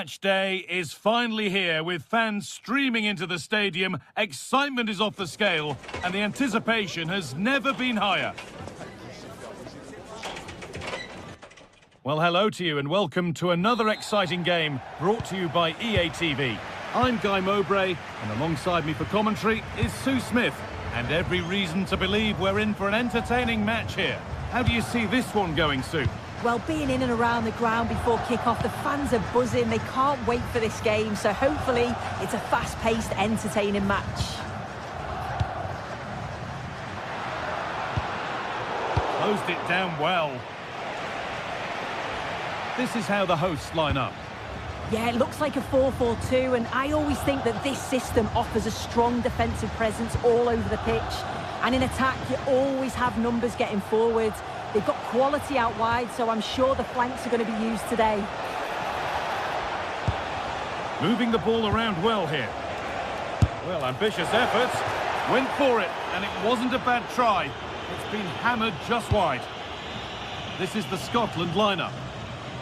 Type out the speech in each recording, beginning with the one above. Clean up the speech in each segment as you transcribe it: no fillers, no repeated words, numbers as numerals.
Match day is finally here with fans streaming into the stadium, excitement is off the scale and the anticipation has never been higher. Well, hello to you and welcome to another exciting game brought to you by EA TV. I'm Guy Mowbray and alongside me for commentary is Sue Smith, and every reason to believe we're in for an entertaining match here. How do you see this one going, Sue? Well, being in and around the ground before kick-off, the fans are buzzing. They can't wait for this game, so hopefully it's a fast-paced, entertaining match. Closed it down well. This is how the hosts line up. Yeah, it looks like a 4-4-2, and I always think that this system offers a strong defensive presence all over the pitch. And in attack, you always have numbers getting forward. They've got quality out wide, so I'm sure the flanks are going to be used today. Moving the ball around well here. Well, ambitious efforts. Went for it, and it wasn't a bad try. It's been hammered just wide. This is the Scotland lineup.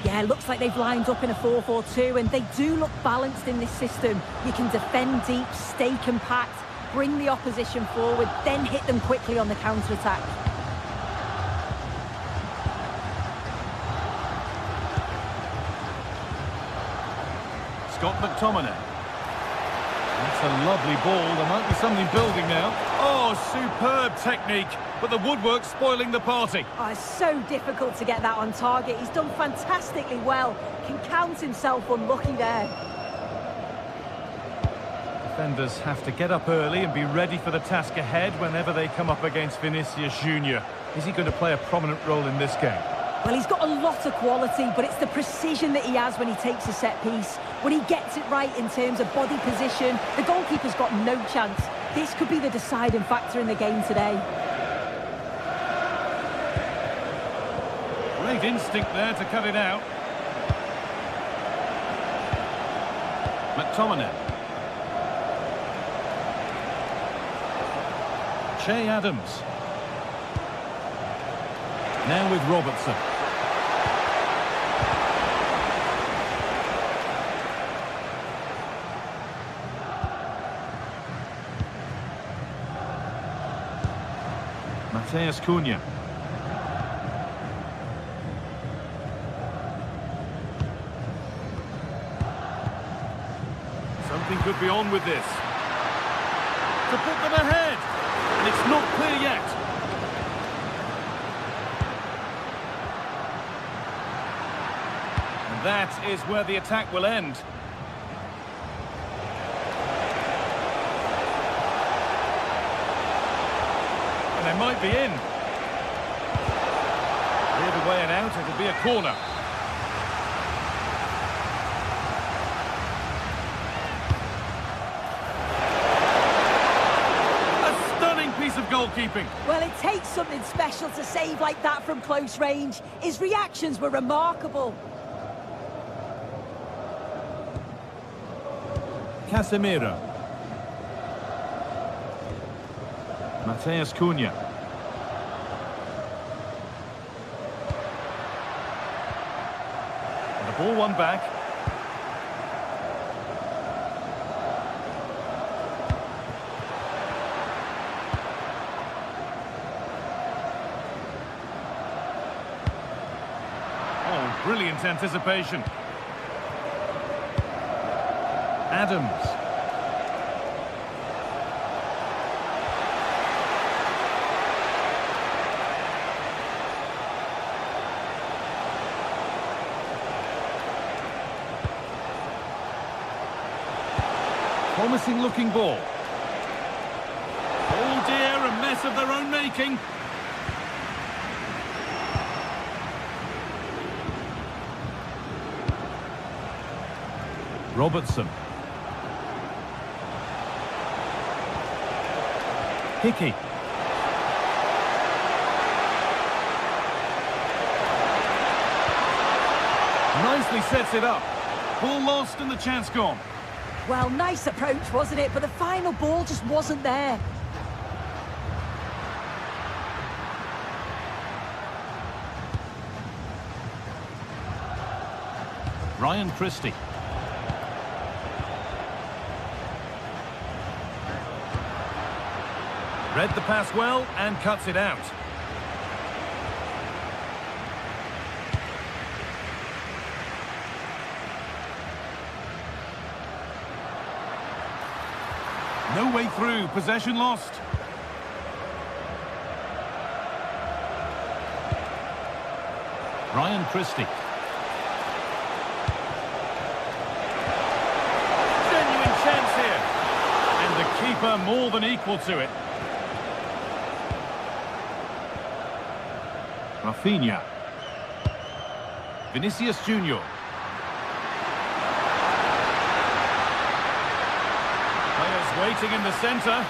Yeah, looks like they've lined up in a 4-4-2, and they do look balanced in this system. You can defend deep, stay compact, bring the opposition forward, then hit them quickly on the counter-attack. Scott McTominay. That's a lovely ball. There might be something building now. Oh, superb technique, but the woodwork spoiling the party. Oh, it's so difficult to get that on target. He's done fantastically well. Can count himself unlucky there. Defenders have to get up early and be ready for the task ahead whenever they come up against Vinicius Junior. Is he going to play a prominent role in this game? Well, he's got a lot of quality, but it's the precision that he has when he takes a set piece. When he gets it right in terms of body position, the goalkeeper's got no chance. This could be the deciding factor in the game today. Great instinct there to cut it out. McTominay. Che Adams. Now with Robertson. Mateus Cunha. Something could be on with this. To put them ahead. And it's not clear yet. And that is where the attack will end. And they might be in. Cleared away and out, it'll be a corner. A stunning piece of goalkeeping. Well, it takes something special to save like that from close range. His reactions were remarkable. Casemiro. Mateus Cunha. And the ball won back. Oh, brilliant anticipation. Adams. Promising looking ball. Oh dear, a mess of their own making. Robertson. Hickey. Nicely sets it up. Ball lost and the chance gone. Well, nice approach, wasn't it? But the final ball just wasn't there. Ryan Christie. Read the pass well and cuts it out. No way through, possession lost. Ryan Christie. Genuine chance here. And the keeper more than equal to it. Rafinha. Vinicius Junior. Players waiting in the centre.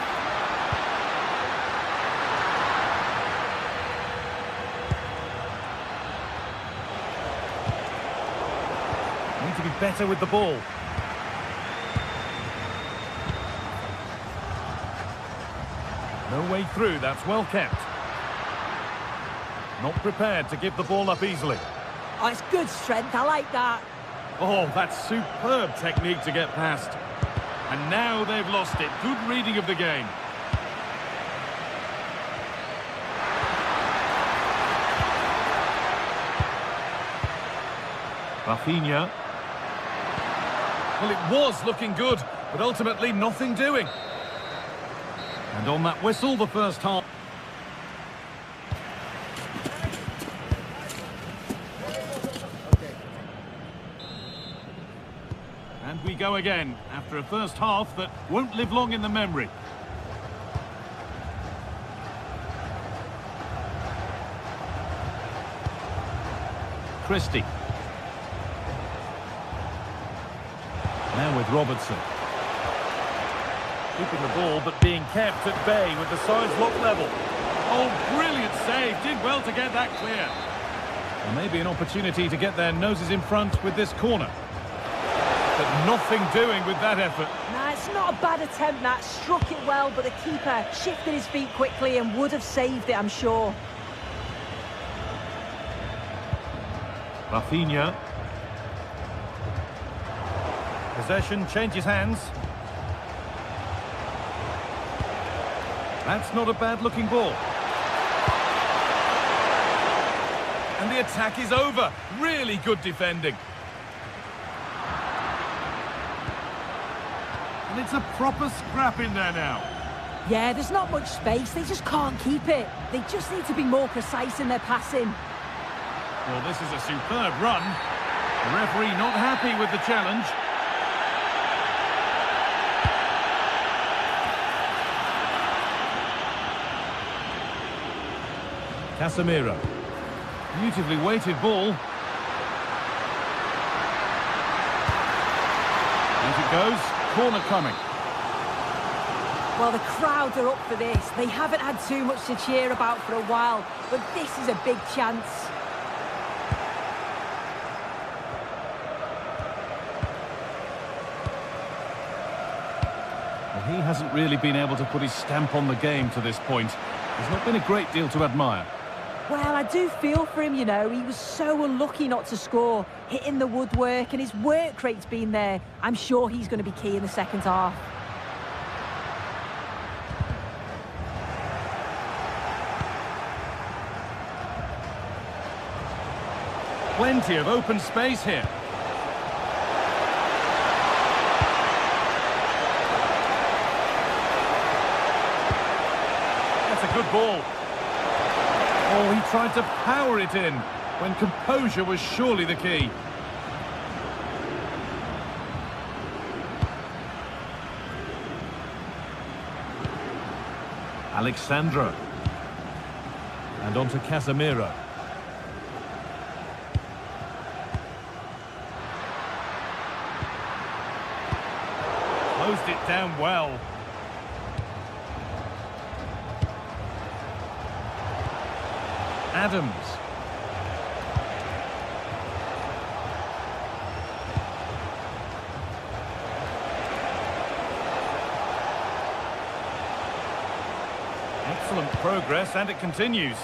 Need to be better with the ball. No way through, that's well kept. Not prepared to give the ball up easily. Oh, it's good strength, I like that. Oh, that's superb technique to get past. And now they've lost it. Good reading of the game. Rafinha. Well, it was looking good, but ultimately nothing doing. And on that whistle, the first half. And we go again, after a first half that won't live long in the memory. Christie. Now with Robertson. Keeping the ball, but being kept at bay with the sides locked level. Oh, brilliant save. Did well to get that clear. Well, maybe an opportunity to get their noses in front with this corner. But nothing doing with that effort. Nah, it's not a bad attempt, that. Struck it well, but the keeper shifted his feet quickly and would have saved it, I'm sure. Rafinha. Possession changes hands. That's not a bad-looking ball. And the attack is over. Really good defending. And it's a proper scrap in there now. Yeah, there's not much space. They just can't keep it. They just need to be more precise in their passing. Well, this is a superb run. The referee not happy with the challenge. Casemiro. Beautifully weighted ball. As it goes, corner coming. Well, the crowds are up for this. They haven't had too much to cheer about for a while, but this is a big chance. Well, he hasn't really been able to put his stamp on the game to this point. There's not been a great deal to admire. Well, I do feel for him, you know. He was so unlucky not to score, hitting the woodwork, and his work rate's been there. I'm sure he's going to be key in the second half. Plenty of open space here. That's a good ball. Oh, he tried to power it in when composure was surely the key. Alexandro. And on to Casemiro. Closed it down well. Adams. Excellent progress, and it continues.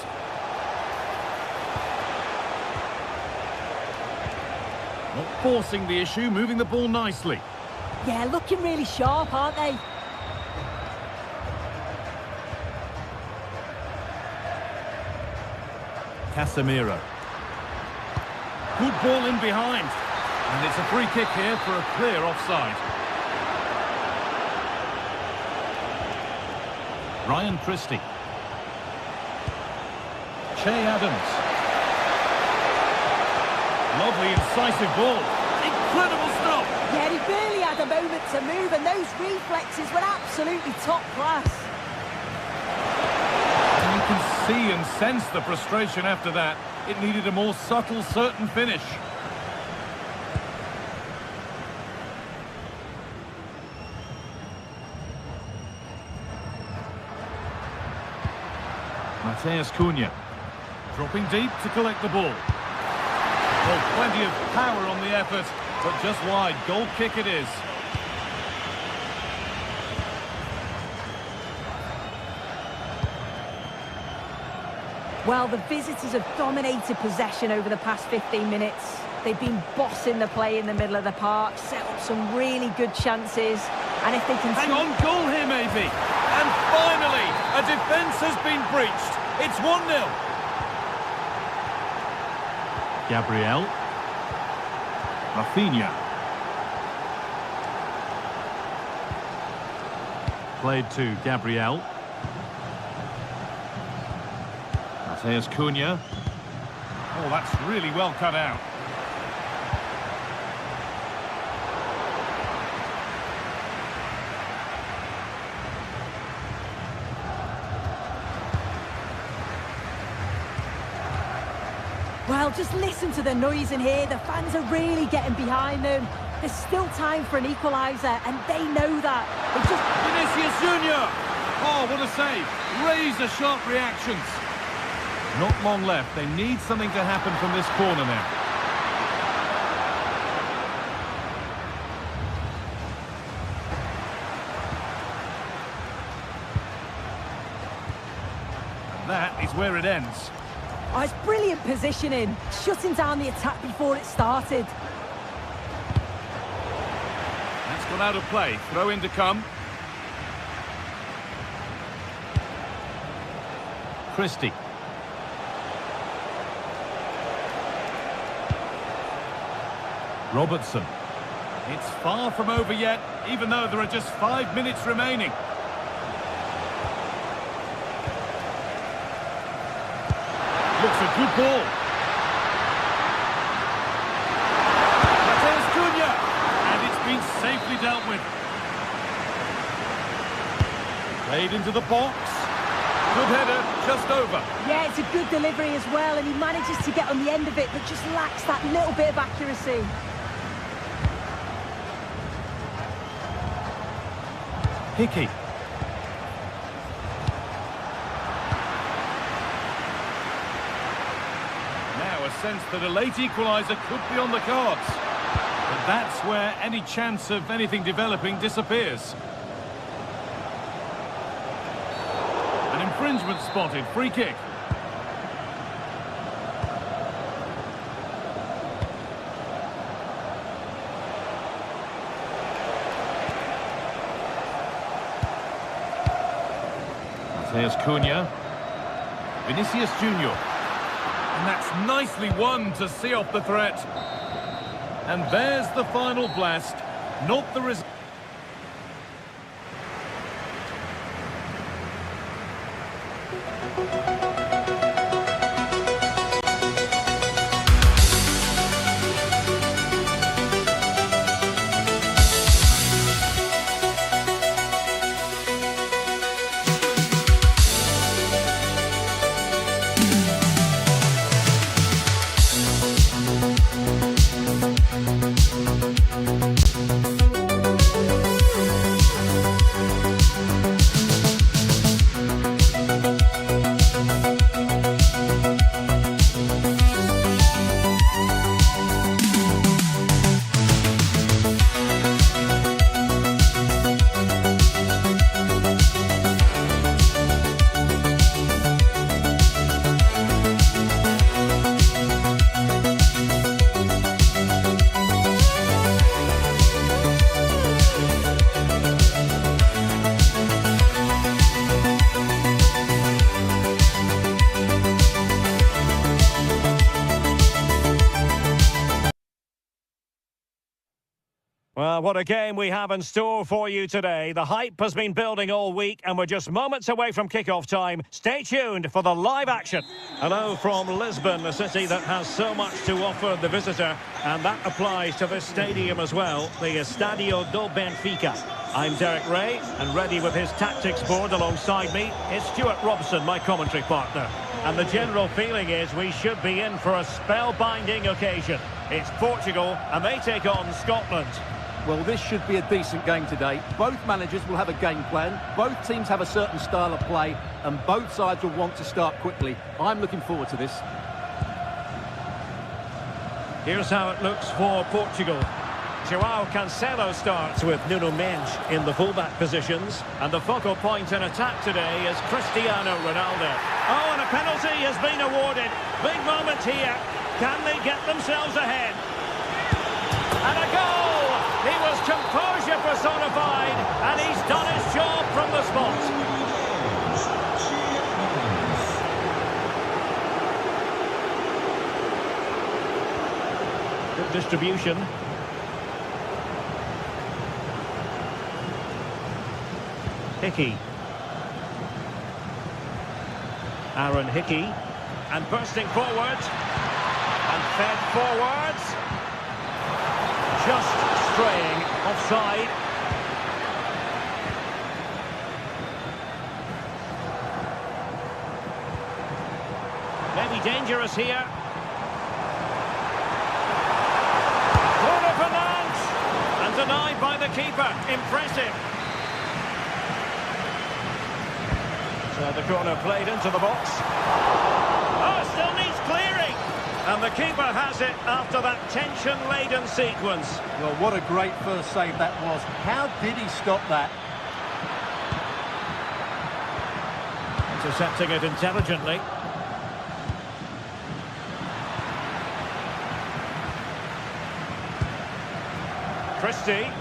Not forcing the issue, moving the ball nicely. Yeah, looking really sharp, aren't they? Casemiro. Good ball in behind. And it's a free kick here for a clear offside. Ryan Christie. Che Adams. Lovely incisive ball. Incredible stop. Yeah, he barely had a moment to move, and those reflexes were absolutely top class. And you can see and sense the frustration after that. It needed a more subtle, certain finish. Mateus Cunha. Dropping deep to collect the ball. Well, plenty of power on the effort, but just wide. Goal kick it is. Well, the visitors have dominated possession over the past 15 minutes. They've been bossing the play in the middle of the park, set up some really good chances, and if they can... Hang on, goal here maybe. And finally, a defence has been breached. It's 1-0. Gabriel. Rafinha. Played to Gabriel. Mateus Cunha. Oh, that's really well cut out. Well, just listen to the noise in here. The fans are really getting behind them. There's still time for an equaliser, and they know that. Vinicius Junior! Oh, what a save. Razor-sharp reactions. Not long left. They need something to happen from this corner now. And that is where it ends. Oh, it's brilliant positioning, shutting down the attack before it started. That's gone out of play. Throw in to come. Christie. Robertson. It's far from over yet, even though there are just 5 minutes remaining. Looks a good ball. Mateus Cunha. And it's been safely dealt with. Played into the box. Good header, just over. Yeah, it's a good delivery as well, and he manages to get on the end of it, but just lacks that little bit of accuracy. Hickey. Now a sense that a late equaliser could be on the cards. But that's where any chance of anything developing disappears. An infringement spotted, free kick. There's Cunha. Vinicius Junior. And that's nicely won to see off the threat. And there's the final blast. Not the result. What a game we have in store for you today. The hype has been building all week and we're just moments away from kick-off time. Stay tuned for the live action. Hello from Lisbon, a city that has so much to offer the visitor, and that applies to this stadium as well, the Estadio do Benfica. I'm Derek Ray, and ready with his tactics board alongside me is Stuart Robson, my commentary partner. And the general feeling is we should be in for a spellbinding occasion. It's Portugal, and they take on Scotland. Well, this should be a decent game today. Both managers will have a game plan. Both teams have a certain style of play, and both sides will want to start quickly. I'm looking forward to this. Here's how it looks for Portugal. João Cancelo starts with Nuno Mendes in the fullback positions. And the focal point in attack today is Cristiano Ronaldo. Oh, and a penalty has been awarded. Big moment here. Can they get themselves ahead? And a goal! He was composure personified, and he's done his job from the spot. Good distribution. Hickey. Aaron Hickey. And bursting forward. And fed forwards. Just straying offside. Maybe dangerous here. Bruno Fernandes. And denied by the keeper. Impressive. So the corner played into the box. Oh, still needs clearing. And the keeper has it after that tension-laden sequence. Well, what a great first save that was. How did he stop that? Intercepting it intelligently. Christie.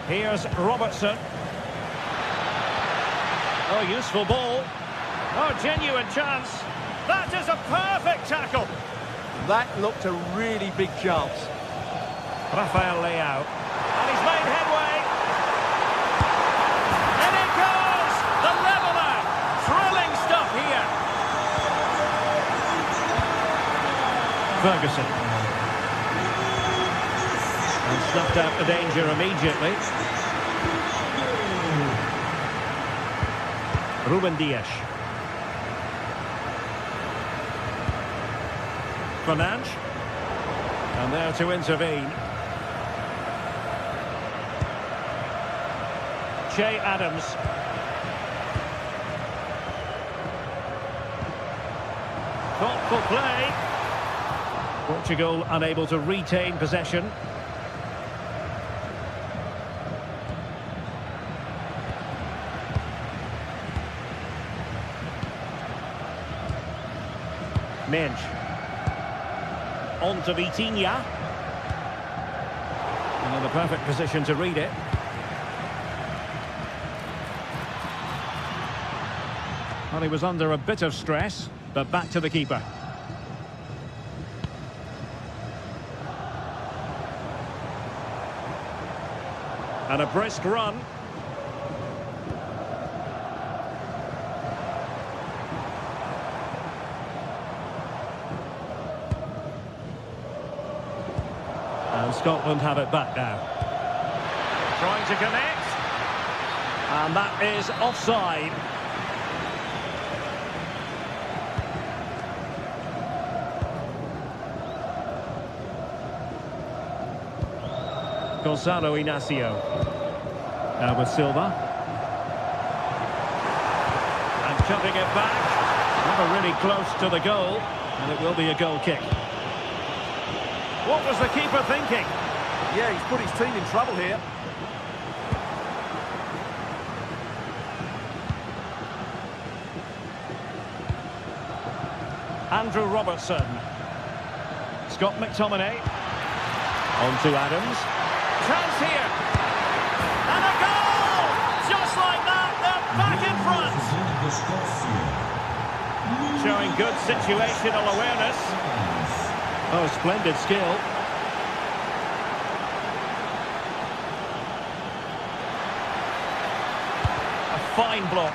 Here's Robertson. Oh, useful ball. Oh, genuine chance. That is a perfect tackle. That looked a really big chance. Rafael Leao. And he's made headway. And it goes! The leveller. Thrilling stuff here. Ferguson. And snuffed out the danger immediately. Ruben Dias. Fernandes. And there to intervene. Che Adams. Thoughtful play. Portugal unable to retain possession. Mendes. On to Vitinha. And in the perfect position to read it. Well, he was under a bit of stress, but back to the keeper. And a brisk run. And Scotland have it back now. Trying to connect. And that is offside. Gonzalo Inacio. Now with Silva. And cutting it back. Never really close to the goal. And it will be a goal kick. What was the keeper thinking? Yeah, he's put his team in trouble here. Andrew Robertson. Scott McTominay. On to Adams. Chance here. And a goal! Just like that, they're back in front. Showing good situational awareness. Oh, splendid skill. fine block.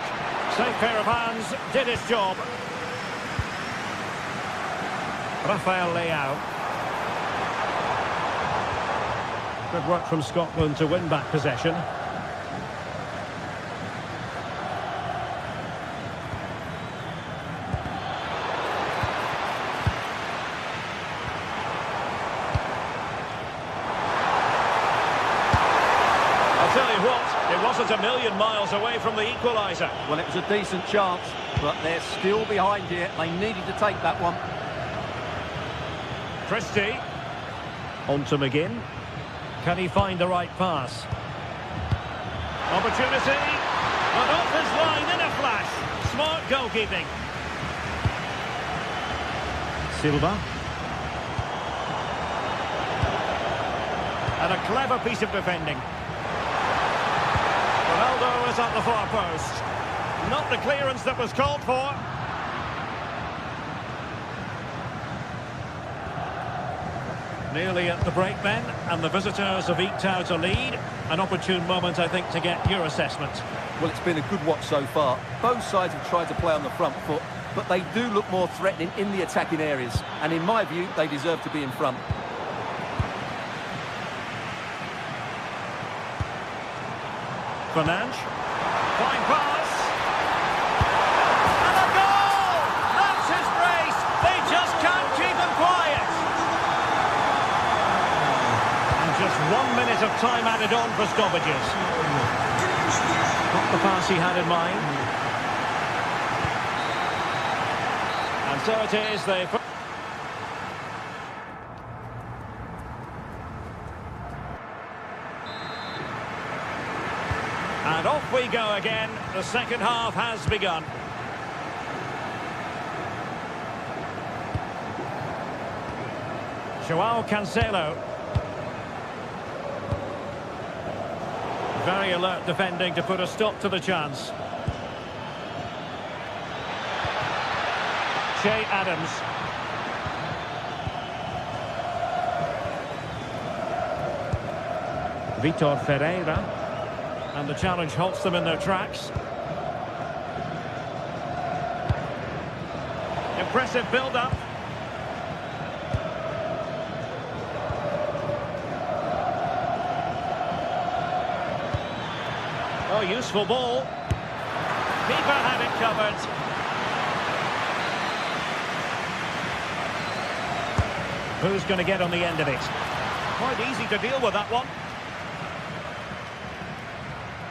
Safe pair of hands, did its job. Rafael Leao. Good work from Scotland to win back possession. I'll tell you what, it wasn't a million miles away from the equaliser. Well, it was a decent chance, but they're still behind here. They needed to take that one. Christie. On to McGinn. Can he find the right pass? Opportunity. But off his line in a flash. Smart goalkeeping. Silva. And a clever piece of defending. Ronaldo is at the far post. Not the clearance that was called for. Nearly at the break then, and the visitors have eked out a lead. An opportune moment, I think, to get your assessment. Well, it's been a good watch so far. Both sides have tried to play on the front foot, but they do look more threatening in the attacking areas. And in my view, they deserve to be in front. Fernandes. Fine pass. And a goal! That's his brace. They just can't keep him quiet. And just 1 minute of time added on for stoppages. Not the pass he had in mind. And so it is. And off we go again. The second half has begun. Joao Cancelo. Very alert defending to put a stop to the chance. Che Adams. Vitor Ferreira. And the challenge halts them in their tracks. Impressive build-up. Oh, useful ball. Keeper had it covered. Who's going to get on the end of it? Quite easy to deal with that one.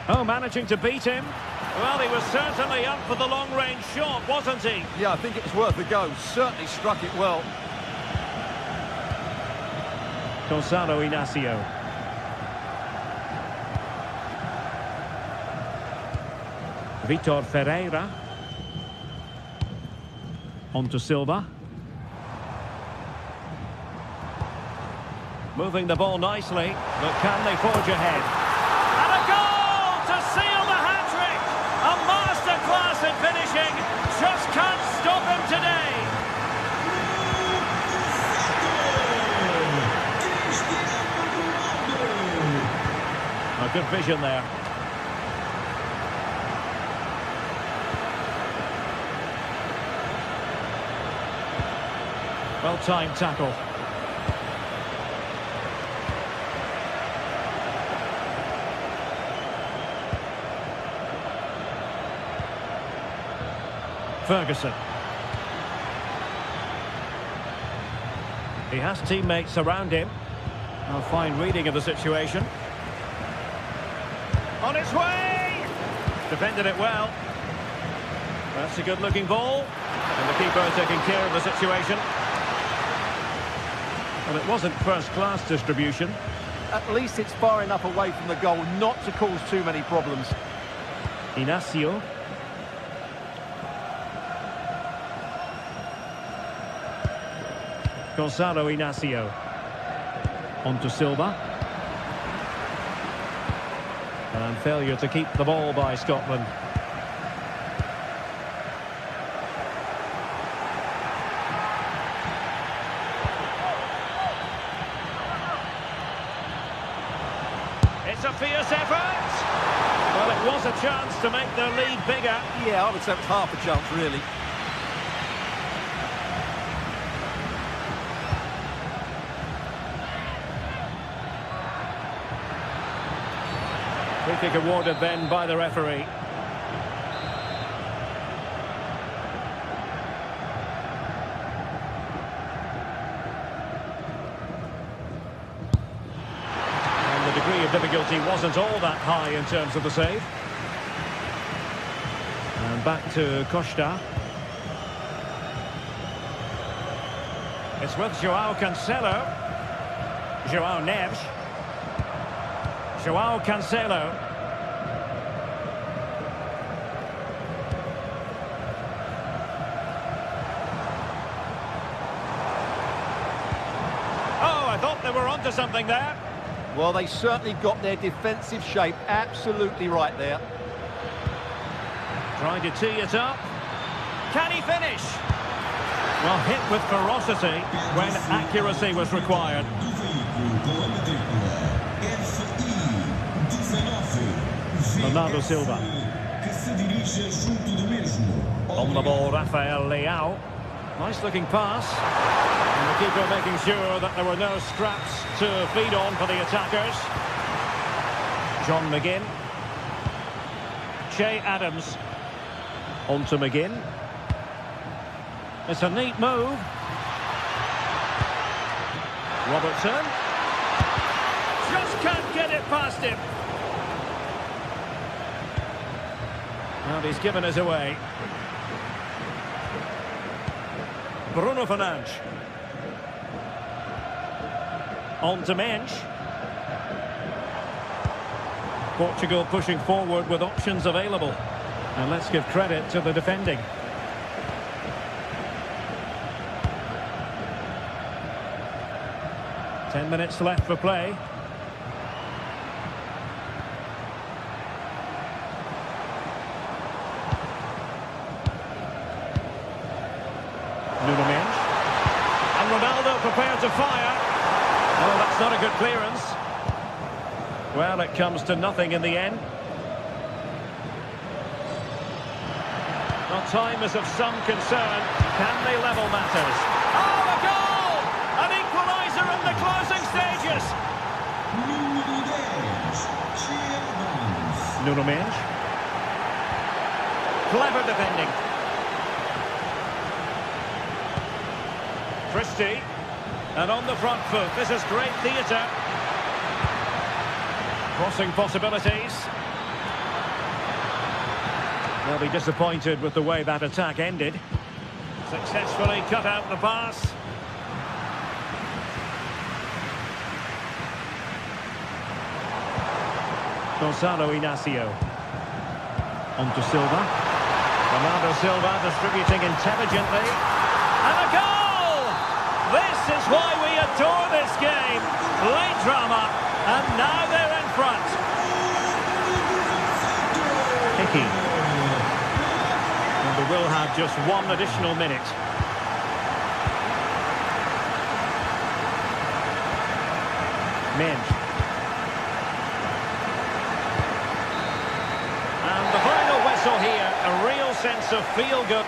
Oh, managing to beat him. Well, he was certainly up for the long-range shot, wasn't he? Yeah, I think it was worth a go. Certainly struck it well. Gonzalo Inacio. Vitor Ferreira. On to Silva. Moving the ball nicely, but can they forge ahead? And a goal to seal the hat-trick! A masterclass in finishing, just can't stop him today! A good vision there. Well-timed tackle. Ferguson. He has teammates around him. A fine reading of the situation. On its way! Defended it well. That's a good-looking ball. And the keeper taking care of the situation. Well, it wasn't first-class distribution. At least it's far enough away from the goal not to cause too many problems. Inacio. Gonzalo Inacio. On to Silva. And failure to keep the ball by Scotland. It's a fierce effort. Well, it was a chance to make their lead bigger. Yeah, I would say it's half a chance, really. Free kick awarded then by the referee. And the degree of difficulty wasn't all that high in terms of the save. And back to Costa. It's with João Cancelo. João Neves. João Cancelo. Oh, I thought they were onto something there. Well, they certainly got their defensive shape absolutely right there. Trying to tee it up. Can he finish? Well, hit with ferocity when accuracy was required. Bernardo Silva. On the ball, Rafael Leao. Nice looking pass. And the keeper making sure that there were no scraps to feed on for the attackers. John McGinn. Che Adams. On to McGinn. It's a neat move. Robertson. Just can't get it past him. And he's given us away. Bruno Fernandes. On to Mensch. Portugal pushing forward with options available. And let's give credit to the defending. Ten minutes left for play. Nuno Mensch. And Ronaldo prepared to fire. Oh, that's not a good clearance. Well, it comes to nothing in the end. Well, time is of some concern. Can they level matters? Oh, a goal! An equaliser in the closing stages. Nuno Mensch. Clever defending. Christie. And on the front foot, this is great theatre. Crossing possibilities. They'll be disappointed with the way that attack ended. Successfully cut out the pass. Gonzalo Inacio. On to Silva. Bernardo Silva distributing intelligently. And a goal! This is why we adore this game. Late drama, and now they're in front. Hickey. And we will have just one additional minute. Mensch. And the final whistle here, a real sense of feel-good.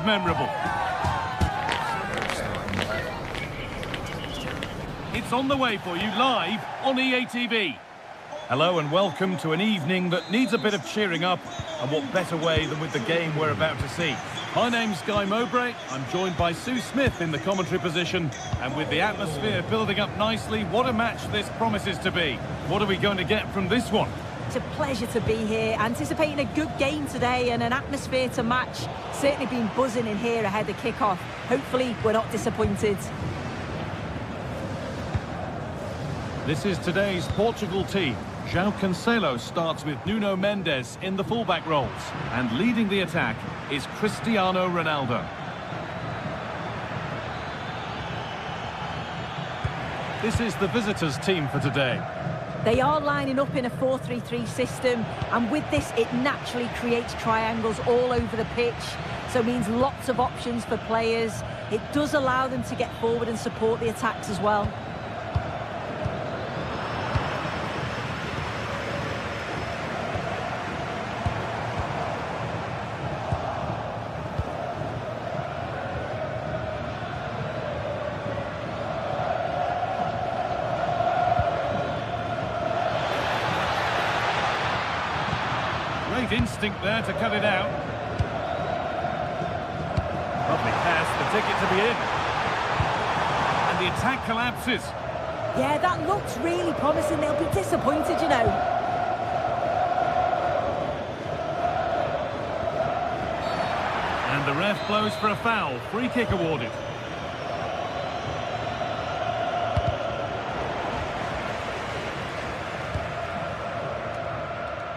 Memorable. It's on the way for you live on EA TV. Hello and welcome to an evening that needs a bit of cheering up, and what better way than with the game we're about to see. My name's Guy Mowbray, I'm joined by Sue Smith in the commentary position, and with the atmosphere building up nicely, what a match this promises to be. What are we going to get from this one? It's a pleasure to be here, anticipating a good game today and an atmosphere to match. Certainly been buzzing in here ahead of kick-off. Hopefully we're not disappointed. This is today's Portugal team. João Cancelo starts with Nuno Mendes in the fullback roles, and leading the attack is Cristiano Ronaldo. This is the visitors' team for today. They are lining up in a 4-3-3 system, and with this it naturally creates triangles all over the pitch, so it means lots of options for players. It does allow them to get forward and support the attacks as well. Great instinct there to cut it out. Lovely pass, the ticket to be in. And the attack collapses. Yeah, that looks really promising. They'll be disappointed, you know. And the ref blows for a foul. Free kick awarded.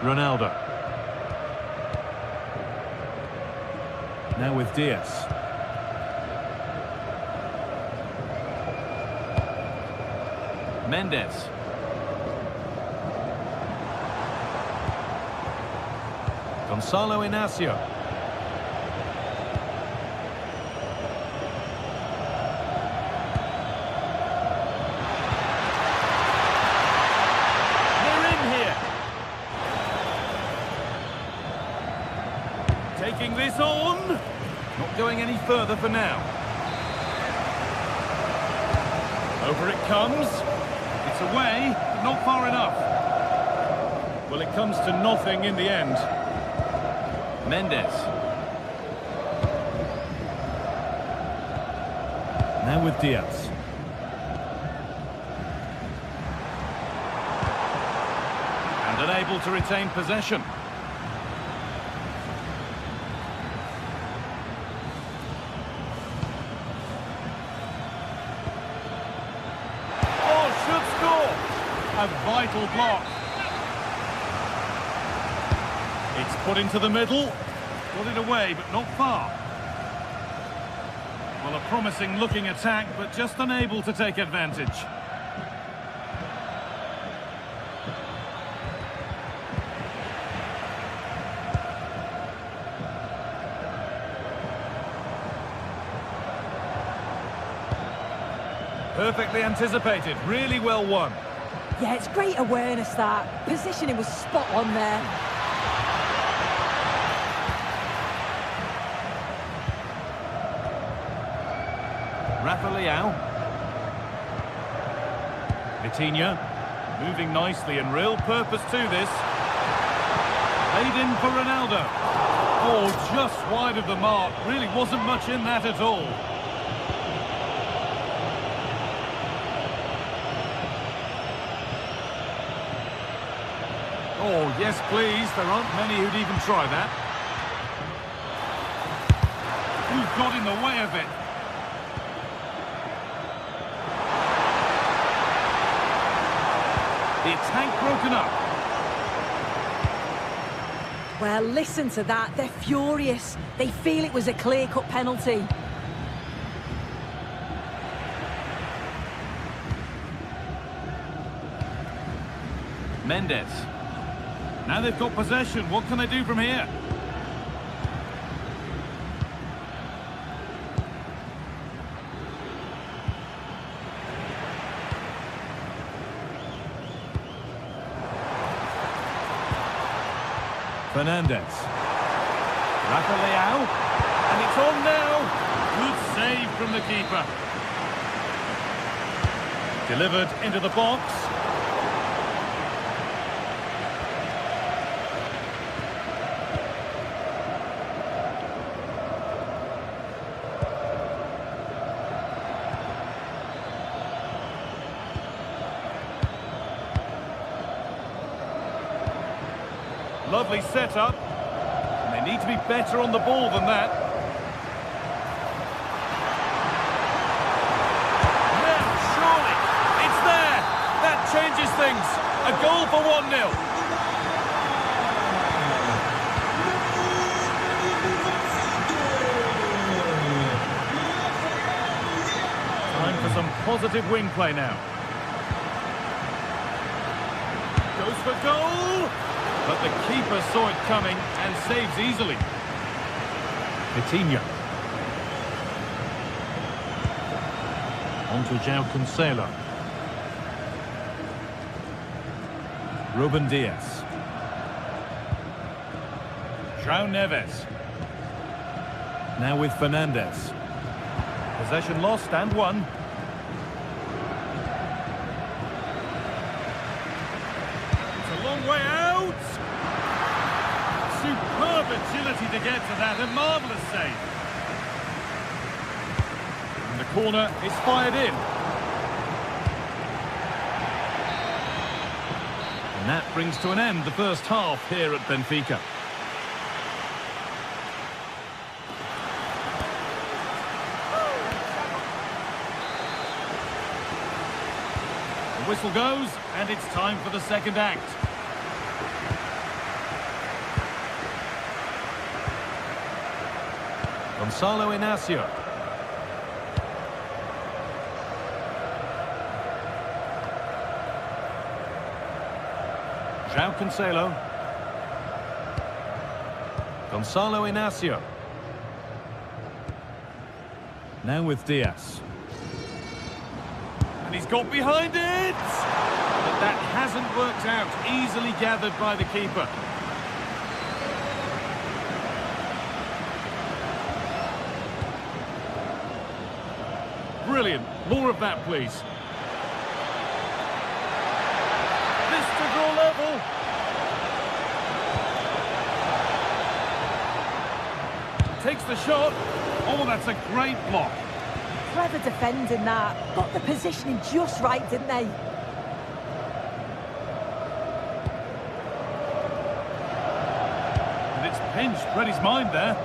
Ronaldo. Now with Diaz. Mendes. Gonzalo Inacio. They're in here. Taking this on. Not going any further for now. Over it comes. It's away, but not far enough. Well, it comes to nothing in the end. Mendes. Now with Diaz. And unable to retain possession. A vital block. It's put into the middle. Got it away, but not far. Well, a promising looking attack, but just unable to take advantage. Perfectly anticipated, really well won. Yeah, it's great awareness, that. Positioning was spot on there. Rafa Leão. Vitinha. Moving nicely and real purpose to this. Laid in for Ronaldo. Oh, just wide of the mark. Really wasn't much in that at all. Oh, yes, please. There aren't many who'd even try that. Who got in the way of it? The attack broken up. Well, listen to that. They're furious. They feel it was a clear-cut penalty. Mendes. Now they've got possession. What can they do from here? Fernandez. Rafa Leão. And it's on now. Good save from the keeper. Delivered into the box. Lovely setup. And they need to be better on the ball than that. Now, surely, it's there. That changes things. A goal for 1-0. Time for some positive wing play now. Goes for goal! But the keeper saw it coming and saves easily. Coutinho. On to João Cancelo. Ruben Dias. João Neves. Now with Fernandes. Possession lost and won. It's a long way out. Superb agility to get to that. A marvellous save. And the corner is fired in. And that brings to an end the first half here at Benfica. The whistle goes, and it's time for the second act. Gonçalo Inácio. João Cancelo. Gonçalo Inácio. Now with Dias. And he's got behind it! But that hasn't worked out. Easily gathered by the keeper. Brilliant. More of that, please. This to draw level. Takes the shot. Oh, that's a great block. Clever defending that. Got the positioning just right, didn't they? And it's pinched. Read his mind there.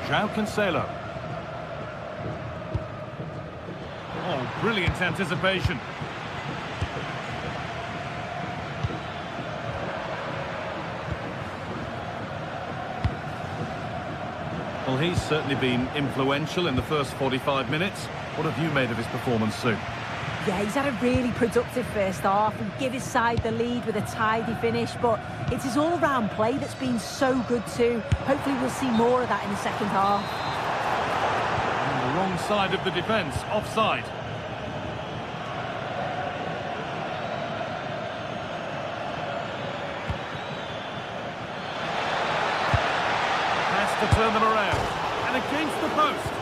João Cancelo. Oh, brilliant anticipation. Well, he's certainly been influential in the first 45 minutes. What have you made of his performance, Sue? Yeah, he's had a really productive first half and give his side the lead with a tidy finish, but it's his all-round play that's been so good too. Hopefully we'll see more of that in the second half. On the wrong side of the defence, offside. Has to turn them around, and against the post.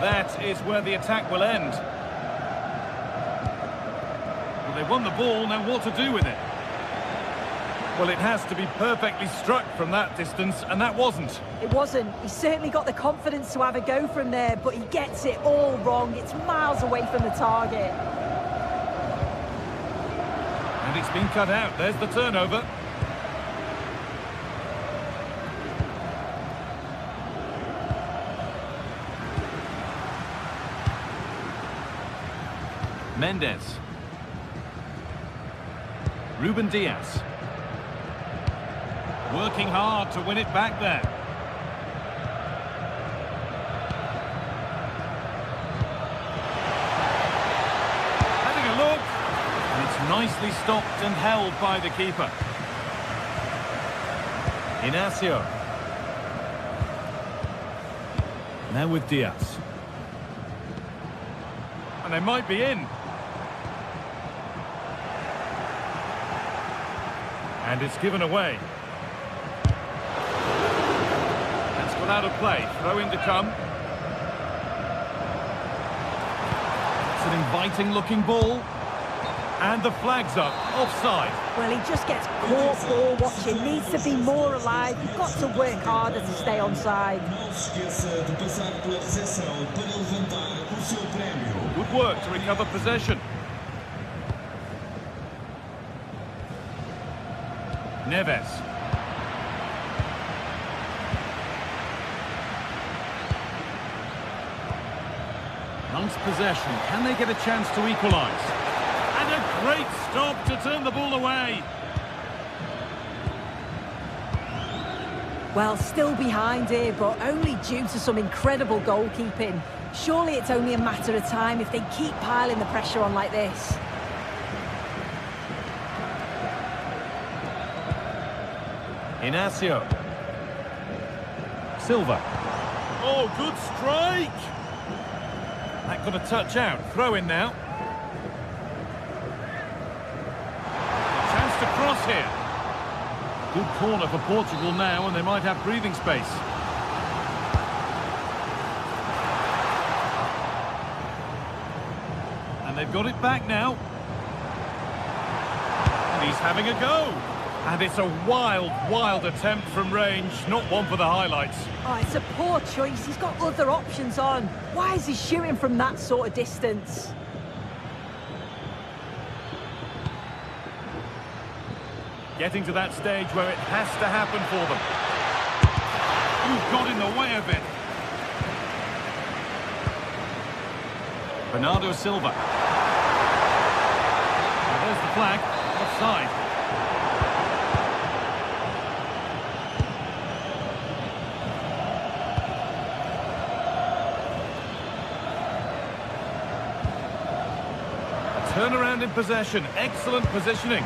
That is where the attack will end. Well, they won the ball, now what to do with it? Well, it has to be perfectly struck from that distance, and that wasn't. It wasn't. He's certainly got the confidence to have a go from there, but he gets it all wrong. It's miles away from the target. And it's been cut out. There's the turnover. Mendes. Ruben Dias. Working hard to win it back there. Having a look. And it's nicely stopped and held by the keeper. Inácio. Now with Dias. And they might be in. And it's given away. That's gone out of play. Throw in to come. It's an inviting looking ball. And the flag's up, offside. Well, he just gets caught ball watching, needs to be more alive. You've got to work harder to stay onside. Good work to recover possession. Neves. Monk's possession. Can they get a chance to equalise? And a great stop to turn the ball away. Well, still behind here, but only due to some incredible goalkeeping. Surely it's only a matter of time if they keep piling the pressure on like this. Inacio. Silva. Oh, good strike! That got a touch out. Throw in now. Chance to cross here. Good corner for Portugal now, and they might have breathing space. And they've got it back now. And he's having a go. And it's a wild, wild attempt from range. Not one for the highlights. Oh, it's a poor choice. He's got other options on. Why is he shooting from that sort of distance? Getting to that stage where it has to happen for them. Who's got in the way of it? Bernardo Silva. Well, there's the flag. Offside. Turnaround in possession. Excellent positioning.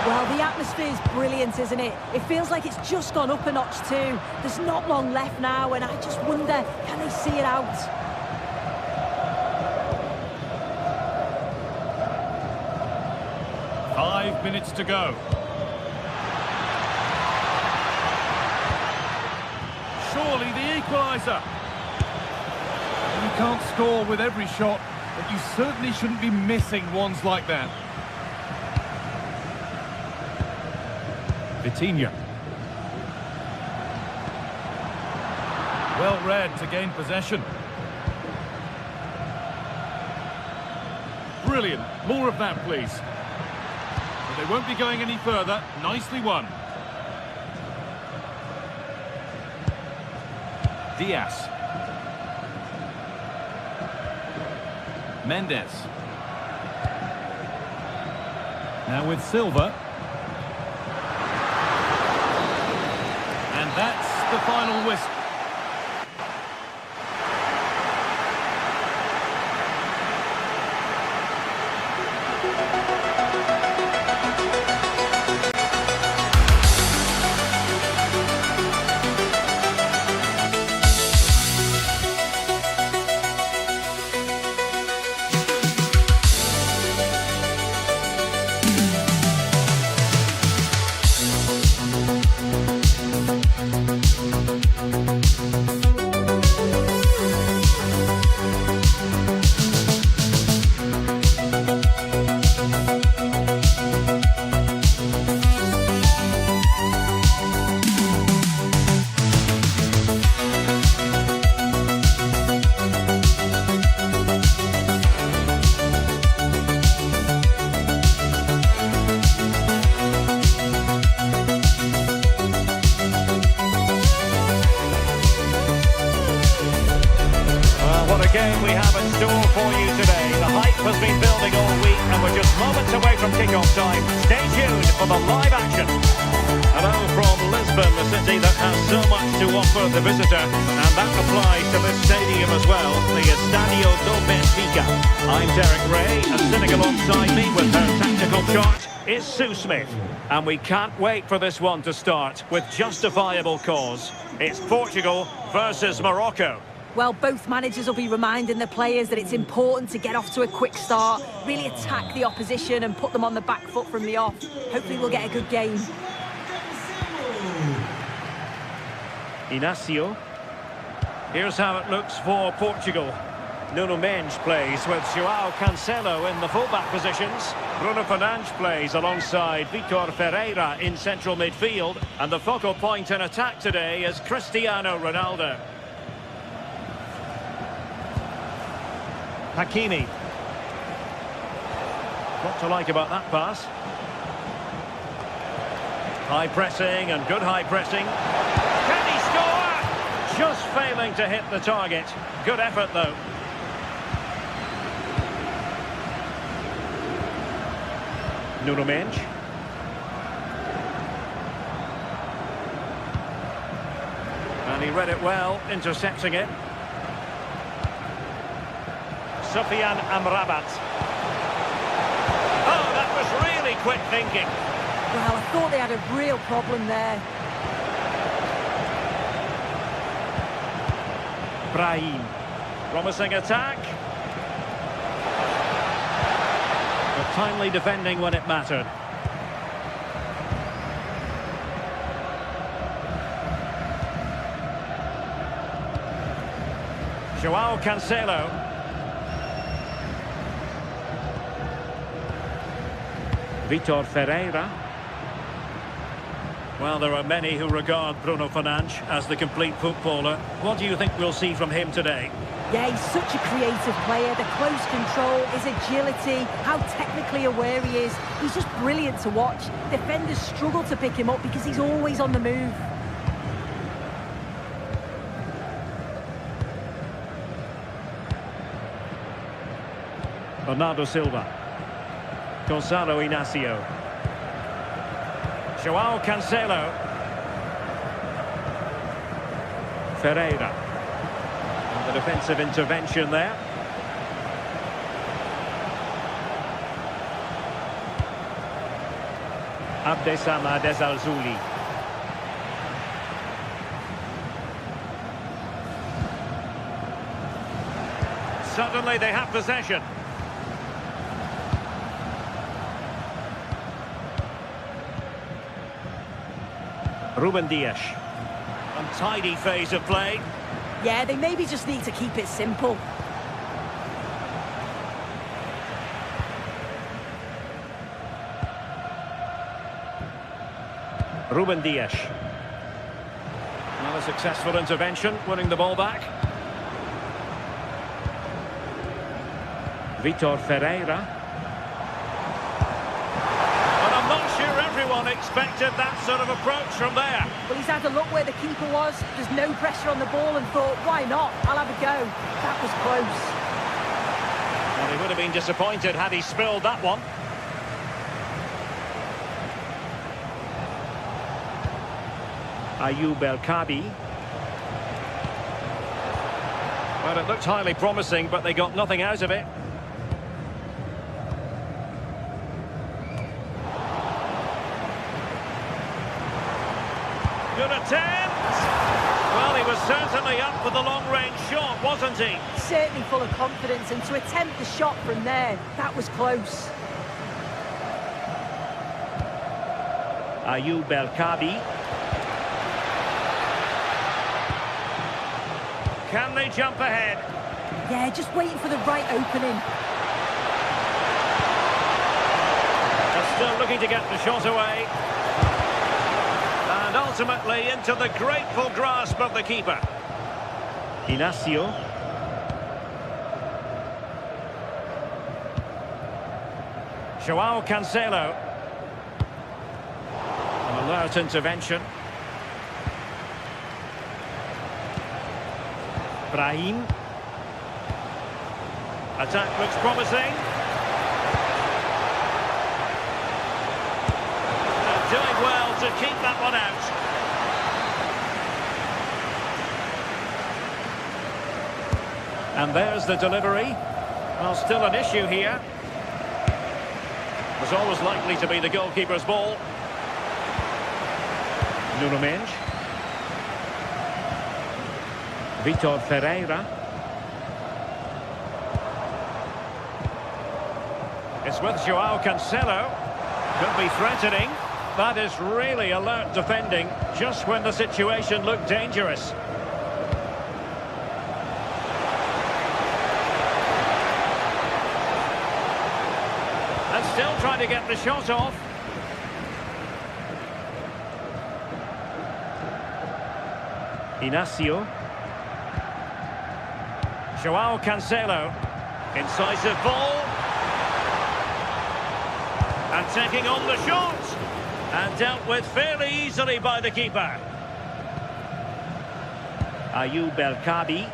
Well, the atmosphere's brilliant, isn't it? It feels like it's just gone up a notch too. There's not long left now, and I just wonder, can they see it out? Five minutes to go. Surely the equaliser. You can't score with every shot, but you certainly shouldn't be missing ones like that. Vitinha. Well read to gain possession. Brilliant. More of that, please. But they won't be going any further. Nicely won. Diaz. Mendes. Now with Silva. And that's the final whistle. Game we have in store for you today. The hype has been building all week and we're just moments away from kick-off time. Stay tuned for the live action. Hello from Lisbon, the city that has so much to offer the visitor, and that applies to this stadium as well, the Estadio do Benfica. I'm Derek Ray, and sitting alongside me with her tactical chart is Sue Smith. And we can't wait for this one to start with justifiable cause. It's Portugal versus Morocco. Well, both managers will be reminding the players that it's important to get off to a quick start, really attack the opposition and put them on the back foot from the off. Hopefully we'll get a good game. Inacio. Here's how it looks for Portugal. Nuno Mendes plays with Joao Cancelo in the fullback positions. Bruno Fernandes plays alongside Vitor Ferreira in central midfield. And the focal point in attack today is Cristiano Ronaldo. Hakimi. What to like about that pass? High pressing and good high pressing. Can he score? Just failing to hit the target. Good effort though. Nuno Mendes. And he read it well, intercepting it. Sofyan Amrabat. Oh, that was really quick thinking. Well, I thought they had a real problem there. Brahim. Promising attack. But timely defending when it mattered. Joao Cancelo. Vitor Ferreira. Well, there are many who regard Bruno Fernandes as the complete footballer. What do you think we'll see from him today? Yeah, he's such a creative player. The close control, his agility, how technically aware he is. He's just brilliant to watch. Defenders struggle to pick him up because he's always on the move. Bernardo Silva. Gonzalo Inacio. Joao Cancelo. Ferreira. And the defensive intervention there. Abdessamad Desalzouli. Suddenly they have possession. Ruben Dias. Untidy phase of play. Yeah, they maybe just need to keep it simple. Ruben Dias. Another successful intervention, winning the ball back. Vitor Ferreira. Everyone expected that sort of approach from there. Well, he's had a look where the keeper was. There's no pressure on the ball and thought, why not? I'll have a go. That was close. Well, he would have been disappointed had he spilled that one. Ayoub El-Kabi. Well, it looked highly promising, but they got nothing out of it. Good attempt! Well, he was certainly up for the long-range shot, wasn't he? Certainly full of confidence, and to attempt the shot from there, that was close. Ayoub El-Kabi. Can they jump ahead? Yeah, just waiting for the right opening. They're still looking to get the shot away. And ultimately into the grateful grasp of the keeper. Inacio. Joao Cancelo. An alert intervention. Brahim. Attack looks promising. And doing well to keep that one out. And there's the delivery. Well, still an issue here. It was always likely to be the goalkeeper's ball. Nuno Mendes. Vitor Ferreira. It's with Joao Cancelo. Could be threatening. That is really alert defending, just when the situation looked dangerous. And still trying to get the shot off. Inacio. Joao Cancelo. Incisive ball. And taking on the shot. And dealt with fairly easily by the keeper. Ayoub El Kabi.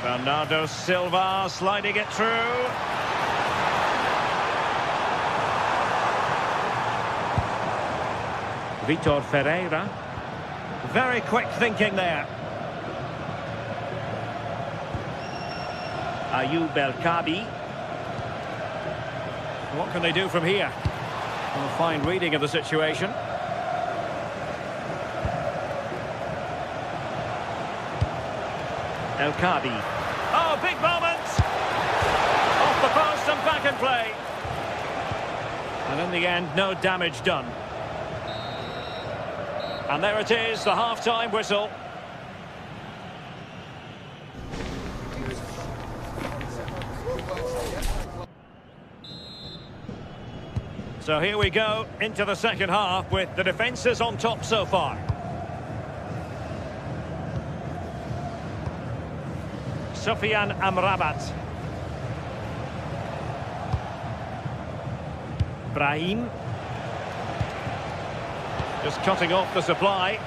Bernardo Silva sliding it through. Vitor Ferreira. Very quick thinking there. Ayoub El Kabi. What can they do from here? Well, a fine reading of the situation. El Kabi. Oh, big moment! Off the post and back in play. And in the end, no damage done. And there it is, the half-time whistle. So here we go into the second half with the defences on top so far. Sofiane Amrabat. Brahim. Just cutting off the supply.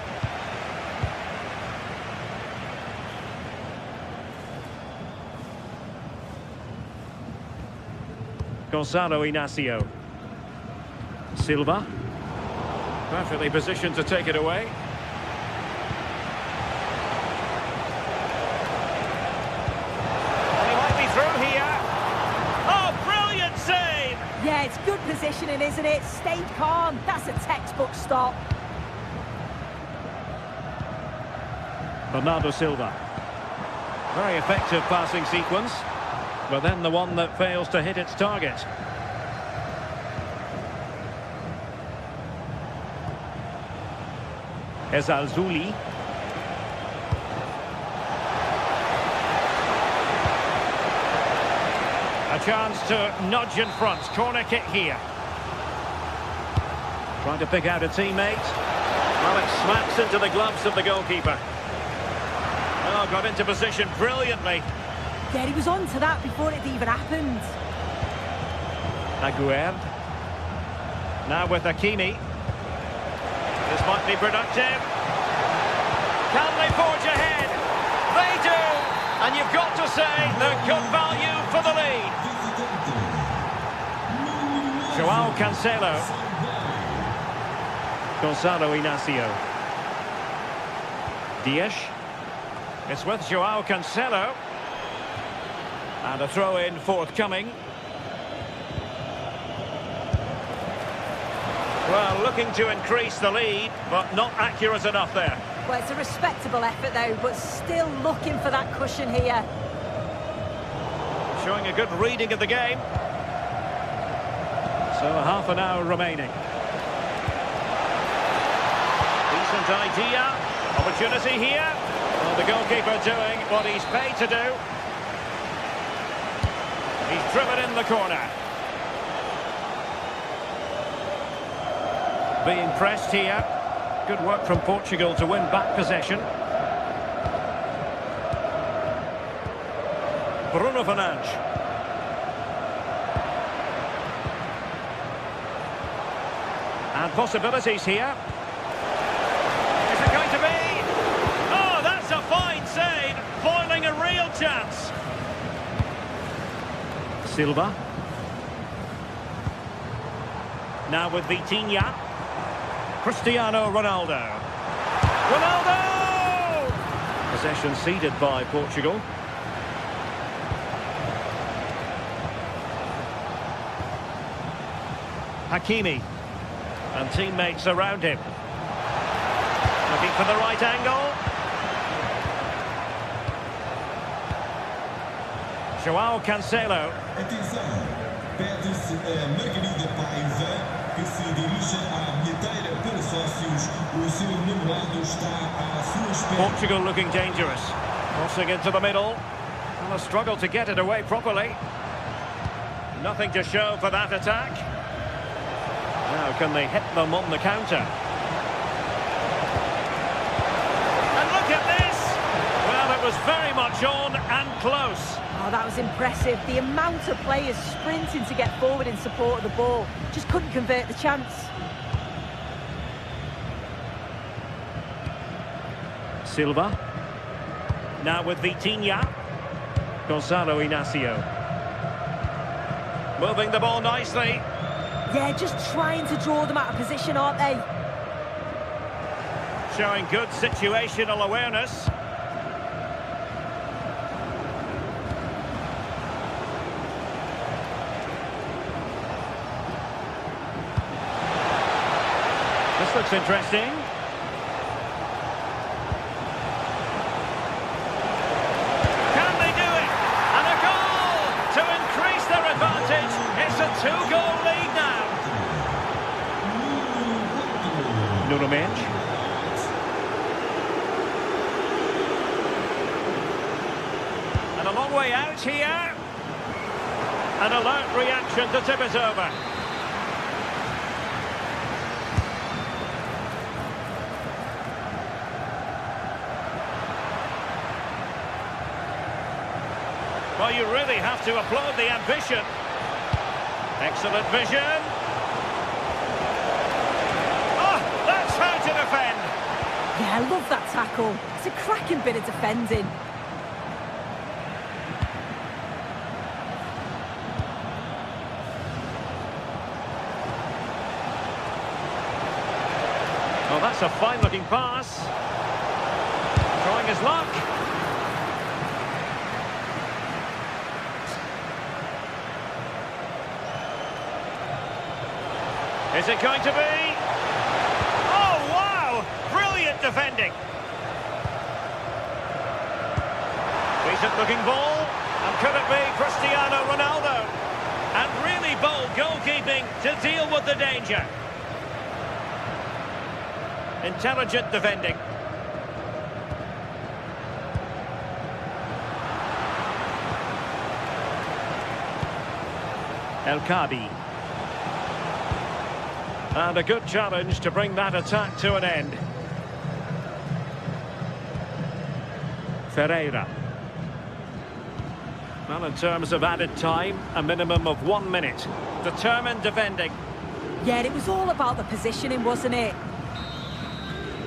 Gonzalo Inacio. Silva. Perfectly positioned to take it away. And he might be through here. Oh, brilliant save! Yeah, it's good positioning, isn't it? Stay calm. That's a textbook stop. Bernardo Silva. Very effective passing sequence. But then the one that fails to hit its target. Ezalzouli. A chance to nudge in front. Corner kick here. Trying to pick out a teammate. Well, it smacks into the gloves of the goalkeeper. Oh, got into position brilliantly. Yeah, he was on to that before it even happened. Aguerd. Now with Hakimi. This might be productive. Can they forge ahead? They do! And you've got to say they're good value for the lead. Joao Cancelo. Gonzalo Inacio. Dias. It's with Joao Cancelo. And a throw-in forthcoming. Well, looking to increase the lead, but not accurate enough there. Well, it's a respectable effort, though, but still looking for that cushion here. Showing a good reading of the game. So half an hour remaining. Decent idea. Opportunity here. Well, the goalkeeper doing what he's paid to do. He's driven in the corner. Being pressed here. Good work from Portugal to win back possession. Bruno Fernandes. And possibilities here. Is it going to be? Oh, that's a fine save. Foiling a real chance. Silva. Now with Vitinha. Cristiano Ronaldo. Ronaldo! Possession ceded by Portugal. Hakimi. And teammates around him. Looking for the right angle. Joao Cancelo. Atenção, pede-se a Margarida Paiva que se dirija à bilheteira para sócios. O seu namorado está à sua espera. Portugal looking dangerous. Crossing into the middle. And a struggle to get it away properly. Nothing to show for that attack. Now can they hit them on the counter? And look at this! Well, it was very much on and close. Oh, that was impressive. The amount of players sprinting to get forward in support of the ball. Just couldn't convert the chance. Silva. Now with Vitinha. Gonzalo Inacio. Moving the ball nicely. Yeah, just trying to draw them out of position, aren't they? Showing good situational awareness. This looks interesting. Can they do it? And a goal to increase their advantage. It's a 2-goal lead now. Nuno Mendes. And a long way out here. An alert reaction to tip it over. Well, you really have to applaud the ambition. Excellent vision. Oh, that's how to defend. Yeah, I love that tackle. It's a cracking bit of defending. Well, that's a fine-looking pass. Trying his luck. Is it going to be? Oh, wow! Brilliant defending. Decent-looking ball. And could it be Cristiano Ronaldo? And really bold goalkeeping to deal with the danger. Intelligent defending. El Kadi. And a good challenge to bring that attack to an end. Ferreira. Well, in terms of added time, a minimum of 1 minute. Determined defending. Yeah, it was all about the positioning, wasn't it?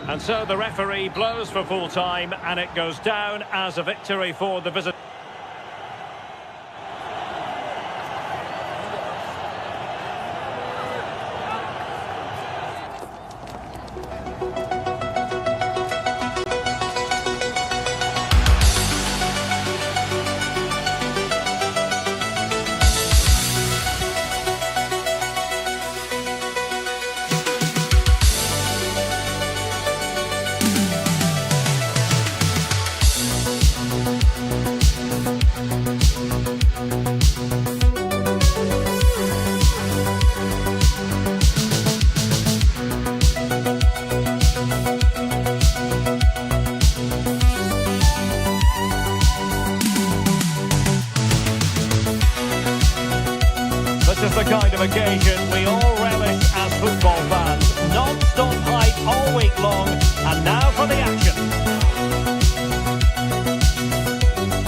And so the referee blows for full time, and it goes down as a victory for the visitor. This is the kind of occasion we all relish as football fans. Non-stop hype all week long, and now for the action.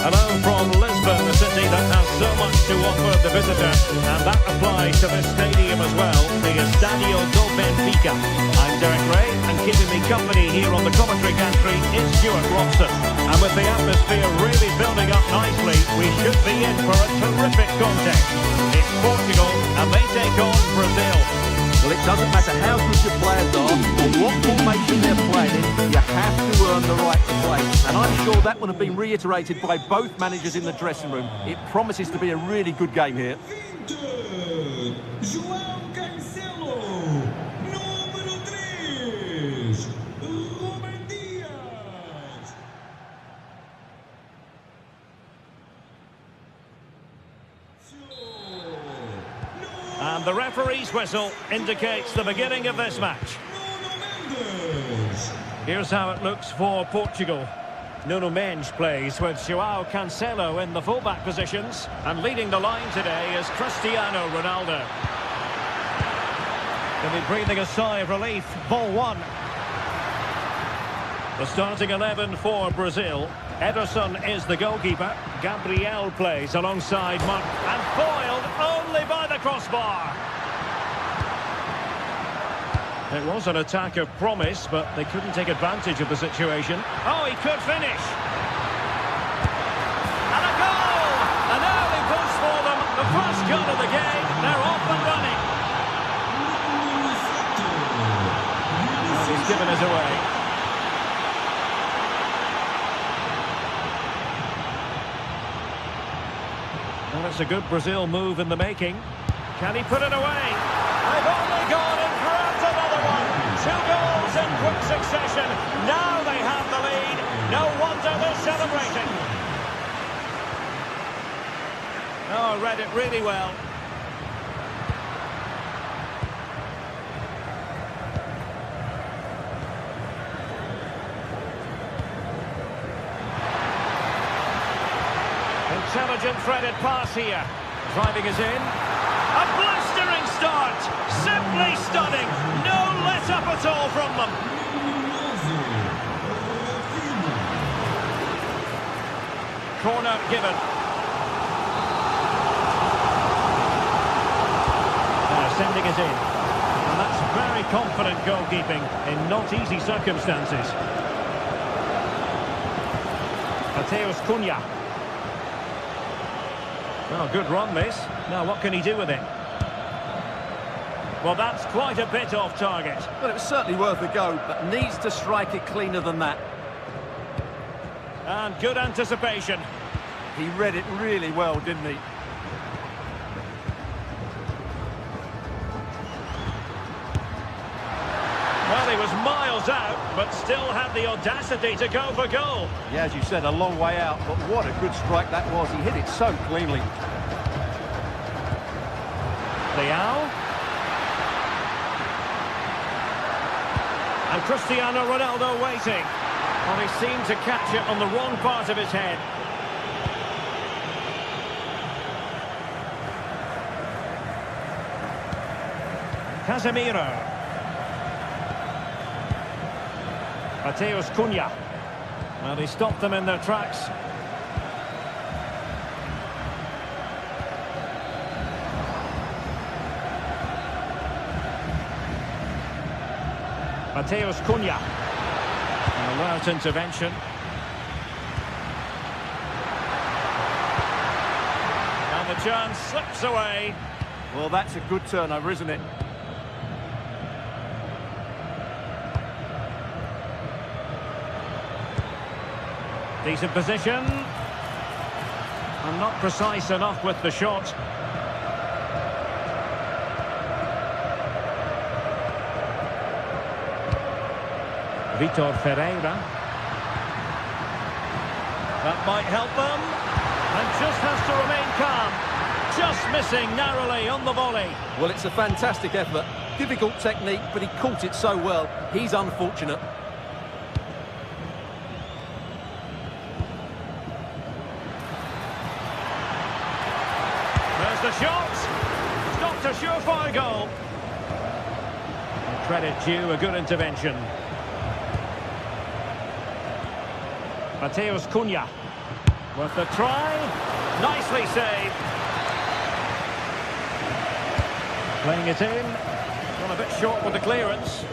Hello from Lisbon, a city that has so much to offer the visitor, and that applies to this stadium as well, the Estadio do Benfica. I'm Derek Ray, and keeping me company here on the commentary gantry is Stuart Robson. And with the atmosphere really building up nicely, we should be in for a terrific contest. It's Portugal, and they take on Brazil. Well, it doesn't matter how good your players are or what formation they're playing in, you have to earn the right to play. And I'm sure that would have been reiterated by both managers in the dressing room. It promises to be a really good game here. And the referee's whistle indicates the beginning of this match. Here's how it looks for Portugal. Nuno Mendes plays with Joao Cancelo in the fullback positions. And leading the line today is Cristiano Ronaldo. They'll be breathing a sigh of relief. Ball one. The starting 11 for Brazil. Ederson is the goalkeeper. Gabriel plays alongside Mark. And foiled only by the crossbar. It was an attack of promise, but they couldn't take advantage of the situation. Oh, he could finish. And a goal! An early boost for them. The first goal of the game. They're off and running. Well, he's given us away. Well, it's a good Brazil move in the making. Can he put it away? They've only gone and grabbed another one. 2 goals in quick succession. Now they have the lead. No wonder they're celebrating. Oh, read it really well. Intelligent threaded pass here. Driving is in. A blistering start. Simply stunning. No let up at all from them. Corner given. Sending it in. And that's very confident goalkeeping in not easy circumstances. Mateus Cunha. Oh, good run, this. Now, what can he do with it? Well, that's quite a bit off target. Well, it was certainly worth a go, but needs to strike it cleaner than that. And good anticipation. He read it really well, didn't he? Well, he was miles out, but still had the audacity to go for goal. Yeah, as you said, a long way out, but what a good strike that was. He hit it so cleanly. Leao. And Cristiano Ronaldo waiting. Well, he seemed to catch it on the wrong part of his head. Casemiro. Mateus Cunha. Well, he stopped them in their tracks. Mateus Cunha. An alert intervention. And the chance slips away. Well, that's a good turnover, isn't it? Decent position. And not precise enough with the shot. Vitor Ferreira. That might help them. And just has to remain calm. Just missing narrowly on the volley. Well, it's a fantastic effort. Difficult technique, but he caught it so well. He's unfortunate. There's the shot. Stopped a surefire goal. Credit due, a good intervention. Mateus Cunha with the try. Nicely saved. Playing it in. Gone a bit short with the clearance.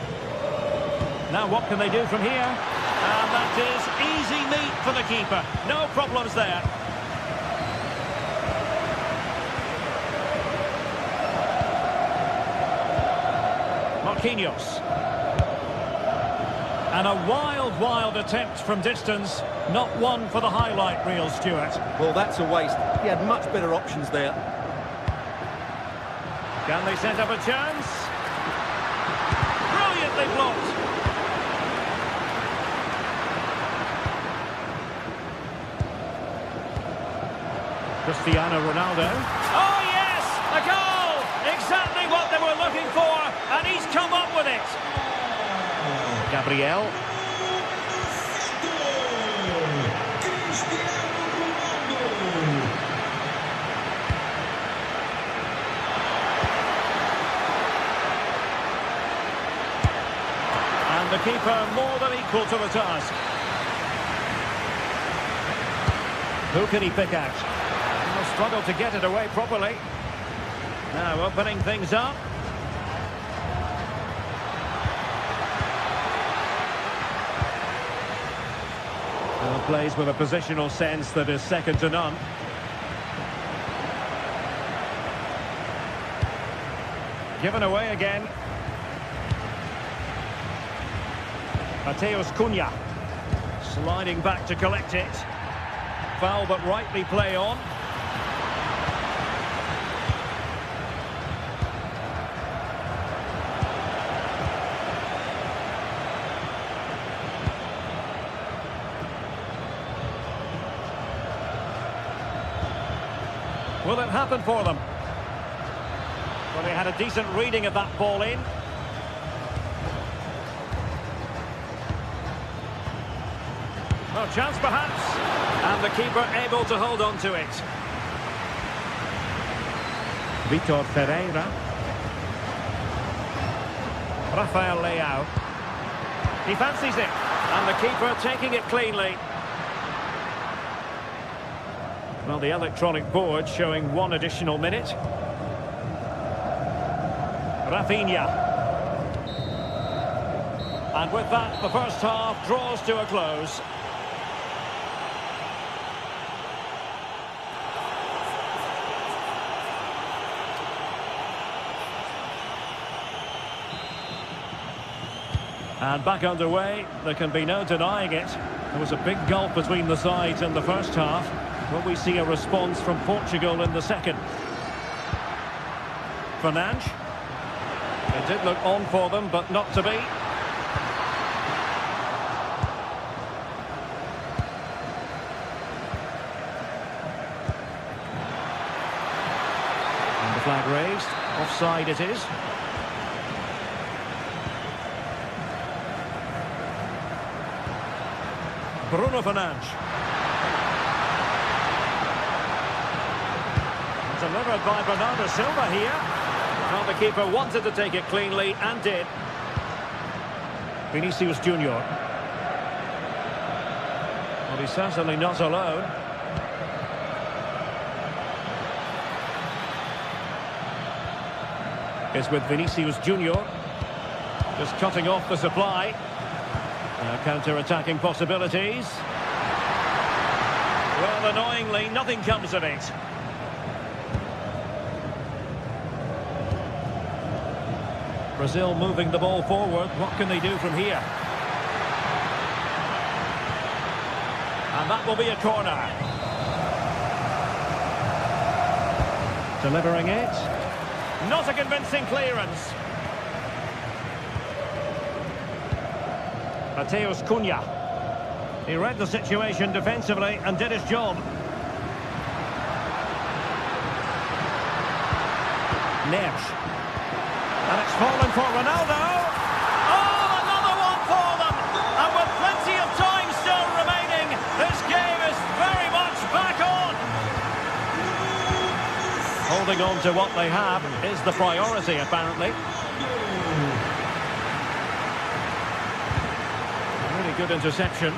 Now what can they do from here? And that is easy meat for the keeper. No problems there. Marquinhos. And a wild attempt from distance. Not one for the highlight reel, Stuart. Well, that's a waste. He had much better options there. Can they set up a chance? Brilliantly blocked. Cristiano Ronaldo. Oh, yes! A goal! Exactly what they were looking for, and he's come up with it. Gabriel. Cristiano Ronaldo. And the keeper more than equal to the task. Who can he pick out? He'll struggle to get it away properly. Now opening things up. Well, plays with a positional sense that is second to none. Given away again. Mateus Cunha sliding back to collect it. Foul but rightly play on. Will it happen for them? Well, they had a decent reading of that ball in. Well, chance perhaps. And the keeper able to hold on to it. Vitor Ferreira. Rafael Leao. He fancies it. And the keeper taking it cleanly. Well, the electronic board showing 1 additional minute. Rafinha. And with that, the first half draws to a close. And back underway, there can be no denying it. There was a big gulf between the sides in the first half. Will we see a response from Portugal in the second? Fernandes. It did look on for them, but not to be. And the flag raised. Offside it is. Bruno Fernandes. Delivered by Bernardo Silva here. Well, the keeper wanted to take it cleanly and did. Vinicius Junior. Well, he's certainly not alone. It's with Vinicius Junior. Just cutting off the supply. Counter-attacking possibilities. Well, annoyingly, nothing comes of it. Brazil moving the ball forward. What can they do from here? And that will be a corner. Delivering it. Not a convincing clearance. Mateus Cunha. He read the situation defensively and did his job. Neves. And it's fallen for Ronaldo. Oh, another one for them. And with plenty of time still remaining, this game is very much back on. Holding on to what they have is the priority, apparently. Really good interception.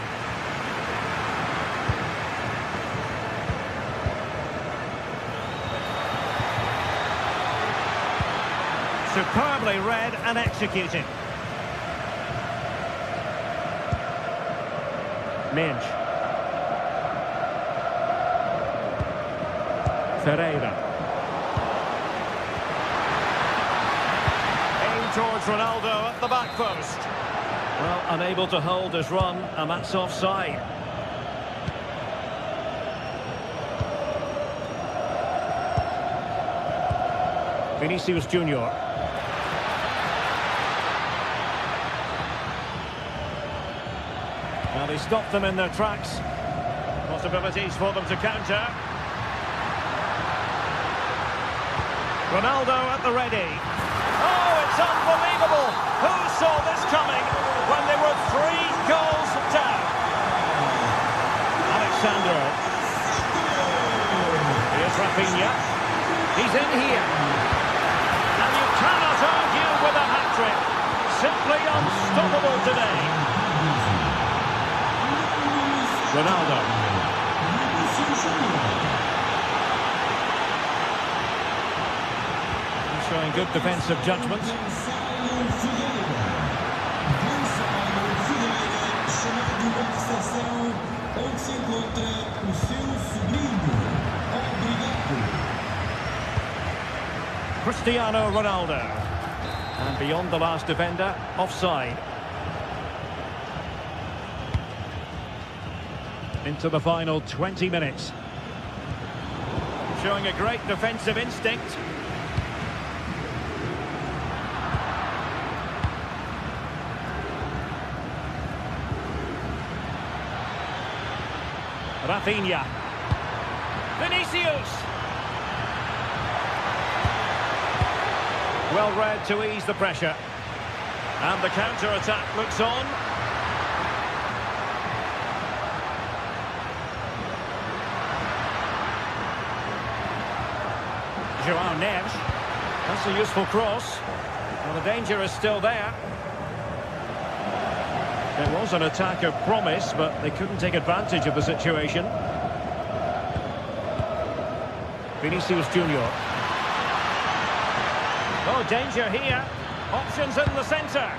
Superbly read and executed. Minge. Ferreira. Aimed towards Ronaldo at the back post. Well, unable to hold his run, and that's offside. Vinicius Junior. Well, they stopped them in their tracks. Possibilities for them to counter. Ronaldo at the ready. Oh, it's unbelievable! Who saw this coming when they were 3 goals down? Alexander Rafinha. He's in here. And you cannot argue with a hat-trick. Simply unstoppable today. Ronaldo. He's showing good defensive judgment. Onde se encontra o seu sobrinho. Obrigado. Cristiano Ronaldo. And beyond the last defender, offside. Into the final 20 minutes. Showing a great defensive instinct. Rafinha. Vinicius. Well read to ease the pressure. And the counter-attack looks on. Joao Neves. That's a useful cross. Well, the danger is still there. There was an attack of promise, but they couldn't take advantage of the situation. Vinicius Junior. Oh, danger here. Options in the centre.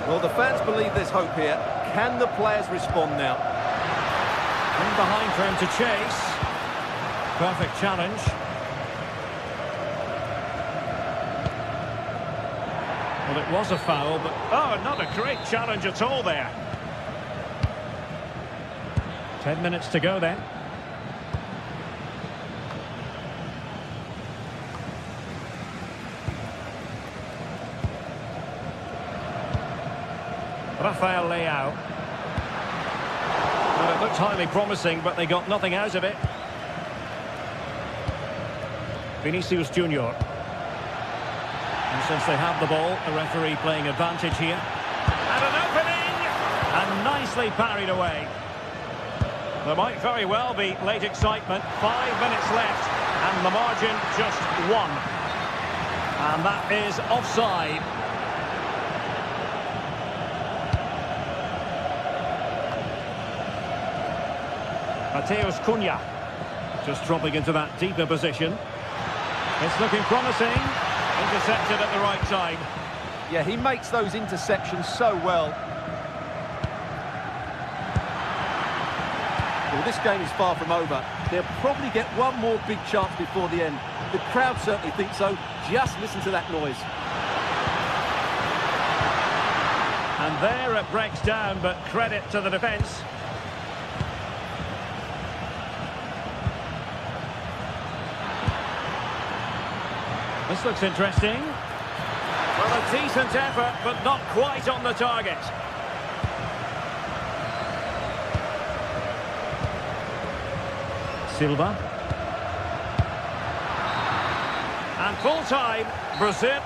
Well, the fans believe there's hope here. Can the players respond now? In behind for him to chase. Perfect challenge. Well, it was a foul, but... oh, not a great challenge at all there. 10 minutes to go then. Rafael Leao. Well, it looked highly promising, but they got nothing out of it. Vinicius Junior. And since they have the ball, the referee playing advantage here. And an opening! And nicely parried away. There might very well be late excitement. 5 minutes left, and the margin just 1. And that is offside. Mateus Cunha. Just dropping into that deeper position. It's looking promising. Intercepted at the right time. Yeah, he makes those interceptions so well. Well, this game is far from over. They'll probably get one more big chance before the end. The crowd certainly think so. Just listen to that noise. And there it breaks down, but credit to the defence. This looks interesting. Well, a decent effort, but not quite on the target. Silva. And full time, Brazil.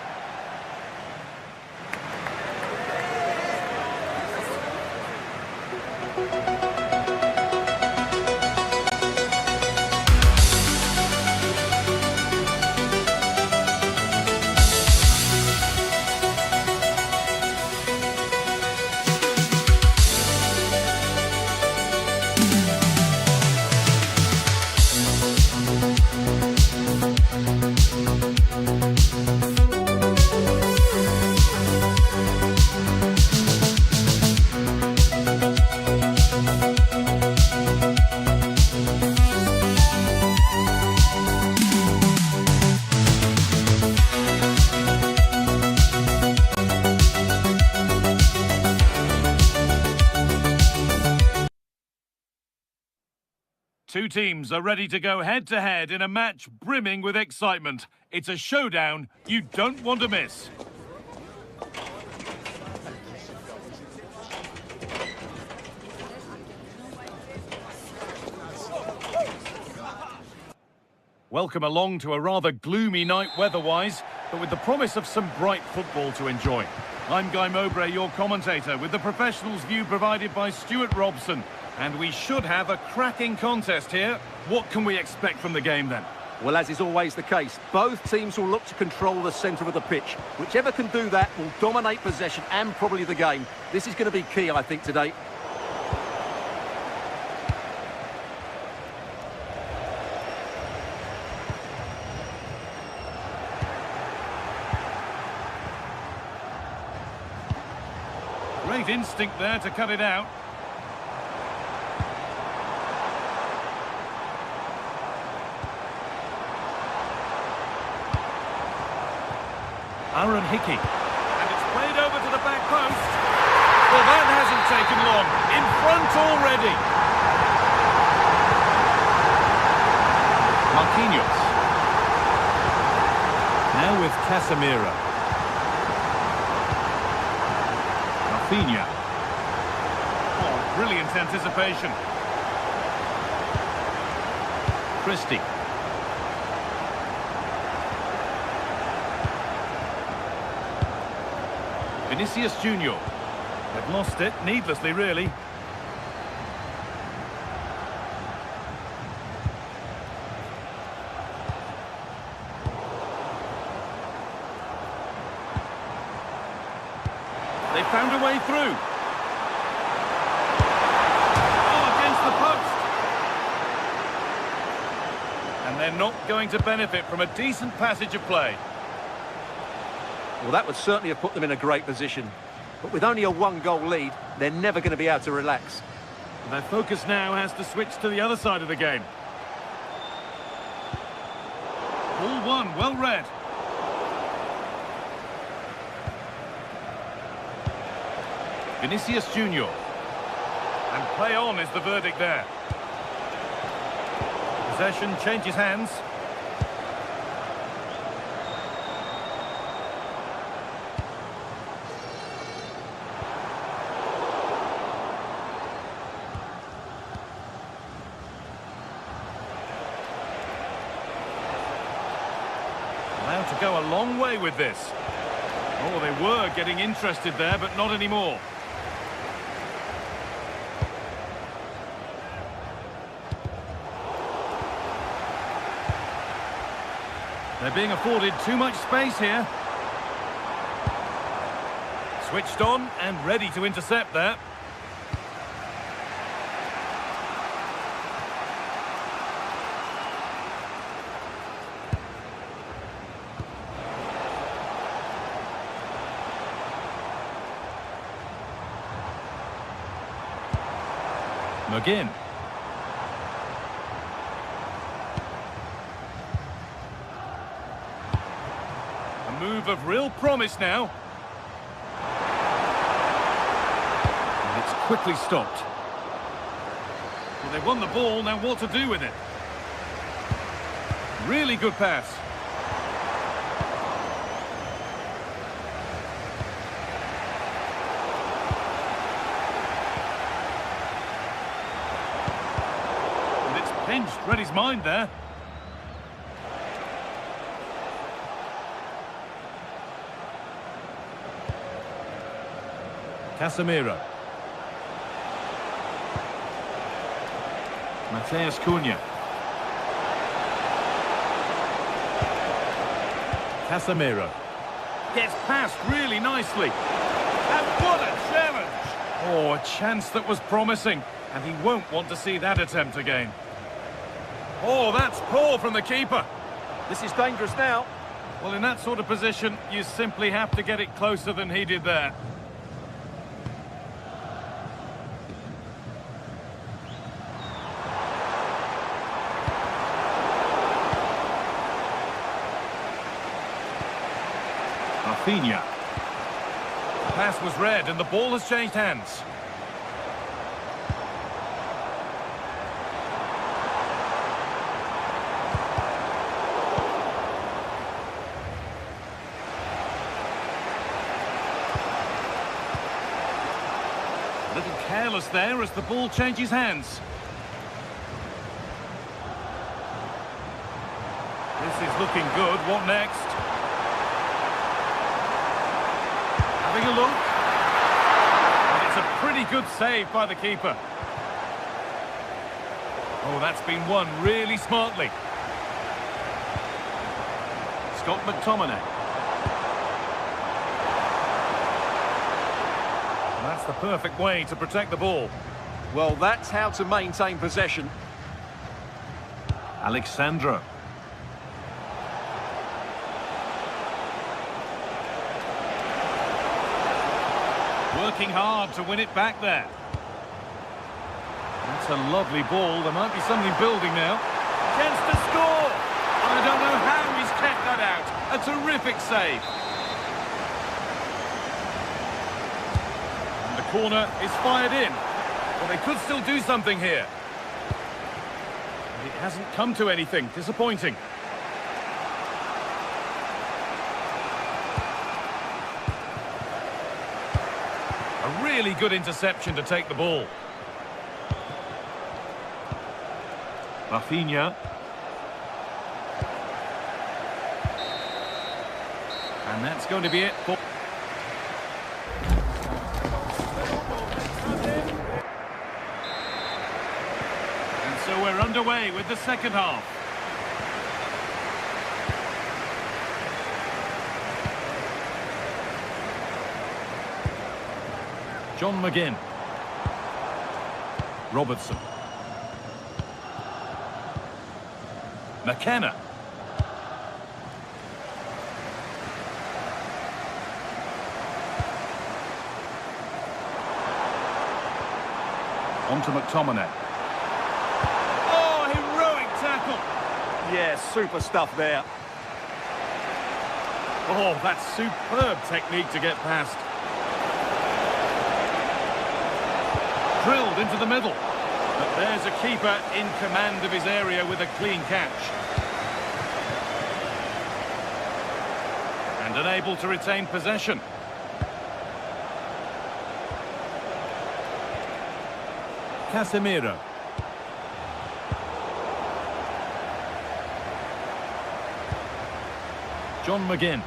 Two teams are ready to go head-to-head in a match brimming with excitement. It's a showdown you don't want to miss. Welcome along to a rather gloomy night weather-wise, but with the promise of some bright football to enjoy. I'm Guy Mowbray, your commentator, with the professionals' view provided by Stuart Robson. And we should have a cracking contest here. What can we expect from the game then? Well, as is always the case, both teams will look to control the centre of the pitch. Whichever can do that will dominate possession and probably the game. This is going to be key, I think, today. Great instinct there to cut it out. Aaron Hickey. And it's played over to the back post. Well, that hasn't taken long. In front already. Marquinhos. Now with Casemiro. Rafinha. Oh, brilliant anticipation. Christie. Vinicius Junior. They've lost it, needlessly really. They found a way through. Oh, against the post. And they're not going to benefit from a decent passage of play. Well, that would certainly have put them in a great position. But with only a one-goal lead, they're never going to be able to relax. Their focus now has to switch to the other side of the game. Ball one, well read. Vinicius Junior. And play on is the verdict there. Possession changes hands. Allowed to go a long way with this. Oh, they were getting interested there, but not anymore. They're being afforded too much space here. Switched on and ready to intercept there. McGinn. A move of real promise now. And it's quickly stopped. Well, they won the ball, now what to do with it? Really good pass. Pinched, read his mind there. Casemiro. Mateus Cunha. Casemiro. Gets past really nicely. And what a challenge! Oh, a chance that was promising. And he won't want to see that attempt again. Oh, that's poor from the keeper. This is dangerous now. Well, in that sort of position, you simply have to get it closer than he did there. Rafinha. The pass was read and the ball has changed hands. A little careless there as the ball changes hands. This is looking good. What next? Having a look. And it's a pretty good save by the keeper. Oh, that's been won really smartly. Scott McTominay. That's the perfect way to protect the ball. Well, that's how to maintain possession. Alexandro. Working hard to win it back there. That's a lovely ball. There might be something building now. Chance to score! I don't know how he's kept that out. A terrific save. And the corner is fired in. Well, they could still do something here. But it hasn't come to anything. Disappointing. A really good interception to take the ball. Rafinha. And that's going to be it for... And so we're underway with the second half. John McGinn. Robertson. McKenna. On to McTominay. Oh, heroic tackle. Yeah, super stuff there. Oh, that's superb technique to get past. Drilled into the middle. But there's a keeper in command of his area with a clean catch. And unable to retain possession. Casemiro. John McGinn.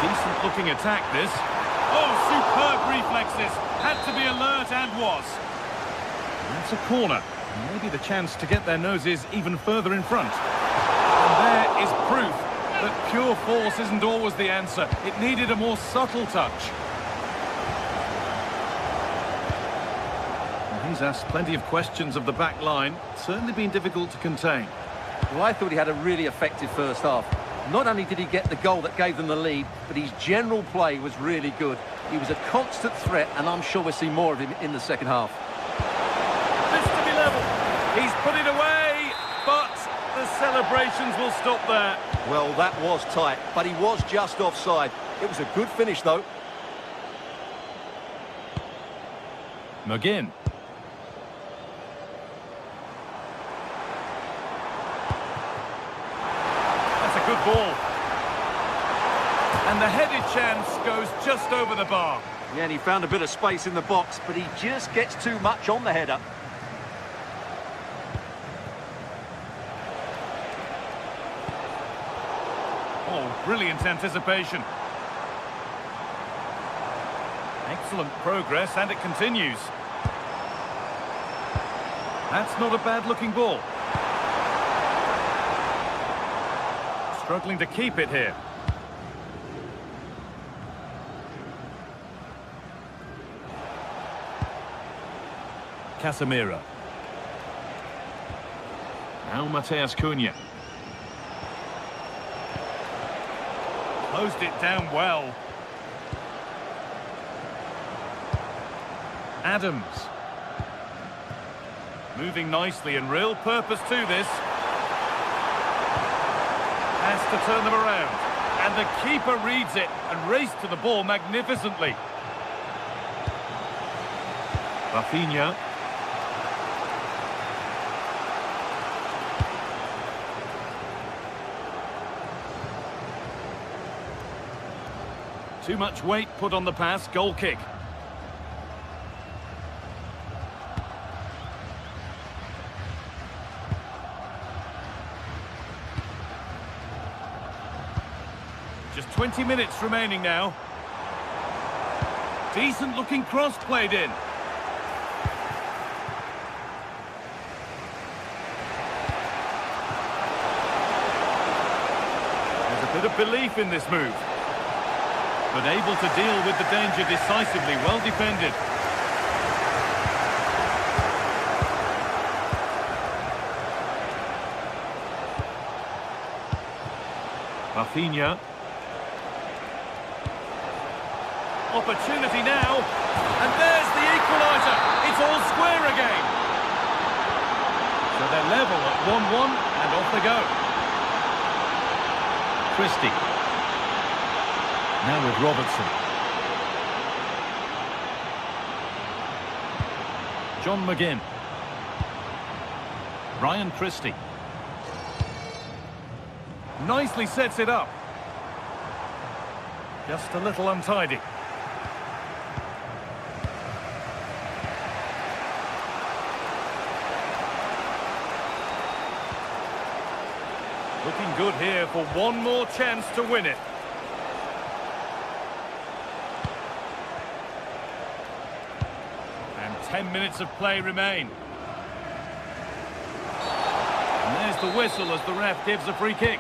Decent looking attack this. Oh, superb reflexes. Had to be alert and was. That's a corner. Maybe the chance to get their noses even further in front. And there is proof that pure force isn't always the answer. It needed a more subtle touch. And he's asked plenty of questions of the back line. Certainly been difficult to contain. Well, I thought he had a really effective first half. Not only did he get the goal that gave them the lead, but his general play was really good. He was a constant threat, and I'm sure we'll see more of him in the second half. This to be level. He's put it away, but the celebrations will stop there. Well, that was tight, but he was just offside. It was a good finish, though. McGinn. That's a good ball. And the headed chance goes just over the bar. Yeah, and he found a bit of space in the box, but he just gets too much on the header. Oh, brilliant anticipation. Excellent progress, and it continues. That's not a bad-looking ball. Struggling to keep it here. Casemiro. Now Mateus Cunha. Closed it down well. Adams. Moving nicely and real purpose to this. Has to turn them around. And the keeper reads it and raced to the ball magnificently. Rafinha. Too much weight put on the pass, goal kick. Just 20 minutes remaining now. Decent looking cross played in. There's a bit of belief in this move. But able to deal with the danger decisively, well defended. Rafinha. Opportunity now, and there's the equaliser. It's all square again. So they're level at 1-1, and off they go. Christie. Now with Robertson. John McGinn. Ryan Christie. Nicely sets it up. Just a little untidy. Looking good here for one more chance to win it. And 10 minutes of play remain. And there's the whistle as the ref gives a free kick.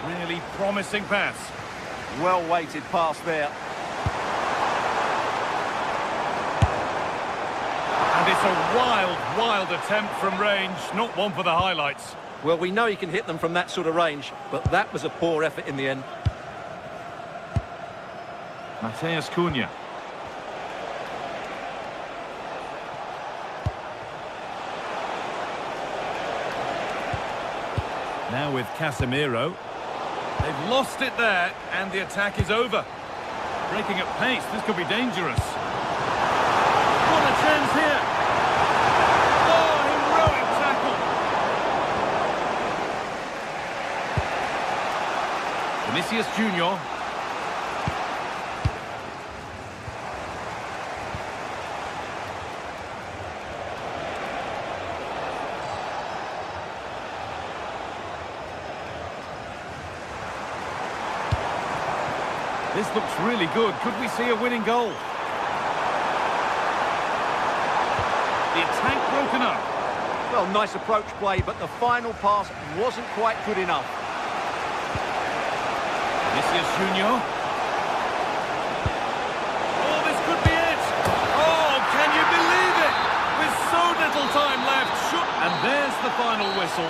Really promising pass. Well-weighted pass there. And it's a wild, wild attempt from range, not one for the highlights. Well, we know he can hit them from that sort of range, but that was a poor effort in the end. Mateus Cunha. Now with Casemiro. They've lost it there, and the attack is over. Breaking at pace, this could be dangerous. What a chance here! Oh, heroic tackle! Vinicius Junior. This looks really good. Could we see a winning goal? The attack broken up. Well, nice approach play, but the final pass wasn't quite good enough. Vinicius Junior. Oh, this could be it. Oh, can you believe it? With so little time left. And there's the final whistle.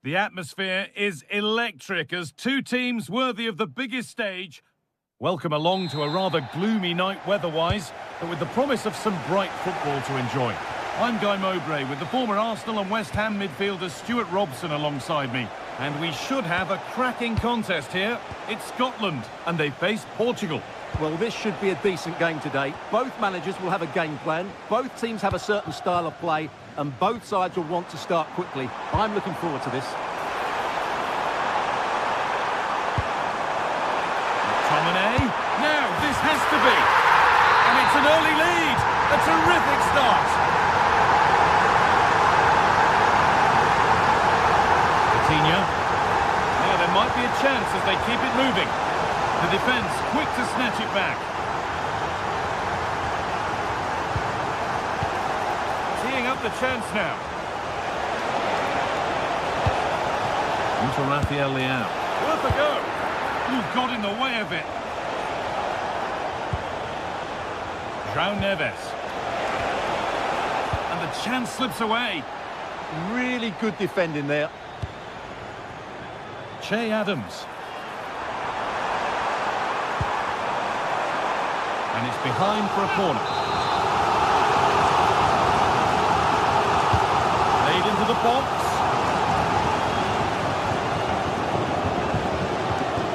The atmosphere is electric as two teams worthy of the biggest stage welcome along to a rather gloomy night weather-wise, but with the promise of some bright football to enjoy. I'm Guy Mowbray with the former Arsenal and West Ham midfielder Stuart Robson alongside me. And we should have a cracking contest here. It's Scotland, and they face Portugal. Well, this should be a decent game today. Both managers will have a game plan. Both teams have a certain style of play, and both sides will want to start quickly. I'm looking forward to this. McTominay. Now, this has to be. And it's an early lead. A terrific start. Now there might be a chance as they keep it moving. The defence quick to snatch it back. Teeing up the chance now. Into Rafael Leao. Worth a go. You've got in the way of it. João Neves. And the chance slips away. Really good defending there. Che Adams. And it's behind for a corner. Laid into the box.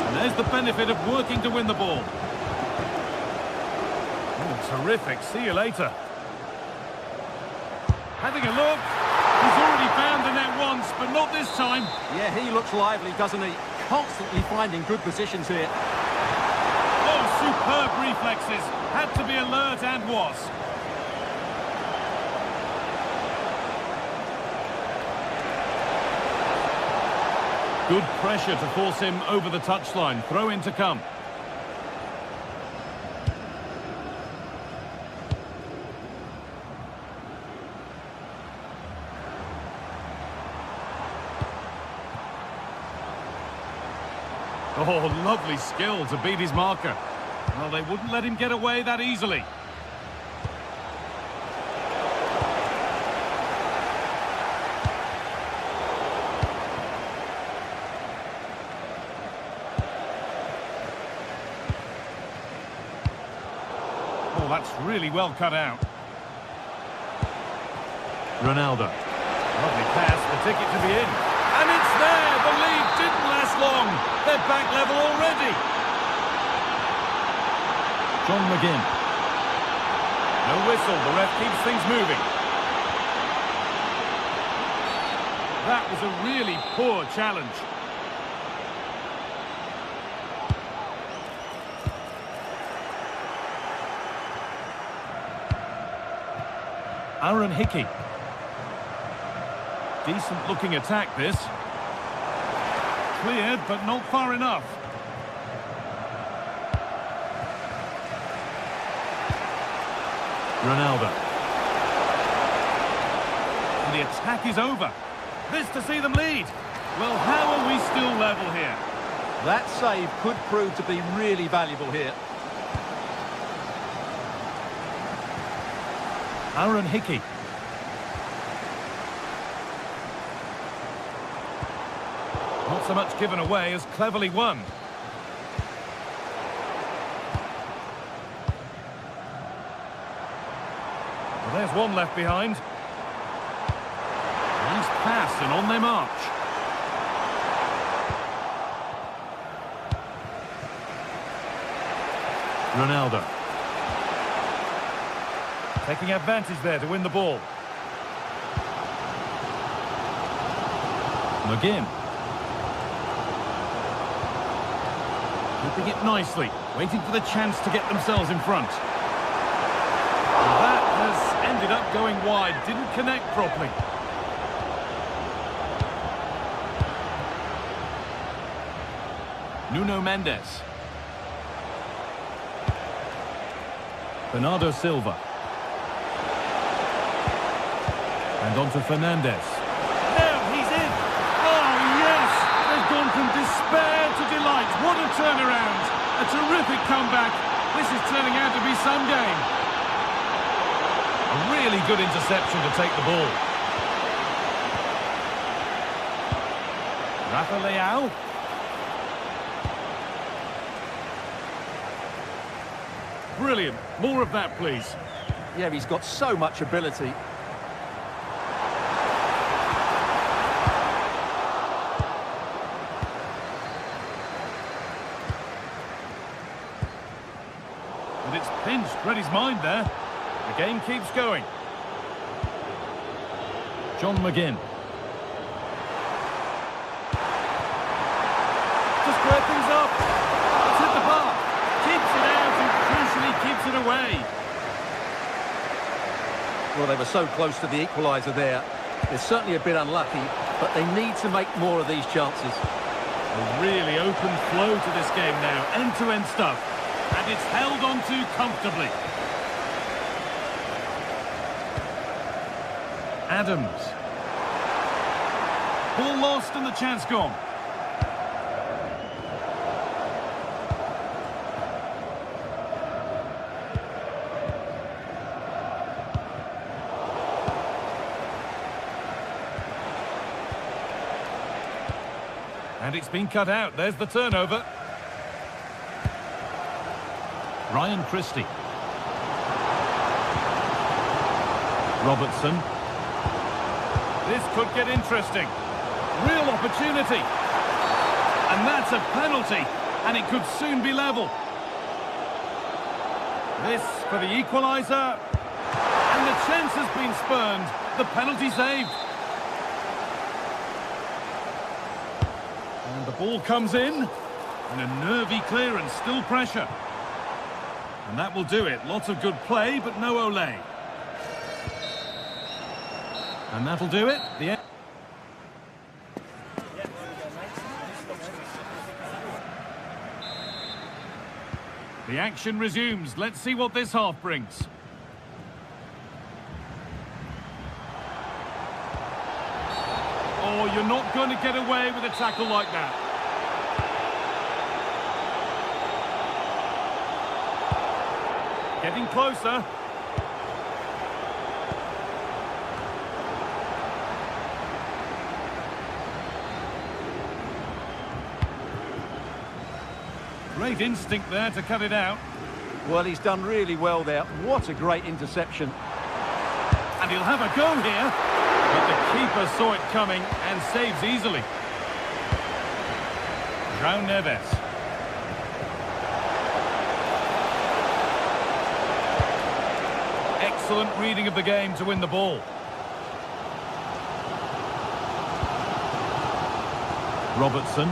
And there's the benefit of working to win the ball. Oh, terrific. See you later. Having a look. He's already found the net once, but not this time. Yeah, he looks lively, doesn't he? Constantly finding good positions here. Oh, superb reflexes. Had to be alert and was. Good pressure to force him over the touchline. Throw in to come. Oh, lovely skill to beat his marker. Well, they wouldn't let him get away that easily. Oh, that's really well cut out. Ronaldo. Lovely pass, the ticket to be in. And it's there! The lead didn't last long. They're back level already. John McGinn. No whistle, the ref keeps things moving. That was a really poor challenge. Aaron Hickey. Decent looking attack this. Cleared, but not far enough. Ronaldo. And the attack is over. This to see them lead. Well, how are we still level here? That save could prove to be really valuable here. Aaron Hickey. Not so much given away as cleverly won. Well, there's one left behind. Nice pass and on their march. Ronaldo. Taking advantage there to win the ball. McGinn. Keeping it nicely, waiting for the chance to get themselves in front. And that has ended up going wide, didn't connect properly. Nuno Mendes. Bernardo Silva. And on to Fernandez. Now he's in! Oh, yes! They've gone from despair to delight. What a turnaround! A terrific comeback. This is turning out to be some game. A really good interception to take the ball. Rafa Leao. Brilliant. More of that, please. Yeah, he's got so much ability. Pinched, read his mind there. The game keeps going. John McGinn. To square things up. It's hit the bar. Keeps it out and crucially keeps it away. Well, they were so close to the equaliser there. They're certainly a bit unlucky, but they need to make more of these chances. A really open flow to this game now. End-to-end stuff. And it's held on to comfortably. Adams. Ball lost and the chance gone. And it's been cut out. There's the turnover. Ryan Christie. Robertson. This could get interesting. Real opportunity. And that's a penalty. And it could soon be level. This for the equaliser. And the chance has been spurned. The penalty saved. And the ball comes in. And a nervy clearance, still pressure. And that will do it. Lots of good play, but no Olé. And that'll do it. The action resumes. Let's see what this half brings. Oh, you're not going to get away with a tackle like that. Getting closer. Great instinct there to cut it out. Well, he's done really well there. What a great interception. And he'll have a go here. But the keeper saw it coming and saves easily. João Neves. Excellent reading of the game to win the ball. Robertson.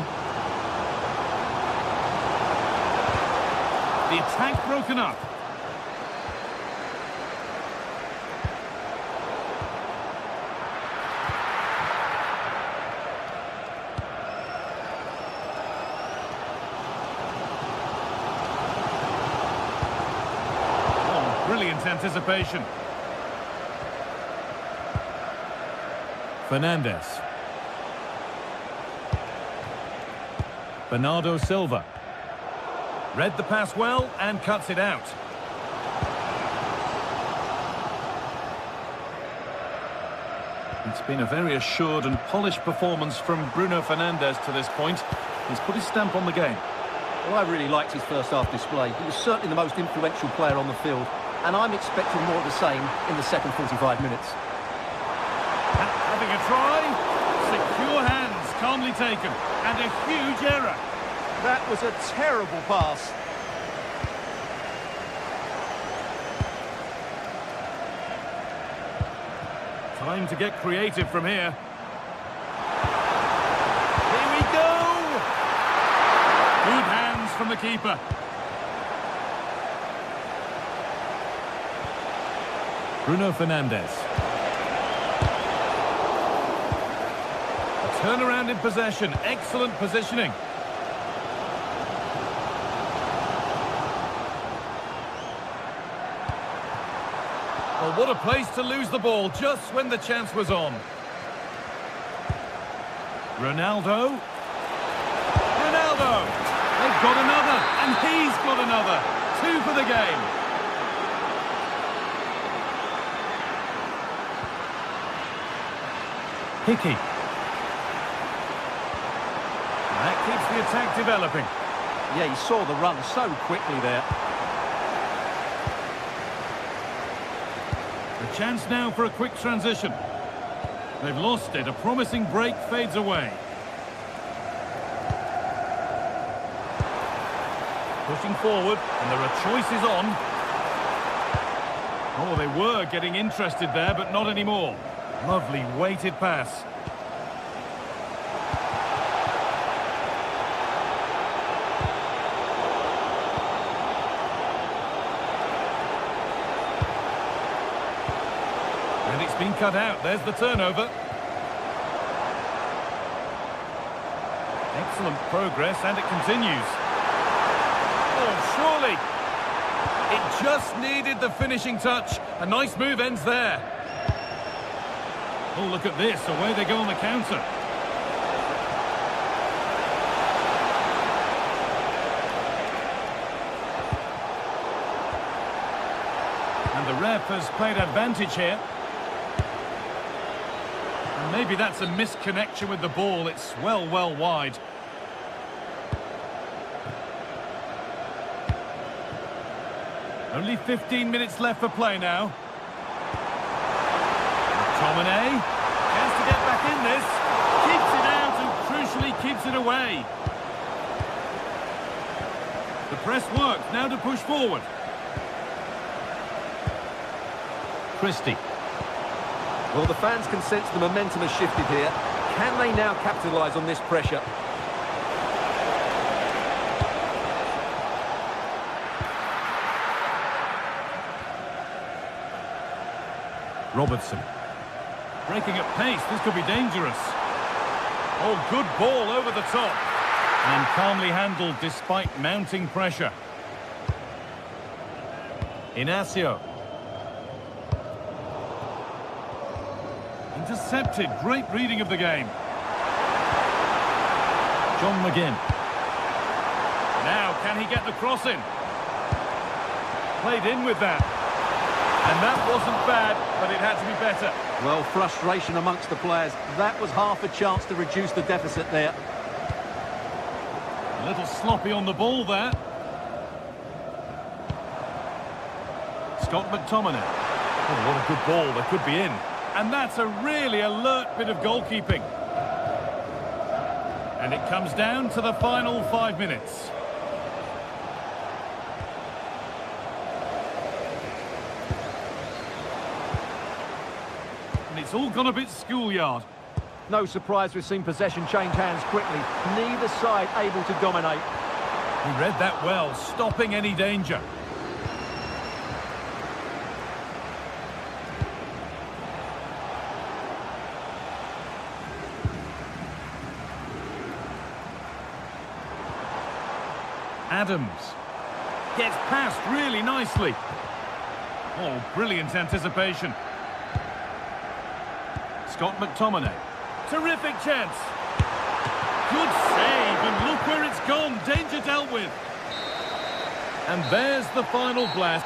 The attack broken up. Oh, brilliant anticipation. Fernandes. Bernardo Silva. Read the pass well and cuts it out. It's been a very assured and polished performance from Bruno Fernandes to this point. He's put his stamp on the game. Well, I really liked his first half display. He was certainly the most influential player on the field, and I'm expecting more of the same in the second 45 minutes. Having a try, secure hands, calmly taken, and a huge error. That was a terrible pass. Time to get creative from here. Here we go! Good hands from the keeper. Bruno Fernandes. A turnaround in possession. Excellent positioning. Well, what a place to lose the ball just when the chance was on. Ronaldo. Ronaldo! They've got another, and he's got another. 2 for the game. Hickey. That keeps the attack developing. Yeah, he saw the run so quickly there. A chance now for a quick transition. They've lost it. A promising break fades away. Pushing forward, and there are choices on. Oh, they were getting interested there, but not anymore. Lovely weighted pass. And it's been cut out. There's the turnover. Excellent progress, and it continues. Oh, surely. It just needed the finishing touch. A nice move ends there. Oh, look at this. Away they go on the counter. And the ref has played advantage here. And maybe that's a misconnection with the ball. It's well wide. Only 15 minutes left for play now. McTominay has to get back in this. Keeps it out and crucially keeps it away. The press works. Now to push forward. Christie. Well, the fans can sense the momentum has shifted here. Can they now capitalise on this pressure? Robertson. Breaking at pace, this could be dangerous. Oh, good ball over the top. And calmly handled despite mounting pressure. Inacio. Intercepted, great reading of the game. John McGinn. Now, can he get the cross in? Played in with that. And that wasn't bad, but it had to be better. Well, frustration amongst the players. That was half a chance to reduce the deficit there. A little sloppy on the ball there. Scott McTominay. Oh, what a good ball. They could be in. And that's a really alert bit of goalkeeping. And it comes down to the final 5 minutes. It's all gone a bit schoolyard. No surprise we've seen possession change hands quickly. Neither side able to dominate. He read that well, stopping any danger. Adams gets past really nicely. Oh, brilliant anticipation. Scott McTominay. Terrific chance. Good save, and look where it's gone. Danger dealt with. And there's the final blast.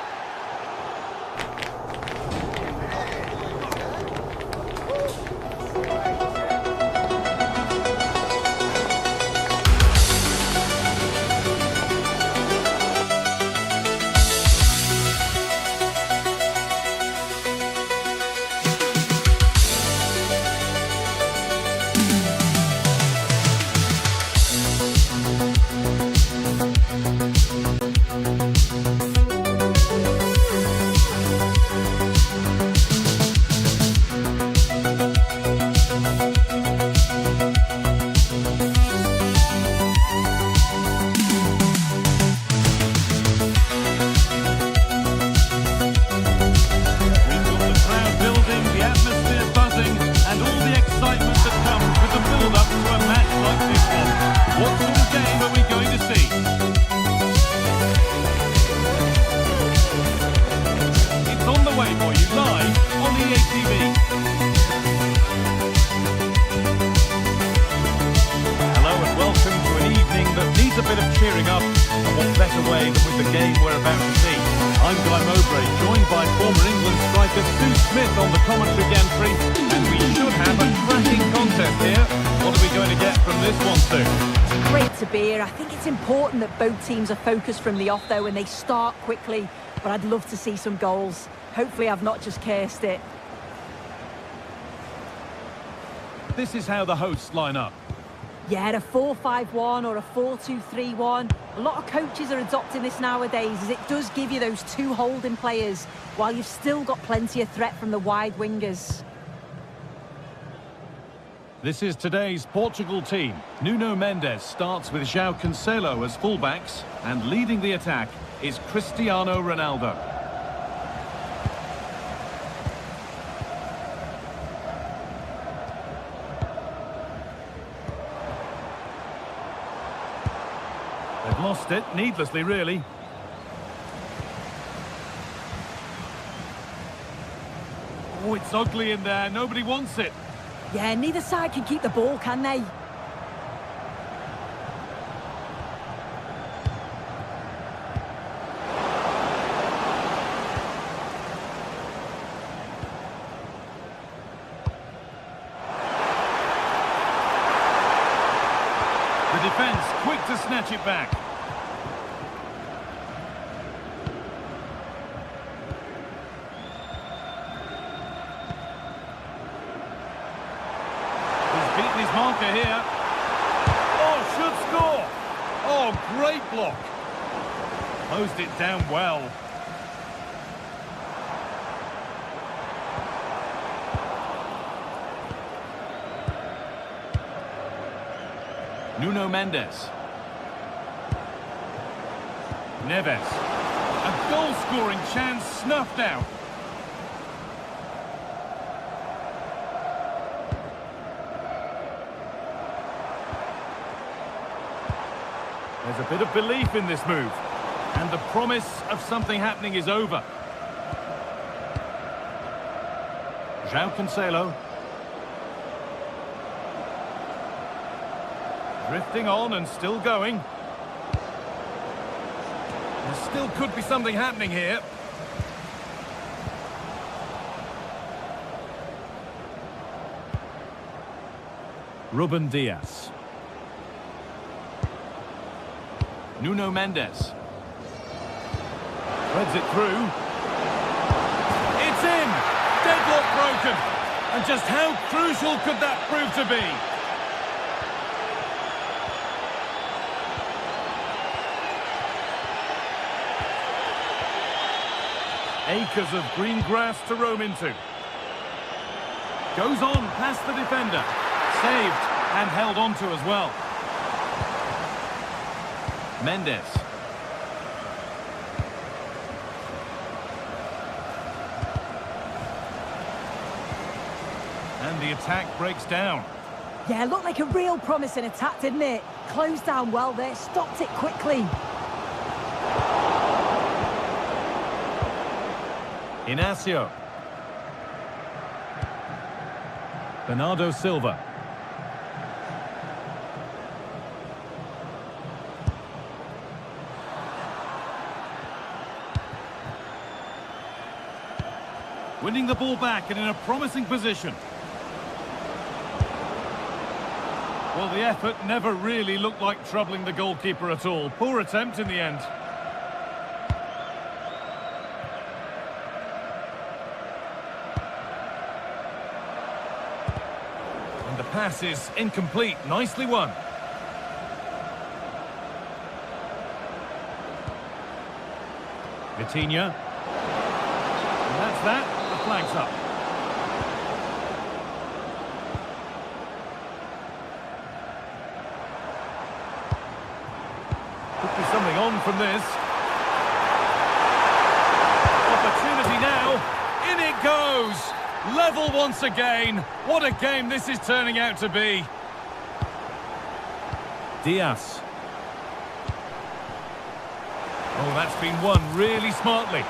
cheering up, and what better way than with the game we're about to see. I'm Guy Mowbray, joined by former England striker Sue Smith on the commentary gantry, and we should have a cracking contest here. What are we going to get from this one, Sue? It's great to be here. I think it's important that both teams are focused from the off, though, and they start quickly, but I'd love to see some goals. Hopefully I've not just cursed it. This is how the hosts line up. Yeah, a 4-5-1 or a 4-2-3-1. A lot of coaches are adopting this nowadays, as it does give you those two holding players, while you've still got plenty of threat from the wide wingers. This is today's Portugal team. Nuno Mendes starts with João Cancelo as fullbacks, and leading the attack is Cristiano Ronaldo. They've lost it, needlessly really. Oh, it's ugly in there, nobody wants it. Yeah, neither side can keep the ball, can they? The defence quick to snatch it back. Beaten his marker here. Oh, should score. Oh, great block. Closed it down well. Nuno Mendes. Neves. A goal-scoring chance snuffed out. There's a bit of belief in this move, and the promise of something happening is over. João Cancelo. Drifting on and still going. There still could be something happening here. Ruben Dias. Nuno Mendes. Threads it through. It's in! Deadlock broken! And just how crucial could that prove to be? Acres of green grass to roam into. Goes on past the defender. Saved and held onto as well. Mendes. And the attack breaks down. Yeah, looked like a real promising attack, didn't it? Closed down well there, stopped it quickly. Inacio. Bernardo Silva. Winning the ball back and in a promising position. Well, the effort never really looked like troubling the goalkeeper at all. Poor attempt in the end. And the pass is incomplete. Nicely won. Vitinha. And that's that. The flag's up. Could be something on from this. Opportunity now. In it goes. Level once again. What a game this is turning out to be. Diaz. Oh, that's been won really smartly.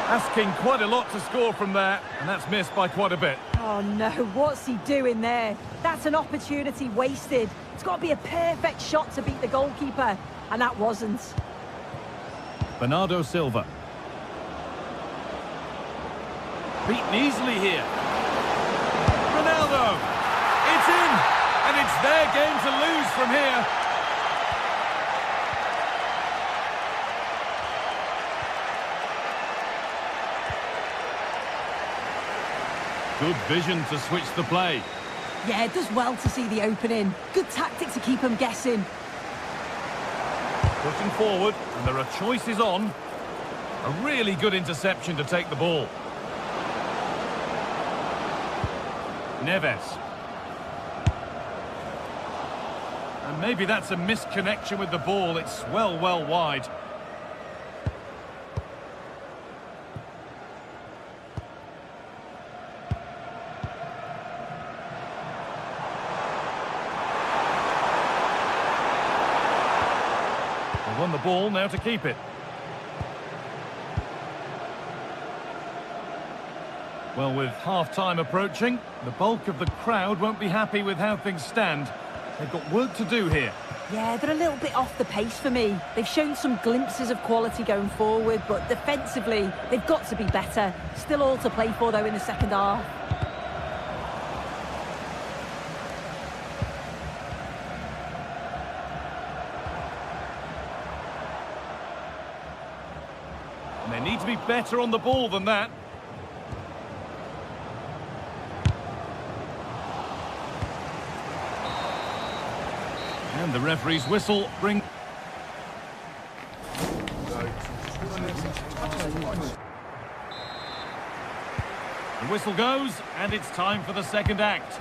Asking quite a lot to score from there, and that's missed by quite a bit. Oh no, what's he doing there? That's an opportunity wasted. It's got to be a perfect shot to beat the goalkeeper, and that wasn't. Bernardo Silva. Beaten easily here. Ronaldo. It's in, and it's their game to lose from here. Good vision to switch the play. Yeah, it does well to see the opening. Good tactic to keep them guessing. Pushing forward, and there are choices on. A really good interception to take the ball. Neves. And maybe that's a misconnection with the ball. It's well wide. They won the ball, now to keep it. Well, with half-time approaching, the bulk of the crowd won't be happy with how things stand. They've got work to do here. Yeah, they're a little bit off the pace for me. They've shown some glimpses of quality going forward, but defensively, they've got to be better. Still all to play for, though, in the second half. And they need to be better on the ball than that. And the referee's whistle brings... The whistle goes, and it's time for the second act.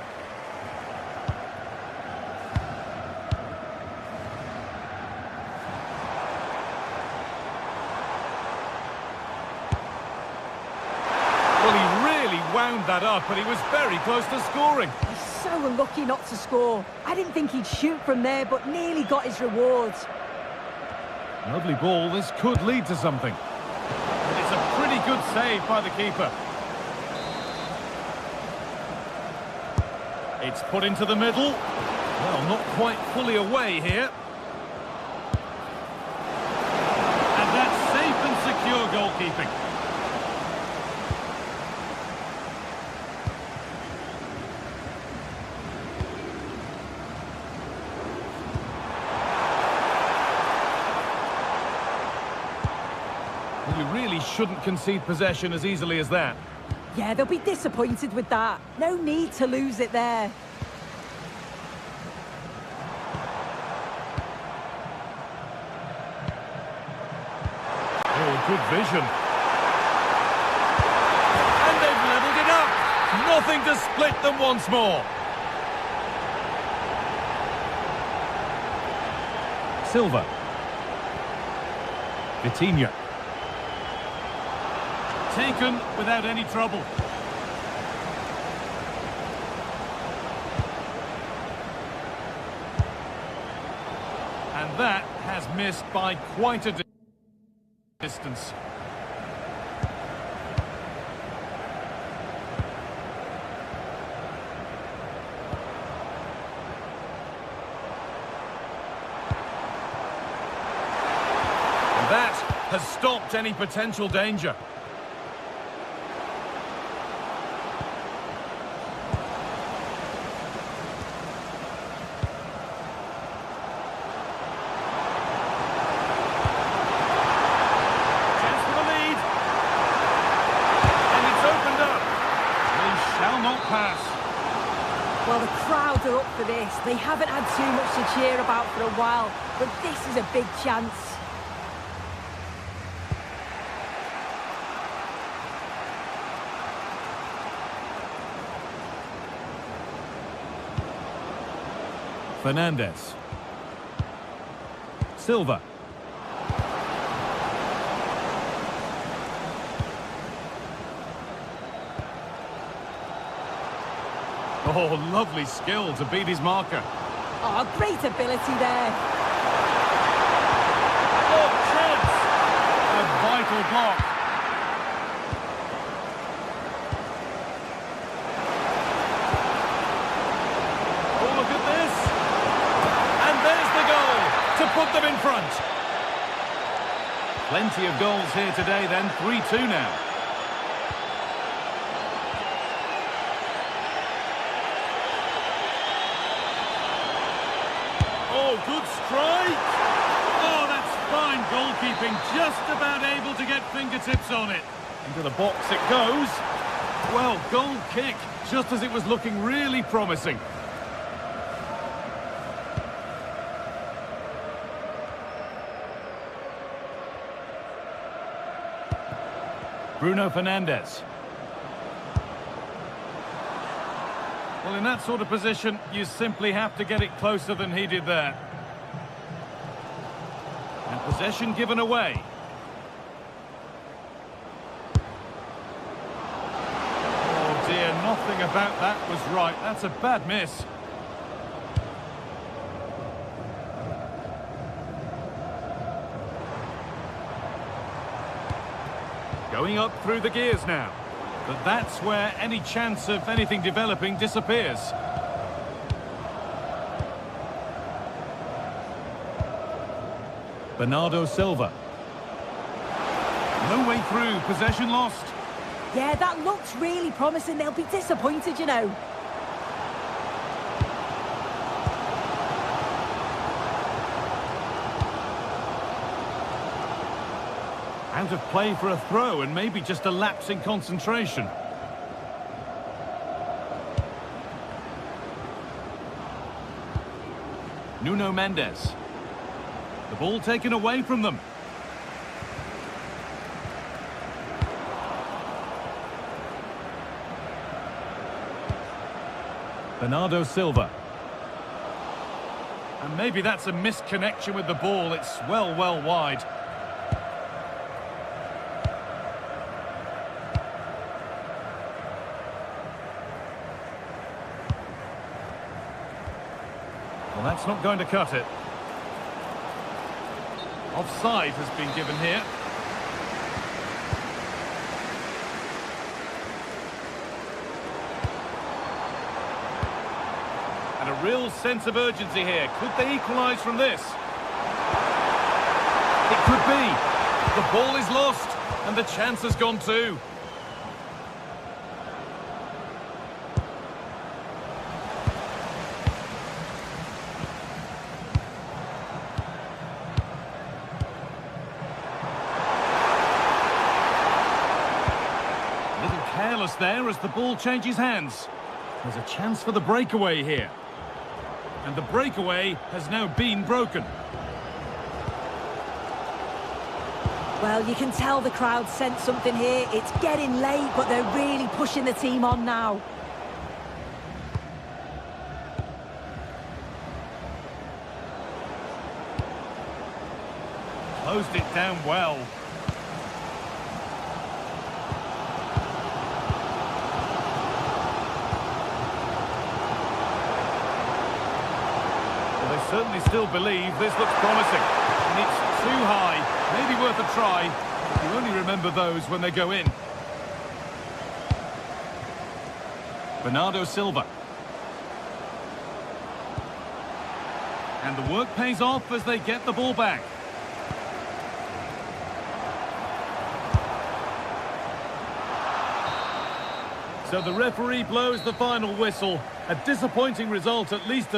Well, he really wound that up, and he was very close to scoring. He's so unlucky not to score. I didn't think he'd shoot from there, but nearly got his rewards. Lovely ball, this could lead to something. And it's a pretty good save by the keeper. It's put into the middle. Well, not quite fully away here. And that's safe and secure goalkeeping. You really shouldn't concede possession as easily as that. Yeah, they'll be disappointed with that. No need to lose it there. Oh, good vision. And they've levelled it up. Nothing to split them once more. Silva. Vitinha. Taken without any trouble. And that has missed by quite a distance. And that has stopped any potential danger. Well, the crowd are up for this. They haven't had too much to cheer about for a while, but this is a big chance. Fernandez. Silva. Oh, lovely skill to beat his marker. Oh, great ability there. Oh, chance! A vital block. Oh, look at this. And there's the goal to put them in front. Plenty of goals here today then, 3-2 now. Oh, good strike! Oh, that's fine goalkeeping, just about able to get fingertips on it. Into the box it goes. Well, goal kick, just as it was looking really promising. Bruno Fernandes. Well, in that sort of position, you simply have to get it closer than he did there. And possession given away. Oh dear, nothing about that was right. That's a bad miss. Going up through the gears now. But that's where any chance of anything developing disappears. Bernardo Silva. No way through, possession lost. Yeah, that looks really promising. They'll be disappointed, you know. Out of play for a throw and maybe just a lapse in concentration. Nuno Mendes. The ball taken away from them. Bernardo Silva. And maybe that's a misconnection with the ball. It's well wide. Well, that's not going to cut it. Offside has been given here. And a real sense of urgency here. Could they equalise from this? It could be. The ball is lost and the chance has gone too. Careless there as the ball changes hands. There's a chance for the breakaway here. And the breakaway has now been broken. Well, you can tell the crowd sensed something here. It's getting late, but they're really pushing the team on now. Closed it down well. Certainly still believe this looks promising. And it's too high. Maybe worth a try. You only remember those when they go in. Bernardo Silva. And the work pays off as they get the ball back. So the referee blows the final whistle. A disappointing result, at least.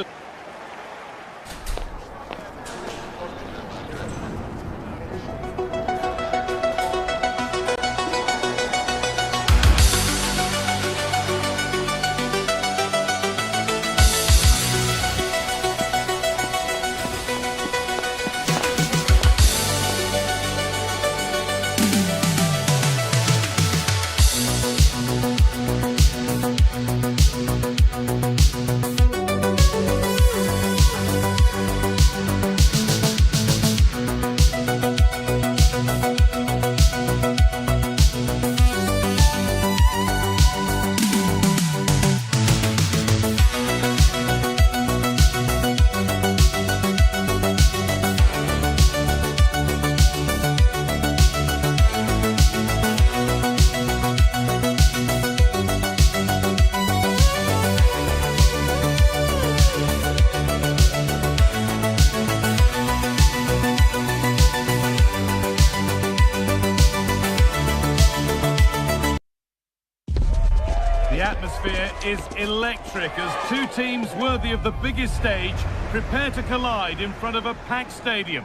The atmosphere is electric as two teams worthy of the biggest stage prepare to collide in front of a packed stadium.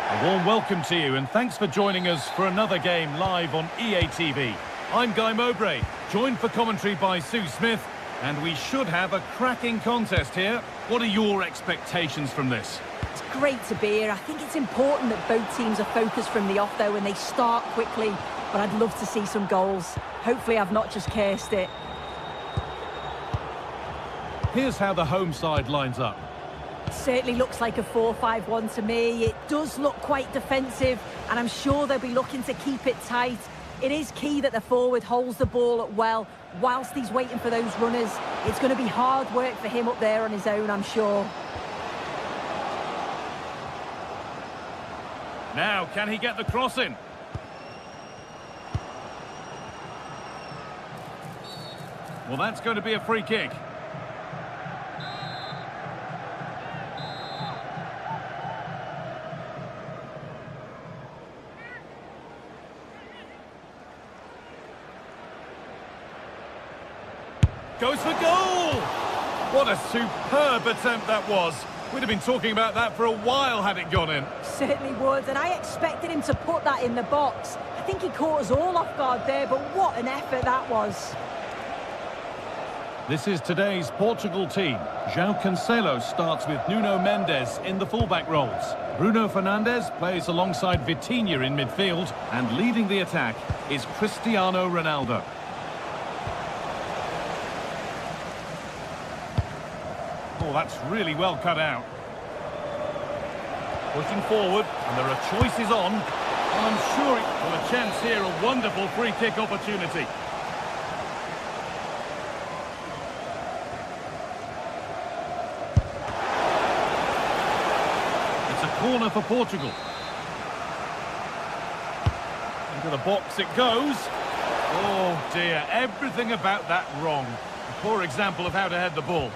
A warm welcome to you and thanks for joining us for another game live on EA TV. I'm Guy Mowbray, joined for commentary by Sue Smith, and we should have a cracking contest here. What are your expectations from this? It's great to be here. I think it's important that both teams are focused from the off, though, and they start quickly. But I'd love to see some goals. Hopefully I've not just cursed it. Here's how the home side lines up. It certainly looks like a 4-5-1 to me. It does look quite defensive, and I'm sure they'll be looking to keep it tight. It is key that the forward holds the ball up well whilst he's waiting for those runners. It's going to be hard work for him up there on his own, I'm sure. Now, can he get the cross in? Well, that's going to be a free kick. Goes for goal! What a superb attempt that was. We'd have been talking about that for a while had it gone in. Certainly would, and I expected him to put that in the box. I think he caught us all off guard there, but what an effort that was. This is today's Portugal team. João Cancelo starts with Nuno Mendes in the fullback roles. Bruno Fernandes plays alongside Vitinha in midfield, and leading the attack is Cristiano Ronaldo. Oh, that's really well cut out. Pushing forward, and there are choices on. And I'm sure a chance here, a wonderful free kick opportunity. It's a corner for Portugal. Into the box it goes. Oh dear, everything about that wrong. A poor example of how to head the ball.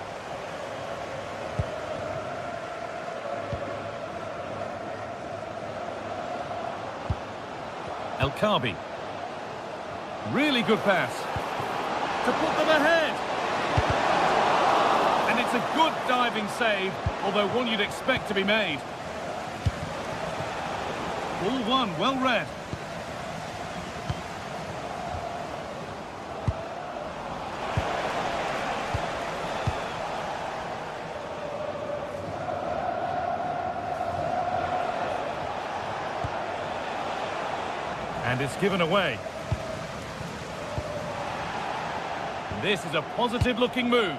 El Khabi. Really good pass. To put them ahead. And it's a good diving save, although one you'd expect to be made. Ball one, well read. And it's given away. This is a positive-looking move.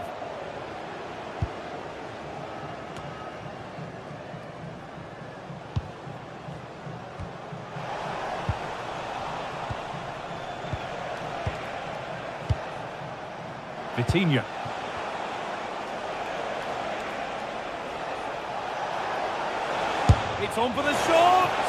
Vitinha. It's on for the shot!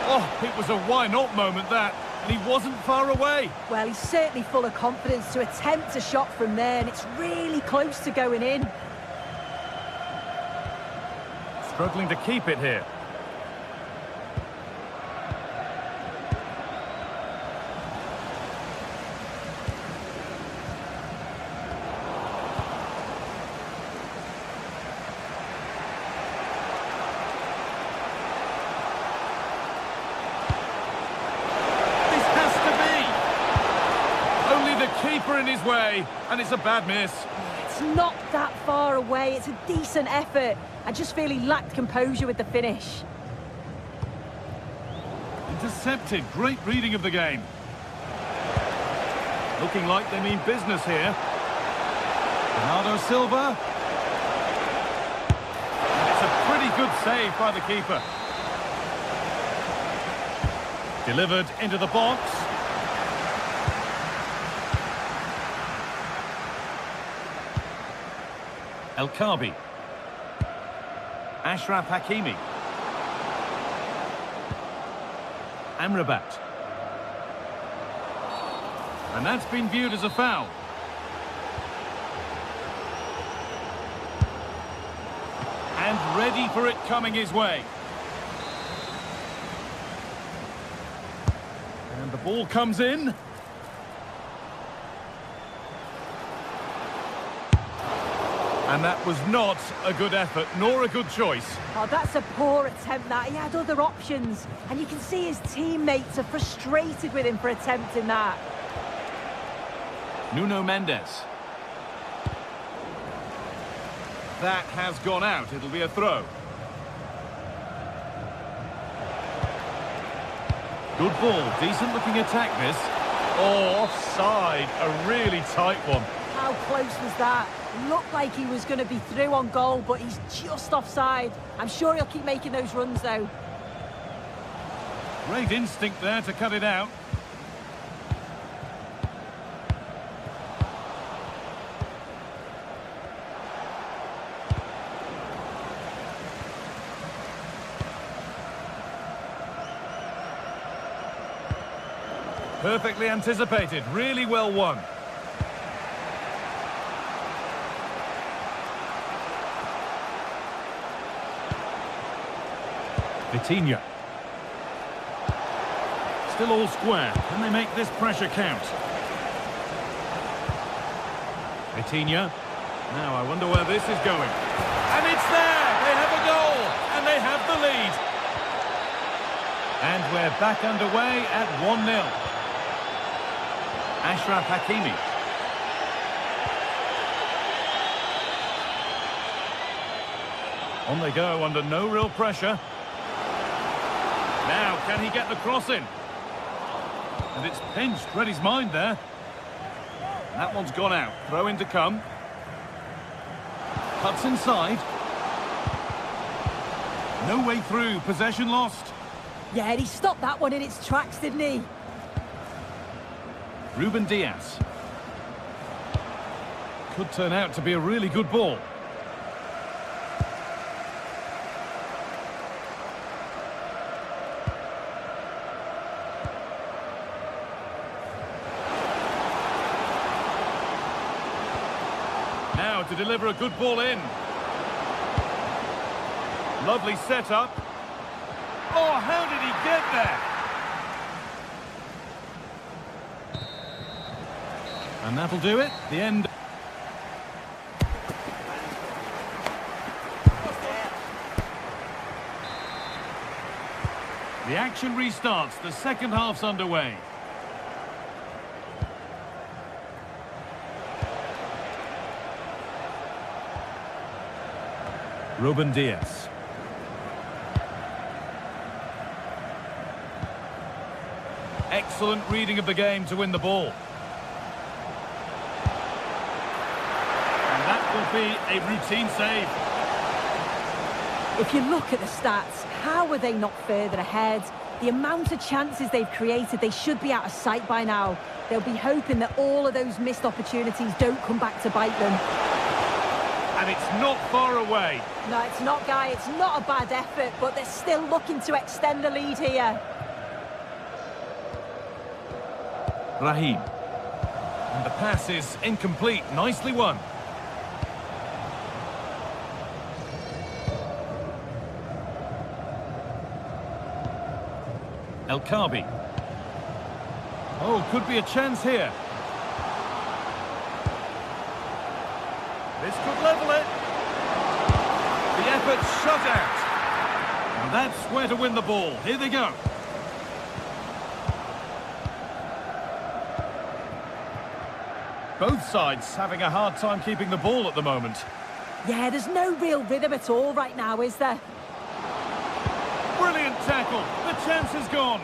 Oh, it was a why-not moment, that, and he wasn't far away. Well, he's certainly full of confidence to attempt a shot from there, and it's really close to going in. Struggling to keep it here. Keeper in his way, and it's a bad miss. It's not that far away. It's a decent effort. I just feel he lacked composure with the finish. Intercepted. Great reading of the game. Looking like they mean business here. Bernardo Silva. And it's a pretty good save by the keeper. Delivered into the box. El Khabi. Ashraf Hakimi. Amrabat. And that's been viewed as a foul. And ready for it coming his way. And the ball comes in. And that was not a good effort, nor a good choice. Oh, that's a poor attempt, that. He had other options. And you can see his teammates are frustrated with him for attempting that. Nuno Mendes. That has gone out. It'll be a throw. Good ball. Decent looking attack this. Oh, offside. A really tight one. How close was that? Looked like he was going to be through on goal, but he's just offside. I'm sure he'll keep making those runs, though. Great instinct there to cut it out. Perfectly anticipated, really well won. Vitinha. Still all square. Can they make this pressure count? Vitinha. Now I wonder where this is going. And it's there! They have a goal! And they have the lead. And we're back underway at 1-0. Ashraf Hakimi. On they go under no real pressure. Now, can he get the cross in? And it's pinched, read his mind there. That one's gone out. Throw in to come. Cuts inside. No way through. Possession lost. Yeah, he stopped that one in its tracks, didn't he? Ruben Diaz. Could turn out to be a really good ball. Now to deliver a good ball in. Lovely setup. Oh, how did he get there? And that'll do it. The end. The action restarts. The second half's underway. Ruben Diaz. Excellent reading of the game to win the ball. Will be a routine save. If you look at the stats, how are they not further ahead? The amount of chances they've created, they should be out of sight by now. They'll be hoping that all of those missed opportunities don't come back to bite them. And it's not far away. No, it's not, Guy. It's not a bad effort, but they're still looking to extend the lead here. Raheem. And the pass is incomplete. Nicely won. El Khabi. Oh, could be a chance here. This could level it. The effort's shut out. And that's where to win the ball. Here they go. Both sides having a hard time keeping the ball at the moment. Yeah, there's no real rhythm at all right now, is there? Brilliant tackle. The chance is gone.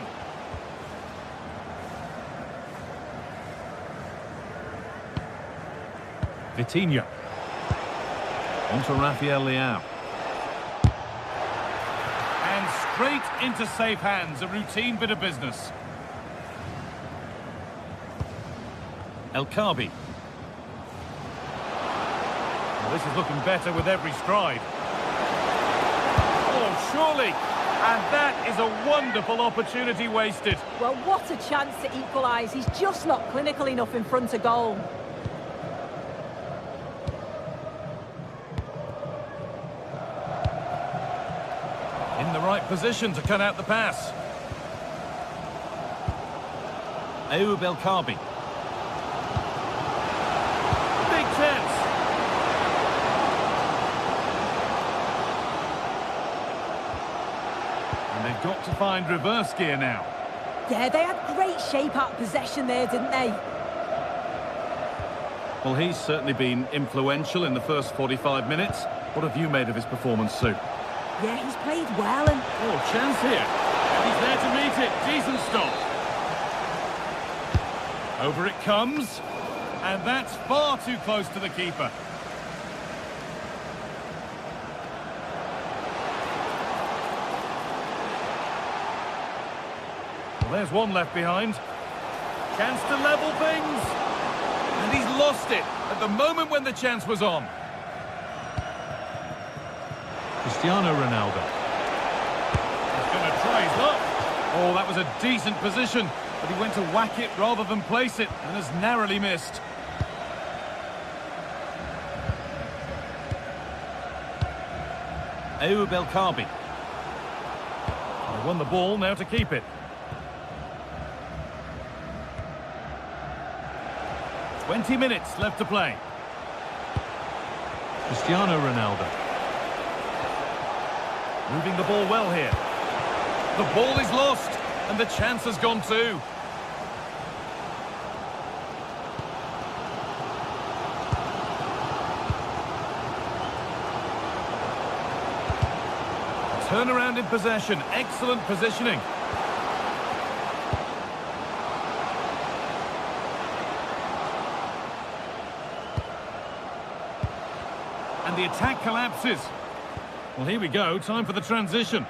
Vitinha. On to Rafael Leao. And straight into safe hands. A routine bit of business. El Khabi. Well, this is looking better with every stride. Oh, surely. And that is a wonderful opportunity wasted. Well, what a chance to equalise. He's just not clinical enough in front of goal. In the right position to cut out the pass. Ayoub El Khabi. Big chance. And they've got to find reverse gear now. Yeah, they had great shape out possession there, didn't they? Well, he's certainly been influential in the first 45 minutes. What have you made of his performance, Sue? Yeah, he's played well and... Oh, chance here. And he's there to meet it. Decent stop. Over it comes. And that's far too close to the keeper. Well, there's one left behind. Chance to level things. And he's lost it at the moment when the chance was on. Cristiano Ronaldo. He's going to try his luck. Oh, that was a decent position, but he went to whack it rather than place it and has narrowly missed. Ayoub El Kaabi. They won the ball, now to keep it. 20 minutes left to play. Cristiano Ronaldo. Moving the ball well here. The ball is lost, and the chance has gone too. Turnaround in possession, excellent positioning. And the attack collapses. Well, here we go, time for the transition.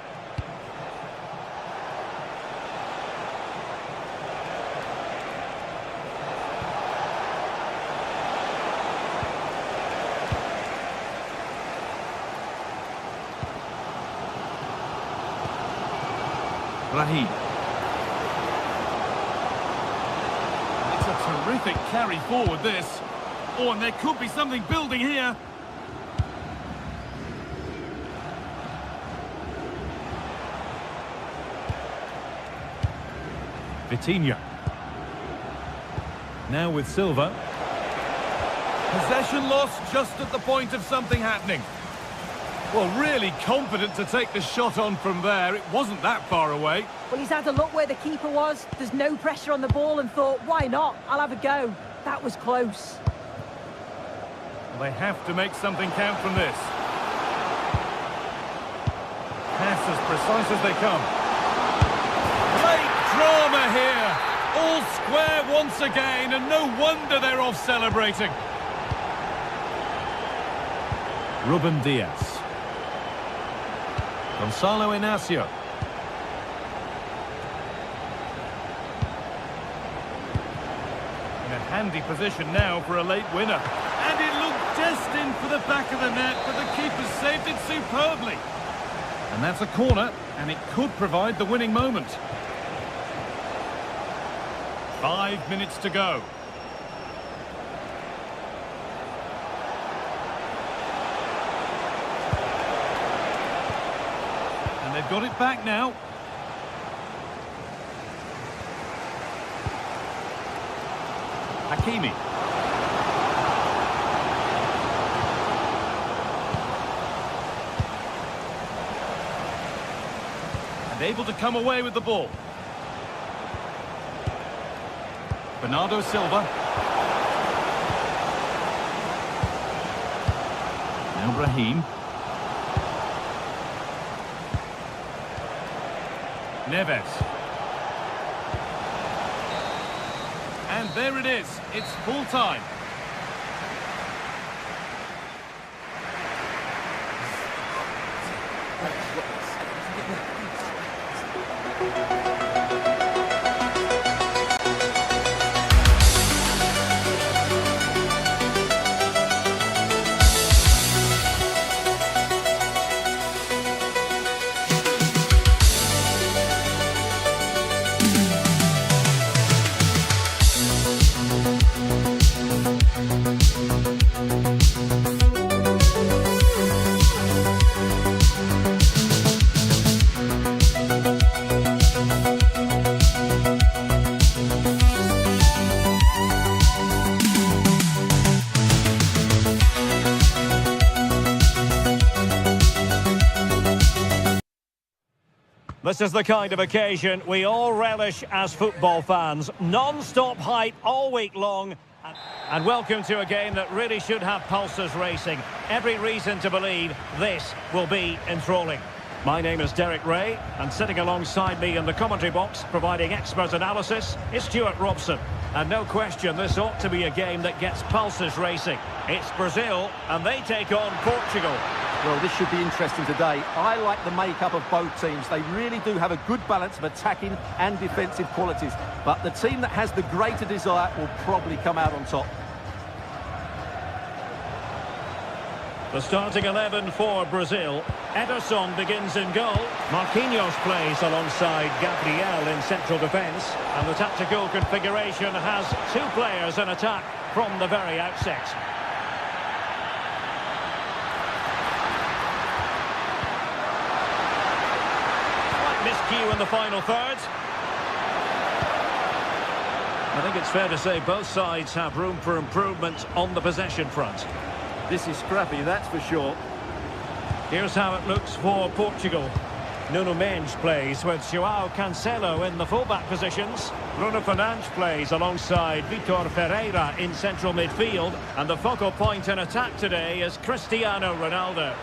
Raheem. It's a terrific carry forward, this. Oh, and there could be something building here. Vitinha. Now with Silva. Possession lost just at the point of something happening. Well, really confident to take the shot on from there. It wasn't that far away. Well, he's had a look where the keeper was. There's no pressure on the ball and thought, why not? I'll have a go. That was close. Well, they have to make something count from this. Pass as precise as they come. Great drama here. All square once again, and no wonder they're off celebrating. Ruben Diaz. Gonzalo Inacio. In a handy position now for a late winner. And it looked destined for the back of the net, but the keeper saved it superbly. And that's a corner, and it could provide the winning moment. 5 minutes to go. And they've got it back now. Hakimi. And able to come away with the ball. Bernardo Silva. Now Raheem. Neves. And there it is. It's full time. This is the kind of occasion we all relish as football fans. Non-stop hype all week long, And welcome to a game that really should have pulses racing. Every reason to believe this will be enthralling. My name is Derek Ray, and sitting alongside me in the commentary box, providing expert analysis, is Stuart Robson. And no question, this ought to be a game that gets pulses racing. It's Brazil, and they take on Portugal. Well, this should be interesting today. I like the makeup of both teams. They really do have a good balance of attacking and defensive qualities. But the team that has the greater desire will probably come out on top. The starting 11 for Brazil. Ederson begins in goal. Marquinhos plays alongside Gabriel in central defence. And the tactical configuration has two players in attack from the very outset. Miscue in the final third. I think it's fair to say both sides have room for improvement on the possession front. This is scrappy, that's for sure. Here's how it looks for Portugal. Nuno Mendes plays with João Cancelo in the fullback positions. Bruno Fernandes plays alongside Vitor Ferreira in central midfield. And the focal point in attack today is Cristiano Ronaldo.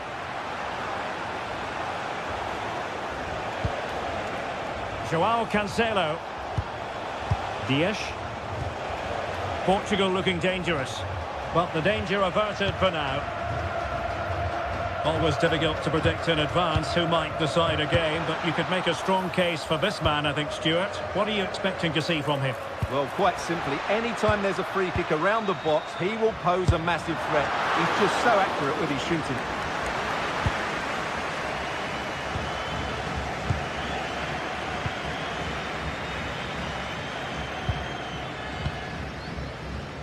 João Cancelo. Dias. Portugal looking dangerous, but the danger averted for now. Always difficult to predict in advance who might decide a game, but you could make a strong case for this man, I think, Stuart. What are you expecting to see from him? Well, quite simply, anytime there's a free kick around the box, he will pose a massive threat. He's just so accurate with his shooting.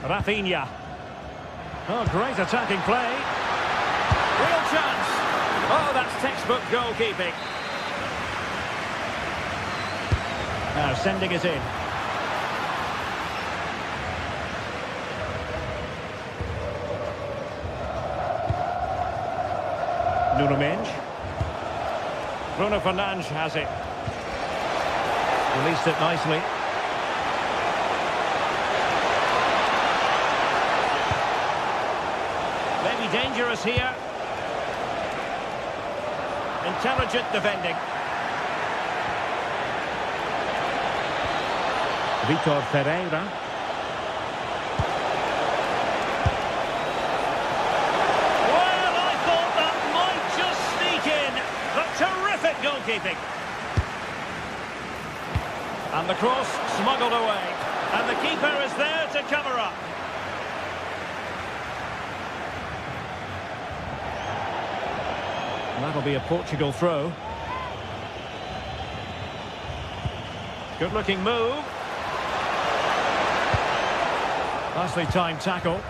Rafinha. Oh, great attacking play. Real chance. Oh, that's textbook goalkeeping. Now sending it in. Nuno Mendes. Bruno Fernandes has it. Released it nicely. Maybe dangerous here. Intelligent defending. Vitor Ferreira. Well, I thought that might just sneak in. But terrific goalkeeping. And the cross smuggled away. And the keeper is there to cover up. That'll be a Portugal throw. Good looking move. Nicely timed tackle.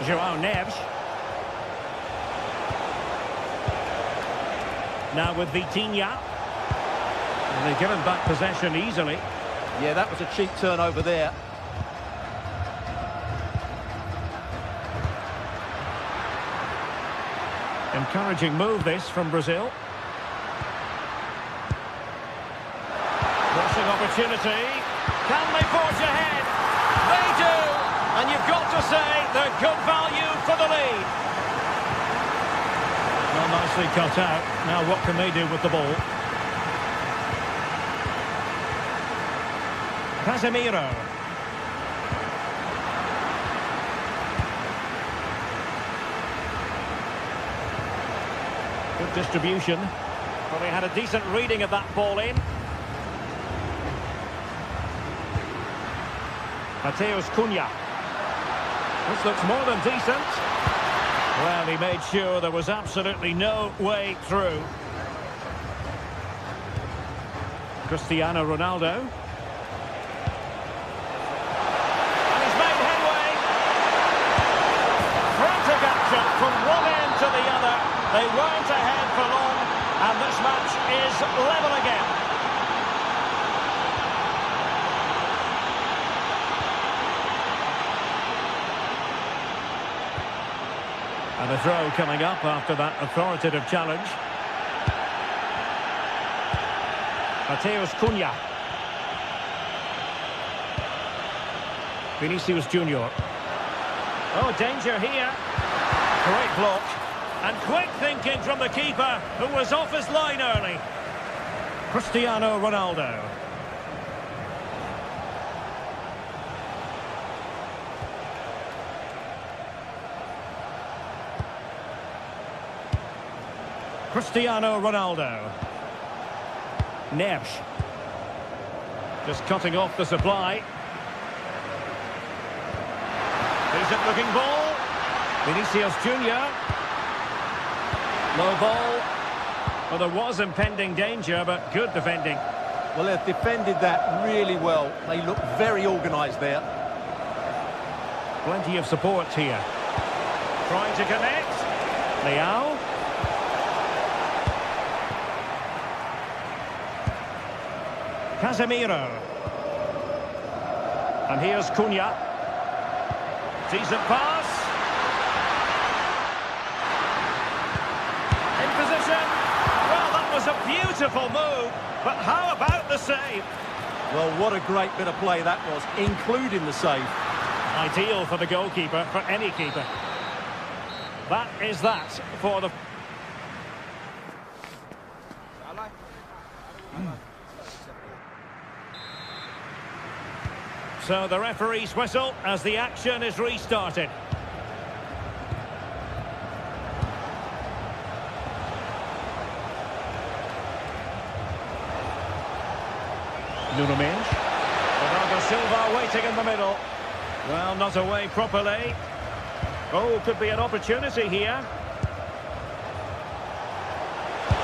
João Neves. Now with Vitinha. And they give him back possession easily. Yeah, that was a cheap turnover there. Encouraging move this from Brazil. Crossing opportunity. Can they forge ahead? They do! And you've got to say they're good value for the lead. Well, nicely cut out. Now what can they do with the ball? Casemiro. Good distribution. Well, they had a decent reading of that ball in. Mateus Cunha. This looks more than decent. Well, he made sure there was absolutely no way through. Cristiano Ronaldo. From one end to the other, they weren't ahead for long, and this match is level again. And a throw coming up after that authoritative challenge. Mateus Cunha. Vinicius Junior. Oh, danger here. Great block. And quick thinking from the keeper, who was off his line early. Cristiano Ronaldo. Cristiano Ronaldo. Neves. Just cutting off the supply. Decent looking ball. Vinicius Junior. Low ball. Well, there was impending danger, but good defending. Well, they've defended that really well. They look very organised there. Plenty of support here. Trying to connect. Leao. Casemiro. And here's Cunha. Decent pass. In position. Well, that was a beautiful move. But how about the save? Well, what a great bit of play that was, including the save. Ideal for the goalkeeper, for any keeper. That is that for the... So the referee's whistle as the action is restarted. Nuno Mendes. Bernardo Silva waiting in the middle. Well, not away properly. Oh, could be an opportunity here.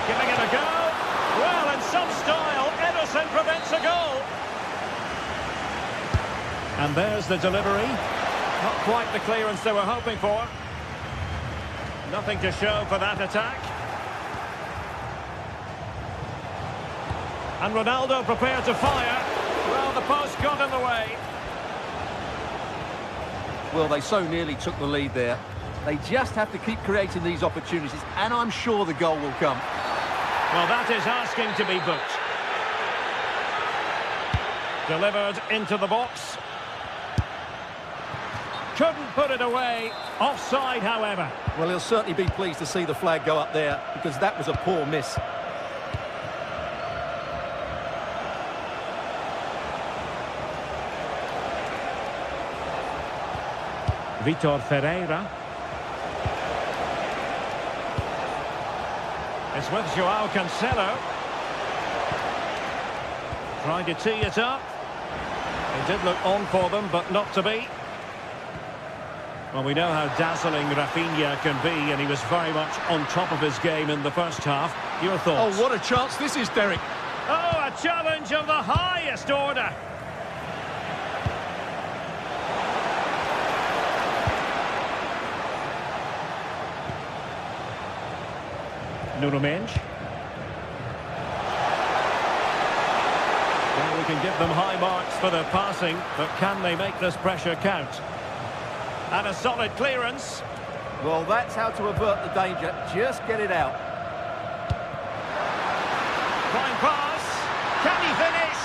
Giving it a go. Well, in some style, Ederson prevents a goal. And there's the delivery. Not quite the clearance they were hoping for. Nothing to show for that attack. And Ronaldo prepared to fire. Well, the post got in the way. Well, they so nearly took the lead there. They just have to keep creating these opportunities, and I'm sure the goal will come. Well, that is asking to be booked. Delivered into the box. Couldn't put it away. Offside, however. Well, he'll certainly be pleased to see the flag go up there, because that was a poor miss. Vitor Ferreira. It's with João Cancelo. Trying to tee it up. It did look on for them, but not to be. Well, we know how dazzling Rafinha can be, and he was very much on top of his game in the first half. Your thoughts? Oh, what a chance this is, Derek. Oh, a challenge of the highest order. Nuno Mendes. Well, we can give them high marks for their passing, but can they make this pressure count? And a solid clearance. Well, that's how to avert the danger. Just get it out. Fine pass. Can he finish?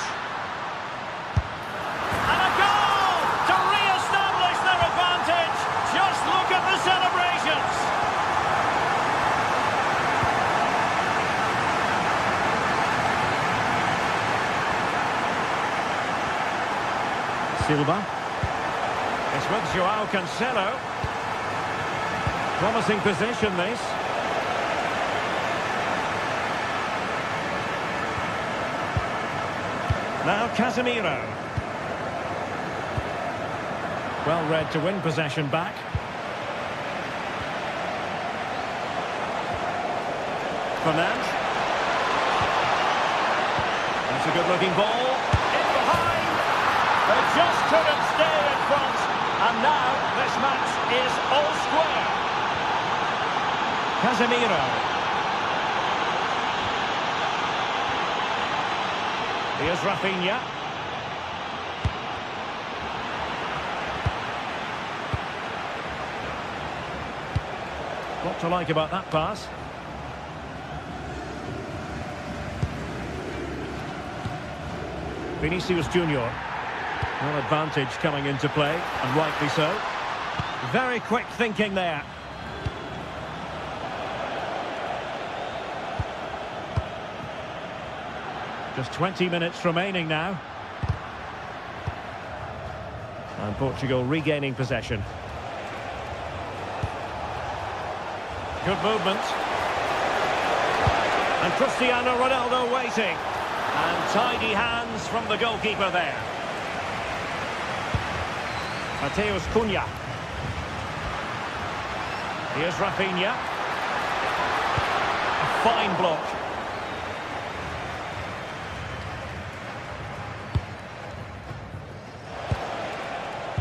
And a goal to re-establish their advantage. Just look at the celebrations. Silva. It's with João Cancelo. Promising position, this. Now Casemiro. Well read to win possession back. Fernandes. That's a good-looking ball. In behind. They just couldn't stay in front. And now this match is all square. Casemiro. Here's Rafinha. What to like about that pass? Vinicius Junior. No advantage coming into play, and rightly so. Very quick thinking there. Just 20 minutes remaining now. And Portugal regaining possession. Good movement. And Cristiano Ronaldo waiting. And tidy hands from the goalkeeper there. Mateus Cunha. Here's Rafinha. A fine block.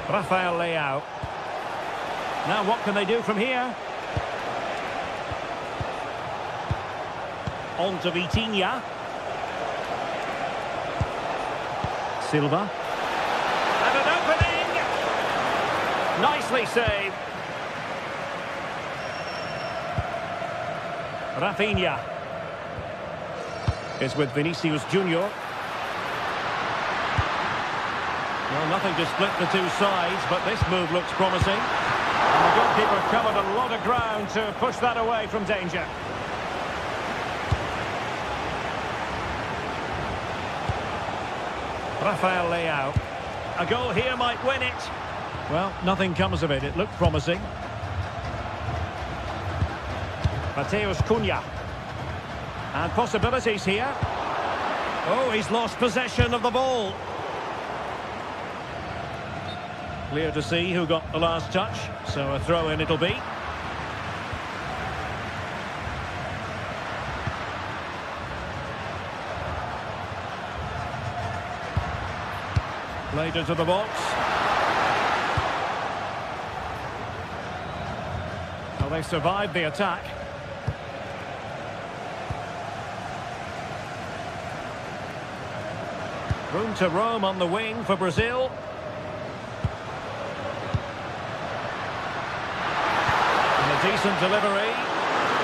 Rafael Leao. Now what can they do from here? On to Vitinha. Silva. And an opening! Nicely saved. Rafinha is with Vinicius Junior. Well, nothing to split the two sides, but this move looks promising. And the goalkeeper covered a lot of ground to push that away from danger. Rafael Leao. A goal here might win it. Well, nothing comes of it. It looked promising. Mateus Cunha. And possibilities here. Oh, he's lost possession of the ball. Clear to see who got the last touch, so a throw-in it'll be. Played into the box. Well, they survived the attack. Room to roam on the wing for Brazil. Decent delivery.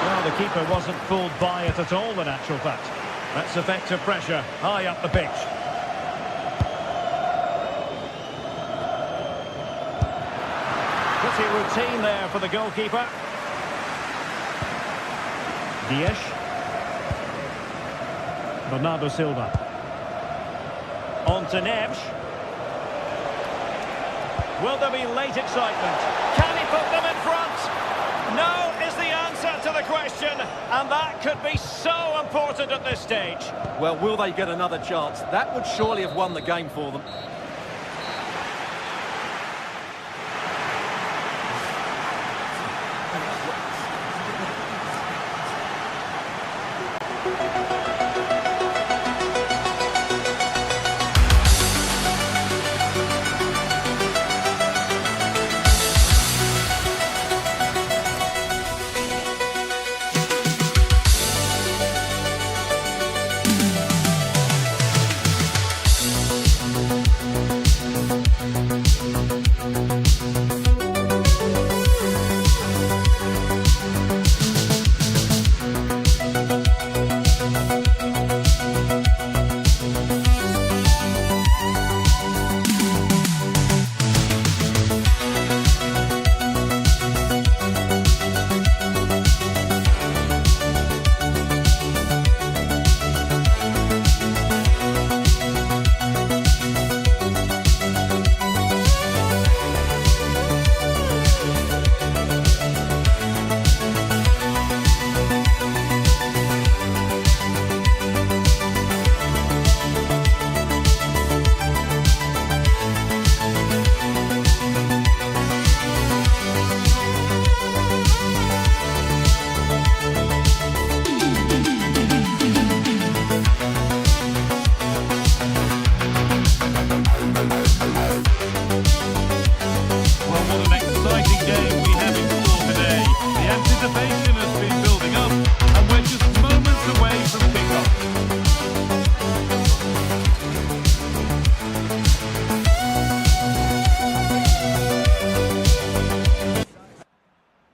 Well, the keeper wasn't fooled by it at all, in actual fact. That's effective pressure high up the pitch. Pretty routine there for the goalkeeper. Dias. Bernardo Silva. On to Neves. Will there be late excitement? Can he put them in front? No is the answer to the question, and that could be so important at this stage. Well, will they get another chance? That would surely have won the game for them.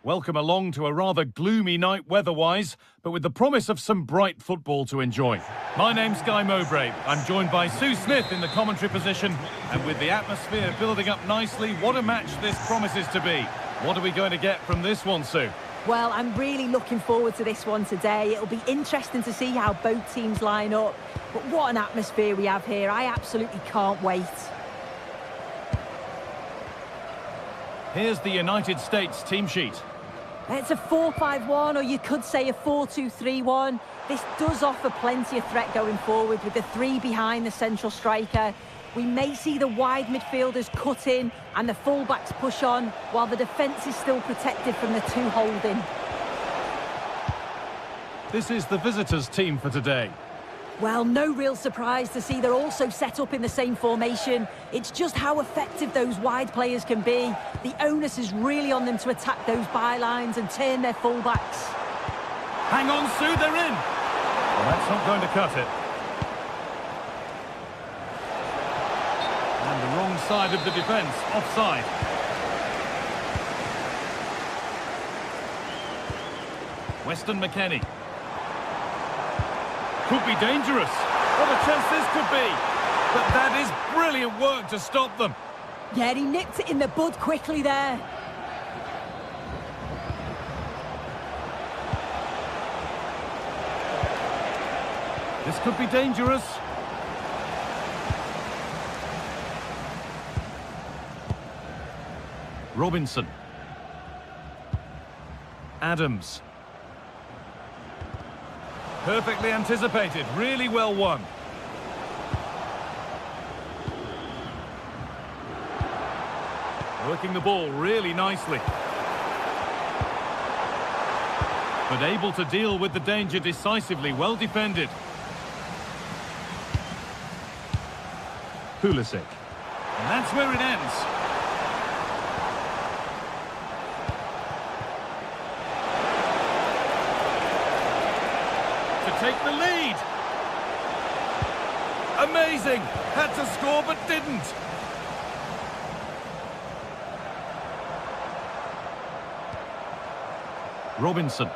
Welcome along to a rather gloomy night weather-wise, but with the promise of some bright football to enjoy. My name's Guy Mowbray. I'm joined by Sue Smith in the commentary position, and with the atmosphere building up nicely, what a match this promises to be. What are we going to get from this one, Sue? Well, I'm really looking forward to this one today. It'll be interesting to see how both teams line up. But what an atmosphere we have here. I absolutely can't wait. Here's the United States team sheet. It's a 4-5-1, or you could say a 4-2-3-1. This does offer plenty of threat going forward with the three behind the central striker. We may see the wide midfielders cut in and the fullbacks push on, while the defence is still protected from the two holding. This is the visitors' team for today. Well, no real surprise to see they're also set up in the same formation. It's just how effective those wide players can be. The onus is really on them to attack those bylines and turn their fullbacks. Hang on, Sue, they're in! Well, that's not going to cut it. And the wrong side of the defence, offside. Weston McKennie. Could be dangerous. What a chance this could be. But that is brilliant work to stop them. Yeah, he nipped it in the bud quickly there. This could be dangerous. Robinson. Adams. Perfectly anticipated, really well won. Working the ball really nicely. But able to deal with the danger decisively, well defended. Pulisic. And that's where it ends. Take the lead. Amazing. Had to score but didn't. Robinson.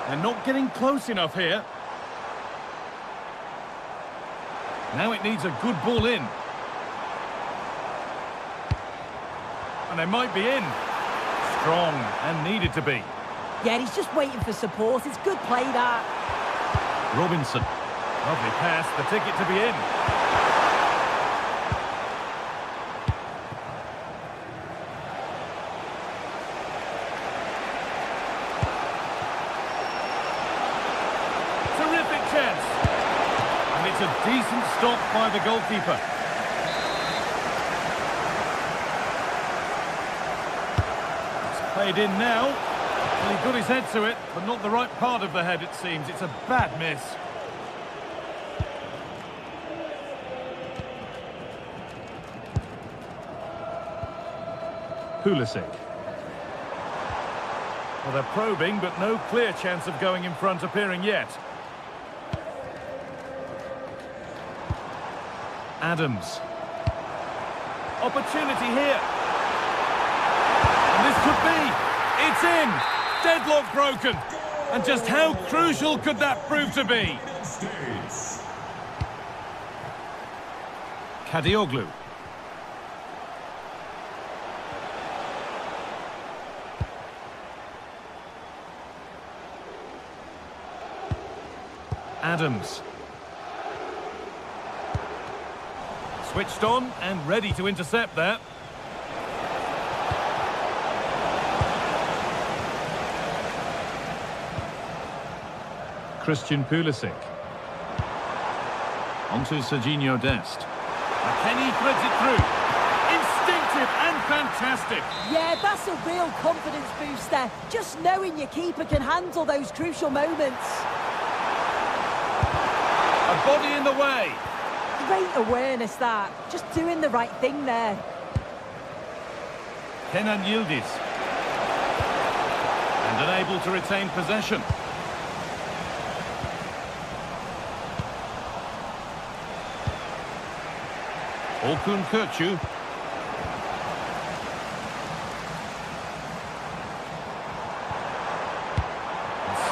They're not getting close enough here. Now it needs a good ball in. And they might be in. Strong and needed to be. Yeah, he's just waiting for support. It's good play, that. Robinson. Lovely pass, the ticket to be in. Terrific chance. And it's a decent stop by the goalkeeper. It's played in now. Well, he got his head to it, but not the right part of the head, it seems. It's a bad miss. Pulisic. Well, they're probing, but no clear chance of going in front appearing yet. Adams. Opportunity here. And this could be. It's in. Deadlock broken. And just how crucial could that prove to be? Kadioglu. Adams. Switched on and ready to intercept there. Christian Pulisic. Onto Serginho Dest. McKennie threads it through. Instinctive and fantastic. Yeah, that's a real confidence booster. Just knowing your keeper can handle those crucial moments. A body in the way. Great awareness, that. Just doing the right thing there. Kenan Yildiz. And unable to retain possession. Orkun Kökçü.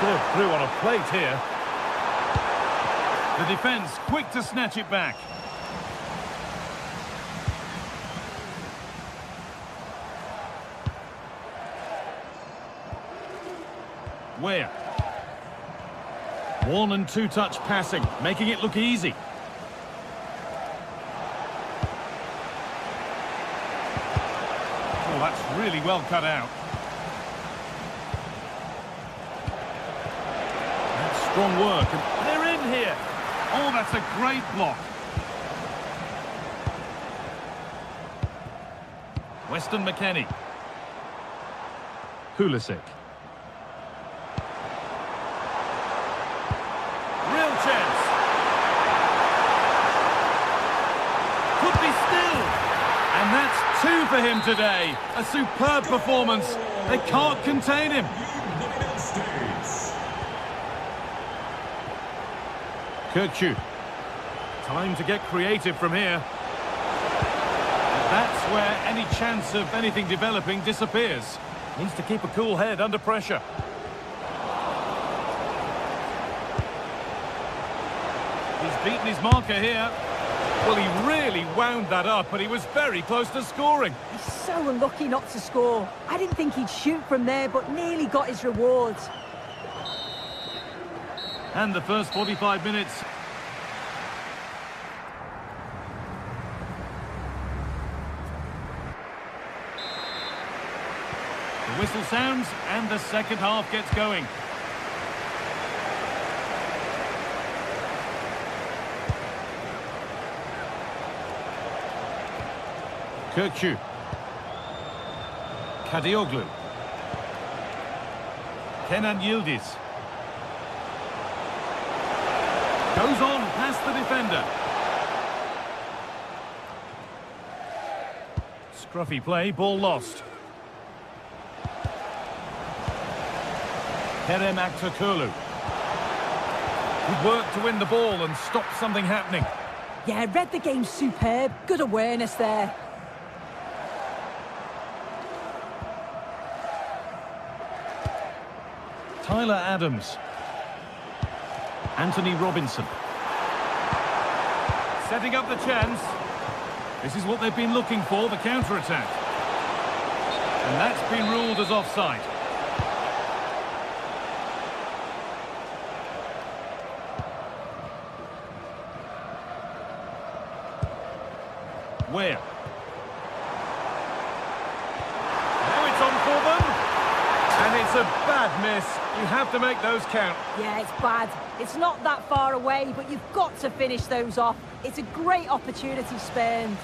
Served through on a plate here. The defence quick to snatch it back. Where? One and two touch passing, making it look easy. Oh, that's really well cut out. That's strong work, and they're in here. Oh, that's a great block. Weston McKennie. Pulisic. Real chance. Could be still. And that's two for him today. A superb performance. They can't contain him. Kirkchu. Time to get creative from here. That's where any chance of anything developing disappears. Needs to keep a cool head under pressure. He's beaten his marker here. Well, he really wound that up, but he was very close to scoring. He's so unlucky not to score. I didn't think he'd shoot from there, but nearly got his rewards. And the first 45 minutes. The whistle sounds and the second half gets going. Kirkchu. Kadioglu. Kenan Yildiz. Goes on past the defender. Scruffy play, ball lost. Kerem Aktürkoğlu. Good work to win the ball and stop something happening. Yeah, read the game superb. Good awareness there. Tyler Adams. Anthony Robinson. Setting up the chance. This is what they've been looking for, the counter-attack. And that's been ruled as offside. Where? Now it's on for them. And it's a bad miss. You have to make those count. Yeah, it's bad. It's not that far away, but you've got to finish those off. It's a great opportunity spurned.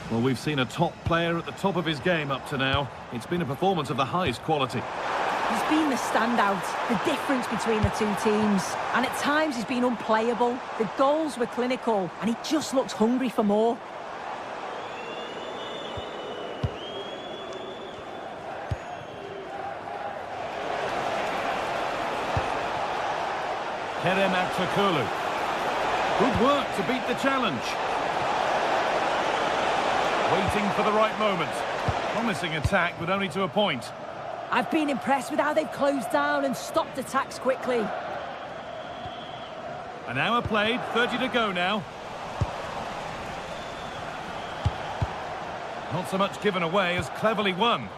Well, we've seen a top player at the top of his game up to now. It's been a performance of the highest quality. He's been the standout, the difference between the two teams. And at times he's been unplayable. The goals were clinical, and he just looks hungry for more. Kerem Aktürkoğlu. Good work to beat the challenge. Waiting for the right moment. Promising attack, but only to a point. I've been impressed with how they've closed down and stopped attacks quickly. An hour played, 30 to go now. Not so much given away as cleverly won.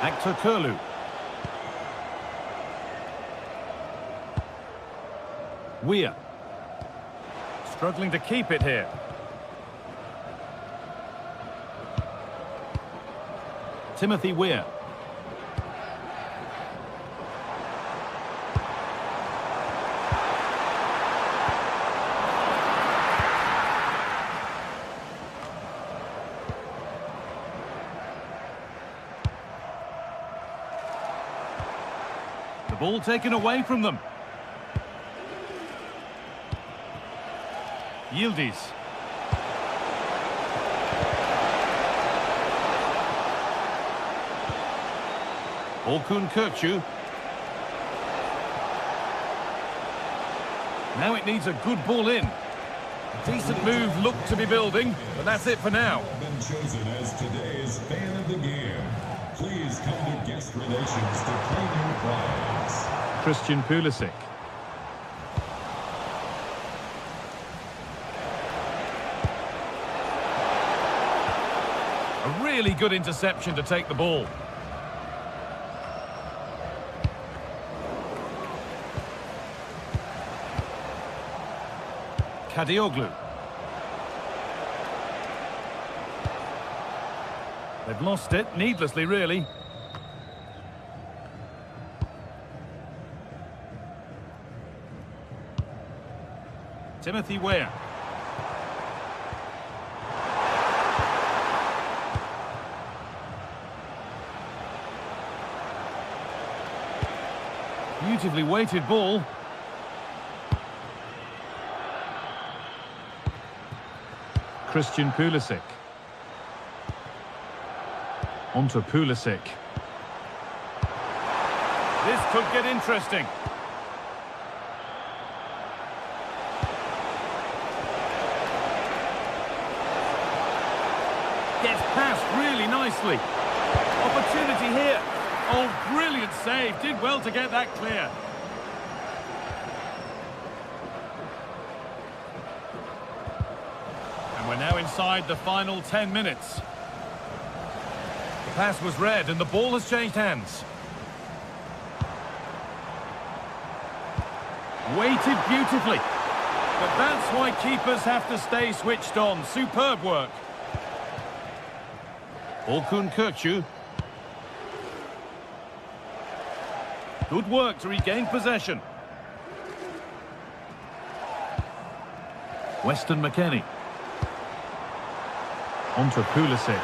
Aktürkoğlu. Weir. Struggling to keep it here. Timothy Weir. The ball taken away from them. Yildiz. Orkun Kökçü. Now it needs a good ball in. Decent move looked to be building, but that's it for now. Been chosen as today's fan of the game. Please come to guest relations to claim your prize. Christian Pulisic. A really good interception to take the ball. Kadioglu. They've lost it, needlessly really. Timothy Weah. Beautifully weighted ball. Christian Pulisic. Onto Pulisic. This could get interesting. Gets past really nicely. Opportunity here. Oh, brilliant save. Did well to get that clear. And we're now inside the final 10 minutes. The pass was read and the ball has changed hands. Weighted beautifully. But that's why keepers have to stay switched on. Superb work. Orkun Kökçü. Good work to regain possession. Weston McKennie. Onto Pulisic.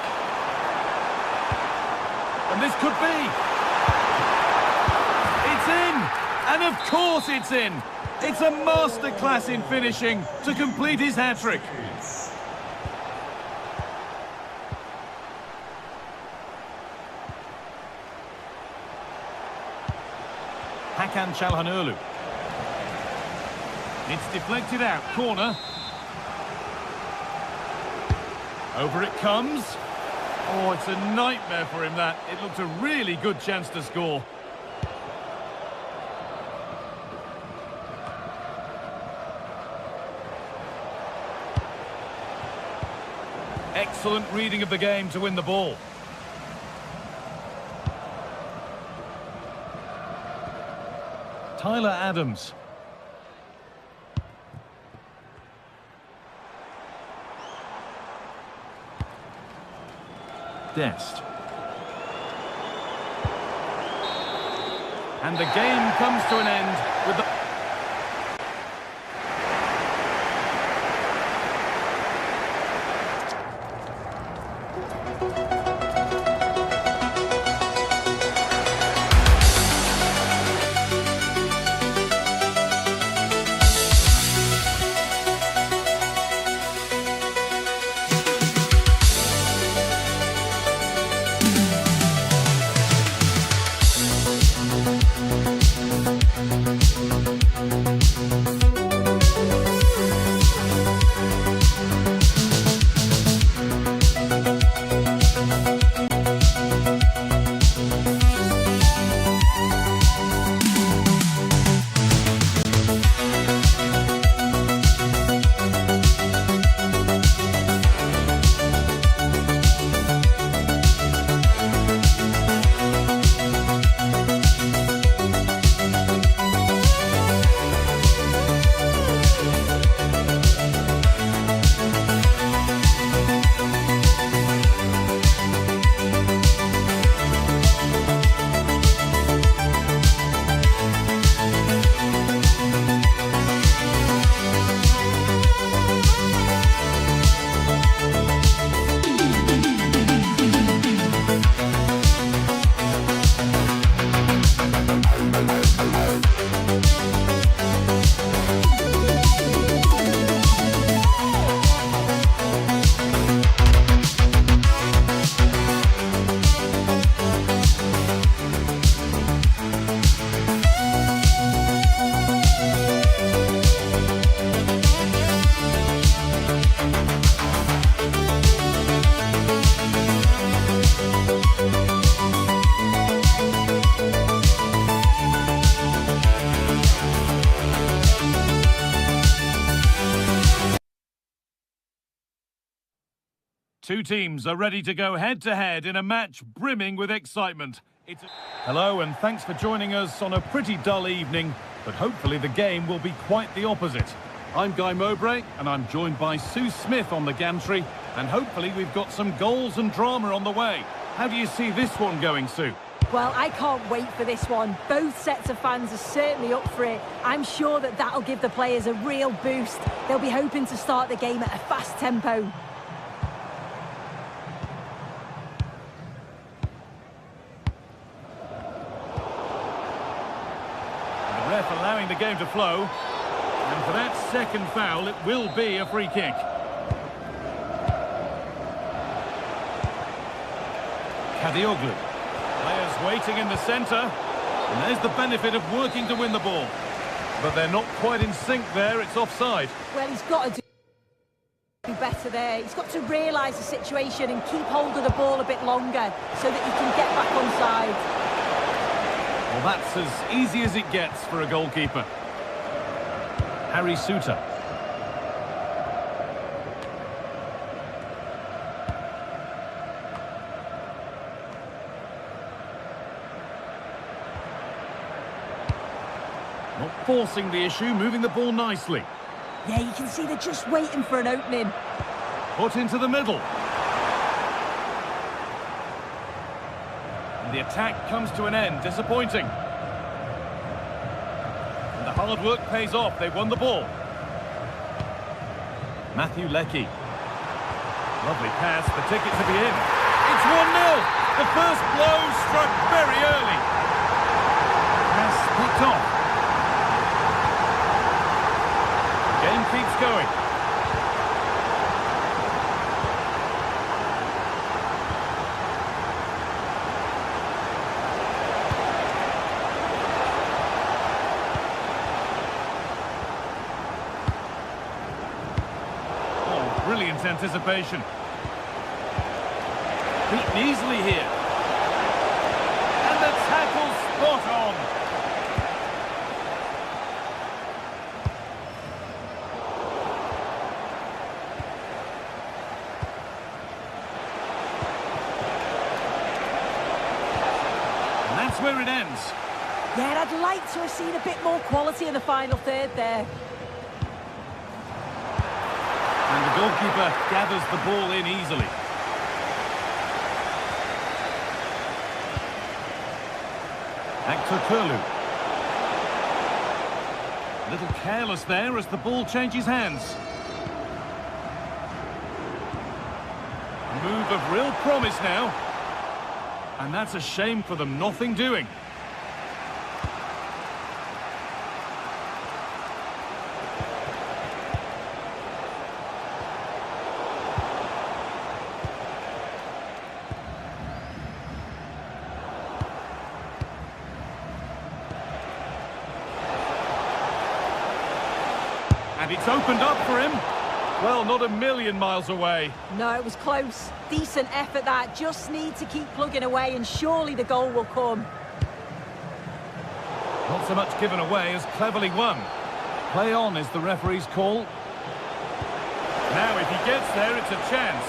And this could be. It's in! And of course it's in! It's a masterclass in finishing to complete his hat-trick. Hakan Çalhanoğlu. It's deflected out, corner. Over it comes. Oh, it's a nightmare for him, that. It looked a really good chance to score. Excellent reading of the game to win the ball. Tyler Adams. Dest. And the game comes to an end with the... Two teams are ready to go head-to-head in a match brimming with excitement. Hello and thanks for joining us on a pretty dull evening, but hopefully the game will be quite the opposite. I'm Guy Mowbray and I'm joined by Sue Smith on the gantry, and hopefully we've got some goals and drama on the way. How do you see this one going, Sue? Well, I can't wait for this one. Both sets of fans are certainly up for it. I'm sure that that'll give the players a real boost. They'll be hoping to start the game at a fast tempo. The ref allowing the game to flow. And for that second foul, it will be a free kick. Kadioglu. Players waiting in the centre. And there's the benefit of working to win the ball. But they're not quite in sync there. It's offside. Well, he's got to do better there. He's got to realise the situation and keep hold of the ball a bit longer so that he can get back onside. Well, that's as easy as it gets for a goalkeeper. Harry Suter. Not forcing the issue, moving the ball nicely. Yeah, you can see they're just waiting for an opening. Put into the middle. And the attack comes to an end, disappointing. And the hard work pays off, they've won the ball. Matthew Leckie. Lovely pass, the ticket to be in. It's 1-0. The first blow struck very early. Pass picked off. Game keeps going. Oh, brilliant anticipation. Beaten easily here. And the tackle spot on. That's where it ends. Yeah, I'd like to have seen a bit more quality in the final third there. And the goalkeeper gathers the ball in easily. Actor Kurlu. A little careless there as the ball changes hands. A move of real promise now. And that's a shame for them, nothing doing. And it's opened up for him. Well, not a million miles away. No, it was close. Decent effort that. Just need to keep plugging away and surely the goal will come. Not so much given away as cleverly won. Play on is the referee's call. Now if he gets there, it's a chance.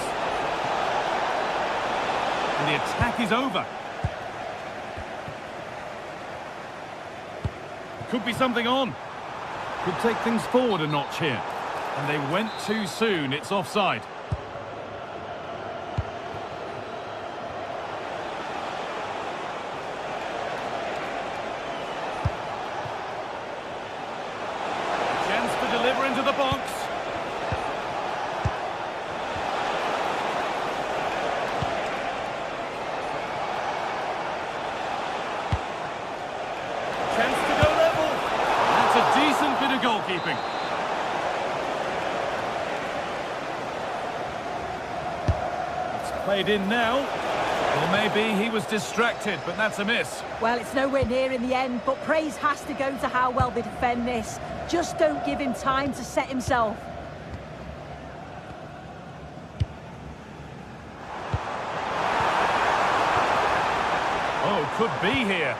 And the attack is over. Could be something on. Could take things forward a notch here. And they went too soon, it's offside. Chance to deliver into the box. Chance to go level. That's a decent bit of goalkeeping. Played in now. Or maybe he was distracted, but that's a miss. Well, it's nowhere near in the end, but praise has to go to how well they defend this. Just don't give him time to set himself. Oh, could be here.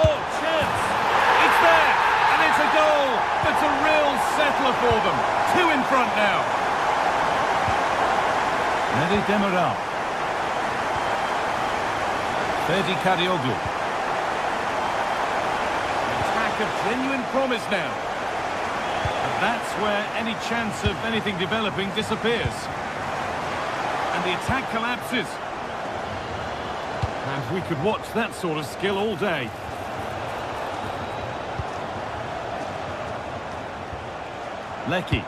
Oh, chance. It's there, and it's a goal. That's a real settler for them. Two in front now. Mehdi Demiral. Ferdi Kadioglu. Attack of genuine promise now. And that's where any chance of anything developing disappears. And the attack collapses. And we could watch that sort of skill all day. Leckie.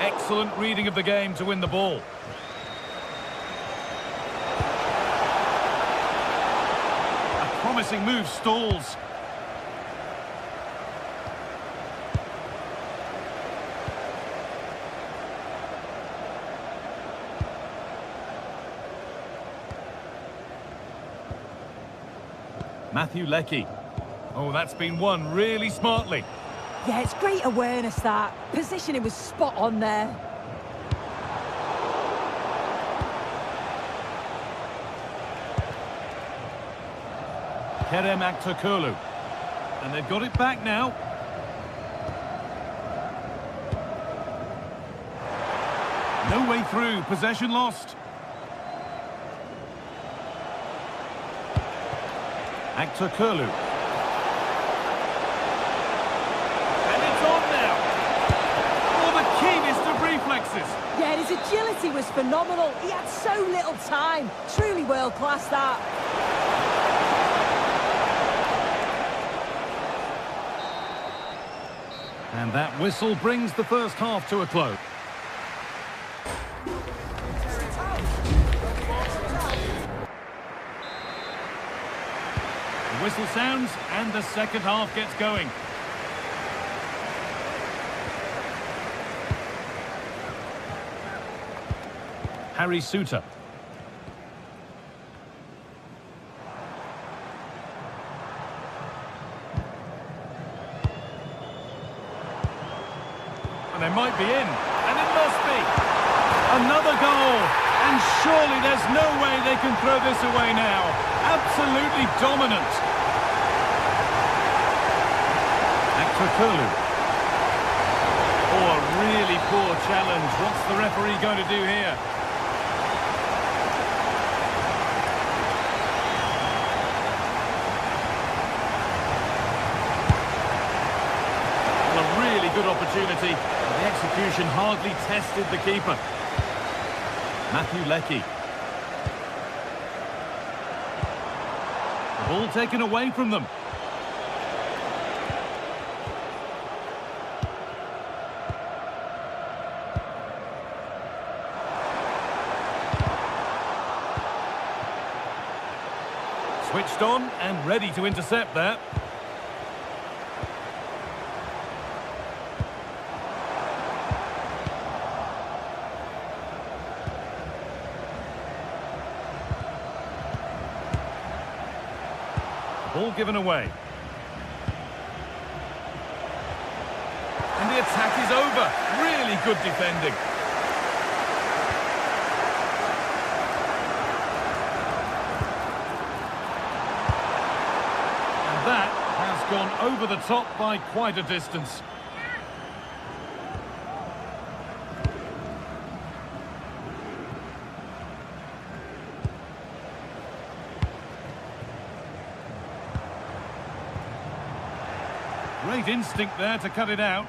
Excellent reading of the game to win the ball. A promising move stalls. Matthew Leckie. Oh, that's been won really smartly. Yeah, it's great awareness, that. Positioning was spot on there. Kerem Aktürkoğlu. And they've got it back now. No way through, possession lost. Aktürkoğlu. And it's on now. Oh, the keenest of reflexes. Yeah, his agility was phenomenal. He had so little time. Truly world-class, that. And that whistle brings the first half to a close. The whistle sounds and the second half gets going. Harry Suter. And they might be in, and it must be. Another goal, and surely there's no way they can throw this away now. Absolutely dominant. Aktürkoğlu. Oh, a really poor challenge. What's the referee going to do here? Well, a really good opportunity. The execution hardly tested the keeper. Matthew Leckie. The ball taken away from them. Switched on and ready to intercept that. Ball given away. And the attack is over. Really good defending. And that has gone over the top by quite a distance. Great instinct there to cut it out.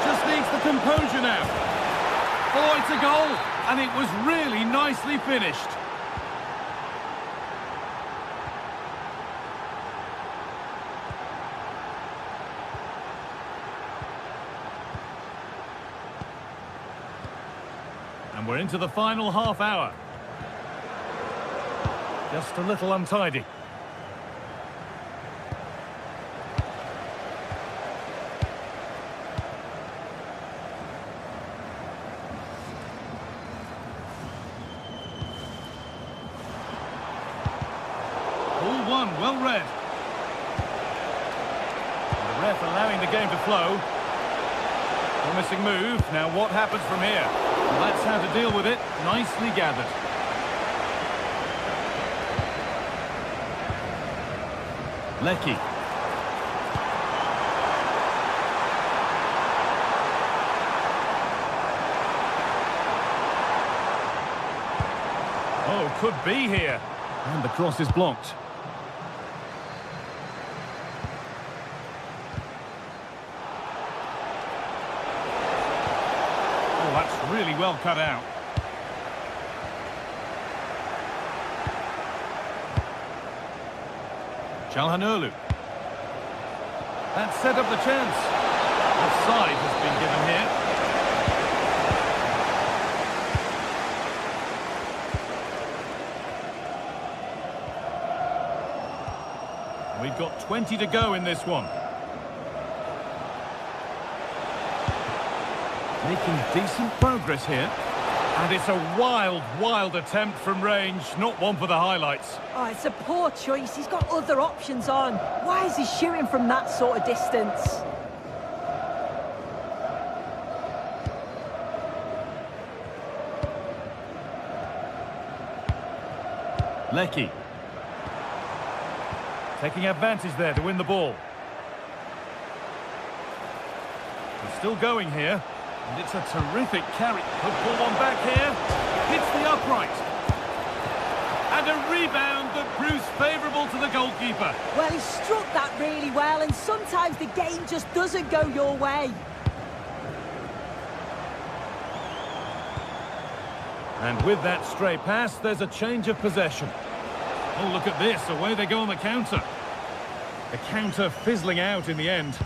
Just needs the composure now. Oh, it's a goal, and it was really nicely finished. And we're into the final half hour. Just a little untidy. Ball one, well read. And the ref allowing the game to flow. Promising move. Now what happens from here? Well, that's how to deal with it. Nicely gathered. Leckie. Oh, could be here. And the cross is blocked. Oh, that's really well cut out. Çalhanoğlu. That set up the chance. Offside has been given here. We've got 20 to go in this one. Making decent progress here. And it's a wild, wild attempt from range. Not one for the highlights. Oh, it's a poor choice. He's got other options on. Why is he shooting from that sort of distance? Lecky. Taking advantage there to win the ball. He's still going here. And it's a terrific carry. Could pull one back here. Hits the upright. And a rebound that proves favourable to the goalkeeper. Well, he struck that really well, and sometimes the game just doesn't go your way. And with that stray pass, there's a change of possession. Oh, look at this. Away they go on the counter. The counter fizzling out in the end.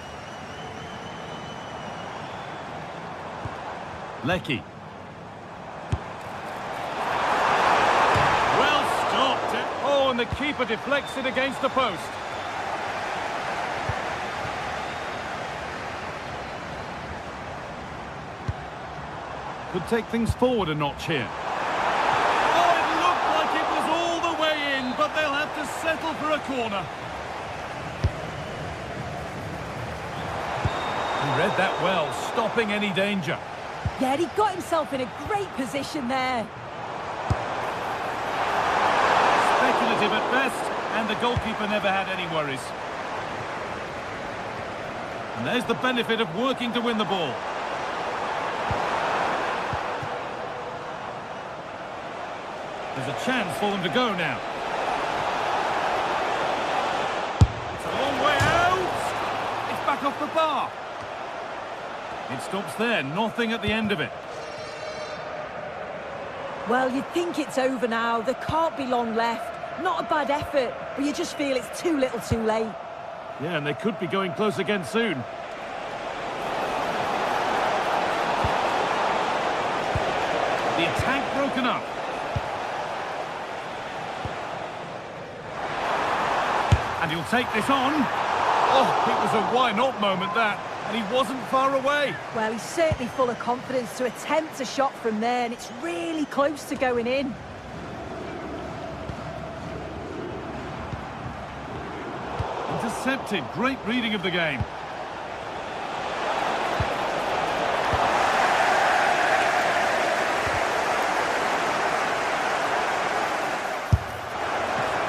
Lecky. Well stopped. Oh, and the keeper deflects it against the post. Could take things forward a notch here. Oh, it looked like it was all the way in, but they'll have to settle for a corner. He read that well, stopping any danger. Yeah, he got himself in a great position there. Speculative at best, and the goalkeeper never had any worries. And there's the benefit of working to win the ball. There's a chance for them to go now. It's a long way out. It's back off the bar. It stops there, nothing at the end of it. Well, you'd think it's over now. There can't be long left. Not a bad effort, but you just feel it's too little too late. Yeah, and they could be going close again soon. The attack broken up. And he'll take this on. Oh, it was a why not moment, that. And he wasn't far away. Well, he's certainly full of confidence to attempt a shot from there, and it's really close to going in. Intercepted. Great reading of the game.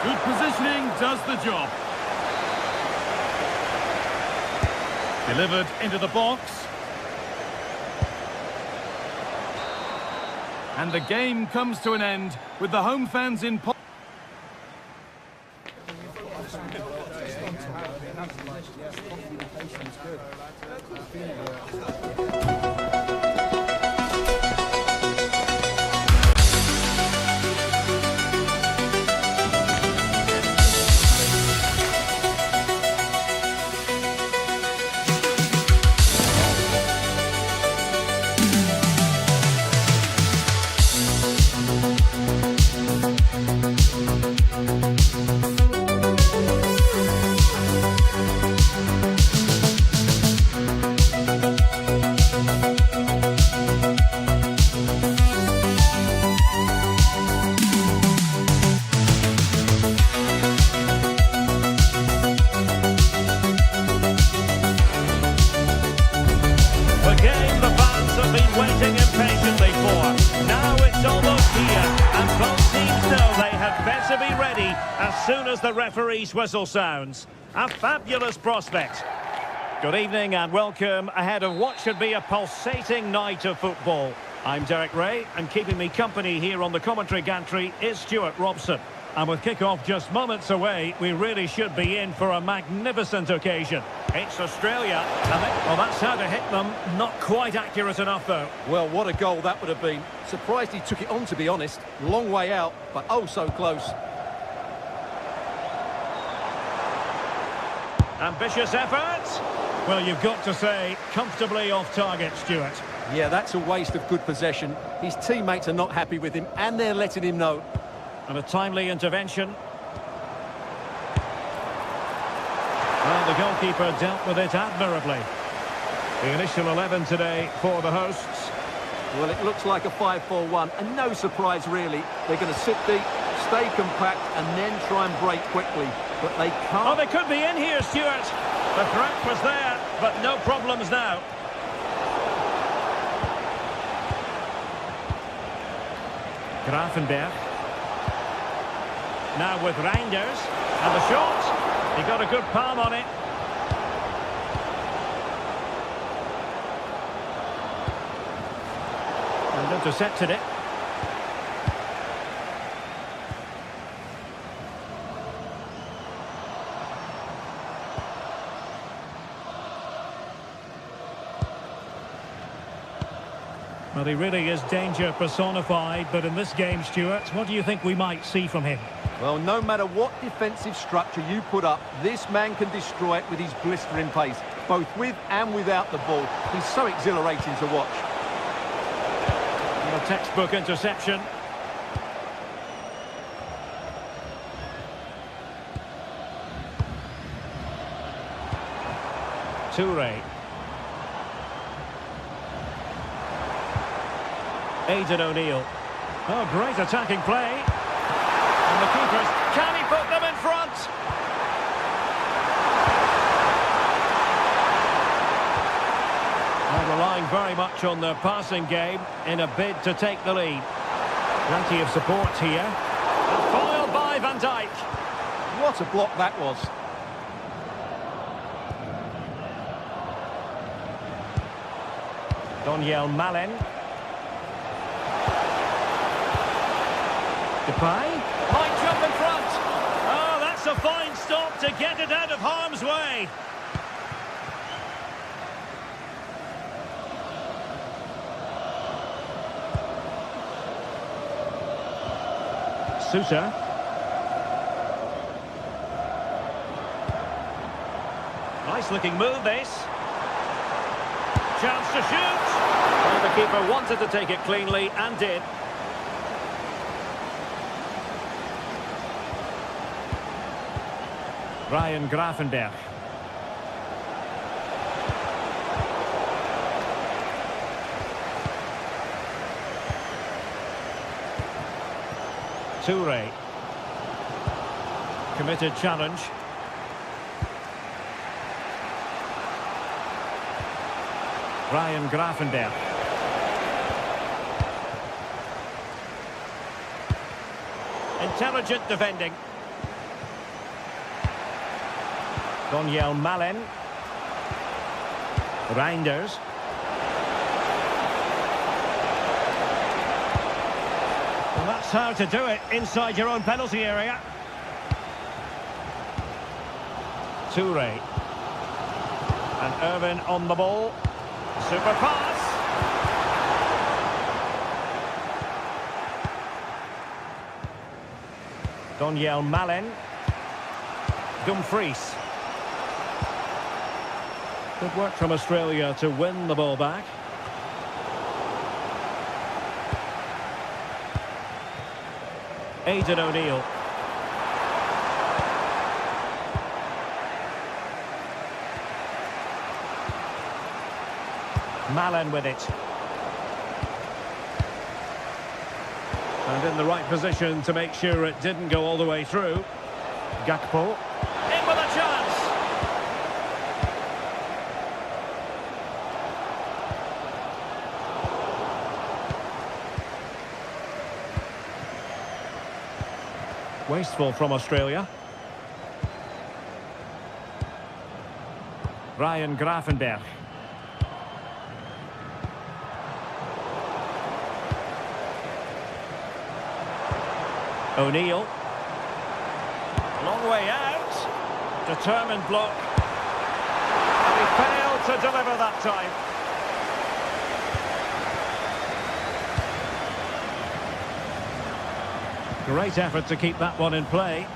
Good positioning does the job. Delivered into the box. And the game comes to an end with the home fans in... To be ready as soon as the referee's whistle sounds. A fabulous prospect. Good evening and welcome ahead of what should be a pulsating night of football. I'm Derek Ray, and keeping me company here on the commentary gantry is Stuart Robson. And with kick-off just moments away, we really should be in for a magnificent occasion. It's Australia, and well, that's how to hit them. Not quite accurate enough, though. Well, what a goal that would have been. Surprised he took it on, to be honest. Long way out, but oh so close. Ambitious effort. Well, you've got to say, comfortably off target, Stuart. Yeah, that's a waste of good possession. His teammates are not happy with him, and they're letting him know. And a timely intervention. Well, the goalkeeper dealt with it admirably. The initial 11 today for the hosts. Well, it looks like a 5-4-1, and no surprise, really. They're going to sit deep, stay compact, and then try and break quickly. But they can't... Oh, they could be in here, Stuart. The threat was there, but no problems now. Grafenberg. Now with Reinders. And the shot. He got a good palm on it. And intercepted it. Well, he really is danger personified, but in this game, Stuart, what do you think we might see from him? Well, no matter what defensive structure you put up, this man can destroy it with his blistering pace, both with and without the ball. He's so exhilarating to watch. And a textbook interception. Toure. Aidan O'Neill. Oh, great attacking play. And the keepers, can he put them in front? They're relying very much on their passing game in a bid to take the lead. Plenty of support here. And foiled by Van Dijk. What a block that was. Donyell Malen. Depay might jump in front. Oh, that's a fine stop to get it out of harm's way. Sousa. Nice looking move, this. Chance to shoot. Well, the keeper wanted to take it cleanly and did. Ryan Grafenberg. Toure. Committed challenge. Ryan Grafenberg. Intelligent defending. Donyell Malen. Reinders. Well, that's how to do it inside your own penalty area. Toure. And Irvin on the ball. Super pass. Donyell Malen. Dumfries. Good work from Australia to win the ball back. Aidan O'Neill. Malen with it. And in the right position to make sure it didn't go all the way through. Gakpo. In with a chance. Wasteful from Australia. Ryan Grafenberg. O'Neill. Long way out. Determined block. And he failed to deliver that time. Great effort to keep that one in play.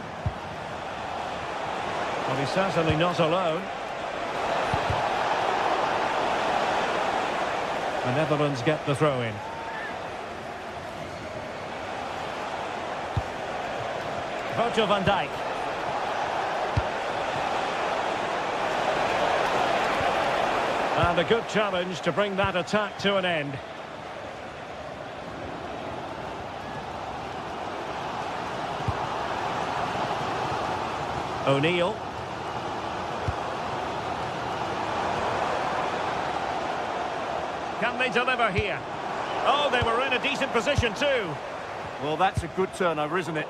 Well, he's certainly not alone. The Netherlands get the throw in. Virgil van Dijk. And a good challenge to bring that attack to an end. O'Neill. Can they deliver here? Oh, they were in a decent position too. Well, that's a good turnover, isn't it?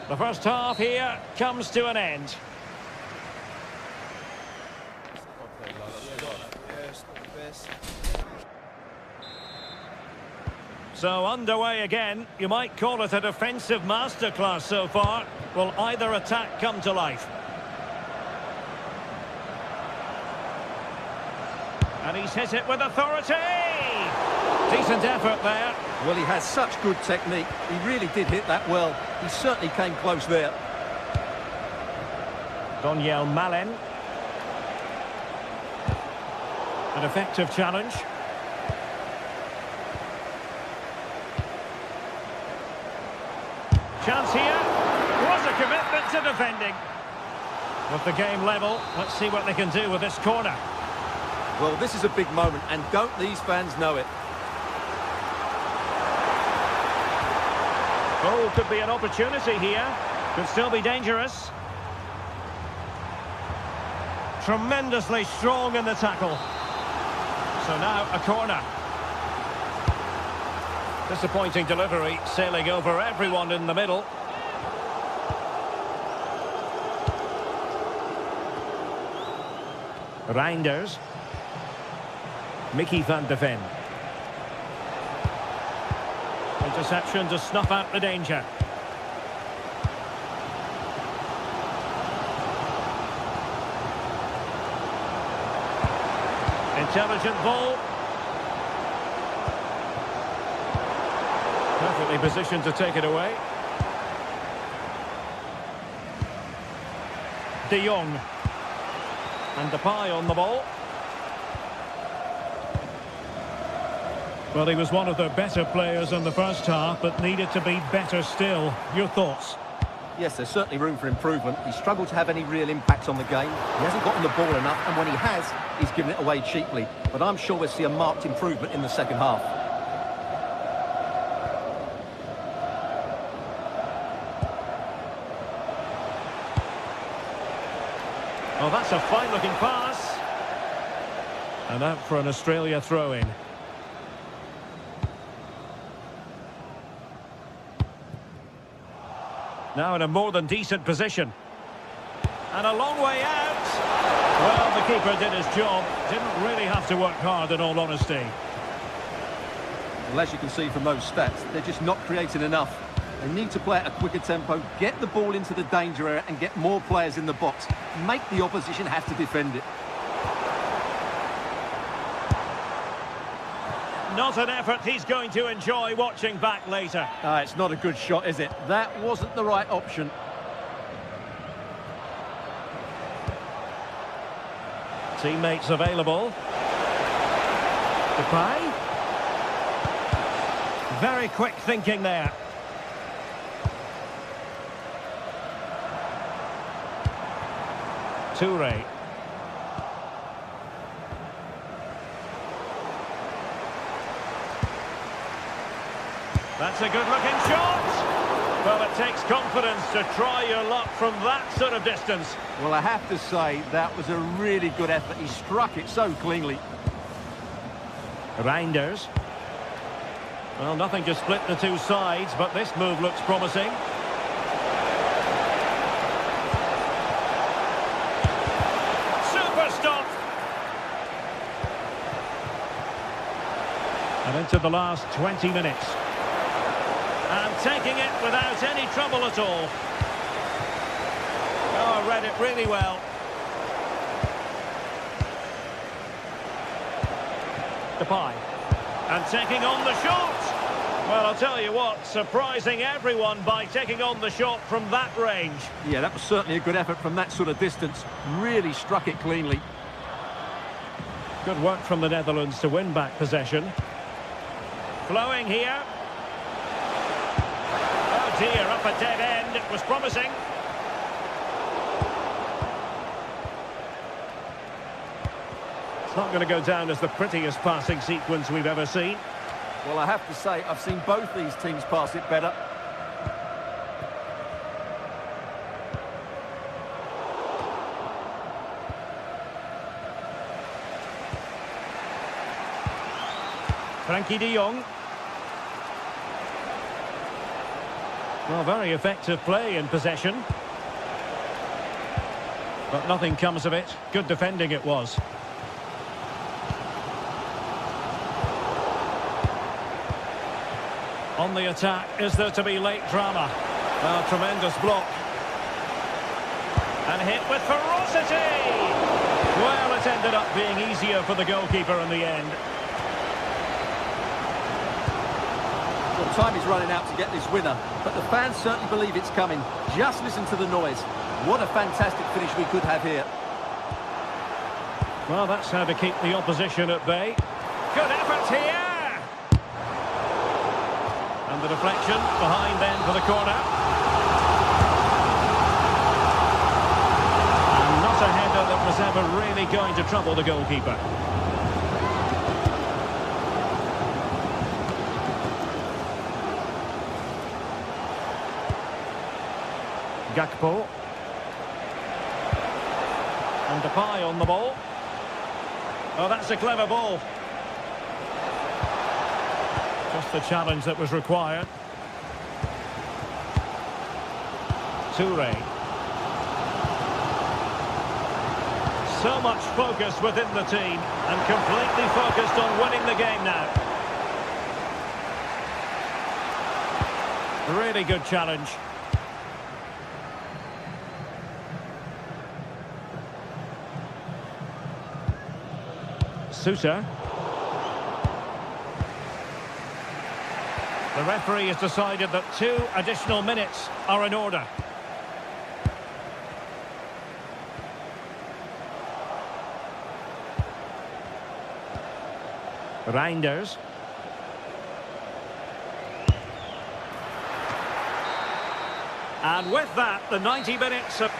The first half here comes to an end. So underway again. You might call it a defensive masterclass so far. Will either attack come to life? And he's hit it with authority! Decent effort there. Well, he has such good technique. He really did hit that well. He certainly came close there. Daniel Malen. An effective challenge. Chance here. Was a commitment to defending. With the game level, let's see what they can do with this corner. Well, this is a big moment, and don't these fans know it? Oh, could be an opportunity here. Could still be dangerous. Tremendously strong in the tackle. So now a corner. Disappointing delivery, sailing over everyone in the middle. Reinders. Mickey van de Ven. Interception to snuff out the danger. Intelligent ball. Perfectly positioned to take it away. De Jong. And Depay on the ball. Well, he was one of the better players in the first half, but needed to be better still. Your thoughts? Yes, there's certainly room for improvement. He struggled to have any real impact on the game. He hasn't gotten the ball enough, and when he has, he's given it away cheaply. But I'm sure we'll see a marked improvement in the second half. Oh, that's a fine-looking pass. And out for an Australia throw-in. Now in a more than decent position. And a long way out. Well, the keeper did his job. Didn't really have to work hard, in all honesty. Well, as you can see from those stats, they're just not creating enough. They need to play at a quicker tempo, get the ball into the danger area and get more players in the box. Make the opposition have to defend it. Not an effort he's going to enjoy watching back later. It's not a good shot, is it? That wasn't the right option. Teammates available. Depay. Very quick thinking there. Toure. That's a good-looking shot. Well, it takes confidence to try your luck from that sort of distance. Well, I have to say, that was a really good effort. He struck it so cleanly. Reinders. Well, nothing to split the two sides, but this move looks promising. Super stop. And into the last 20 minutes. And taking it without any trouble at all. Oh, read it really well. Depay. And taking on the shot. Well, I'll tell you what, surprising everyone by taking on the shot from that range. Yeah, that was certainly a good effort from that sort of distance. Really struck it cleanly. Good work from the Netherlands to win back possession. Flowing here. Oh dear, up a dead end. It was promising. It's not going to go down as the prettiest passing sequence we've ever seen. Well, I have to say, I've seen both these teams pass it better. Frankie de Jong. Well, very effective play in possession. But nothing comes of it. Good defending it was. On the attack, is there to be late drama? Well, tremendous block. And hit with ferocity! Well, it ended up being easier for the goalkeeper in the end. Well, time is running out to get this winner, but the fans certainly believe it's coming. Just listen to the noise. What a fantastic finish we could have here. Well, that's how to keep the opposition at bay. Good effort here! And the deflection behind then for the corner. And not a header that was ever really going to trouble the goalkeeper. Gakpo. And Depay on the ball. Oh, that's a clever ball. Just the challenge that was required. Toure. So much focus within the team and completely focused on winning the game now. Really good challenge. Suter. The referee has decided that 2 additional minutes are in order. Reinders. And with that, the 90 minutes of...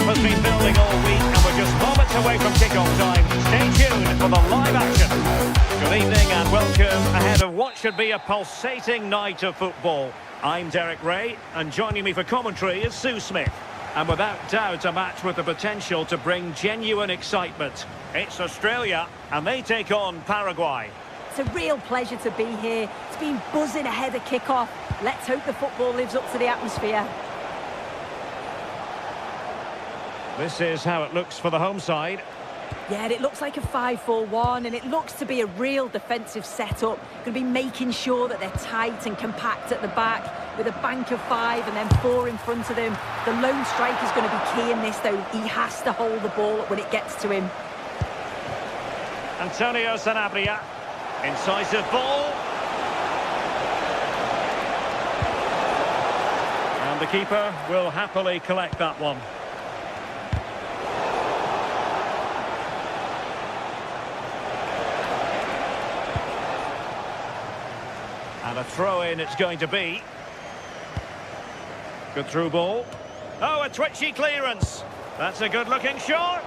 Has been building all week and we're just moments away from kick-off time. Stay tuned for the live action. Good evening and welcome ahead of what should be a pulsating night of football. I'm Derek Ray and joining me for commentary is Sue Smith. And without doubt a match with the potential to bring genuine excitement. It's Australia and they take on Paraguay. It's a real pleasure to be here. It's been buzzing ahead of kick-off. Let's hope the football lives up to the atmosphere. This is how it looks for the home side. Yeah, it looks like a 5-4-1, and it looks to be a real defensive setup. Going to be making sure that they're tight and compact at the back, with a bank of 5 and then 4 in front of them. The lone striker's going to be key in this, though. He has to hold the ball up when it gets to him. Antonio Sanabria. Incisive ball. And the keeper will happily collect that one. And a throw-in it's going to be. Good through ball. Oh, a twitchy clearance. That's a good-looking shot.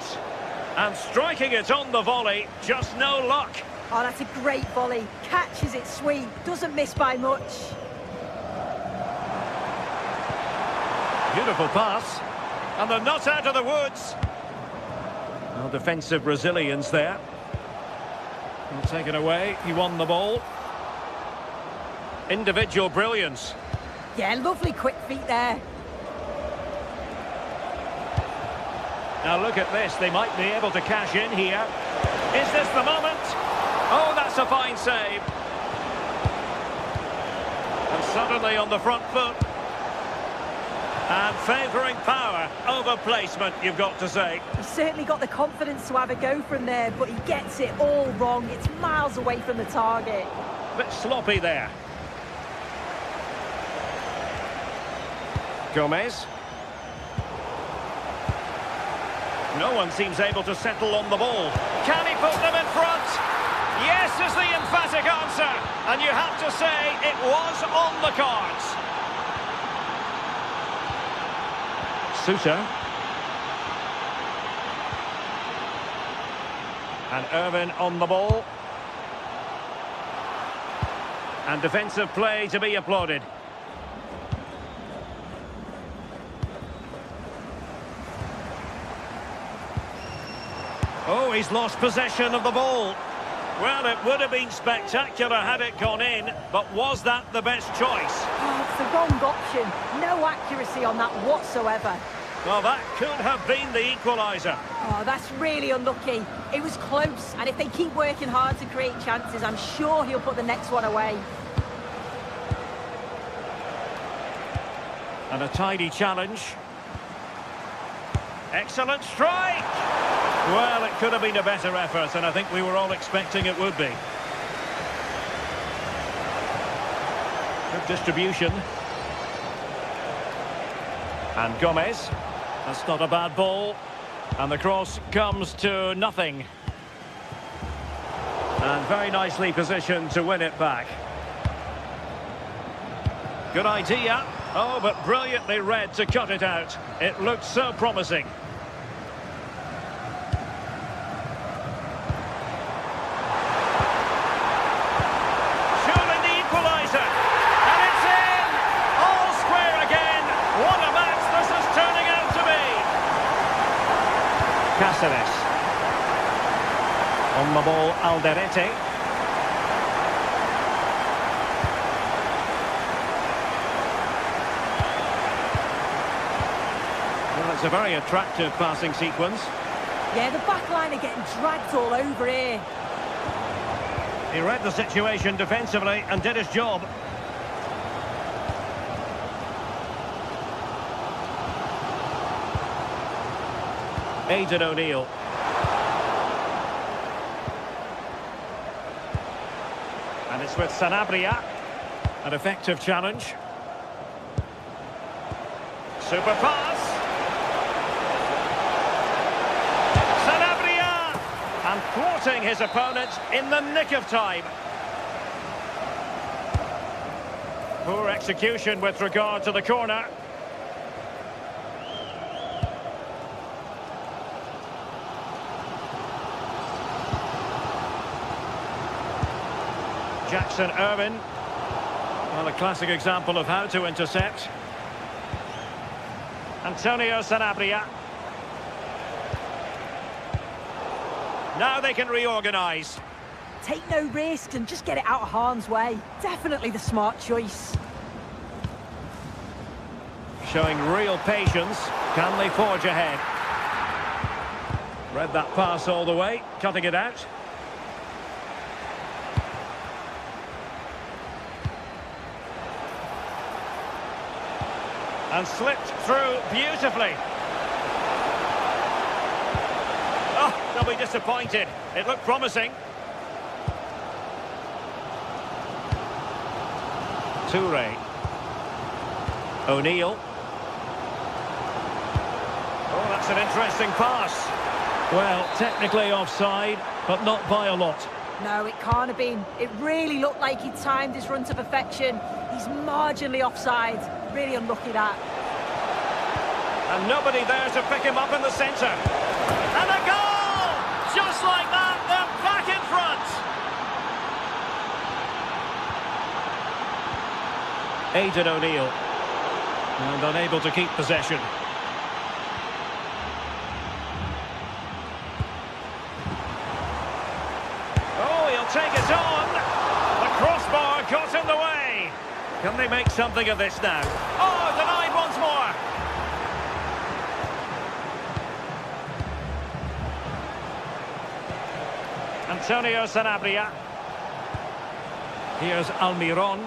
And striking it on the volley, just no luck. Oh, that's a great volley. Catches it sweet. Doesn't miss by much. Beautiful pass. And they're not out of the woods. Well, defensive resilience there. Well, taken away. He won the ball. Individual brilliance. Yeah, lovely quick feet there. Now look at this. They might be able to cash in here. Is this the moment? Oh, that's a fine save. And suddenly on the front foot. And favouring power over placement, you've got to say. He's certainly got the confidence to have a go from there, but he gets it all wrong. It's miles away from the target. Bit sloppy there. Gomez. No one seems able to settle on the ball. Can he put them in front? Yes is the emphatic answer. And you have to say it was on the cards. Suter. And Irvin on the ball. And defensive play to be applauded. Oh, he's lost possession of the ball. Well, it would have been spectacular had it gone in, but was that the best choice? Oh, it's the wrong option. No accuracy on that whatsoever. Well, that could have been the equaliser. Oh, that's really unlucky. It was close, and if they keep working hard to create chances, I'm sure he'll put the next one away. And a tidy challenge. Excellent strike! Well, it could have been a better effort, and I think we were all expecting it would be. Good distribution. And Gomez. That's not a bad ball. And the cross comes to nothing. And very nicely positioned to win it back. Good idea. Oh, but brilliantly read to cut it out. It looked so promising. Surely the equaliser. And it's in! All square again. What a match this is turning out to be. Cáceres. On the ball, Alderete. It's a very attractive passing sequence. Yeah, the back line are getting dragged all over here. He read the situation defensively and did his job. Aidan O'Neill. And it's with Sanabria. An effective challenge. Super pass. And thwarting his opponent in the nick of time. Poor execution with regard to the corner. Jackson Irvin. Well, a classic example of how to intercept. Antonio Sanabria. Now they can reorganise. Take no risks and just get it out of harm's way. Definitely the smart choice. Showing real patience. Can they forge ahead? Read that pass all the way, cutting it out. And slipped through beautifully. Oh, they'll be disappointed. It looked promising. Toure. O'Neill. Oh, that's an interesting pass. Well, technically offside, but not by a lot. No, it can't have been. It really looked like he timed his run to perfection. He's marginally offside. Really unlucky that. And nobody there to pick him up in the centre. And a goal! Just like that, they're back in front. Aidan O'Neill. And unable to keep possession. Oh, he'll take it on. The crossbar got in the way. Can they make something of this now? Oh, denied once more. Antonio Sanabria. Here's Almiron.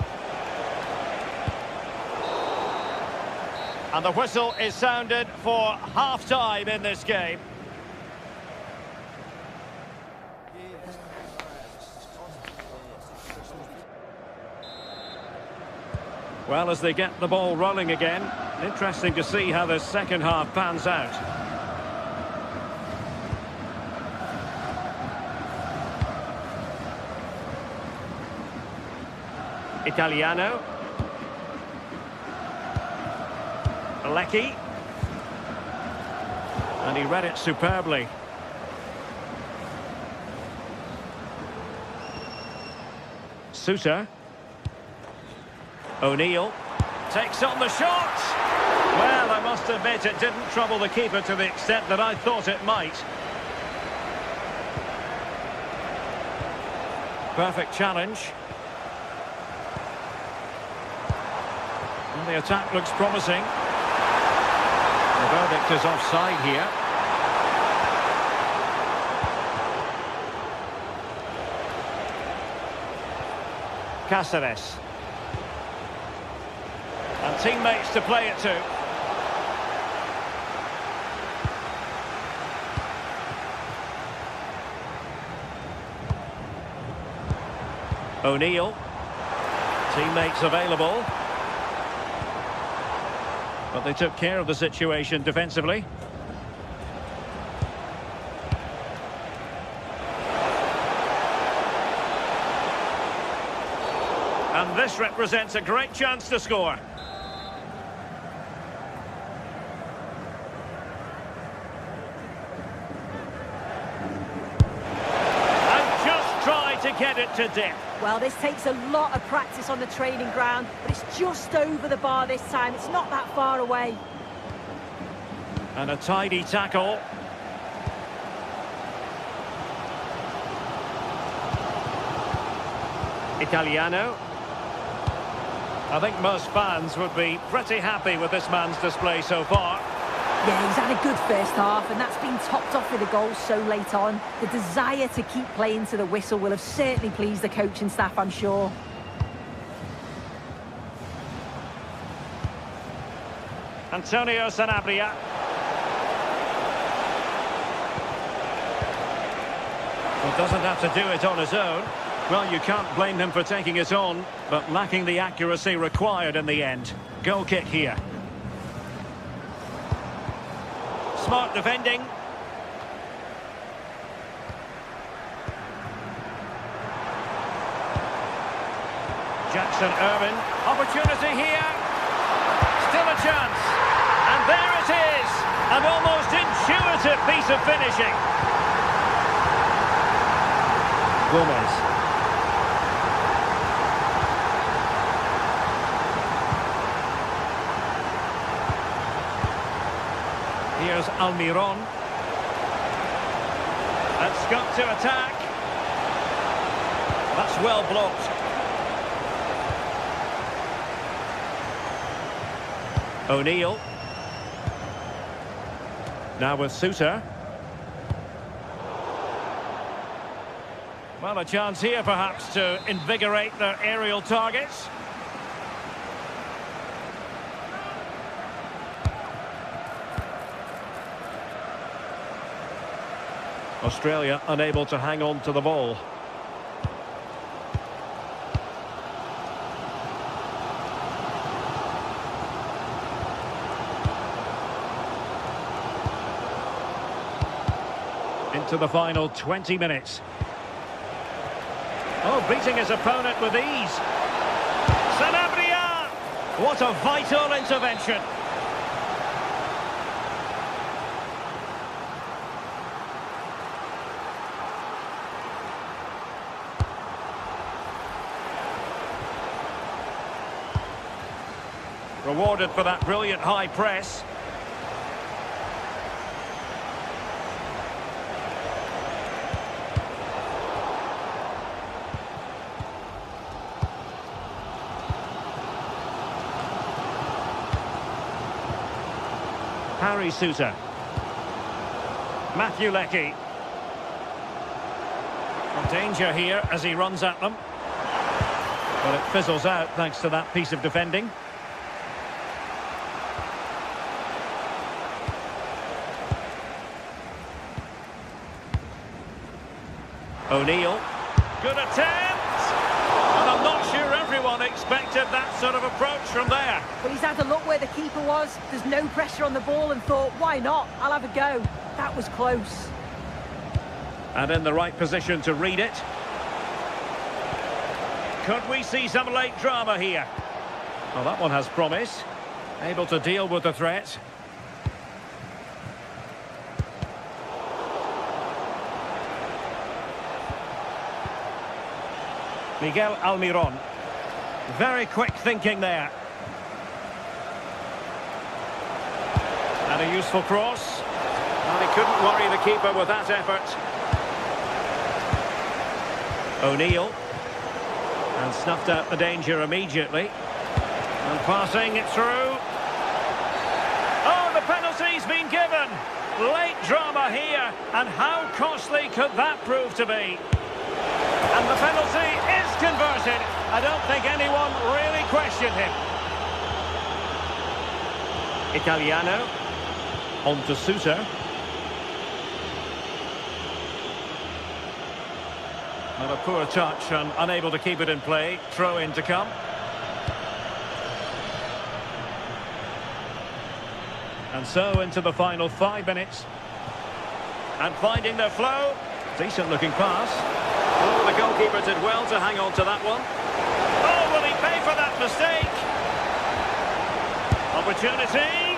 And the whistle is sounded for half-time in this game. Well, as they get the ball rolling again, interesting to see how the second half pans out. Italiano. Lecky. And he read it superbly. Sousa. O'Neill takes on the shot. Well, I must admit it didn't trouble the keeper to the extent that I thought it might. Perfect challenge. And the attack looks promising. The verdict is offside here. Cáceres. And teammates to play it to. O'Neill. Teammates available. But they took care of the situation defensively. And this represents a great chance to score. And just try to get it to dip. Well, this takes a lot of practice on the training ground, but it's just over the bar this time. It's not that far away. And a tidy tackle. Italiano. I think most fans would be pretty happy with this man's display so far. Yeah, he's had a good first half, and that's been topped off with a goal so late on. The desire to keep playing to the whistle will have certainly pleased the coaching staff, I'm sure. Antonio Sanabria. He doesn't have to do it on his own. Well, you can't blame him for taking it on, but lacking the accuracy required in the end. Goal kick here. Smart defending. Jackson Irvin. Opportunity here. Still a chance. And there it is. An almost intuitive piece of finishing. Gomez. Here's Almiron. That's got to attack. That's well blocked. O'Neill. Now with Sousa. Well, a chance here perhaps to invigorate their aerial targets. Australia unable to hang on to the ball. Into the final 20 minutes. Oh, beating his opponent with ease. Sanabria! What a vital intervention. Rewarded for that brilliant high press. Harry Suter. Matthew Leckie. Danger here as he runs at them. But it fizzles out thanks to that piece of defending. O'Neill. Good attempt! And I'm not sure everyone expected that sort of approach from there. But he's had a look where the keeper was. There's no pressure on the ball and thought, why not? I'll have a go. That was close. And in the right position to read it. Could we see some late drama here? Well, that one has promise. Able to deal with the threat. Miguel Almiron. Very quick thinking there. And a useful cross. And he couldn't worry the keeper with that effort. O'Neill. And snuffed out the danger immediately. And passing it through. Oh, the penalty's been given. Late drama here. And how costly could that prove to be? And the penalty is converted. I don't think anyone really questioned him. Italiano. On to Suter. Not a poor touch and unable to keep it in play. Throw in to come. And so into the final 5 minutes. And finding their flow. Decent looking pass. Oh, the goalkeeper did well to hang on to that one. Oh, will he pay for that mistake? Opportunity.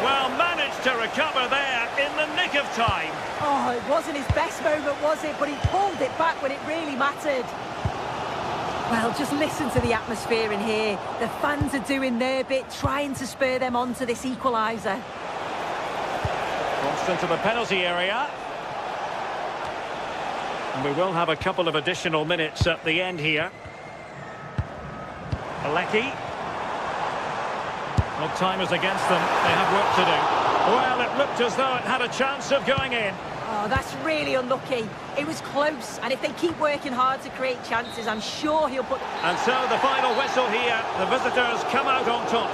Well, managed to recover there in the nick of time. Oh, it wasn't his best moment, was it? But he pulled it back when it really mattered. Well, just listen to the atmosphere in here. The fans are doing their bit, trying to spur them on to this equaliser. Crossed into the penalty area. And we will have a couple of additional minutes at the end here. Leckie. Well, time is against them. They have work to do. Well, it looked as though it had a chance of going in. Oh, that's really unlucky. It was close, and if they keep working hard to create chances, I'm sure he'll put... And so the final whistle here. The visitors come out on top.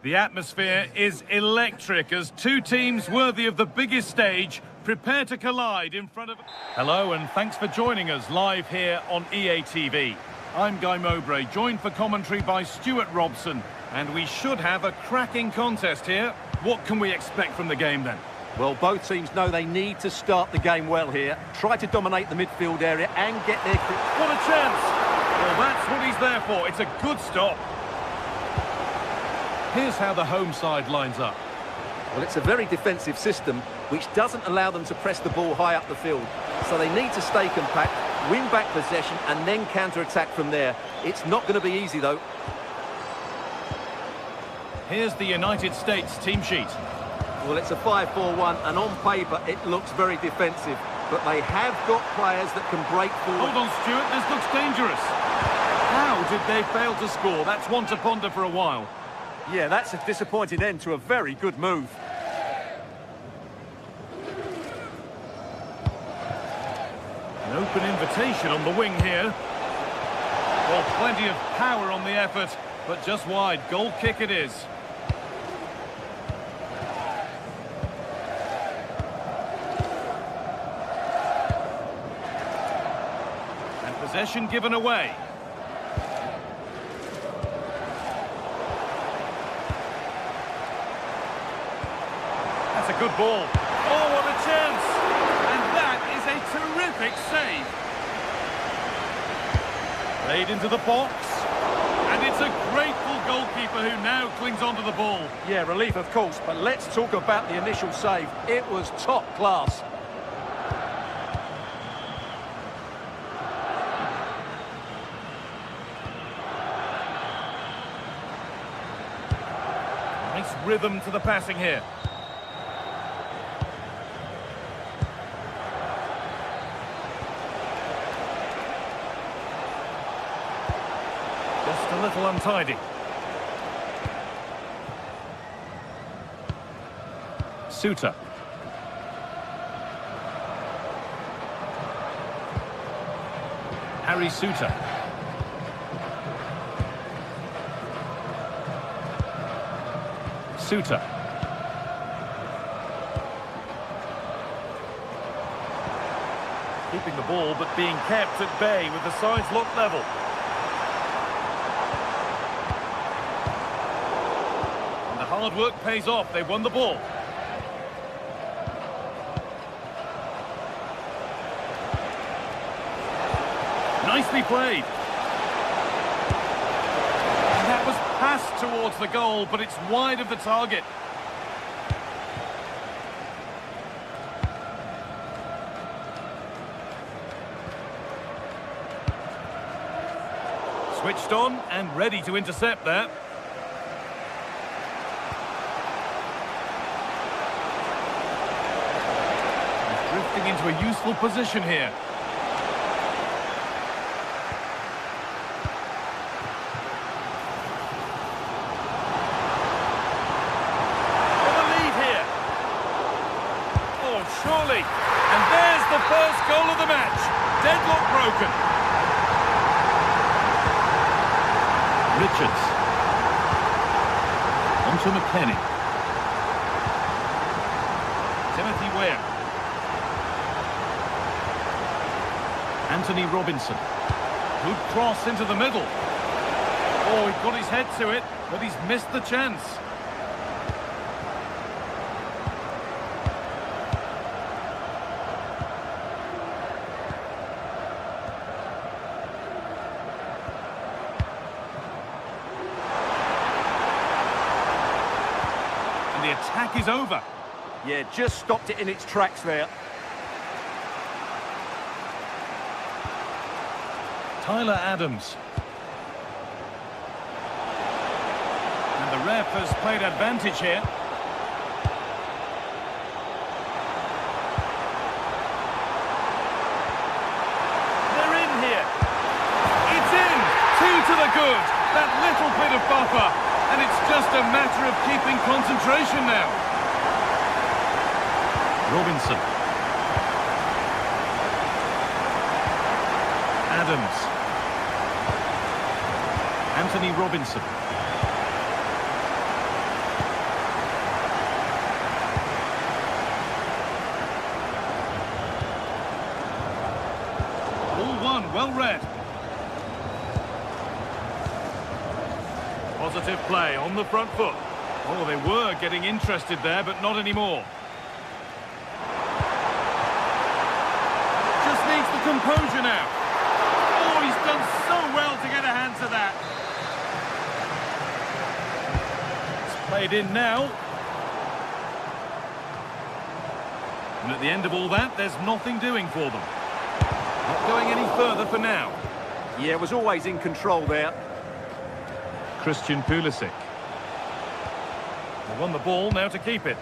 The atmosphere is electric as two teams worthy of the biggest stage prepare to collide in front of... Hello and thanks for joining us live here on EA TV. I'm Guy Mowbray, joined for commentary by Stuart Robson, and we should have a cracking contest here. What can we expect from the game then? Well, both teams know they need to start the game well here. Try to dominate the midfield area and get their... What a chance! Well, that's what he's there for. It's a good stop. Here's how the home side lines up. Well, it's a very defensive system, which doesn't allow them to press the ball high up the field. So they need to stay compact, win back possession, and then counter-attack from there. It's not going to be easy, though. Here's the United States team sheet. Well, it's a 5-4-1, and on paper, it looks very defensive. But they have got players that can break forward. Hold on, Stuart, this looks dangerous. How did they fail to score? That's one to ponder for a while. Yeah, that's a disappointing end to a very good move. An open invitation on the wing here. Well, plenty of power on the effort, but just wide. Goal kick it is. And possession given away. That's a good ball. Oh, what a chance! And that is a terrific save. Played into the box. And it's a grateful goalkeeper who now clings onto the ball. Yeah, relief, of course, but let's talk about the initial save. It was top class. Nice rhythm to the passing here. Just a little untidy. Suter. Harry Suter. Suter. Keeping the ball, but being kept at bay with the sides locked level. And the hard work pays off. They won the ball. Nicely played. And that was passed towards the goal, but it's wide of the target. Switched on and ready to intercept that. He's drifting into a useful position here. Surely, and there's the first goal of the match. Deadlock broken. Richards. On to McKennie. Timothy Ware. Anthony Robinson. Good cross into the middle. Oh, he got his head to it, but he's missed the chance. The attack is over. Yeah, just stopped it in its tracks there. Tyler Adams. And the ref has played advantage here. They're in here. It's in. 2 to the good. That little bit of buffer. And it's just a matter of keeping concentration now. Robinson. Adams. Anthony Robinson. All one, well read. Positive play on the front foot. Oh, they were getting interested there, but not anymore. composure now. Oh, he's done so well to get a hand to that. It's played in now. And at the end of all that, there's nothing doing for them. Not going any further for now. Yeah, was always in control there. Christian Pulisic. They won the ball, now to keep it.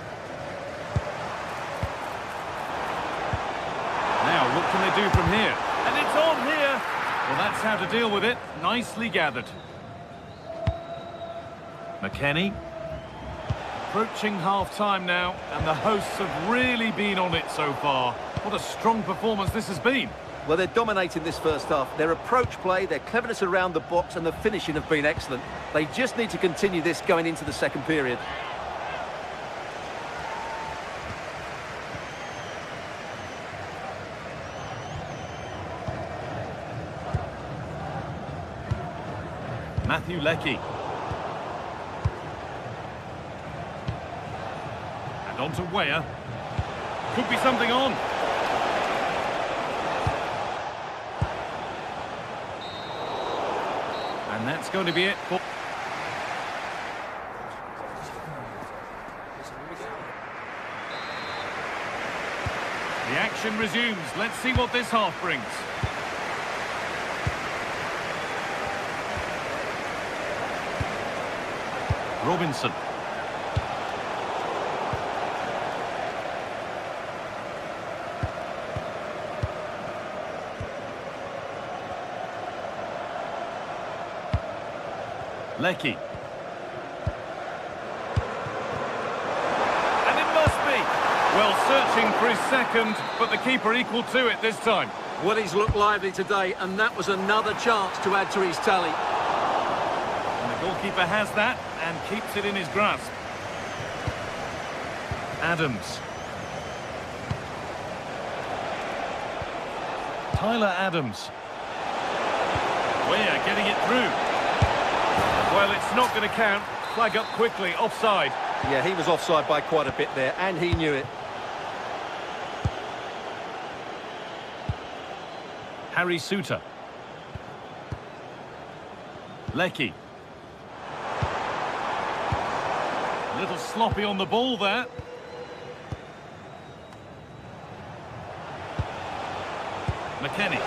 Now, what can they do from here? And it's on here! Well, that's how to deal with it. Nicely gathered. McKennie. Approaching half-time now, and the hosts have really been on it so far. What a strong performance this has been. Well, they're dominating this first half. Their approach play, their cleverness around the box and the finishing have been excellent. They just need to continue this going into the second period. Matthew Leckie. And on to Weah. Could be something on. And that's going to be it for... The action resumes. Let's see what this half brings. Robinson. Leckie. And it must be. Well, searching for his second, but the keeper equal to it this time. Well, he's looked lively today, and that was another chance to add to his tally. And the goalkeeper has that and keeps it in his grasp. Adams. Tyler Adams. Weah getting it through. Well, it's not going to count. Flag up quickly, offside. Yeah, he was offside by quite a bit there, and he knew it. Harry Suter. Leckie. A little sloppy on the ball there. McKennie.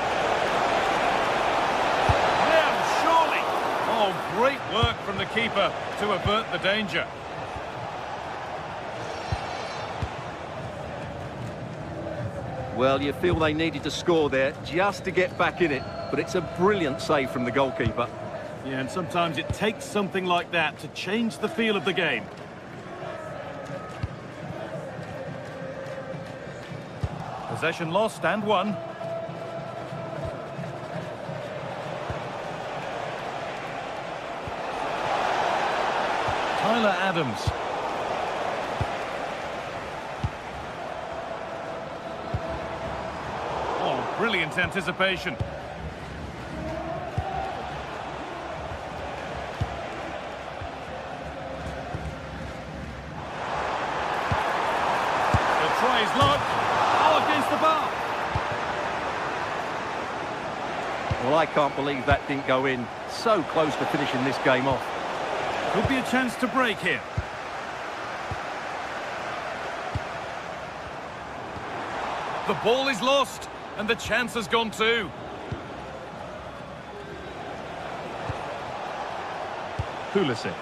Now, surely. Oh, great work from the keeper to avert the danger. Well, you feel they needed to score there just to get back in it, but it's a brilliant save from the goalkeeper. Yeah, and sometimes it takes something like that to change the feel of the game. Possession lost and won. Tyler Adams. Oh, brilliant anticipation. He'll try his luck. Oh, against the bar. Well, I can't believe that didn't go in. So close to finishing this game off. Could be a chance to break here. The ball is lost, and the chance has gone too. Pulisic.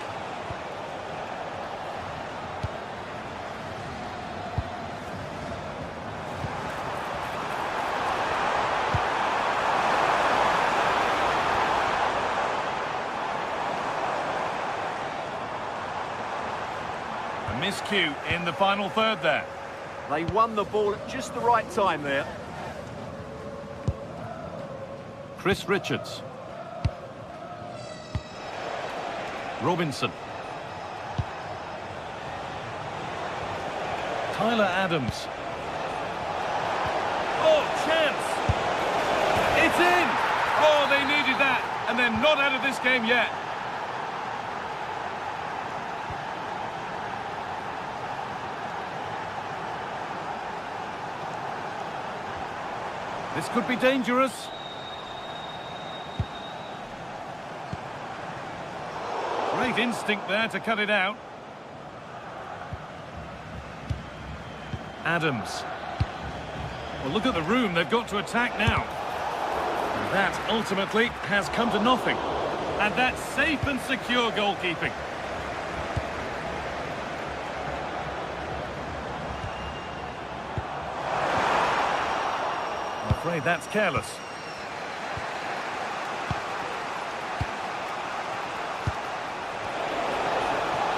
A miscue in the final third there. They won the ball at just the right time there. Chris Richards. Robinson. Tyler Adams. Oh, chance! It's in! Oh, they needed that, and they're not out of this game yet. This could be dangerous. Great instinct there to cut it out. Adams. Well, look at the room they've got to attack now. And that ultimately has come to nothing. And that's safe and secure goalkeeping. I'm afraid that's careless.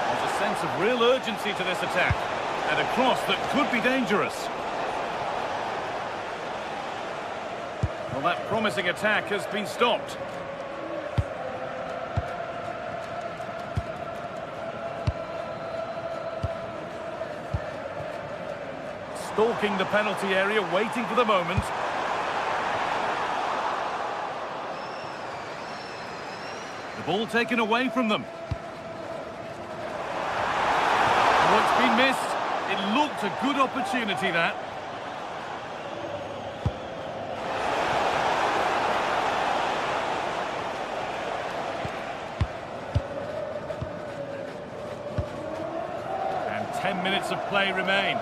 There's a sense of real urgency to this attack. And a cross that could be dangerous. Well, that promising attack has been stopped. Stalking the penalty area, waiting for the moment. The ball taken away from them. Oh, it's been missed. It looked a good opportunity, that. And 10 minutes of play remain.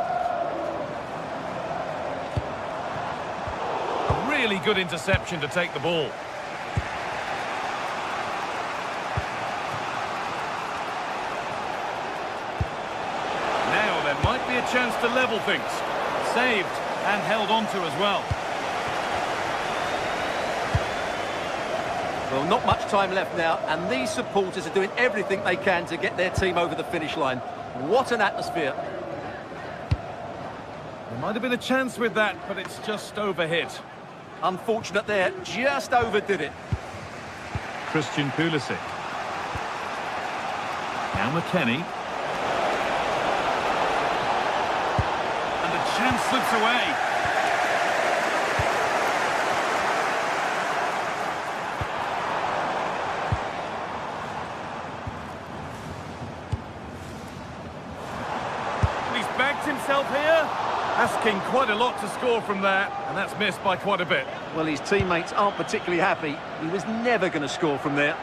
A really good interception to take the ball. Might be a chance to level things. Saved and held on to as well. Well, not much time left now, and these supporters are doing everything they can to get their team over the finish line. What an atmosphere. There might have been a chance with that, but it's just overhit. Unfortunate there, just overdid it. Christian Pulisic. Now McKennie. Chance slips away. He's backed himself here, asking quite a lot to score from there, and that's missed by quite a bit. Well, his teammates aren't particularly happy. He was never going to score from there.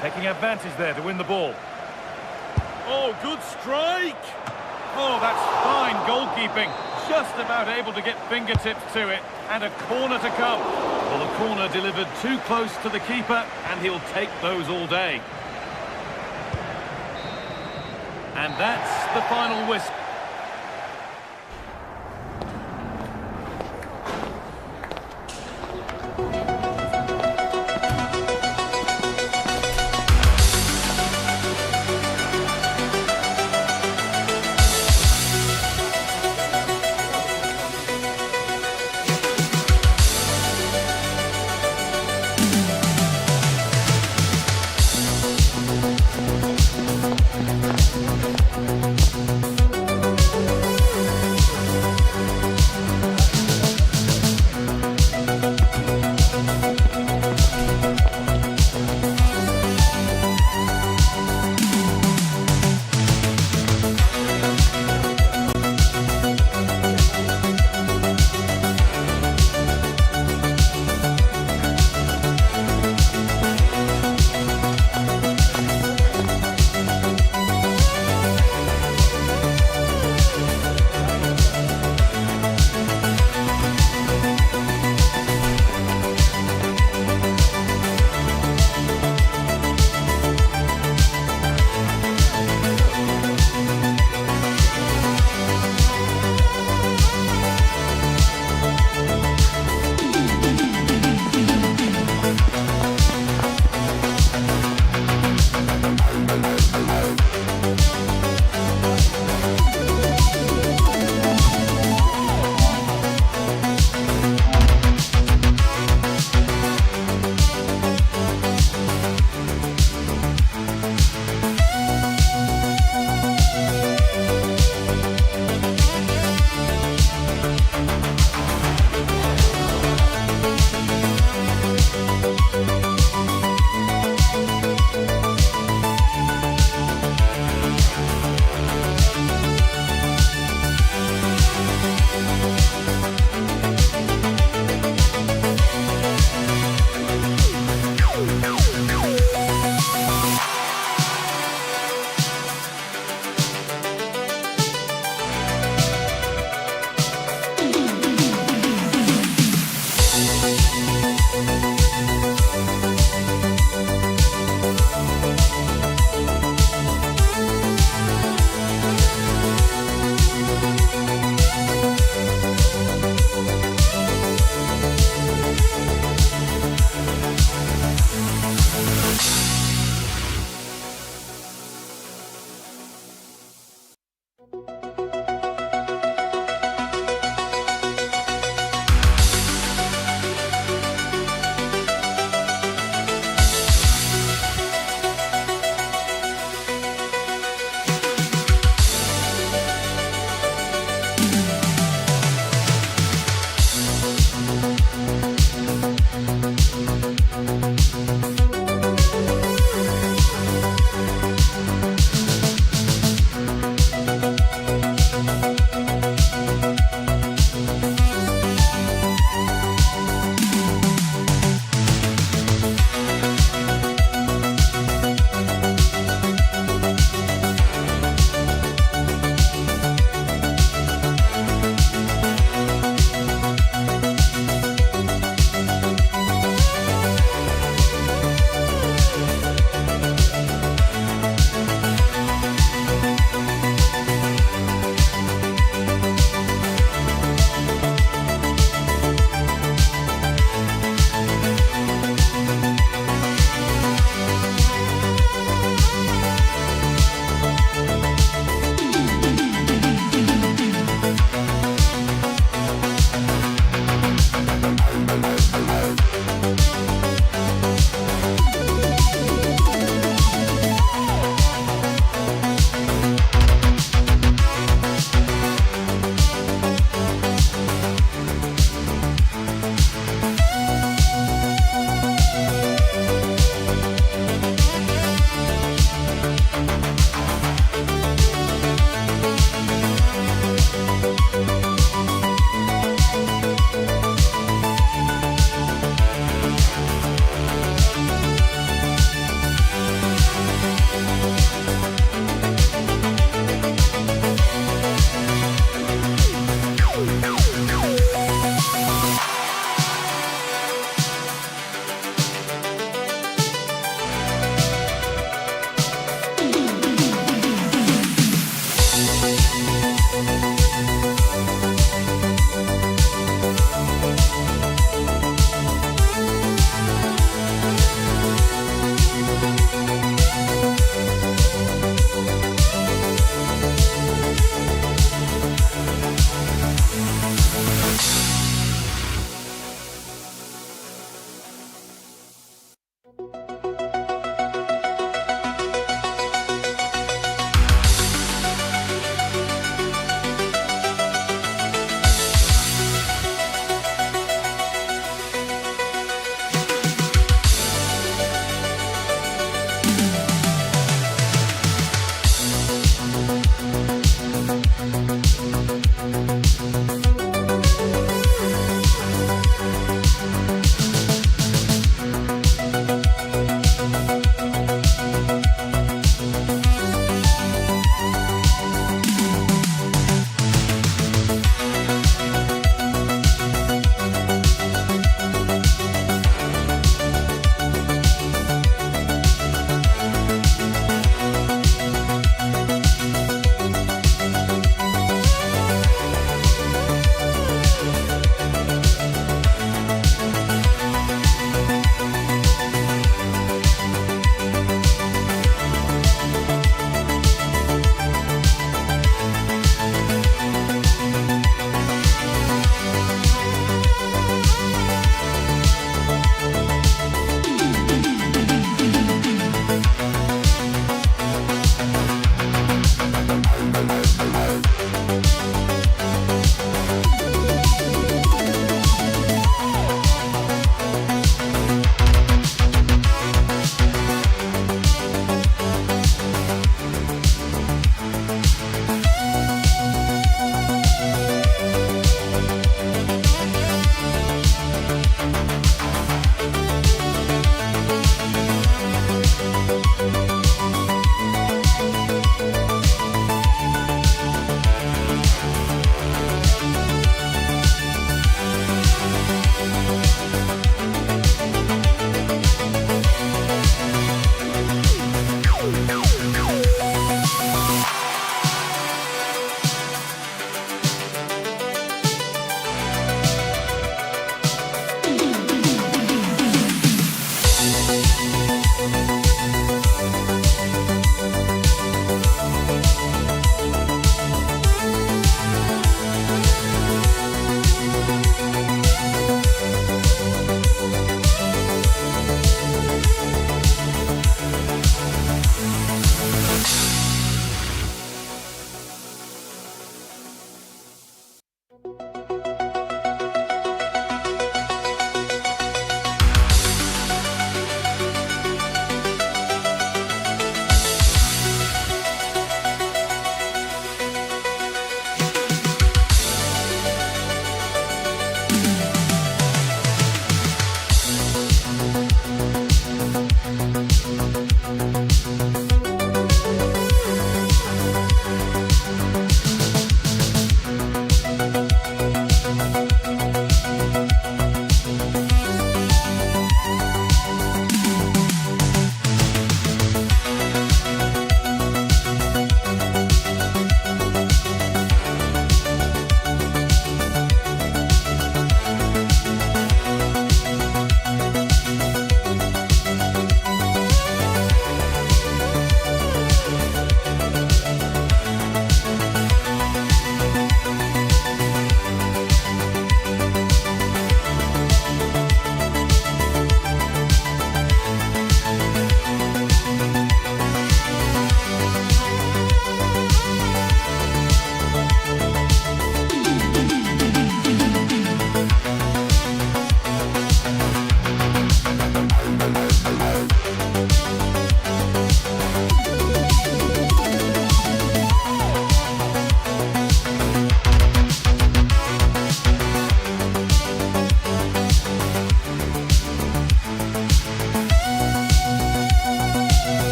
Taking advantage there to win the ball. Oh, good strike! Oh, that's fine goalkeeping. Just about able to get fingertips to it. And a corner to come. Well, the corner delivered too close to the keeper, and he'll take those all day. And that's the final whistle.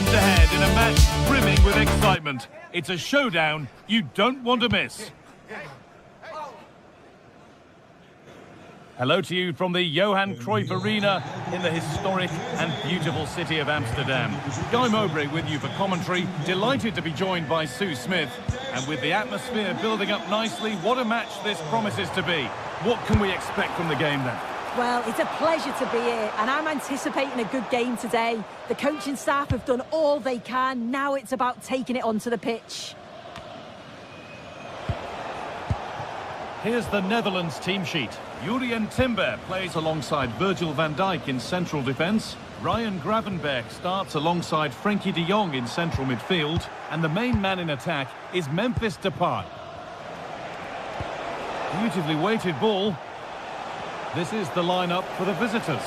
head-to-head in a match brimming with excitement. It's a showdown you don't want to miss. Hello to you from the Johan Cruyff Arena in the historic and beautiful city of Amsterdam. Guy Mowbray with you for commentary. Delighted to be joined by Sue Smith. And with the atmosphere building up nicely, what a match this promises to be. What can we expect from the game then? Well, it's a pleasure to be here, and I'm anticipating a good game today. The coaching staff have done all they can. Now it's about taking it onto the pitch. Here's the Netherlands team sheet. Jurien Timber plays alongside Virgil van Dijk in central defence. Ryan Gravenberch starts alongside Frenkie de Jong in central midfield. And the main man in attack is Memphis Depay. Beautifully weighted ball. This is the lineup for the visitors.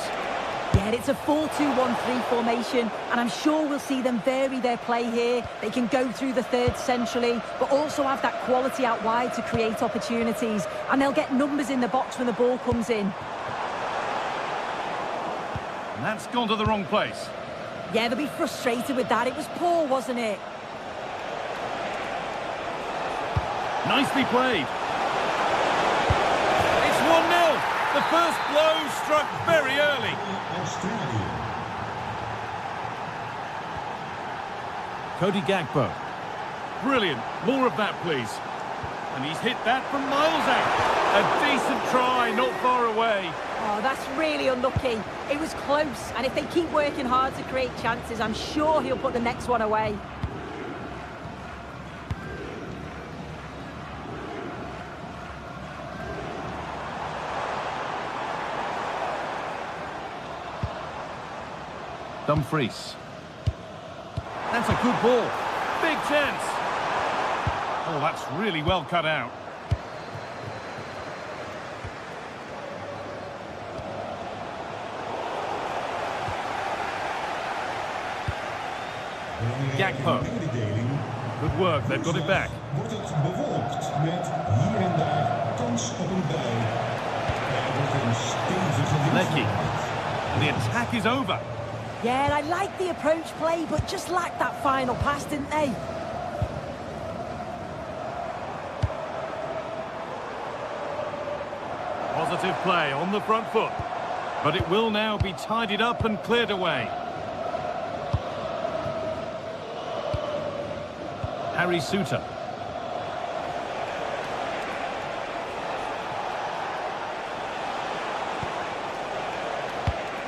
Yeah, it's a 4-2-1-3 formation, and I'm sure we'll see them vary their play here. They can go through the third centrally, but also have that quality out wide to create opportunities, and they'll get numbers in the box when the ball comes in. And that's gone to the wrong place. Yeah, they'll be frustrated with that. It was poor, wasn't it? Nicely played. It's 1-0. The first blow struck very early. Cody Gakpo. Brilliant. More of that, please. And he's hit that from miles out. A decent try, not far away. Oh, that's really unlucky. It was close, and if they keep working hard to create chances, I'm sure he'll put the next one away. Dumfries. That's a good ball. Big chance. Oh, that's really well cut out. Gakpo. Good work, they've got it back. Wordt het bewolkt met hier en daar kans op een bui. Er wordt een stevige Lecky. And the attack is over. Yeah, I like the approach play, but just lacked that final pass, didn't they? Positive play on the front foot. But it will now be tidied up and cleared away. Harry Souttar.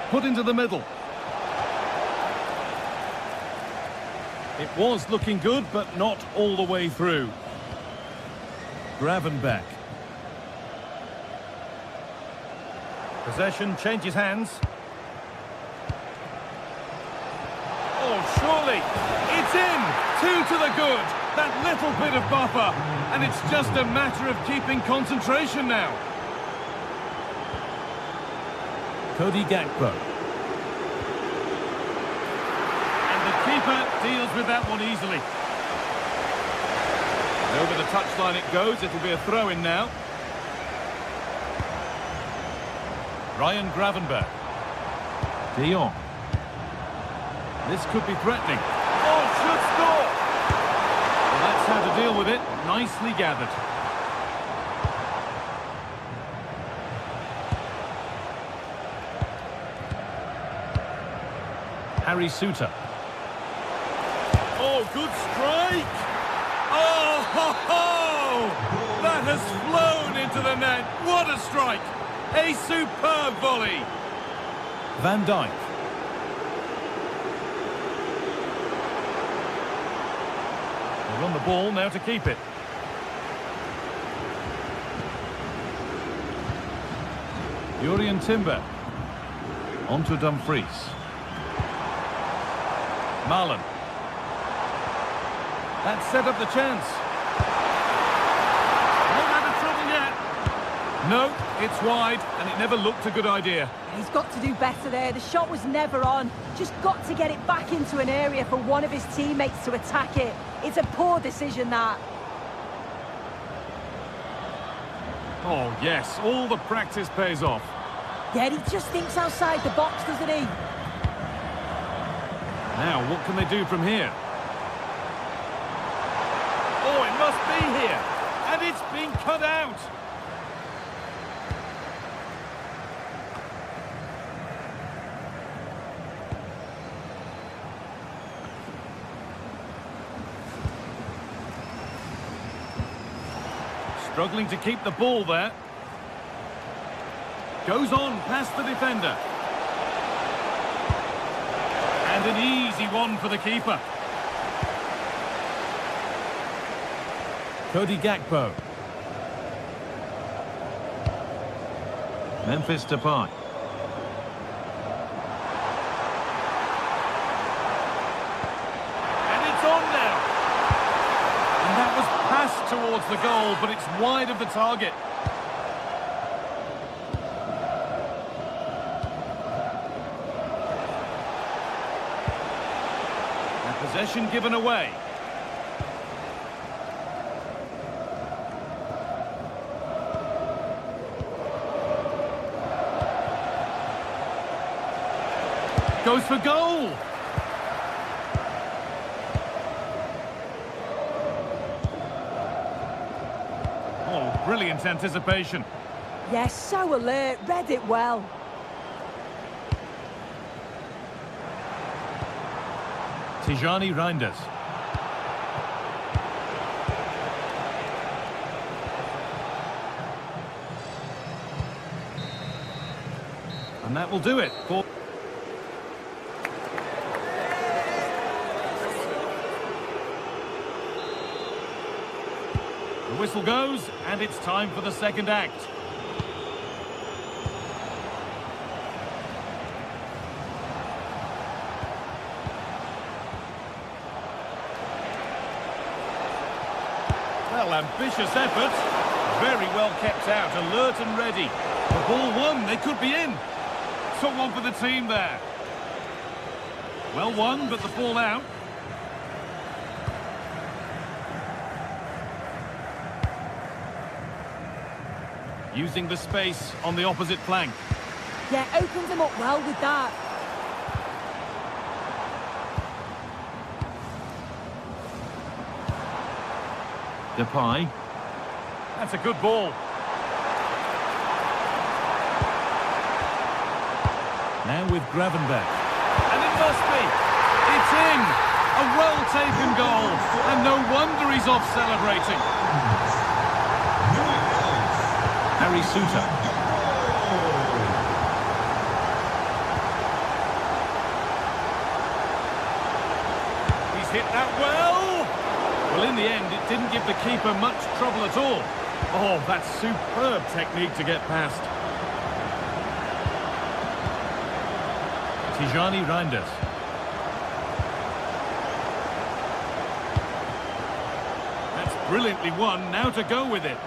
Put into the middle. It was looking good, but not all the way through. Gravenberch. Possession changes hands. Oh, surely. It's in. 2 to the good. That little bit of buffer. And it's just a matter of keeping concentration now. Cody Gakpo. Keeper deals with that one easily. Over the touchline it goes. It'll be a throw-in now. Ryan Gravenberch. De Jong. This could be threatening. Oh, should score! Well, that's how to deal with it. Nicely gathered. Harry Souttar. Oh, good strike! Oh, ho, ho! That has flown into the net. What a strike! A superb volley. Van Dijk. They're on the ball now to keep it. Jurien Timber. On to Dumfries. Marlon. That set up the chance. Not out of trouble yet. No, it's wide, and it never looked a good idea. He's got to do better there. The shot was never on. Just got to get it back into an area for one of his teammates to attack it. It's a poor decision, that. Oh, yes, all the practice pays off. Yeah, he just thinks outside the box, doesn't he? Now, what can they do from here? Oh, it must be here. And it's been cut out. Struggling to keep the ball there. Goes on past the defender. And an easy one for the keeper. Cody Gakpo. Memphis Depay. And it's on now. And that was passed towards the goal, but it's wide of the target. And possession given away. Goes for goal. Oh, brilliant anticipation. Yes, so alert, read it well. Tijani Reinders. And that will do it for... The whistle goes, and it's time for the second act. Well, ambitious effort. Very well kept out, alert and ready. The ball won, they could be in. Took one for the team there. Well won, but the ball out. Using the space on the opposite flank. Yeah, opens them up well with that. Depay. That's a good ball. Now with Gravenberch. And it must be. It's in. A well-taken goal. And no wonder he's off celebrating. Harry Suter. He's hit that well. Well, in the end, it didn't give the keeper much trouble at all. Oh, that's superb technique to get past. Tijani Reinders. That's brilliantly won. Now to go with it.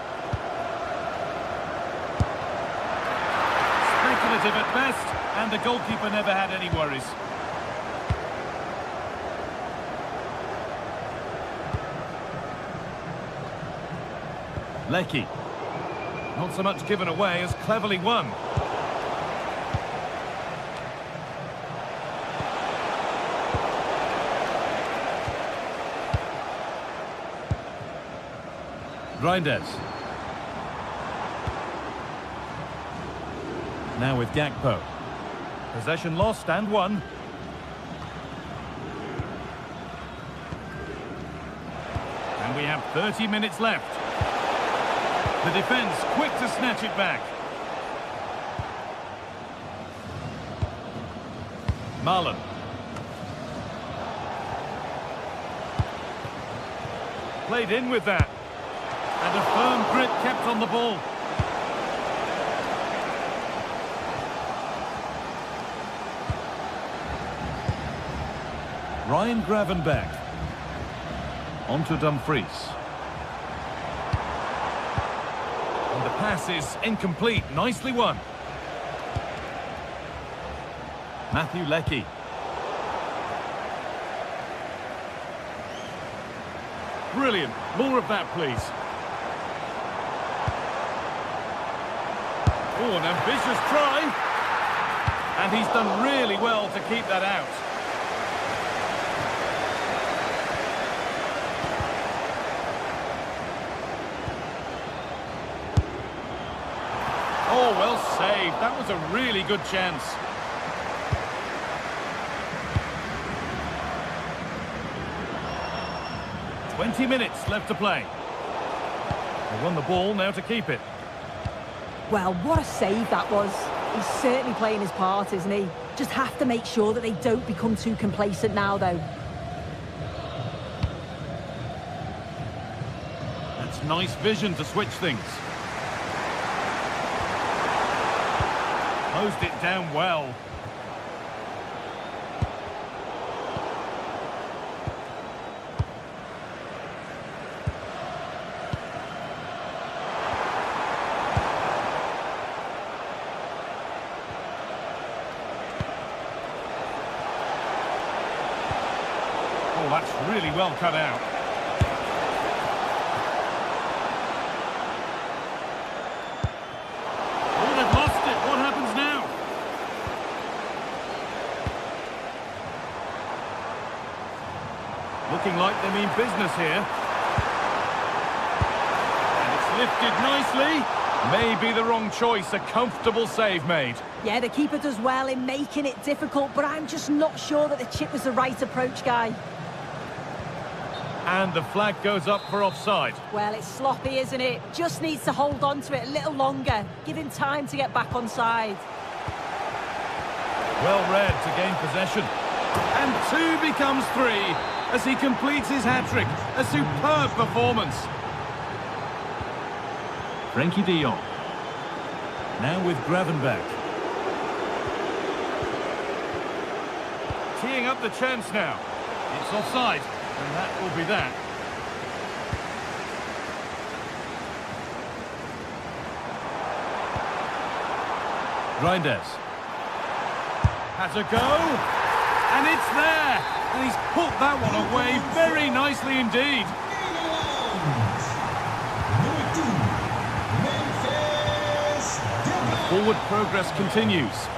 Speculative at best, and the goalkeeper never had any worries. Leckie. Not so much given away as cleverly won. Reinders. Now with Gakpo. Possession lost and won. And we have 30 minutes left. The defence quick to snatch it back. Marlon. Played in with that. And a firm grip kept on the ball. Ryan Gravenberch. On to Dumfries. And the pass is incomplete. Nicely won. Matthew Leckie. Brilliant. More of that, please. Oh, an ambitious try. And he's done really well to keep that out. save. That was a really good chance. "20 minutes left to play. They won the ball, now to keep it. Well, what a save that was. He's certainly playing his part, isn't he? Just have to make sure that they don't become too complacent now, though. That's nice vision to switch things. Closed it down well. Oh, that's really well cut out. Oh, they've lost it. What happens now? Looking like they mean business here. And it's lifted nicely. Maybe the wrong choice. A comfortable save made. Yeah, the keeper does well in making it difficult, but I'm just not sure that the chip was the right approach, Guy. And the flag goes up for offside. Well, it's sloppy, isn't it? Just needs to hold on to it a little longer. Give him time to get back on side. Well read to gain possession. And 2 becomes 3 as he completes his hat-trick. A superb performance. Frankie de Jong. Now with Gravenberg. Teeing up the chance now. It's offside. And that will be that. Reinders. Has a go. And it's there. And he's put that one away very nicely indeed. And the forward progress continues.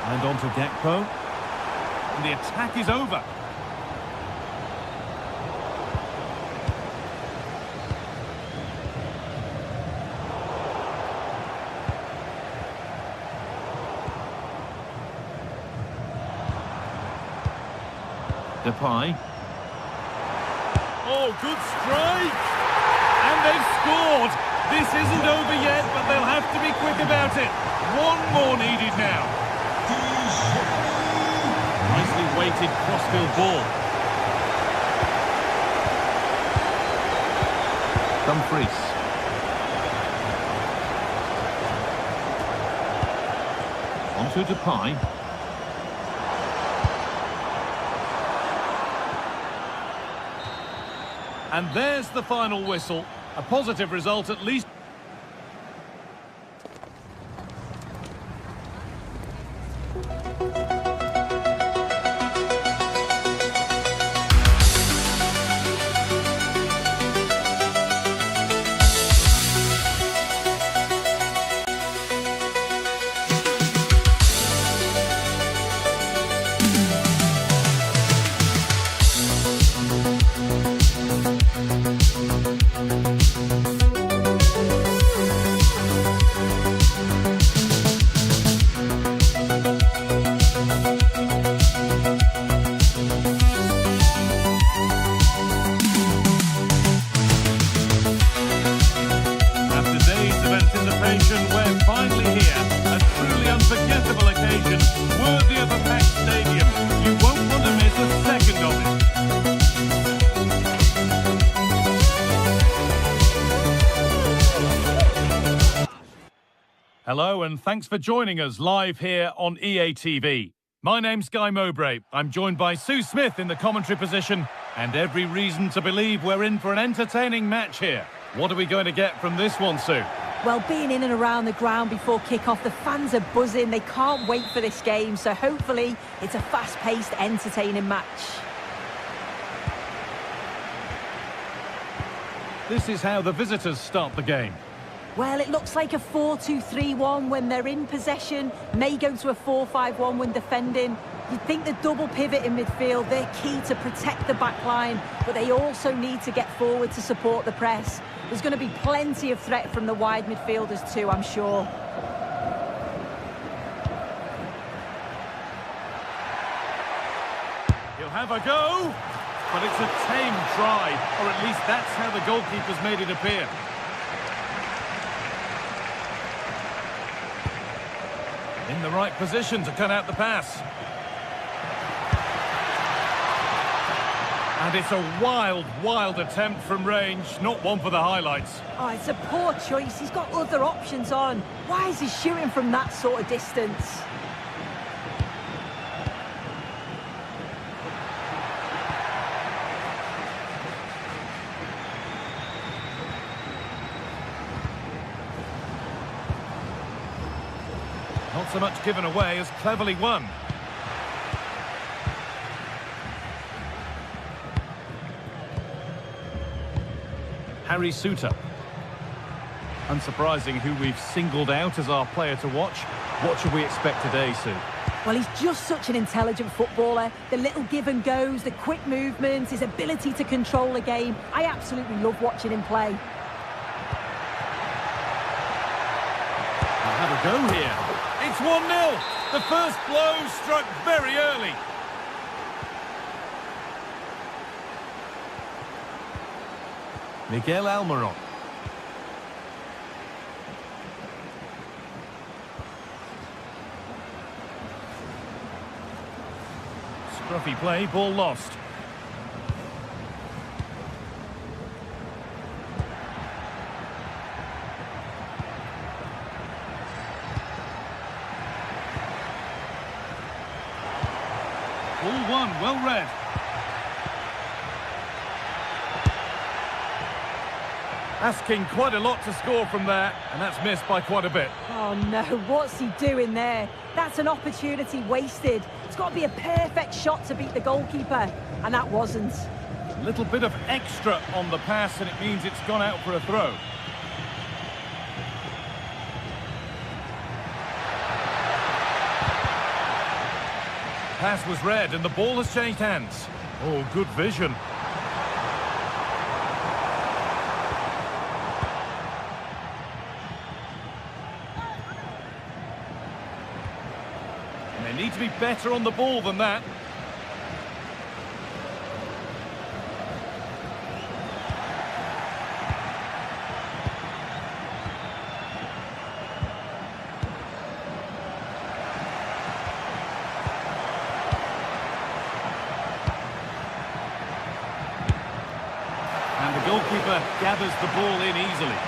And on to Gakpo. And the attack is over. Depay. Oh, good strike! And they've scored! This isn't over yet, but they'll have to be quick about it. One more needed now. Nicely weighted crossfield ball. Dumfries. On to Depay. And there's the final whistle. A positive result at least. We're finally here. A truly unforgettable occasion, worthy of a packed stadium. You won't want to miss a second of it. Hello and thanks for joining us live here on EA TV. My name's Guy Mowbray. I'm joined by Sue Smith in the commentary position, and every reason to believe we're in for an entertaining match here. What are we going to get from this one, Sue? Well, being in and around the ground before kick-off, the fans are buzzing. They can't wait for this game, so hopefully it's a fast-paced, entertaining match. This is how the visitors start the game. Well, it looks like a 4-2-3-1 when they're in possession, may go to a 4-5-1 when defending. You'd think the double pivot in midfield, they're key to protect the back line, but they also need to get forward to support the press. There's going to be plenty of threat from the wide midfielders too, I'm sure. He'll have a go, but it's a tame try, or at least that's how the goalkeeper's made it appear. In the right position to cut out the pass. And it's a wild, wild attempt from range, not one for the highlights. Oh, it's a poor choice. He's got other options on. Why is he shooting from that sort of distance? Not so much given away as cleverly won. Harry Suter. Unsurprising who we've singled out as our player to watch. What should we expect today, Sue? Well, he's just such an intelligent footballer. The little give and goes, the quick movements, his ability to control a game. I absolutely love watching him play. I'll have a go here. It's 1-0. The first blow struck very early. Miguel Almiron. Scruffy play, ball lost. Ball one, well read. Asking quite a lot to score from there, and that's missed by quite a bit. Oh no, what's he doing there? That's an opportunity wasted. It's got to be a perfect shot to beat the goalkeeper, and that wasn't. A little bit of extra on the pass, and it means it's gone out for a throw. Pass was read, and the ball has changed hands. Oh, good vision. And they need to be better on the ball than that. And the goalkeeper gathers the ball in easily.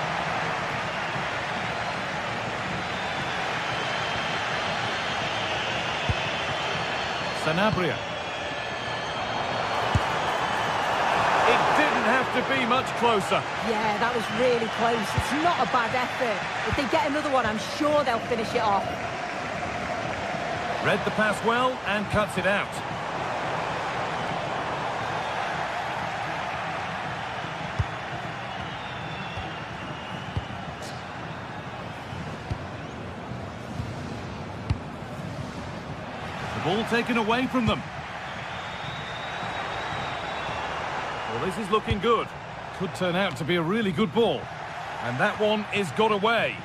Sanabria. It didn't have to be much closer. Yeah, that was really close. It's not a bad effort. If they get another one, I'm sure they'll finish it off. Read the pass well and cuts it out. Ball taken away from them. Well, this is looking good. Could turn out to be a really good ball. And that one is got away.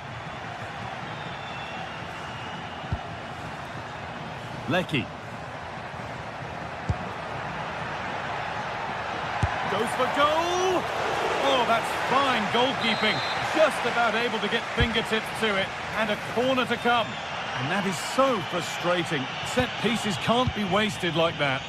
Lecky. Goes for goal! Oh, that's fine goalkeeping. Just about able to get fingertips to it. And a corner to come. And that is so frustrating. Set pieces can't be wasted like that.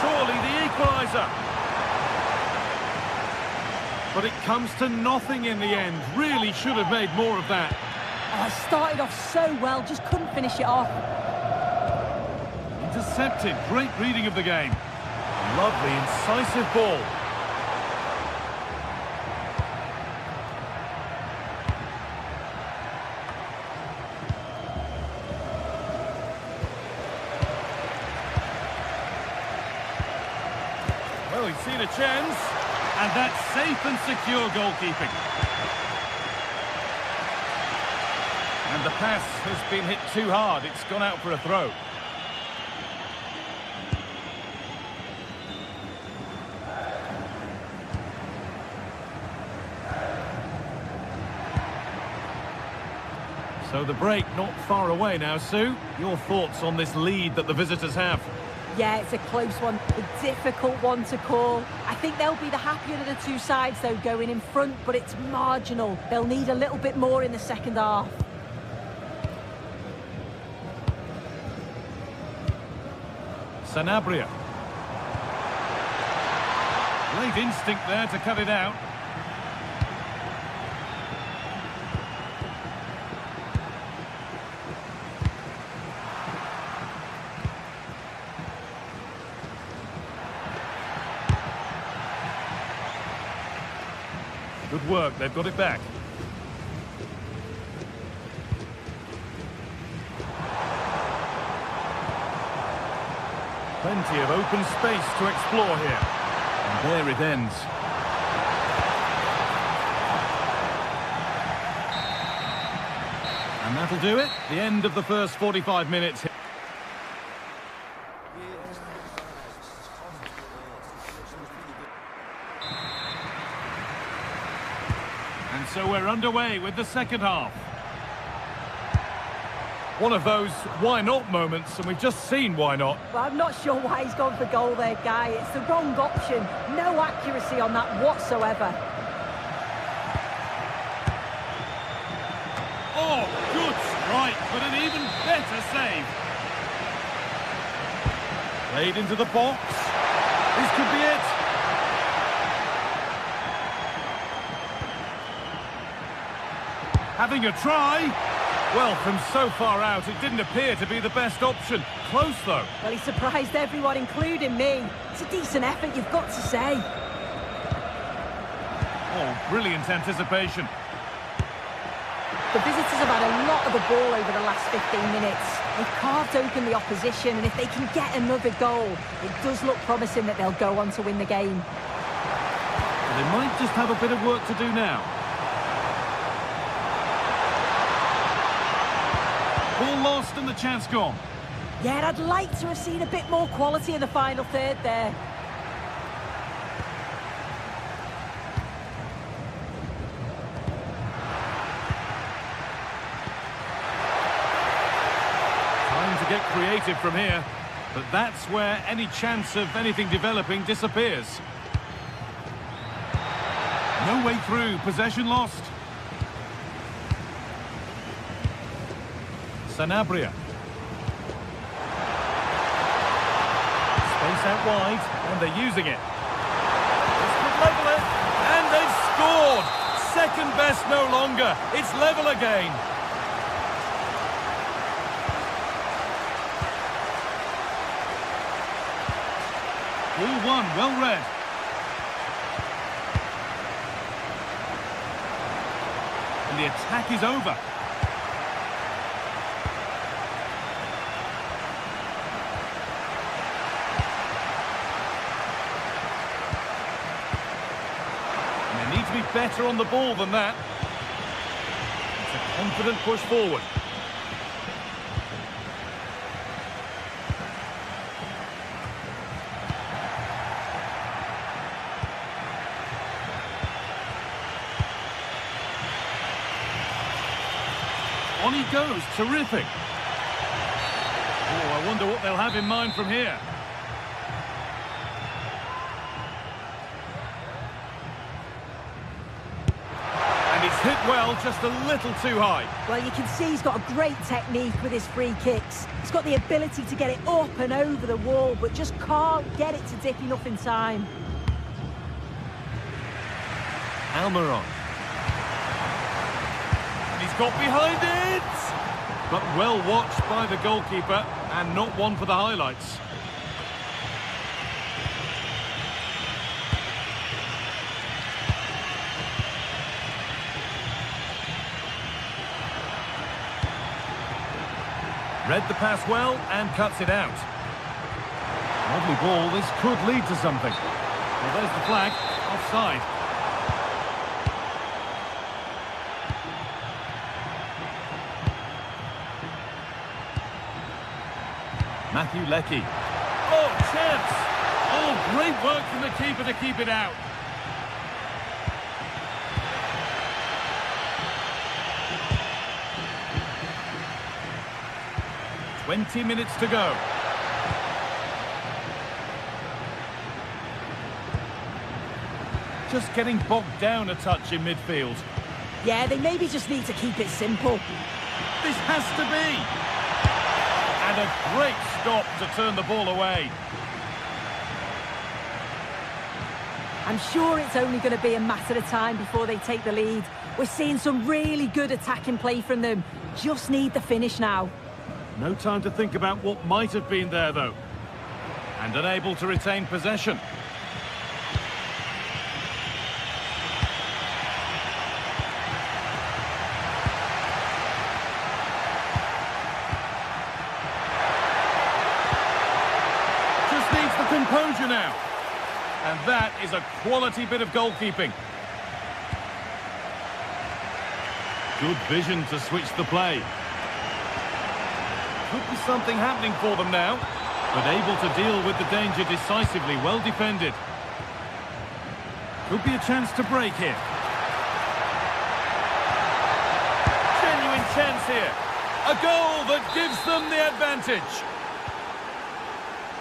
Surely the equaliser. But it comes to nothing in the end. Really should have made more of that. Oh, started off so well, just couldn't finish it off. Intercepted. Great reading of the game. Lovely, incisive ball. Well, he's seen a chance, and that's safe and secure goalkeeping. And the pass has been hit too hard. It's gone out for a throw. So the break not far away now, Sue. Your thoughts on this lead that the visitors have? Yeah, it's a close one, a difficult one to call. I think they'll be the happier of the two sides, though, going in front, but it's marginal. They'll need a little bit more in the second half. Sanabria. Great instinct there to cut it out. Good work, they've got it back. Plenty of open space to explore here. And there it ends. And that'll do it. The end of the first 45 minutes. And so we're underway with the second half. One of those why not moments, and we've just seen why not. Well, I'm not sure why he's gone for goal there, Guy. It's the wrong option. No accuracy on that whatsoever. Oh, good strike, but an even better save. Played into the box. This could be it. Having a try. Well, from so far out, it didn't appear to be the best option. Close, though. Well, he surprised everyone, including me. It's a decent effort, you've got to say. Oh, brilliant anticipation. The visitors have had a lot of the ball over the last 15 minutes. They've carved open the opposition, and if they can get another goal, it does look promising that they'll go on to win the game. Well, they might just have a bit of work to do now. Ball lost and the chance gone. Yeah, I'd like to have seen a bit more quality in the final third there. Time to get creative from here, but that's where any chance of anything developing disappears. No way through, possession lost. Sanabria. Space out wide, and they're using it. This could level it, and they've scored! Second best no longer, it's level again. Ball one, well read. And the attack is over. Need to be better on the ball than that. It's a confident push forward. On he goes, terrific. Oh, I wonder what they'll have in mind from here. It's hit well, just a little too high. Well, you can see he's got a great technique with his free kicks. He's got the ability to get it up and over the wall, but just can't get it to dip enough in time. Almiron. And he's got behind it! But well watched by the goalkeeper, and not one for the highlights. Read the pass well and cuts it out. Lovely ball, this could lead to something. Well, there's the flag. Offside. Matthew Leckie. Oh, chance! Oh, great work from the keeper to keep it out. "20 minutes to go. Just getting bogged down a touch in midfield. Yeah, they maybe just need to keep it simple. This has to be! And a great stop to turn the ball away. I'm sure it's only going to be a matter of time before they take the lead. We're seeing some really good attacking play from them. Just need the finish now. No time to think about what might have been there, though. And unable to retain possession. Just needs the composure now. And that is a quality bit of goalkeeping. Good vision to switch the play. Could be something happening for them now, but able to deal with the danger decisively, well defended. Could be a chance to break here. Genuine chance here. A goal that gives them the advantage.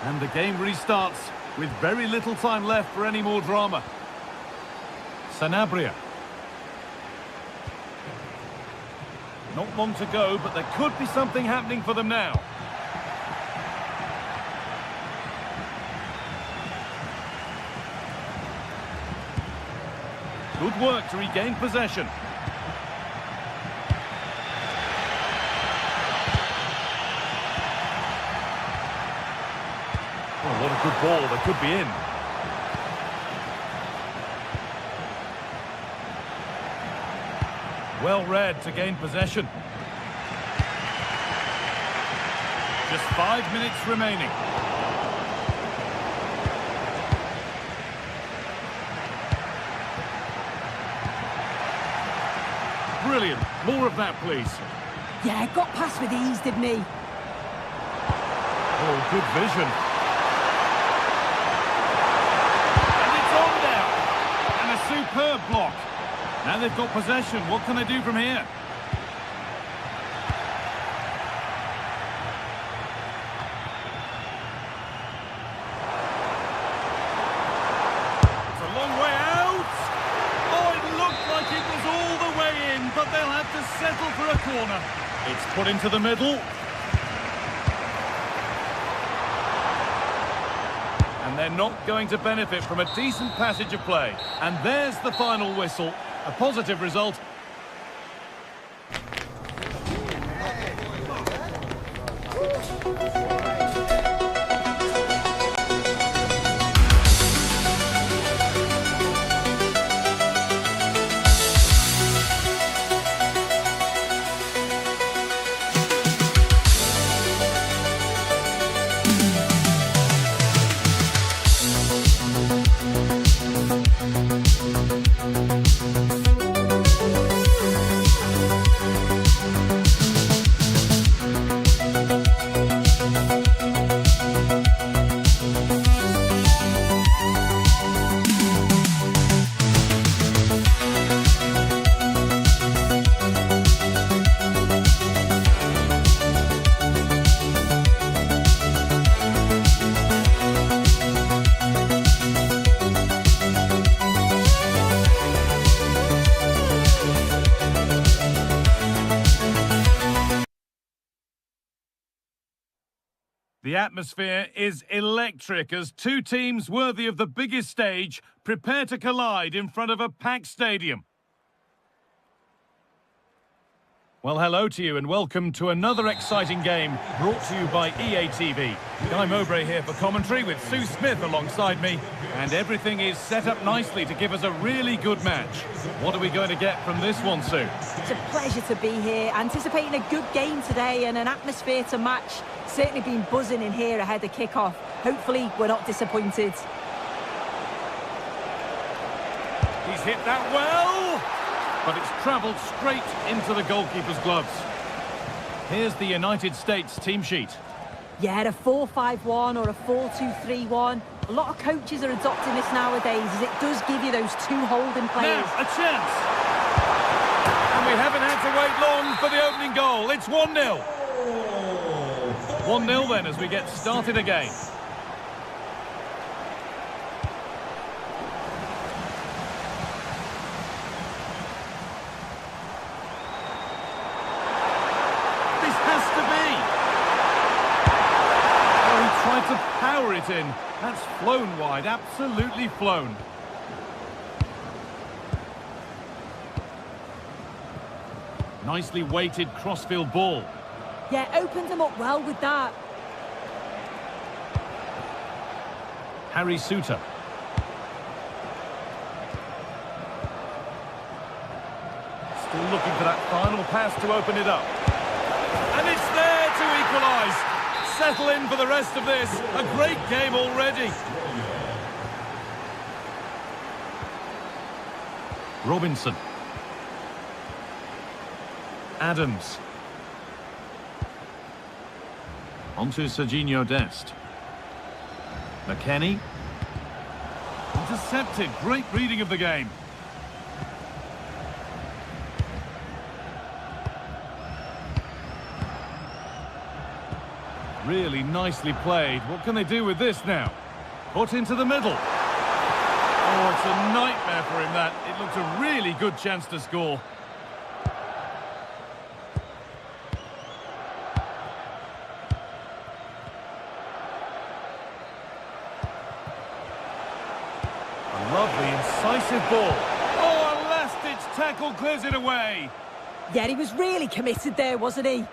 And the game restarts with very little time left for any more drama. Sanabria. Not long to go, but there could be something happening for them now. Good work to regain possession. Oh, what a good ball. They could be in. Well read to gain possession. Just 5 minutes remaining. Brilliant. More of that, please. Yeah, got past with ease, didn't he? Oh, good vision. And it's on now. And a superb block. Now they've got possession. What can they do from here? It's a long way out. Oh, it looked like it was all the way in, but they'll have to settle for a corner. It's put into the middle. And they're not going to benefit from a decent passage of play. And there's the final whistle. A positive result. The atmosphere is electric as two teams worthy of the biggest stage prepare to collide in front of a packed stadium. Well, hello to you and welcome to another exciting game brought to you by EA TV. Guy Mowbray here for commentary with Sue Smith alongside me, and everything is set up nicely to give us a really good match. What are we going to get from this one, Sue? It's a pleasure to be here, anticipating a good game today and an atmosphere to match. Certainly been buzzing in here ahead of kick-off. Hopefully we're not disappointed. He's hit that well, but it's travelled straight into the goalkeeper's gloves. Here's the United States team sheet. Yeah, a 4-5-1 or a 4-2-3-1. A lot of coaches are adopting this nowadays, as it does give you those two holding players. Now, a chance! And we haven't had to wait long for the opening goal. It's 1-0. 1-0 then as we get started again. This has to be. Oh, he tried to power it in. That's flown wide, absolutely flown. Nicely weighted crossfield ball. Yeah, opened them up well with that. Harry Suter. Still looking for that final pass to open it up. And it's there to equalise. Settle in for the rest of this. A great game already. Robinson. Adams. Onto Serginho Dest. McKennie. Intercepted. Great reading of the game. Really nicely played. What can they do with this now? Put into the middle. Oh, it's a nightmare for him, that. It looked a really good chance to score. A lovely, incisive ball. Oh, a last-ditch tackle clears it away. Yeah, he was really committed there, wasn't he?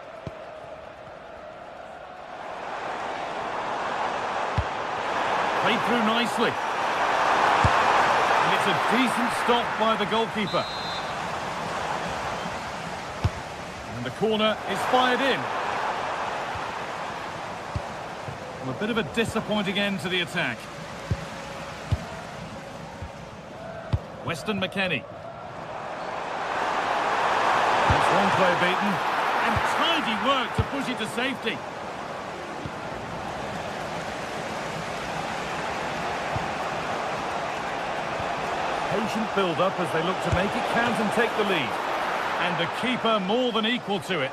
Played through nicely. And it's a decent stop by the goalkeeper. And the corner is fired in. Well, a bit of a disappointing end to the attack. Weston McKennie. That's one player beaten. And tidy work to push it to safety. Patient build-up as they look to make it count and take the lead. And the keeper more than equal to it.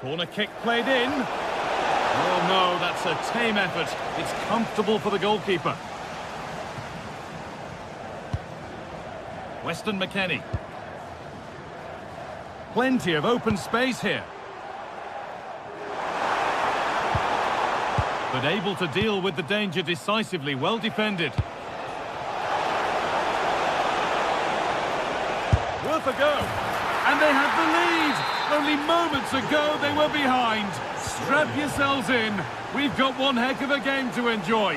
Corner kick played in. Oh no, that's a tame effort. It's comfortable for the goalkeeper. Weston McKennie. Plenty of open space here. But able to deal with the danger decisively, well defended. Worth a go. And they have the lead. Only moments ago they were behind. Strap yourselves in. We've got one heck of a game to enjoy.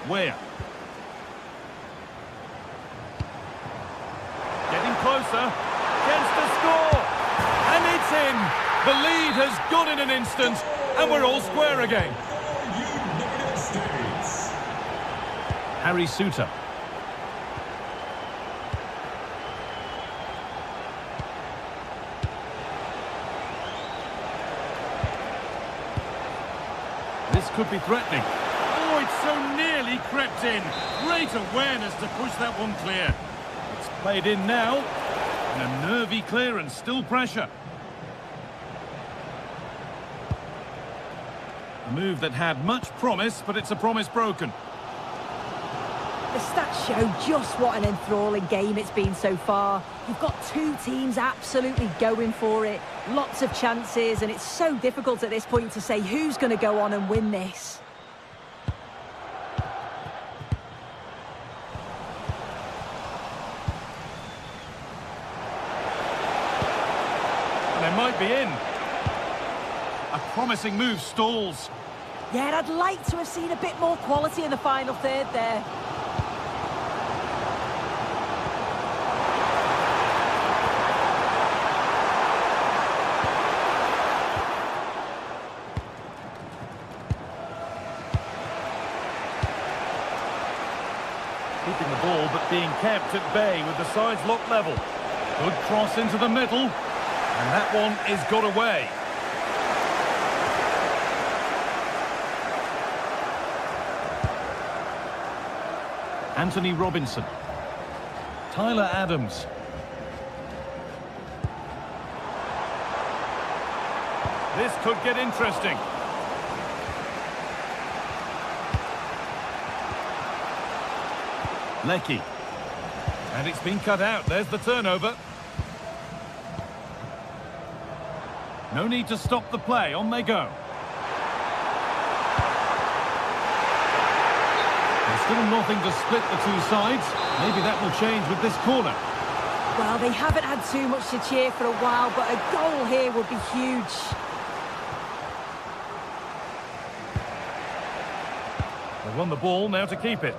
Where? Getting closer. Gets the score. And it's in. The lead has gone in an instant, and we're all square again. United States. Harry Suter. This could be threatening. Oh, it's so nearly crept in. Great awareness to push that one clear. It's played in now. And a nervy clearance, still pressure. A move that had much promise, but it's a promise broken. The stats show just what an enthralling game it's been so far. You've got two teams absolutely going for it. Lots of chances, and it's so difficult at this point to say who's going to go on and win this. And they might be in. A promising move stalls. Yeah, I'd like to have seen a bit more quality in the final third there. keeping the ball, but being kept at bay with the sides locked level. Good cross into the middle, and that one is got away. Anthony Robinson. Tyler Adams. This could get interesting. Lecky. And it's been cut out. There's the turnover. No need to stop the play. On they go. There's still nothing to split the two sides. Maybe that will change with this corner. Well, they haven't had too much to cheer for a while, but a goal here would be huge. They won the ball, now to keep it.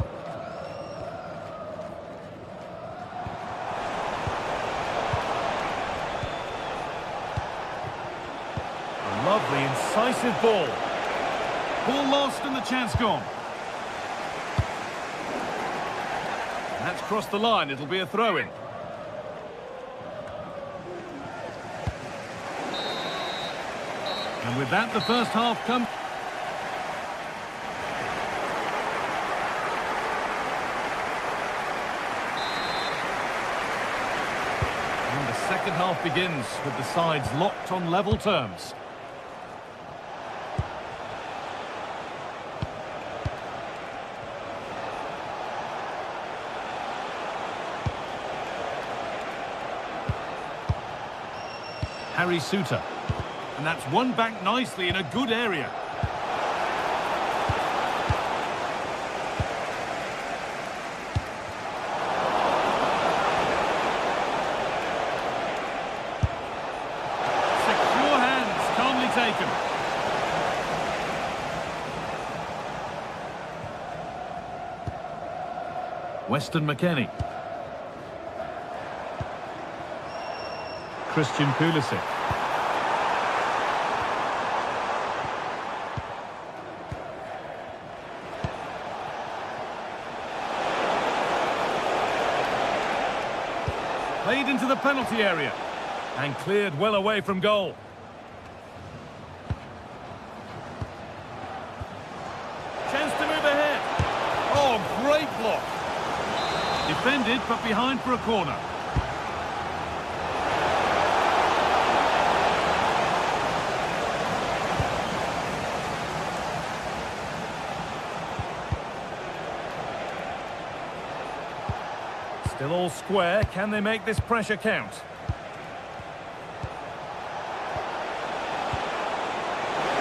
A lovely, incisive ball. Ball lost and the chance gone. That's crossed the line, it'll be a throw-in. And with that, the first half comes. And the second half begins with the sides locked on level terms. Harry Suter. And that's won back nicely in a good area. Secure hands, calmly taken. Weston McKennie. Christian Pulisic. Played into the penalty area and cleared well away from goal. Chance to move ahead. Oh, great block. Defended, but behind for a corner. Still all square. Can they make this pressure count?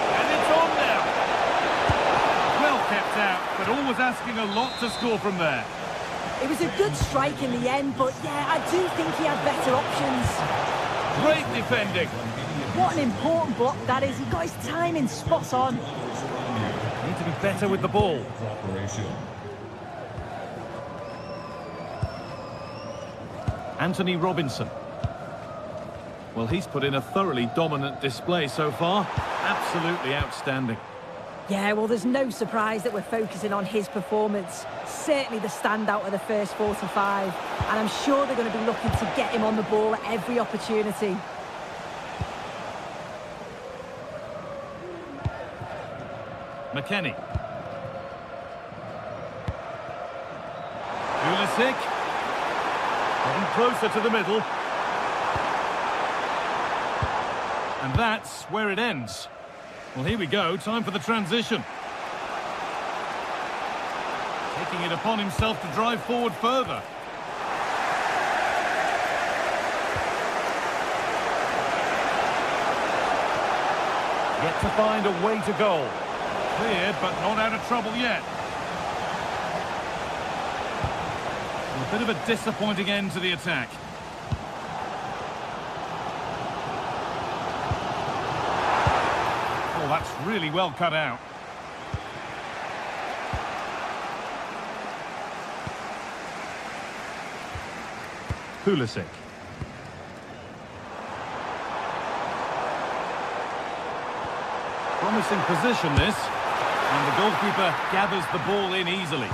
And it's on now. Well kept out, but always asking a lot to score from there. It was a good strike in the end, but yeah, I do think he had better options. Great defending. What an important block that is. He got his timing spot on. Need to be better with the ball. Anthony Robinson. Well, he's put in a thoroughly dominant display so far. Absolutely outstanding. Yeah, well, there's no surprise that we're focusing on his performance. Certainly the standout of the first 45. And I'm sure they're going to be looking to get him on the ball at every opportunity. McKennie. Pulisic. Getting closer to the middle. And that's where it ends. Well, here we go. Time for the transition. Taking it upon himself to drive forward further. Yet to find a way to goal. Cleared, but not out of trouble yet. A bit of a disappointing end to the attack. Oh, that's really well cut out. Pulisic. Promising position this, and the goalkeeper gathers the ball in easily.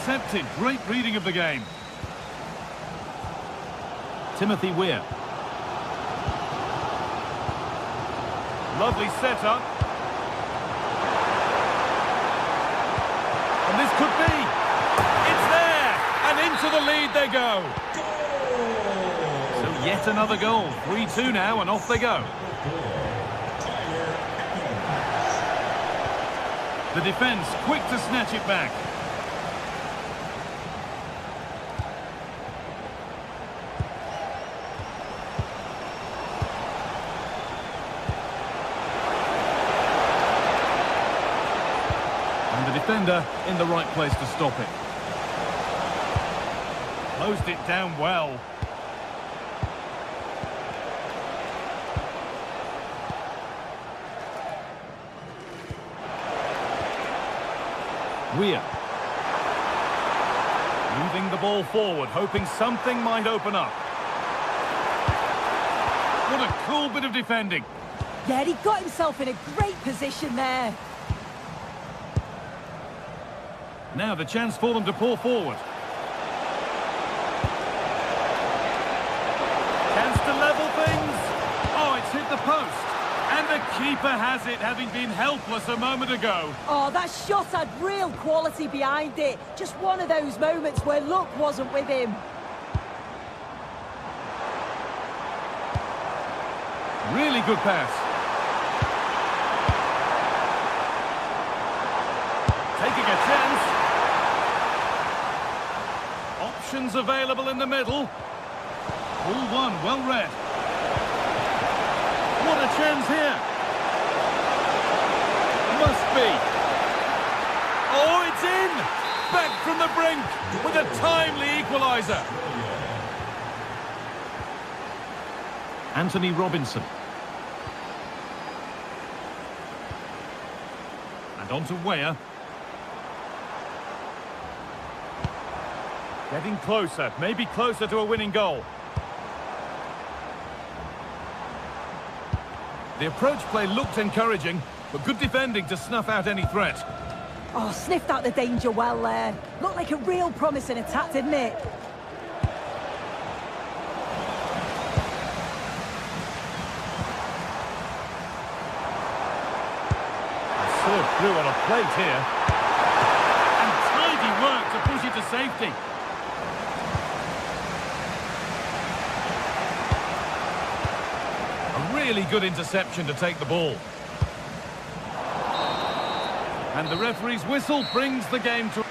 intercepted. Great reading of the game. Timothy Weir. Lovely setup. And this could be. It's there. And into the lead they go. So yet another goal. 3-2 now, and off they go. The defence quick to snatch it back. And the defender in the right place to stop it. Closed it down well. Weir. Moving the ball forward, hoping something might open up. What a cool bit of defending. Yeah, he got himself in a great position there. Now the chance for them to pour forward. Chance to level things. Oh, it's hit the post. And the keeper has it, having been helpless a moment ago. Oh, that shot had real quality behind it. Just one of those moments where luck wasn't with him. Really good pass. Taking a chance. Options available in the middle. All one, well read. What a chance here. Must be. Oh, it's in. Back from the brink with a timely equaliser. Anthony Robinson. And on to Weir. Getting closer, maybe closer to a winning goal. The approach play looked encouraging, but good defending to snuff out any threat. Oh, sniffed out the danger well there. Looked like a real promising attack, didn't it? Served through on a plate here. And tidy work to push it to safety. Really good interception to take the ball. And the referee's whistle brings the game to...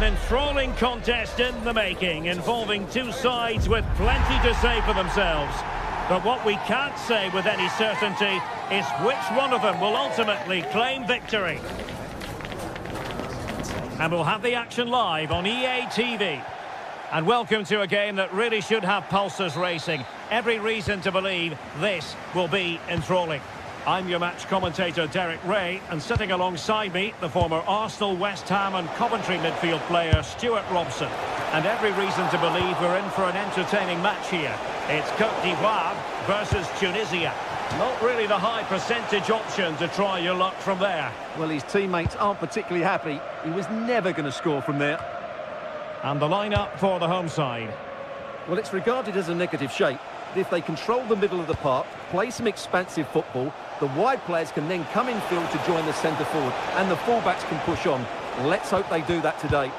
Enthralling contest in the making, involving two sides with plenty to say for themselves. But what we can't say with any certainty is which one of them will ultimately claim victory. And we'll have the action live on EA TV. And welcome to a game that really should have pulses racing. Every reason to believe this will be enthralling. I'm your match commentator, Derek Ray, and sitting alongside me, the former Arsenal, West Ham and Coventry midfield player, Stuart Robson. And every reason to believe we're in for an entertaining match here. It's Côte d'Ivoire versus Tunisia. Not really the high percentage option to try your luck from there. Well, his teammates aren't particularly happy. He was never going to score from there. And the lineup for the home side. Well, it's regarded as a negative shape. If they control the middle of the park, play some expansive football, the wide players can then come in field to join the centre forward, and the fullbacks can push on. Let's hope they do that today.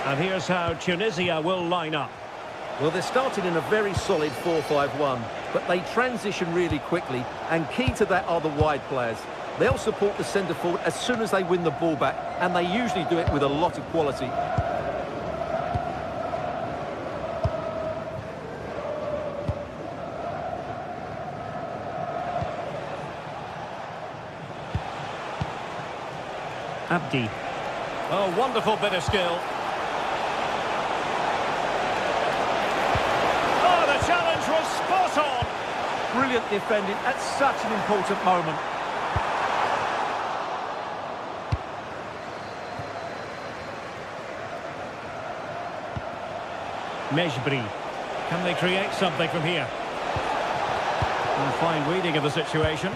And here's how Tunisia will line up. Well, they're starting in a very solid 4-5-1, but they transition really quickly, and key to that are the wide players. They'll support the centre forward as soon as they win the ball back, and they usually do it with a lot of quality. Abdi. Oh, wonderful bit of skill. Oh, the challenge was spot on. Brilliant defending at such an important moment. Mejbri. Can they create something from here? And fine reading of the situation.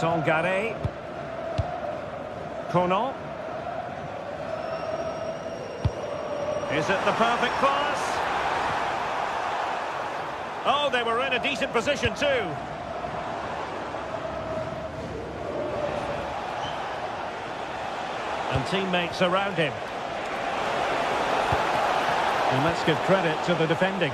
Sangare. Conan. Is it the perfect pass? Oh, they were in a decent position too. And teammates around him. And let's give credit to the defending.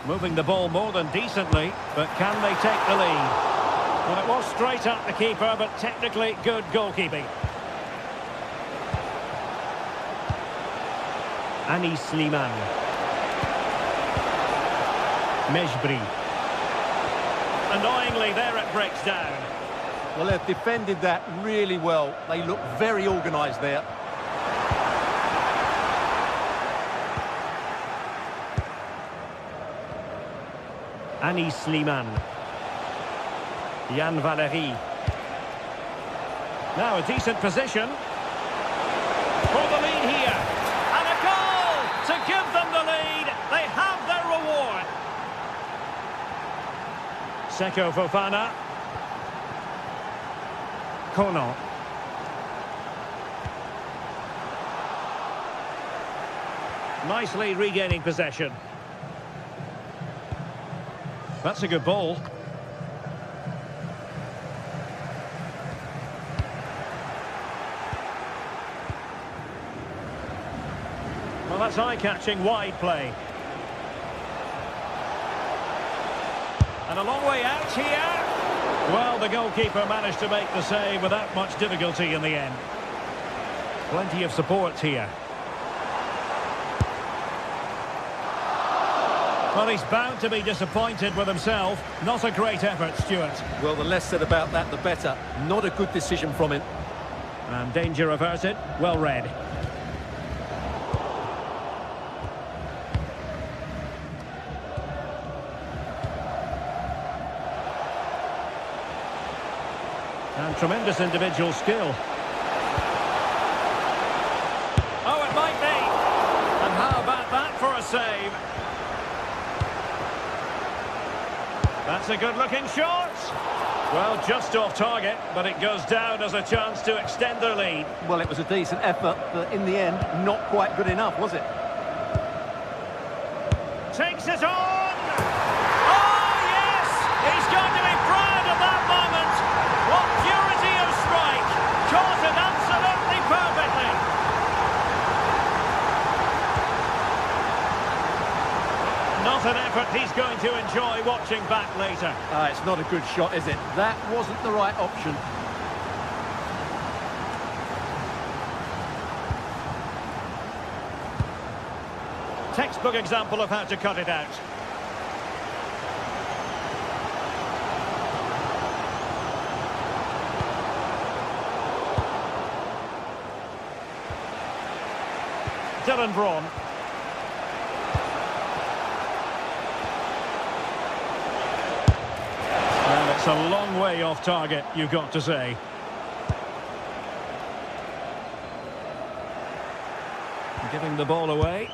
Moving the ball more than decently, but can they take the lead? Well, it was straight at the keeper, but technically good goalkeeping. Anis Slimane. Mejbri. Annoyingly, there it breaks down. Well, they've defended that really well. They look very organised there. Anis Slimane. Yann Valery. Now a decent position. For the lead here. And a goal to give them the lead. They have their reward. Seko Fofana. Conan. Nicely regaining possession. That's a good ball. Well, that's eye-catching wide play. And a long way out here. Well, the goalkeeper managed to make the save without much difficulty in the end. Plenty of support here. Well, he's bound to be disappointed with himself. Not a great effort, Stuart. Well, the less said about that, the better. Not a good decision from him. And danger averted. Well read. Tremendous individual skill. Oh, it might be. And how about that for a save? That's a good-looking shot. Well, just off target, but it goes down as a chance to extend their lead. Well, it was a decent effort, but in the end, not quite good enough, was it? Takes it on! Oh, yes! He's going to be proud of that moment! What purity of strike! Caught it absolutely perfectly! Not an effort he's going to enjoy watching back later. It's not a good shot, is it? That wasn't the right option. Textbook example of how to cut it out. Dylan Braun. And it's a long way off target, you've got to say. Giving the ball away.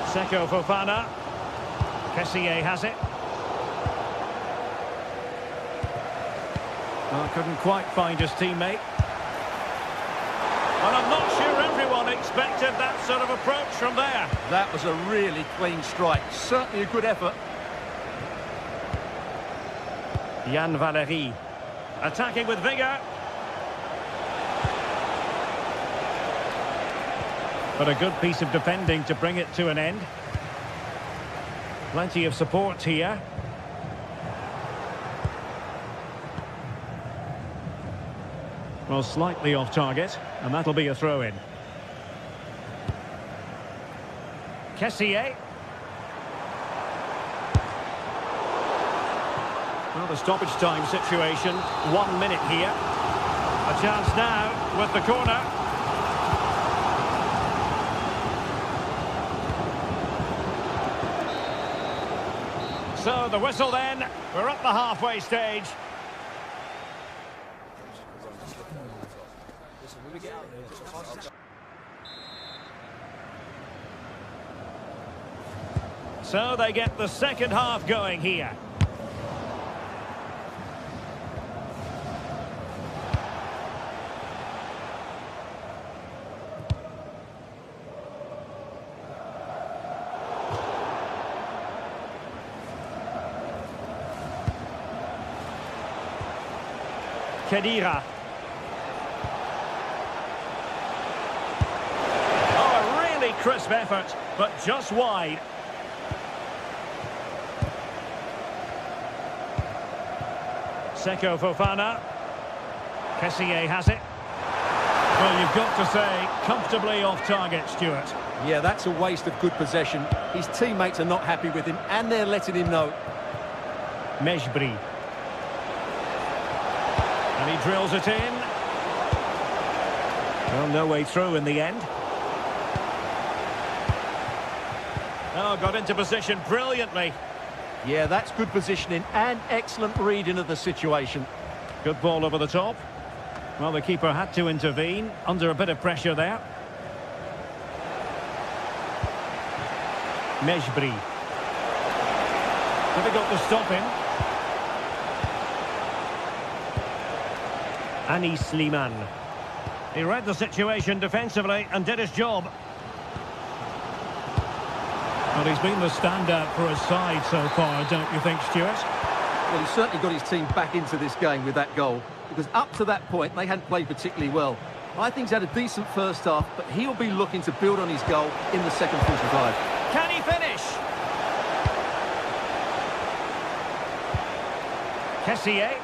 Seko Fofana. Kessié has it. Oh, couldn't quite find his teammate. And I'm not sure everyone expected that sort of approach from there. That was a really clean strike. Certainly a good effort. Yann Valery. Attacking with vigour. But a good piece of defending to bring it to an end. Plenty of support here. Well, slightly off target, and that'll be a throw-in. Kessié. Well, the stoppage time situation, 1 minute here. A chance now with the corner. So the whistle then, we're at the halfway stage. So they get the second half going here. Khedira. Oh, a really crisp effort, but just wide. Seko Fofana. Kessié has it. Well, you've got to say, comfortably off target, Stuart. Yeah, that's a waste of good possession. His teammates are not happy with him, and they're letting him know. Mejbri. And he drills it in. Well, no way through in the end. Oh, got into position brilliantly. Yeah, that's good positioning and excellent reading of the situation. Good ball over the top. Well, the keeper had to intervene under a bit of pressure there. Mejbri. Difficult to stop him. Anis Slimane. He read the situation defensively and did his job. Well, he's been the standout for his side so far, don't you think, Stuart? Well, he's certainly got his team back into this game with that goal, because up to that point, they hadn't played particularly well. I think he's had a decent first half, but he'll be looking to build on his goal in the second 45. Can he finish? Kessié.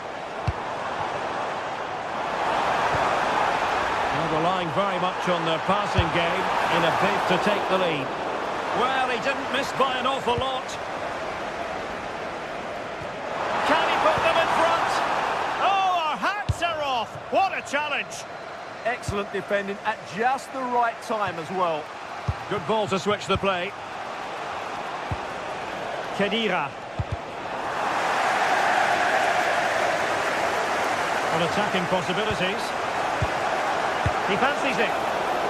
Well, relying very much on their passing game in a bid to take the lead. Well, he didn't miss by an awful lot. Can he put them in front? Oh, our hats are off. What a challenge. Excellent defending at just the right time as well. Good ball to switch the play. Khedira. On attacking possibilities. He fancies it.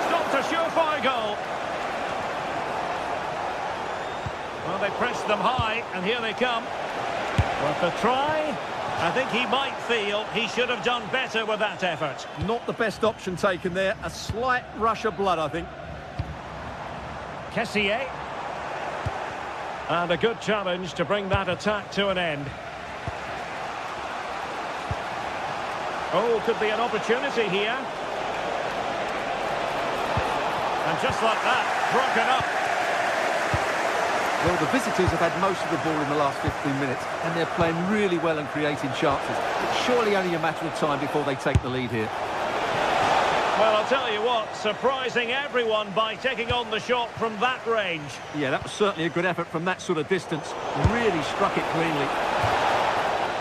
Stopped a surefire goal. Well, they pressed them high, and here they come. Worth a try. I think he might feel he should have done better with that effort. Not the best option taken there. A slight rush of blood, I think. Kessié. And a good challenge to bring that attack to an end. Oh, could be an opportunity here. And just like that, broken up. Well, the visitors have had most of the ball in the last 15 minutes, and they're playing really well and creating chances. It's surely only a matter of time before they take the lead here. Well, I'll tell you what, surprising everyone by taking on the shot from that range. Yeah, that was certainly a good effort from that sort of distance. Really struck it cleanly.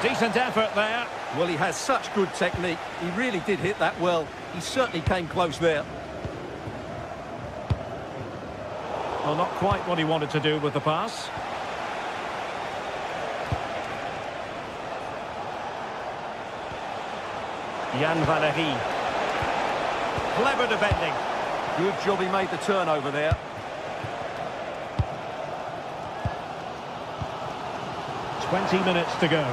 Decent effort there. Well, he has such good technique. He really did hit that well. He certainly came close there. Well, not quite what he wanted to do with the pass. Yann Valery. Clever defending. Good job he made the turnover there. Minutes to go.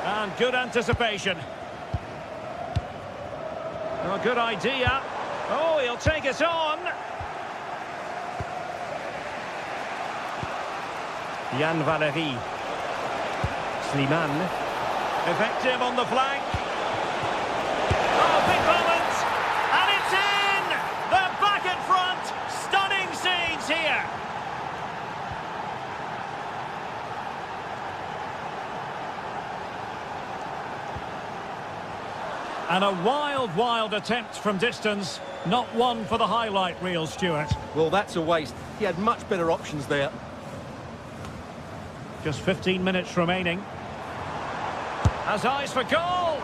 And good anticipation. Oh, good idea. Oh, he'll take it on. Yann Valery. Slimane. Effective on the flank. Oh, big moment. And it's in! They're back in front. Stunning scenes here. And a wild, wild attempt from distance. Not one for the highlight reel, Stuart. Well, that's a waste. He had much better options there. Just 15 minutes remaining. Has eyes for goal!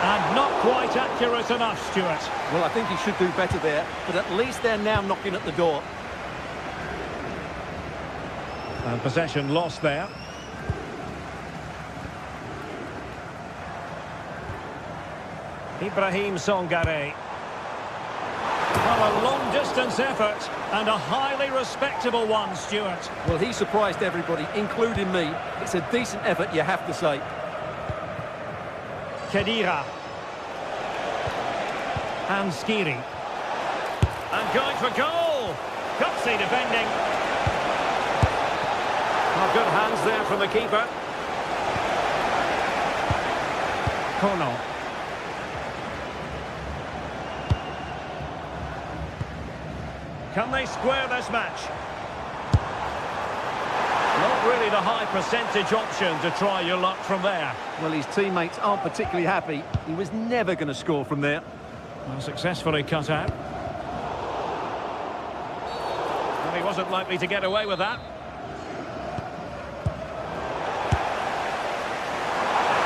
And not quite accurate enough, Stuart. Well, I think he should do better there, but at least they're now knocking at the door. And possession lost there. Ibrahim Songare. Well, a long-distance effort and a highly respectable one, Stuart. Well, he surprised everybody, including me. It's a decent effort, you have to say. Khedira. And Skiri. And going for goal. Gutsy defending. Oh, good hands there from the keeper. Kono. Can they square this match? Not really the high percentage option to try your luck from there. Well, his teammates aren't particularly happy. He was never going to score from there. Well, successfully cut out. Well, he wasn't likely to get away with that.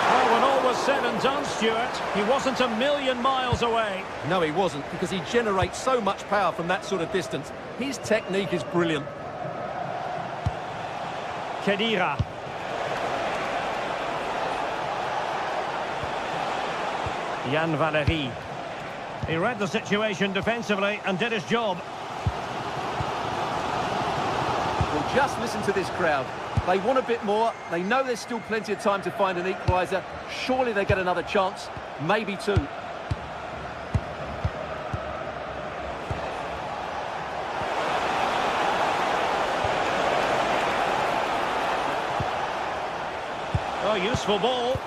Well, when all was said and done, Stuart, he wasn't a million miles away. No, he wasn't, because he generates so much power from that sort of distance. His technique is brilliant. Khedira. Yann Valery. He read the situation defensively and did his job. Well, just listen to this crowd. They want a bit more. They know there's still plenty of time to find an equaliser. Surely they get another chance, maybe two. Oh, useful ball.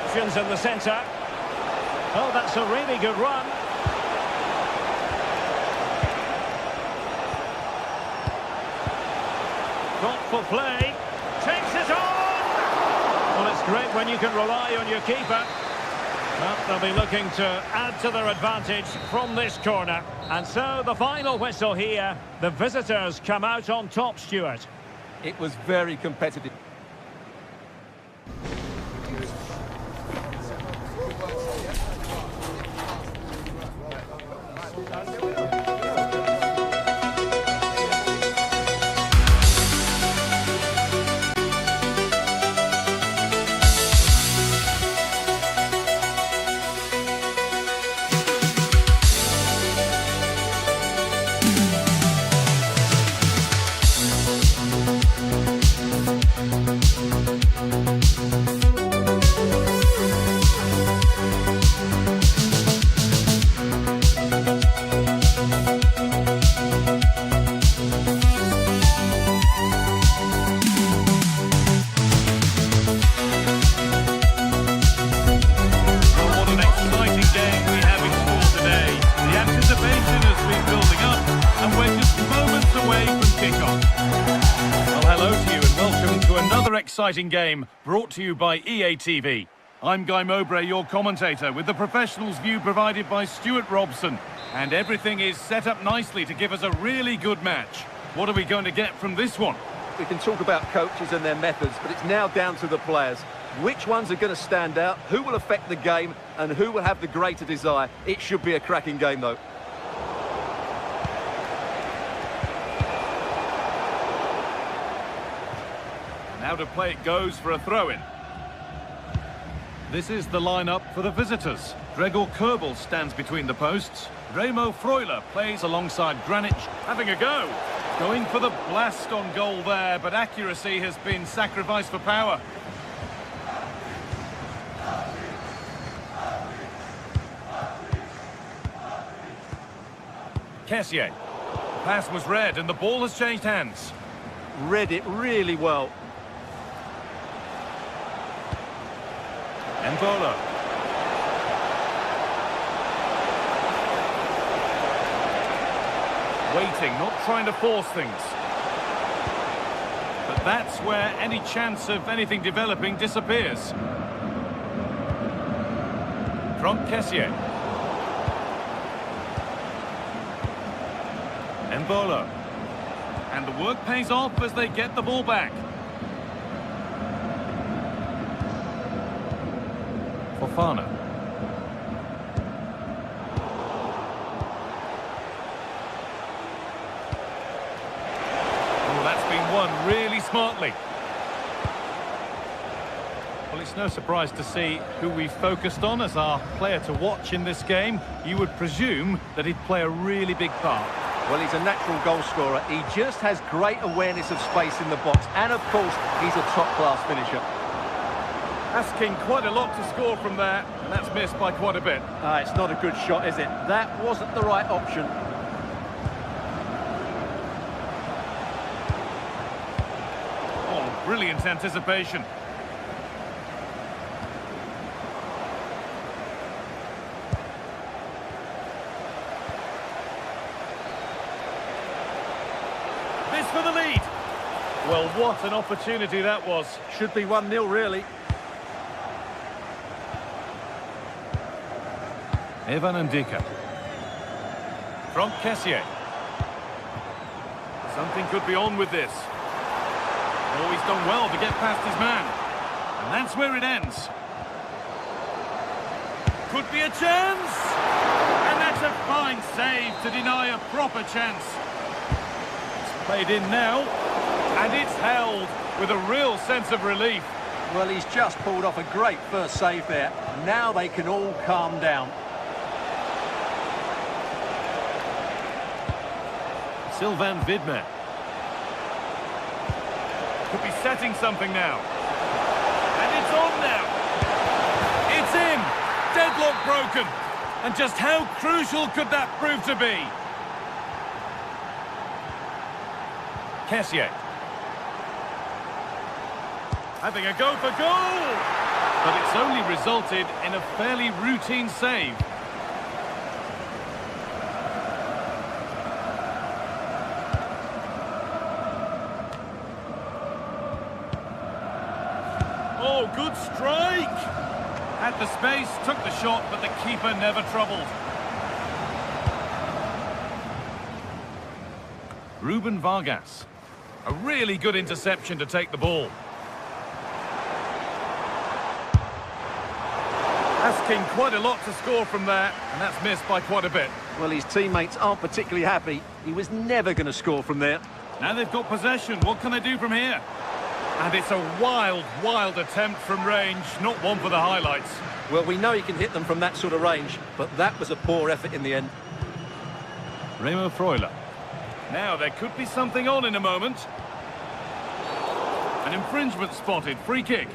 Options in the centre. Oh, that's a really good run. Thoughtful play. Takes it on! Well, it's great when you can rely on your keeper. Well, they'll be looking to add to their advantage from this corner. And so the final whistle here. The visitors come out on top, Stuart. It was very competitive. exciting game brought to you by EA TV. I'm Guy Mowbray, your commentator, with the professionals' view provided by Stuart Robson. And everything is set up nicely to give us a really good match. What are we going to get from this one? We can talk about coaches and their methods, but it's now down to the players. Which ones are going to stand out, who will affect the game, and who will have the greater desire? It should be a cracking game, though. Now to play it goes for a throw-in. This is the lineup for the visitors. Gregor Kerbel stands between the posts. Remo Freuler plays alongside Granic, having a go. Going for the blast on goal there, but accuracy has been sacrificed for power. Kessié. The pass was read and the ball has changed hands. Read it really well. Embolo. Waiting, not trying to force things. But that's where any chance of anything developing disappears. From Kessié. Embolo. And the work pays off as they get the ball back. Fofana. Oh, that's been won really smartly. Well, it's no surprise to see who we focused on as our player to watch in this game. You would presume that he'd play a really big part. Well, he's a natural goal scorer. He just has great awareness of space in the box. And, of course, he's a top-class finisher. Asking quite a lot to score from there, and that's missed by quite a bit. It's not a good shot, is it? That wasn't the right option. Oh, brilliant anticipation. This for the lead. Well, what an opportunity that was. Should be 1-0, really. Evan Ndika. From Kessié. Something could be on with this. Oh, he's done well to get past his man. And that's where it ends. Could be a chance! And that's a fine save to deny a proper chance. It's played in now. And it's held with a real sense of relief. Well, he's just pulled off a great first save there. Now they can all calm down. Sylvain Widmer. Could be setting something now. And it's on now. It's in. Deadlock broken. And just how crucial could that prove to be? Kessié. Having a go for goal. But it's only resulted in a fairly routine save. Oh, good strike! Had the space, took the shot, but the keeper never troubled. Ruben Vargas. A really good interception to take the ball. Asking quite a lot to score from there, and that's missed by quite a bit. Well, his teammates aren't particularly happy. He was never going to score from there. Now they've got possession. What can they do from here? And it's a wild, wild attempt from range, not one for the highlights. Well, we know he can hit them from that sort of range, but that was a poor effort in the end. Remo Freuler. Now there could be something on in a moment. An infringement spotted, free kick.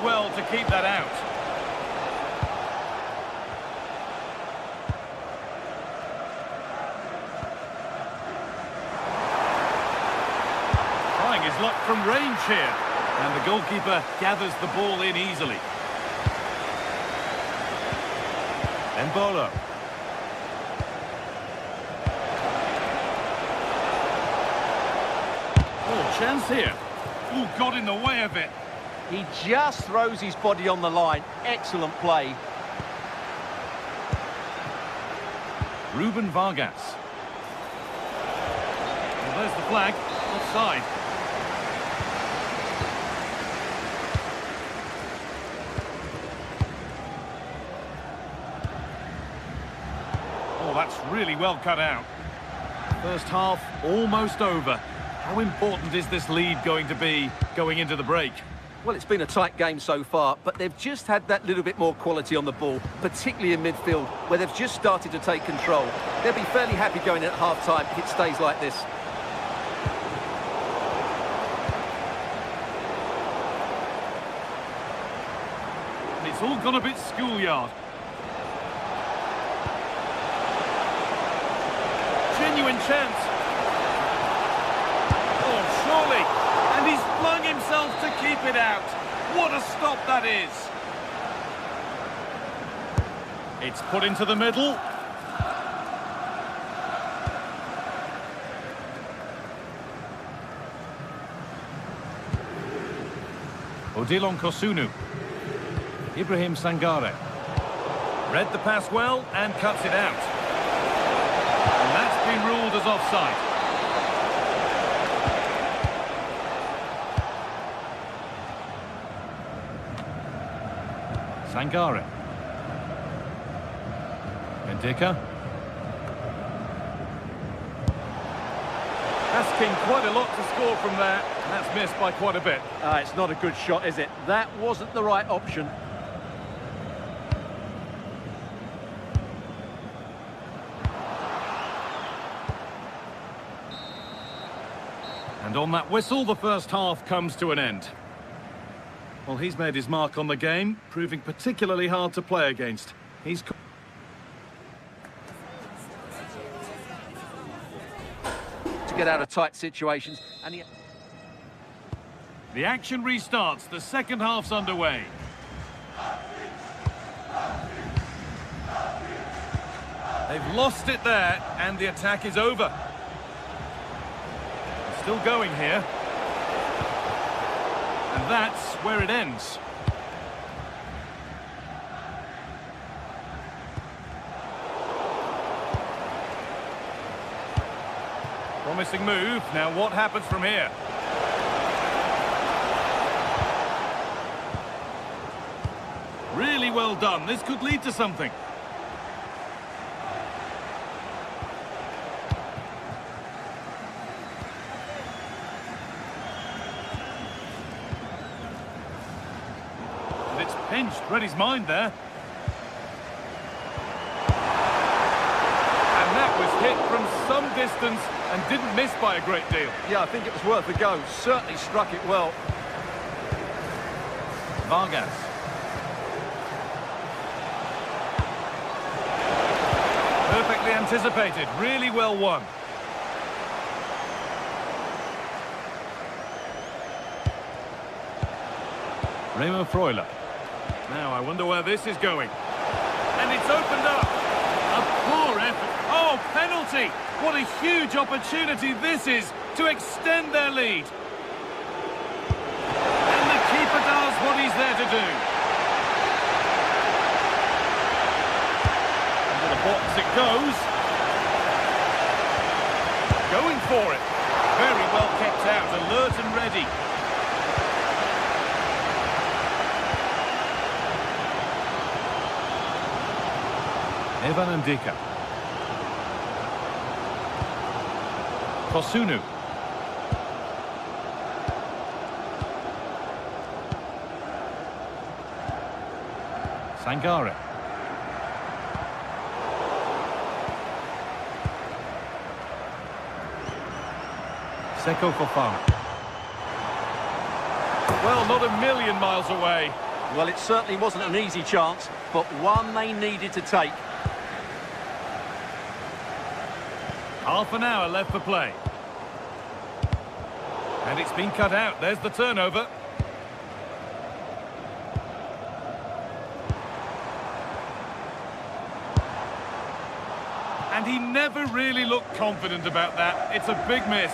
Well to keep that out. Trying his luck from range here. And the goalkeeper gathers the ball in easily. Embolo. Oh, chance here. Oh, got in the way of it. He just throws his body on the line. Excellent play. Ruben Vargas. Well, there's the flag. Offside. Oh, that's really well cut out. First half almost over. How important is this lead going to be going into the break? Well, it's been a tight game so far, but they've just had that little bit more quality on the ball, particularly in midfield, where they've just started to take control. They'll be fairly happy going in at half-time if it stays like this. It's all gone a bit schoolyard. Genuine chance. Oh, surely. And he's flung himself to keep it out. What a stop that is. It's put into the middle. Odilon Kosunu. Ibrahim Sangare. Read the pass well and cuts it out. And that's been ruled as offside. Sangare. Mendika. Asking quite a lot to score from there, and that's missed by quite a bit. It's not a good shot, is it? That wasn't the right option. And on that whistle, the first half comes to an end. Well, he's made his mark on the game, proving particularly hard to play against. He's... to get out of tight situations, and the action restarts. The second half's underway. They've lost it there, and the attack is over. Still going here. And that's where it ends. Promising move. Now what happens from here? Really well done. This could lead to something. And it's pinched. Read his mind there. And that was hit from some distance and didn't miss by a great deal. yeah, I think it was worth a go. Certainly struck it well. Vargas. Perfectly anticipated, really well won. Remo Freuler. Now I wonder where this is going. And it's opened up. A poor effort. Oh, penalty! What a huge opportunity this is to extend their lead. And the keeper does what he's there to do. Into the box it goes. Going for it. Very well kept out, alert and ready. Evan Ndika. Kosunu. Sangare. Seko Fofana. Well, not a million miles away. Well, it certainly wasn't an easy chance, but one they needed to take. Half an hour left for play. And it's been cut out. There's the turnover. he never really looked confident about that. It's a big miss.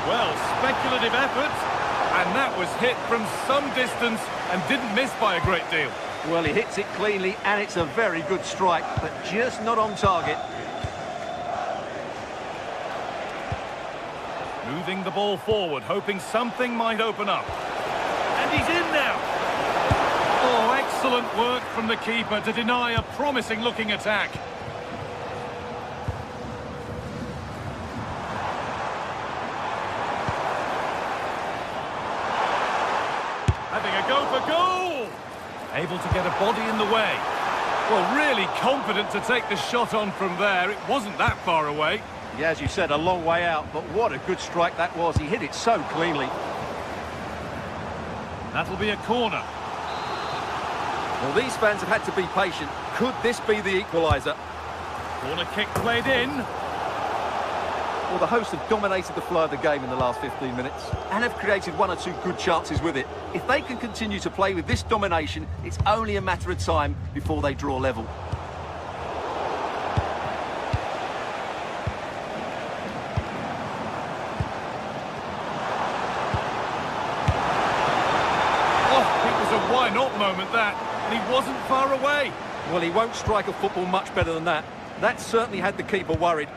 Well, speculative effort, and that was hit from some distance and didn't miss by a great deal. Well, he hits it cleanly, and it's a very good strike, but just not on target. Moving the ball forward, hoping something might open up. And he's in now. Oh, excellent work from the keeper to deny a promising-looking attack. Having a go for goal! Able to get a body in the way. Well, really confident to take the shot on from there. It wasn't that far away. Yeah, as you said, a long way out, but what a good strike that was. He hit it so cleanly. That'll be a corner. Well, these fans have had to be patient. Could this be the equaliser? Corner kick played in. Well, the hosts have dominated the flow of the game in the last 15 minutes and have created one or two good chances with it. If they can continue to play with this domination, it's only a matter of time before they draw level. Oh, it was a why not moment that, and he wasn't far away. Well, he won't strike a football much better than that. That certainly had the keeper worried.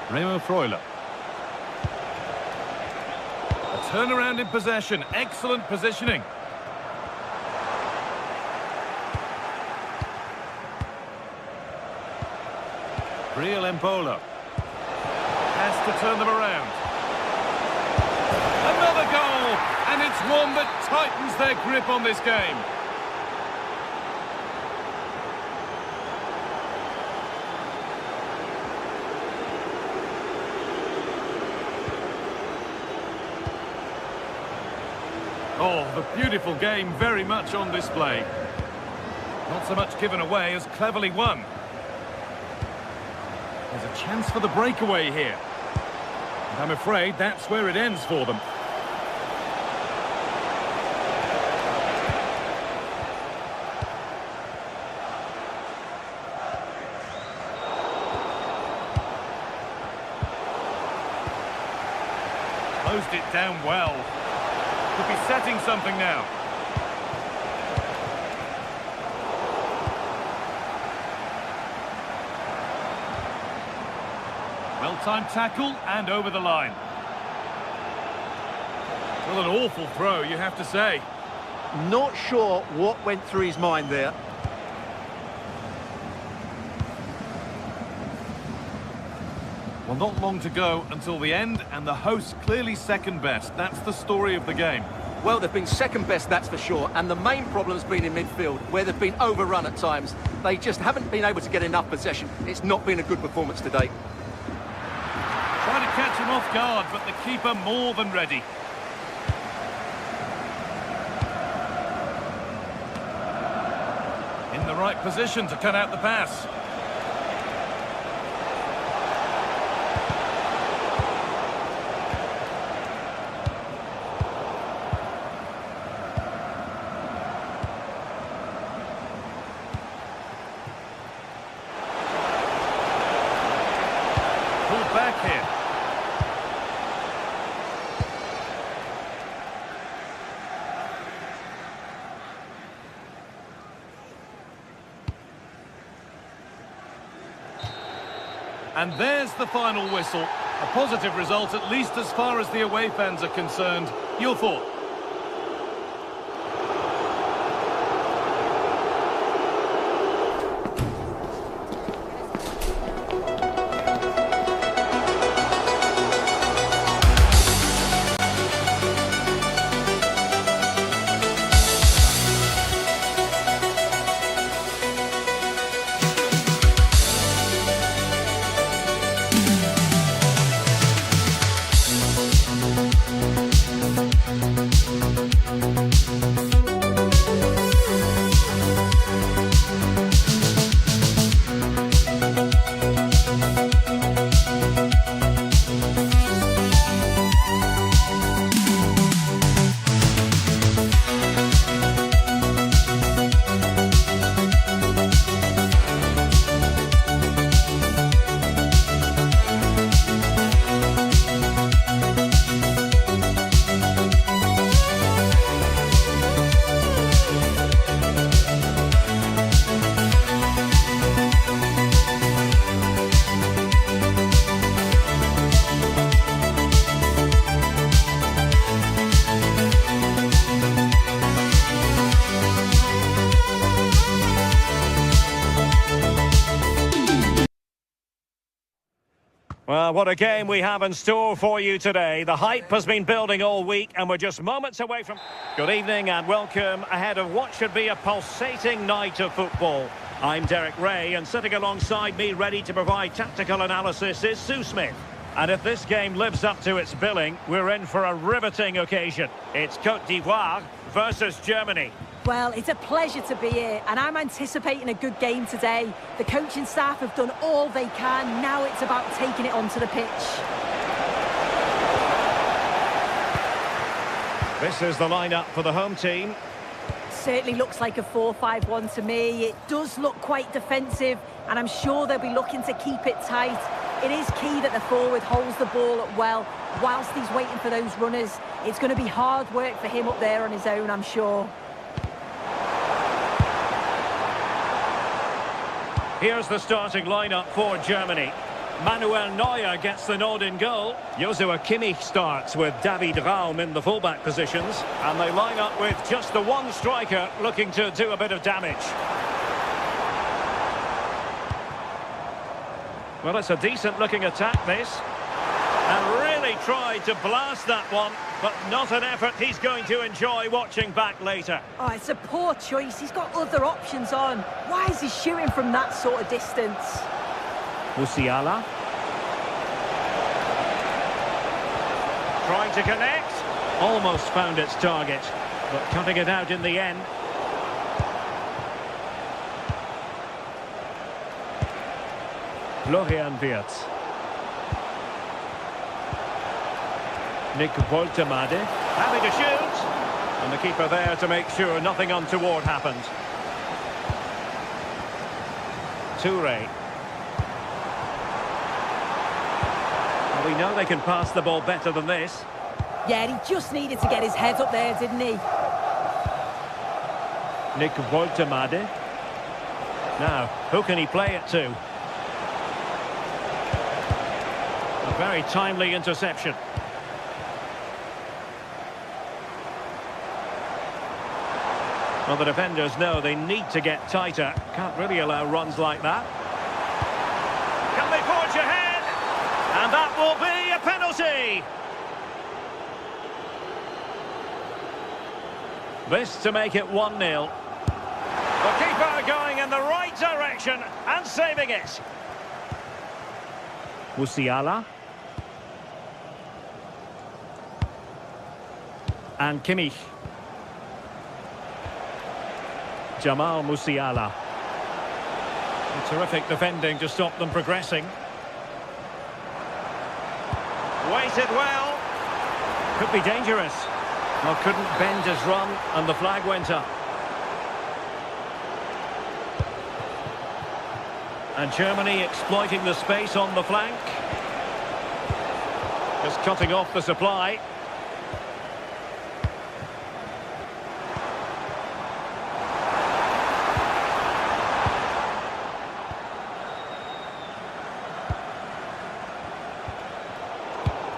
Remo Freuler. A turnaround in possession. Excellent positioning. Real Empolo. Has to turn them around. Another goal! And it's one that tightens their grip on this game. Oh, the beautiful game very much on display. Not so much given away as cleverly won. There's a chance for the breakaway here. And I'm afraid that's where it ends for them. Closed it down well. Could be setting something now. Well-timed tackle and over the line. Well, an awful throw, you have to say. Not sure what went through his mind there. Well, not long to go until the end, and the hosts clearly second best. That's the story of the game. Well, they've been second best, that's for sure, and the main problem's been in midfield, where they've been overrun at times. They just haven't been able to get enough possession. It's not been a good performance today. Trying to catch him off guard, but the keeper more than ready. In the right position to cut out the pass. Pulled back here. And there's the final whistle. A positive result, at least as far as the away fans are concerned. Your thought? Well, what a game we have in store for you today. The hype has been building all week and we're just moments away from... Good evening and welcome ahead of what should be a pulsating night of football. I'm Derek Ray and sitting alongside me ready to provide tactical analysis is Sue Smith. And if this game lives up to its billing, we're in for a riveting occasion. It's Côte d'Ivoire versus Germany. Well, it's a pleasure to be here, and I'm anticipating a good game today. The coaching staff have done all they can. Now it's about taking it onto the pitch. This is the lineup for the home team. Certainly looks like a 4-5-1 to me. It does look quite defensive, and I'm sure they'll be looking to keep it tight. It is key that the forward holds the ball up well whilst he's waiting for those runners. It's going to be hard work for him up there on his own, I'm sure. Here's the starting lineup for Germany. Manuel Neuer gets the nod in goal. Joshua Kimmich starts with David Raum in the fullback positions. And they line up with just the one striker looking to do a bit of damage. Well, it's a decent-looking attack, this. And really tried to blast that one, but not an effort he's going to enjoy watching back later. Oh, it's a poor choice. He's got other options on. Why is he shooting from that sort of distance? Musiala. Trying to connect. Almost found its target, but cutting it out in the end. Florian Wirtz. Nick Woltemade having a shoot. And the keeper there to make sure nothing untoward happened. Toure. Well, we know they can pass the ball better than this. Yeah, he just needed to get his head up there, didn't he? Nick Woltemade. Now, who can he play it to? A very timely interception. Well, the defenders know they need to get tighter. Can't really allow runs like that. Can they forge ahead? And that will be a penalty. This to make it 1-0. The keeper going in the right direction and saving it. Musiala. And Kimmich. Jamal Musiala. Terrific defending to stop them progressing. Waited well. Could be dangerous. Well, couldn't bend his run and the flag went up. And Germany exploiting the space on the flank. Just cutting off the supply.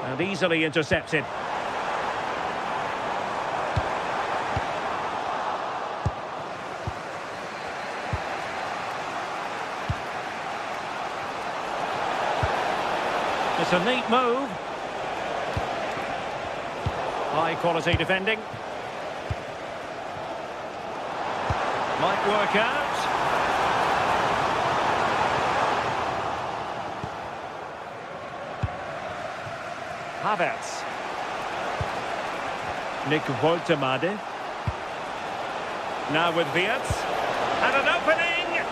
And easily intercepted. It's a neat move. High quality defending. Might work out. Havertz. Nick Woltemade. Now with Wirtz. And an opening.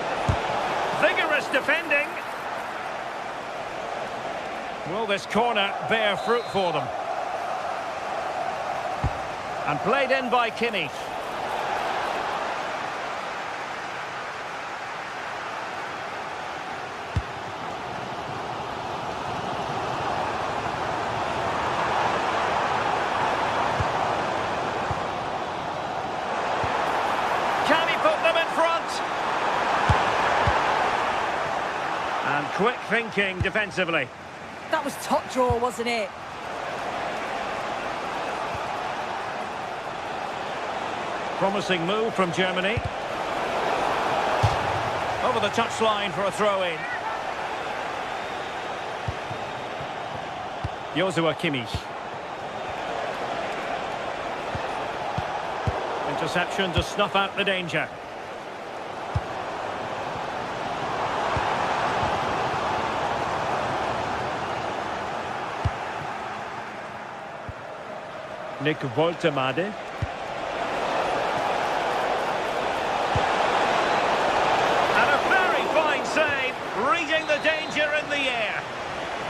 Vigorous defending. Will this corner bear fruit for them? And played in by Kimmich. Can he put them in front? And quick thinking defensively. That was top draw, wasn't it? Promising move from Germany. Over the touchline for a throw-in. Joshua Kimmich. Interception to snuff out the danger. Nick Woltemade. And a very fine save, reading the danger in the air.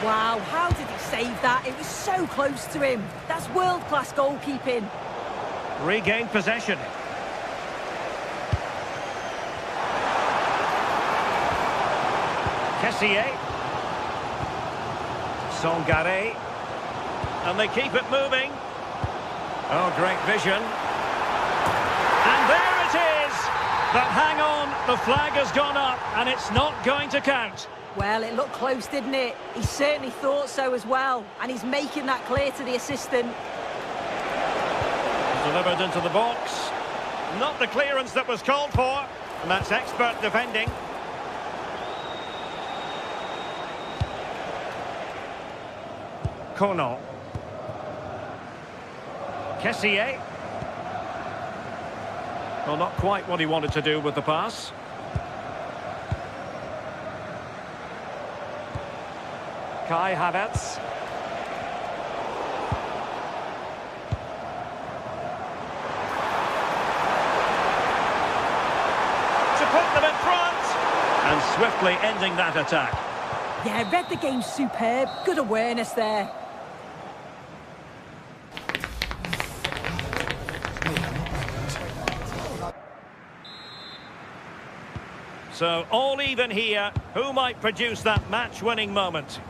Wow, how did he save that? It was so close to him. That's world-class goalkeeping. Regained possession. Kessié. Songare. And they keep it moving. Oh, great vision. And there it is! But hang on, the flag has gone up and it's not going to count. Well, it looked close, didn't it? He certainly thought so as well. And he's making that clear to the assistant. Delivered into the box. Not the clearance that was called for. And that's expert defending. Kono. Kessié. Well, not quite what he wanted to do with the pass. Kai Havertz. To put them in front. And swiftly ending that attack. Yeah, read the game superb. Good awareness there. So, all even here. Who might produce that match-winning moment?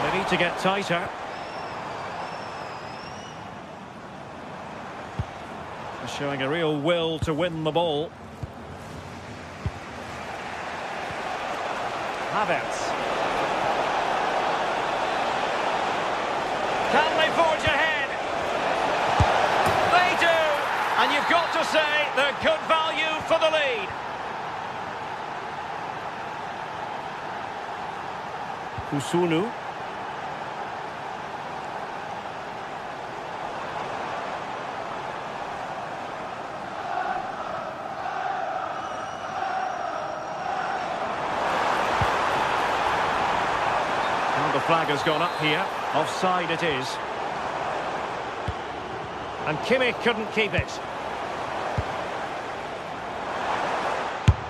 They need to get tighter. Showing a real will to win the ball. Havertz. Can they forge ahead? They do! And you've got to say they're good value for the lead. Kusunu. The flag has gone up here. Offside it is. And Kimmich couldn't keep it.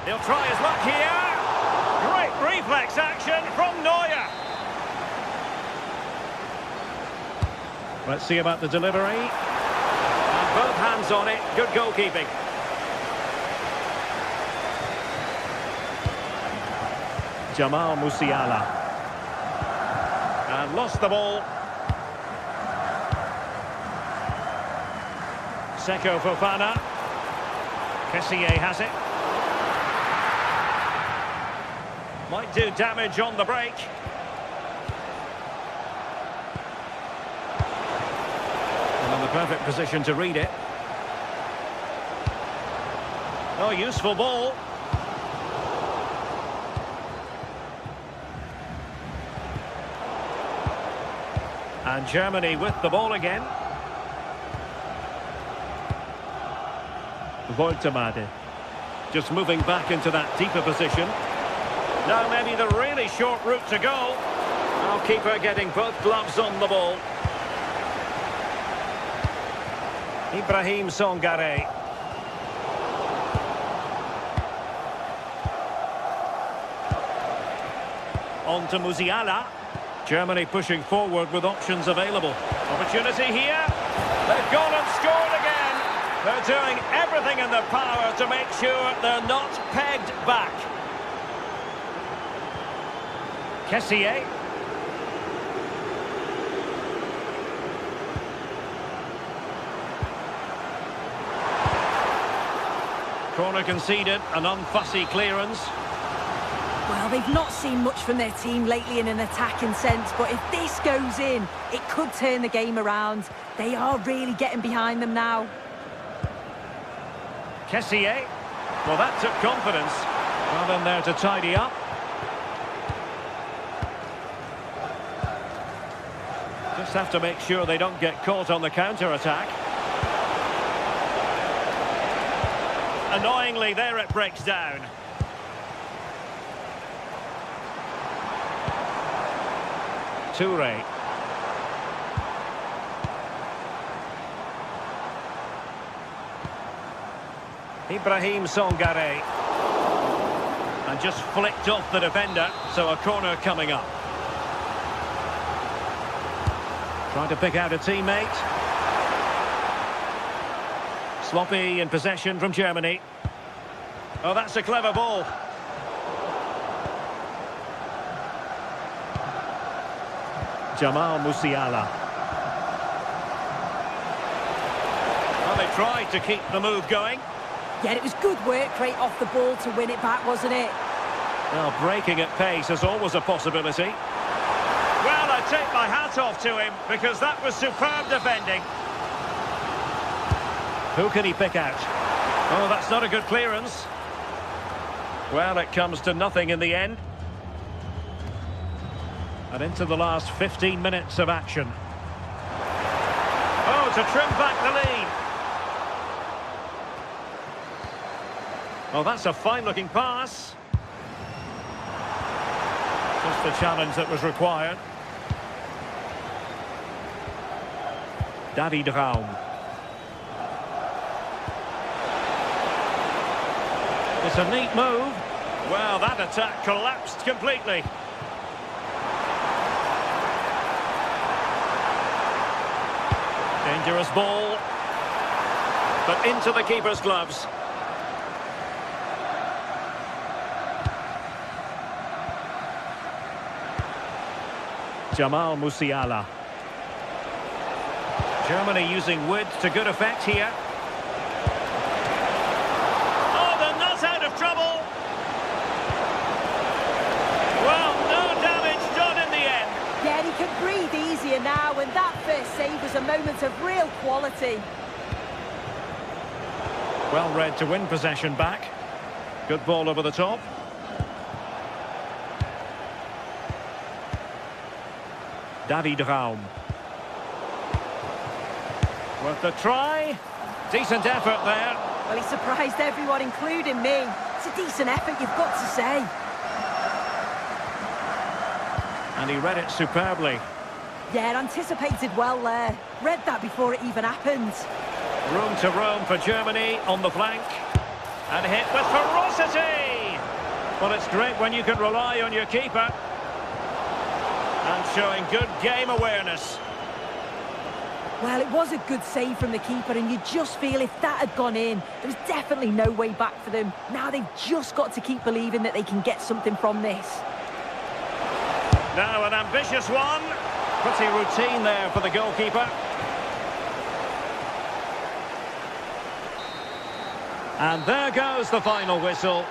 He'll try his luck here. Great reflex action from Neuer. Let's see about the delivery. And both hands on it. Good goalkeeping. Jamal Musiala. And lost the ball. Seko Fofana. Kessié has it. Might do damage on the break. And in the perfect position to read it. Oh, useful ball. And Germany with the ball again. Woltemade. Just moving back into that deeper position. Now maybe the really short route to go. Now keeper getting both gloves on the ball. Ibrahim Songare. On to Musiala. Germany pushing forward with options available. Opportunity here. They've gone and scored again. They're doing everything in their power to make sure they're not pegged back. Kessié. Corner conceded, an unfussy clearance. Well, they've not seen much from their team lately in an attacking sense, but if this goes in, it could turn the game around. They are really getting behind them now. Kessié. Well, that took confidence. Well in there to tidy up. Just have to make sure they don't get caught on the counter-attack. Annoyingly, there it breaks down. Toure. Ibrahim Songare. And just flicked off the defender, so a corner coming up. Trying to pick out a teammate. Sloppy in possession from Germany. Oh, that's a clever ball. Jamal Musiala. Well, they tried to keep the move going. Yeah, it was good work right off the ball to win it back, wasn't it? Well, breaking at pace is always a possibility. Well, I take my hat off to him, because that was superb defending. Who can he pick out? Oh, that's not a good clearance. Well, it comes to nothing in the end. And into the last 15 minutes of action. Oh, to trim back the lead. Oh, that's a fine-looking pass. Just the challenge that was required. David Raum. It's a neat move. Well, that attack collapsed completely. Dangerous ball. But into the keeper's gloves. Jamal Musiala. Germany using width to good effect here. Oh, they're not out of trouble. Well, no damage done in the end. Yeah, he can breathe easier now, and that first save was a moment of real quality. Well read to win possession back. Good ball over the top. David Raum. Worth the try. Decent effort there. Well, he surprised everyone, including me. It's a decent effort, you've got to say. And he read it superbly. Yeah, anticipated well there. Read that before it even happened. Room to roam for Germany on the flank. And hit with ferocity. Well, it's great when you can rely on your keeper. And showing good game awareness. Well, it was a good save from the keeper, and you just feel if that had gone in, there was definitely no way back for them. Now they've just got to keep believing that they can get something from this. Now an ambitious one. Pretty routine there for the goalkeeper. And there goes the final whistle.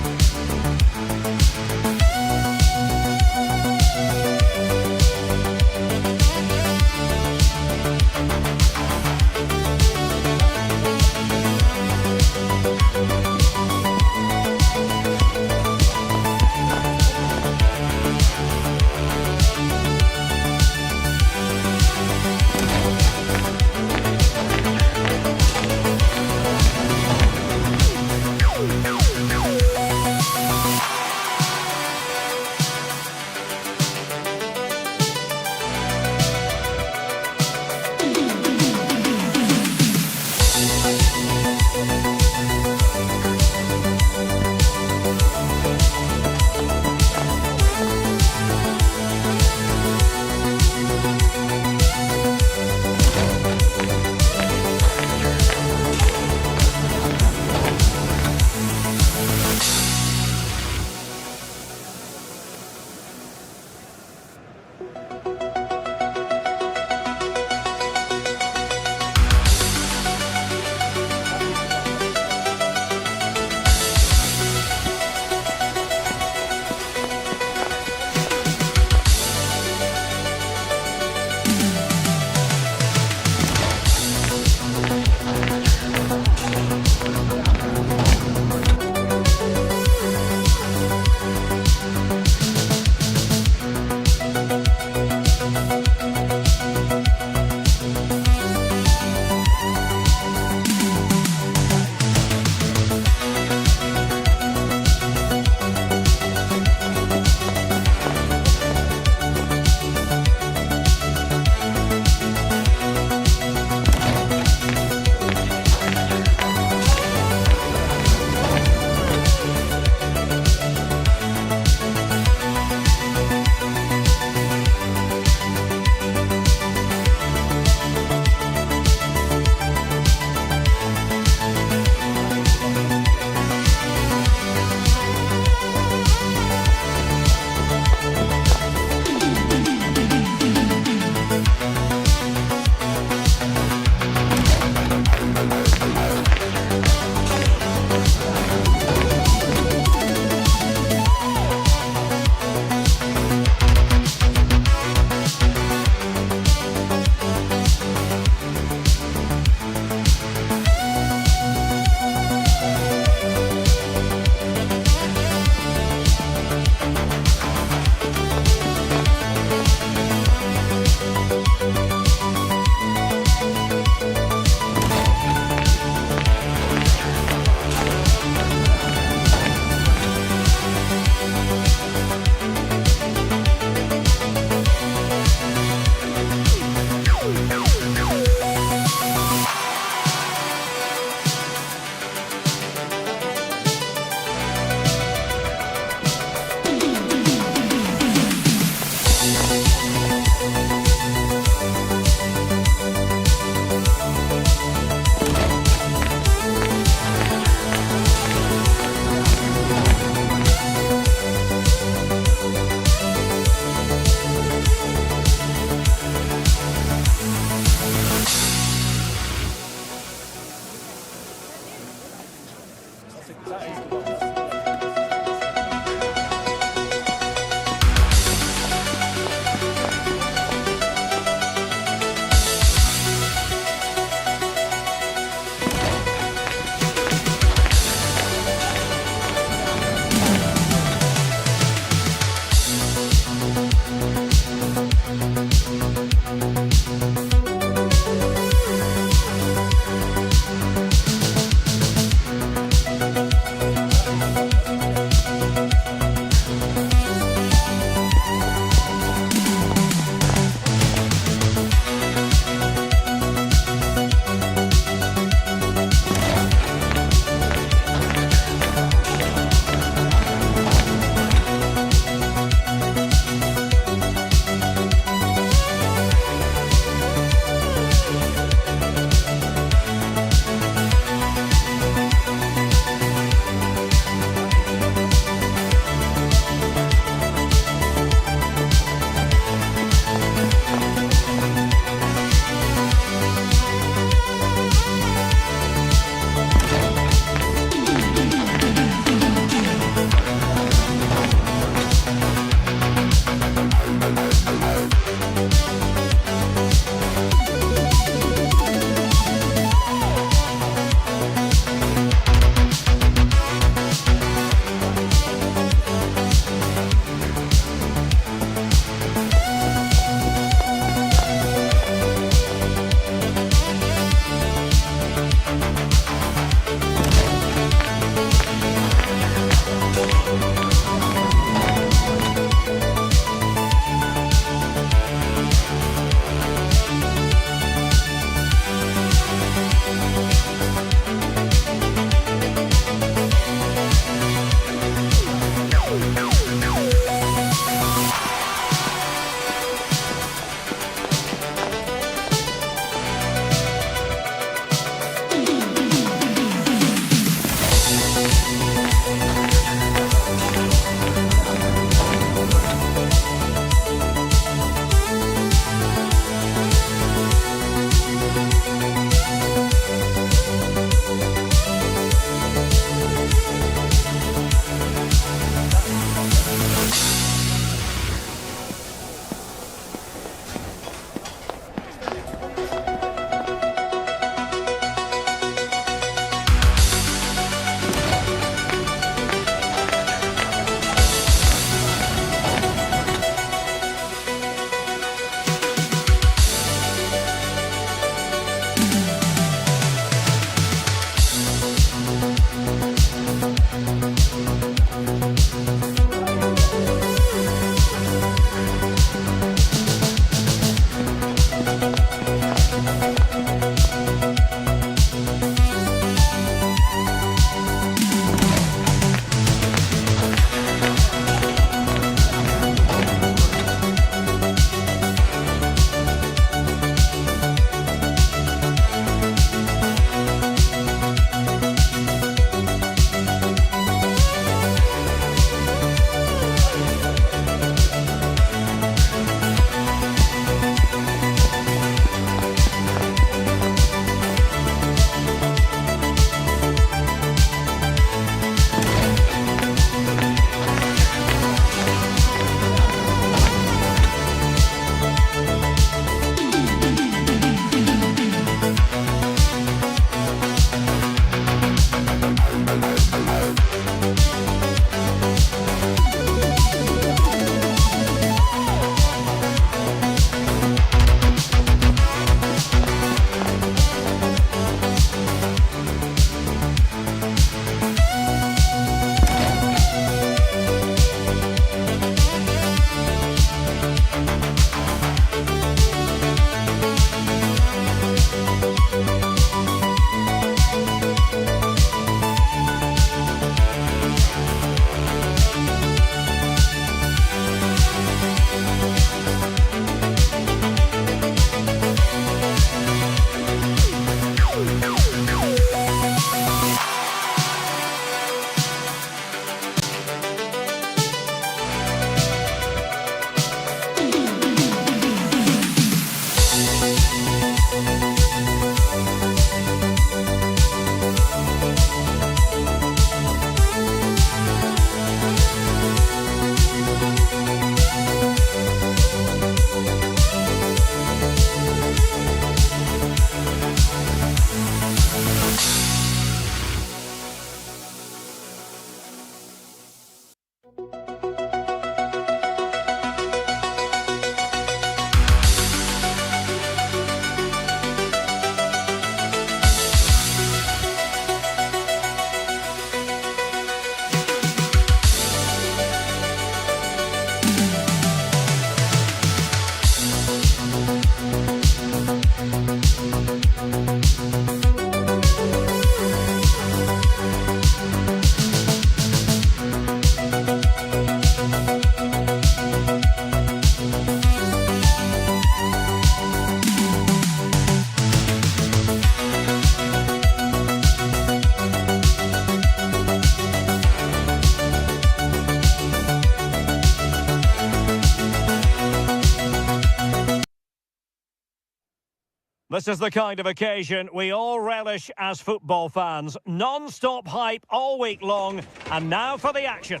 This is the kind of occasion we all relish as football fans. Non-stop hype all week long, and now for the action.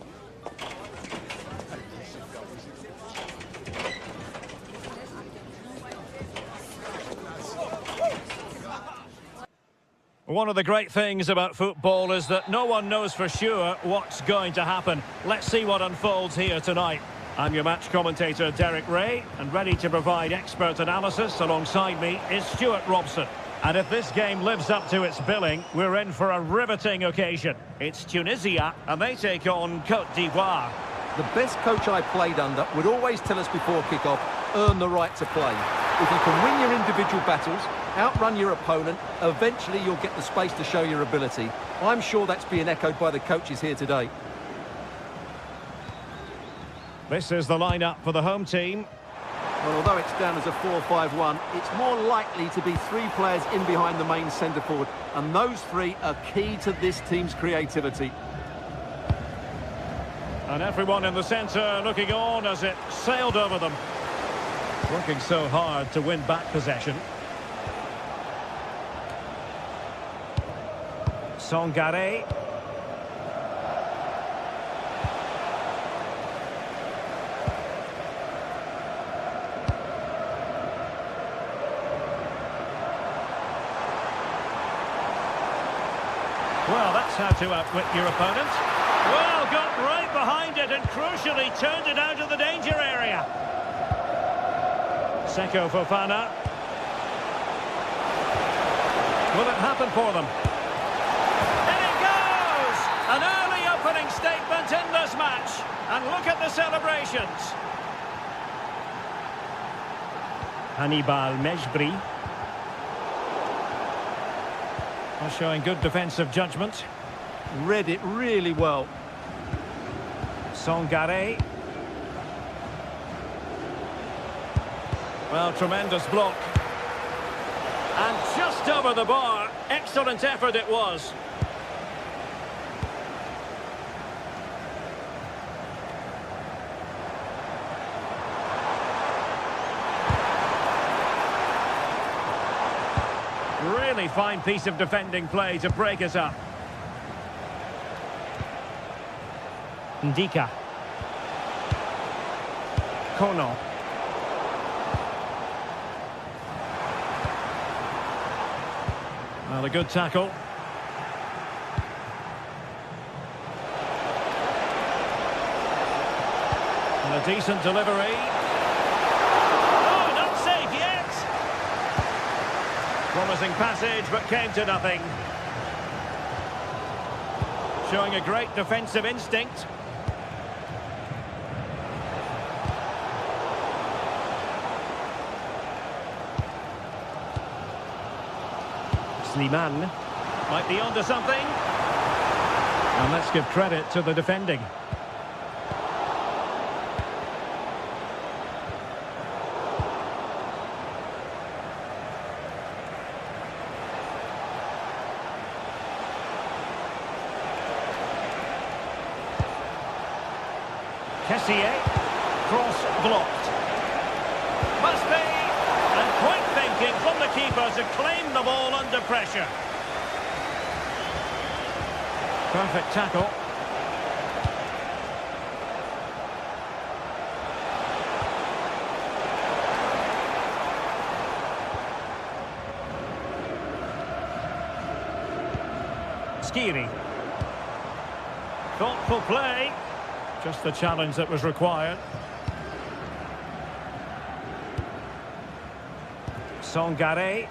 One of the great things about football is that no one knows for sure what's going to happen. Let's see what unfolds here tonight. I'm your match commentator, Derek Ray, and ready to provide expert analysis alongside me is Stuart Robson. And if this game lives up to its billing, we're in for a riveting occasion. It's Tunisia, and they take on Côte d'Ivoire. The best coach I played under would always tell us before kick-off, earn the right to play. If you can win your individual battles, outrun your opponent, eventually you'll get the space to show your ability. I'm sure that's being echoed by the coaches here today. This is the lineup for the home team. Well, although it's down as a 4-5-1, it's more likely to be three players in behind the main centre forward, and those three are key to this team's creativity. And everyone in the centre looking on as it sailed over them. Working so hard to win back possession. Sangare. Well, that's how to outwit your opponent. Well, got right behind it and crucially turned it out of the danger area. Seko Fofana. Will it happen for them? In it goes! An early opening statement in this match. And look at the celebrations. Hannibal Mejbri. Showing good defensive judgment. Read it really well. Sangare. Well, tremendous block. And just over the bar. Excellent effort it was. Really fine piece of defending play to break us up. Ndika. Kono. Well, a good tackle. And a decent delivery. Oh, not safe yet. Promising passage, but came to nothing. Showing a great defensive instinct. Slimane might be onto something. And let's give credit to the defending. Kessié, cross blocked. Must be, and quick thinking from the keeper to claim the ball under pressure. Perfect tackle. Skiri. Thoughtful play. Just the challenge that was required. Sangare.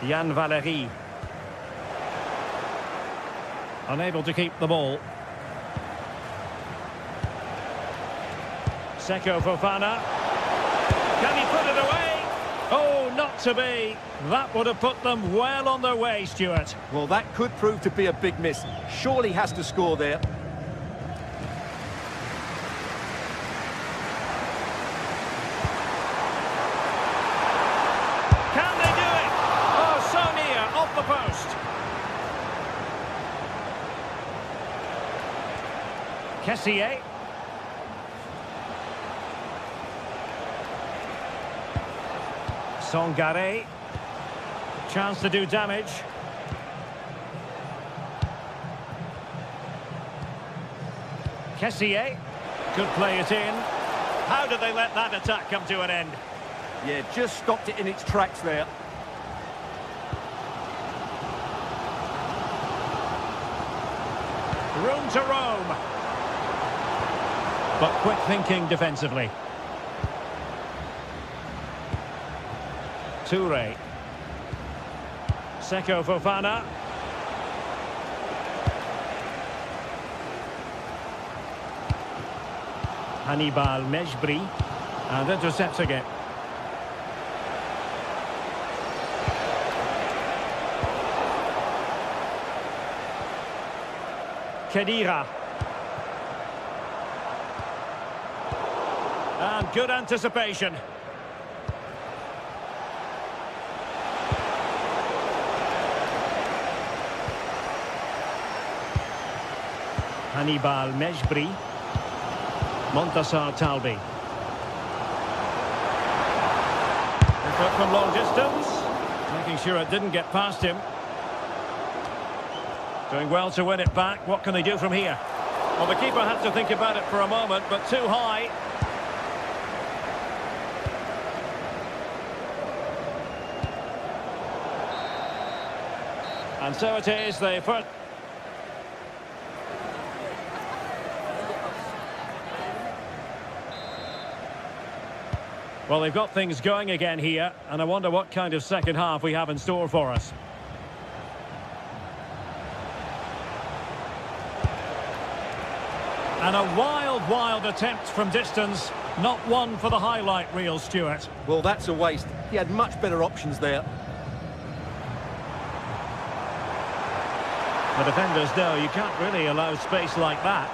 Yann Valery. Unable to keep the ball. Seko Fofana. Can he put it away? Oh, not to be. That would have put them well on their way, Stuart. Well, that could prove to be a big miss. Surely has to score there. Can they do it? Oh, so near, off the post. Kessié. Sangare. Chance to do damage. Kessié. Could play it in. How did they let that attack come to an end? Yeah, just stopped it in its tracks there. Room to roam. But quick thinking defensively. Toure. Seko Fofana. Hannibal Mejbri. And intercepting it. Khedira. And good anticipation. Hannibal Mejbri. Montassar Talbi. Effort from long distance. Making sure it didn't get past him. Doing well to win it back. What can they do from here? Well, the keeper had to think about it for a moment, but too high. And so it is, the first... Well, they've got things going again here, and I wonder what kind of second half we have in store for us. And a wild attempt from distance. Not one for the highlight reel, Stuart. Well, that's a waste. He had much better options there. The defenders know you can't really allow space like that.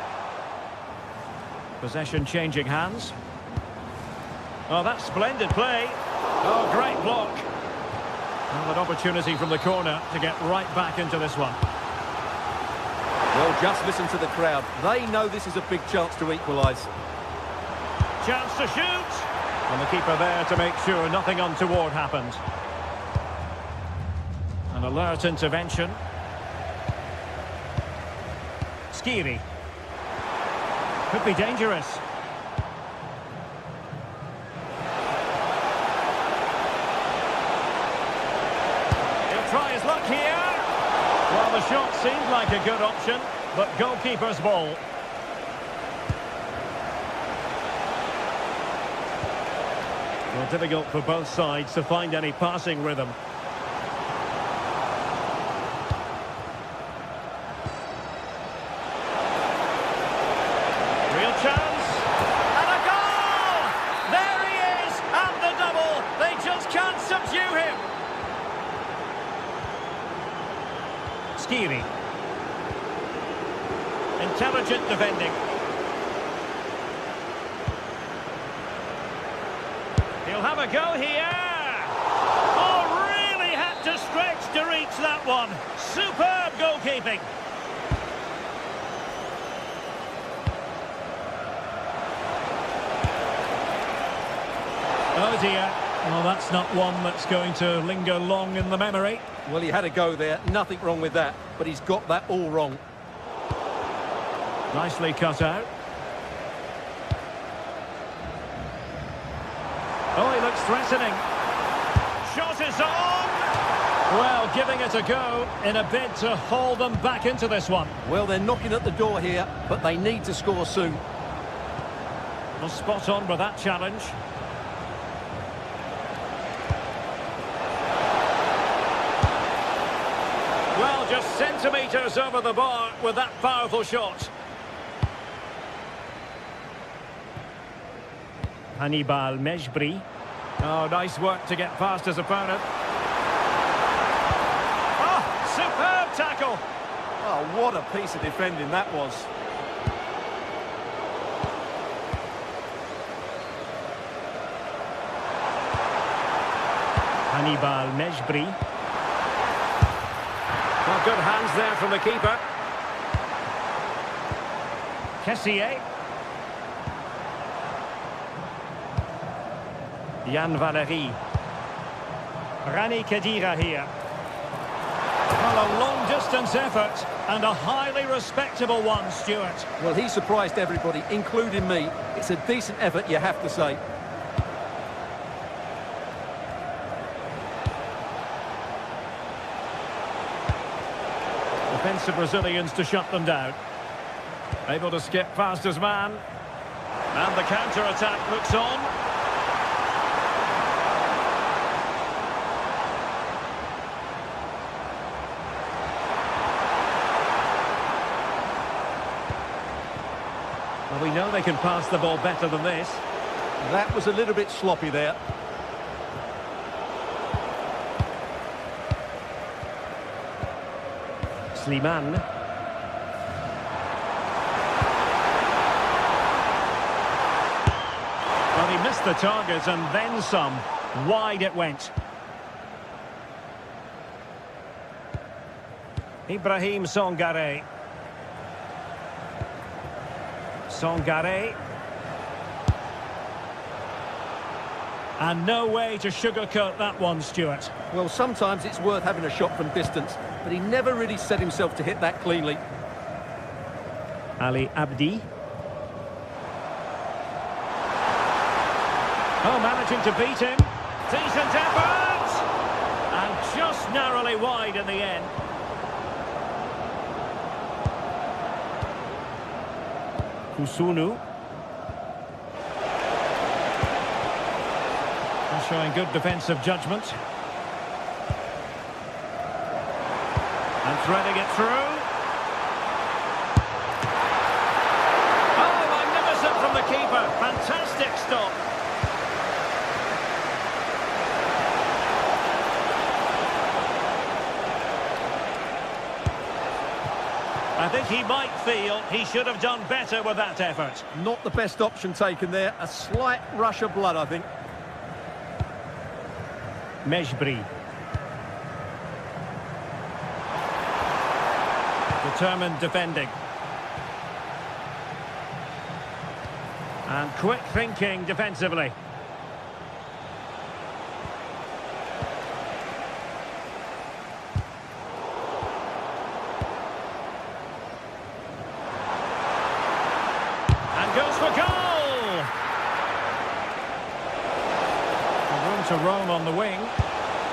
Possession changing hands. Oh, that's splendid play. Oh, great block. And an opportunity from the corner to get right back into this one. Well, just listen to the crowd. They know this is a big chance to equalise. Chance to shoot. And the keeper there to make sure nothing untoward happened. An alert intervention. Skiri. Could be dangerous. He'll try his luck here. Well, the shot seemed like a good option, but goalkeeper's ball. Well, difficult for both sides to find any passing rhythm. Real chance. And a goal! There he is! And the double! They just can't subdue him! Skiri. Intelligent defending. He'll have a go here. Oh, really had to stretch to reach that one. Superb goalkeeping. Oh dear. Well, that's not one that's going to linger long in the memory. Well, he had a go there. Nothing wrong with that. But he's got that all wrong. Nicely cut out. Oh, he looks threatening. Shot is on. Well, giving it a go in a bid to haul them back into this one. Well, they're knocking at the door here, but they need to score soon. Well, spot on with that challenge. Well, just centimetres over the bar with that powerful shot. Hannibal Mejbri. Oh, nice work to get past his opponent. Oh, superb tackle. Oh, what a piece of defending that was. Hannibal Mejbri. Well, good hands there from the keeper. Kessié. Yann Valery. Rani Khedira here. Well, a long-distance effort and a highly respectable one, Stuart. Well, he surprised everybody, including me. It's a decent effort, you have to say. Defensive Brazilians to shut them down. Able to skip past his man. And the counter-attack looks on. Well, we know they can pass the ball better than this. That was a little bit sloppy there. Slimane. Well, he missed the target and then some. Wide it went. Ibrahim Sangare. Sangare. And no way to sugarcoat that one, Stuart. Well, sometimes it's worth having a shot from distance, but he never really set himself to hit that cleanly. Ali Abdi. Oh, managing to beat him. Decent effort! And just narrowly wide in the end. Kusunu. Showing good defensive judgment. And threading it through. Oh, magnificent from the keeper. Fantastic stop. I think he might feel he should have done better with that effort. Not the best option taken there. A slight rush of blood, I think. Mejbri. Determined defending. And quick thinking defensively. And goes for goal! Room to roam on the wing.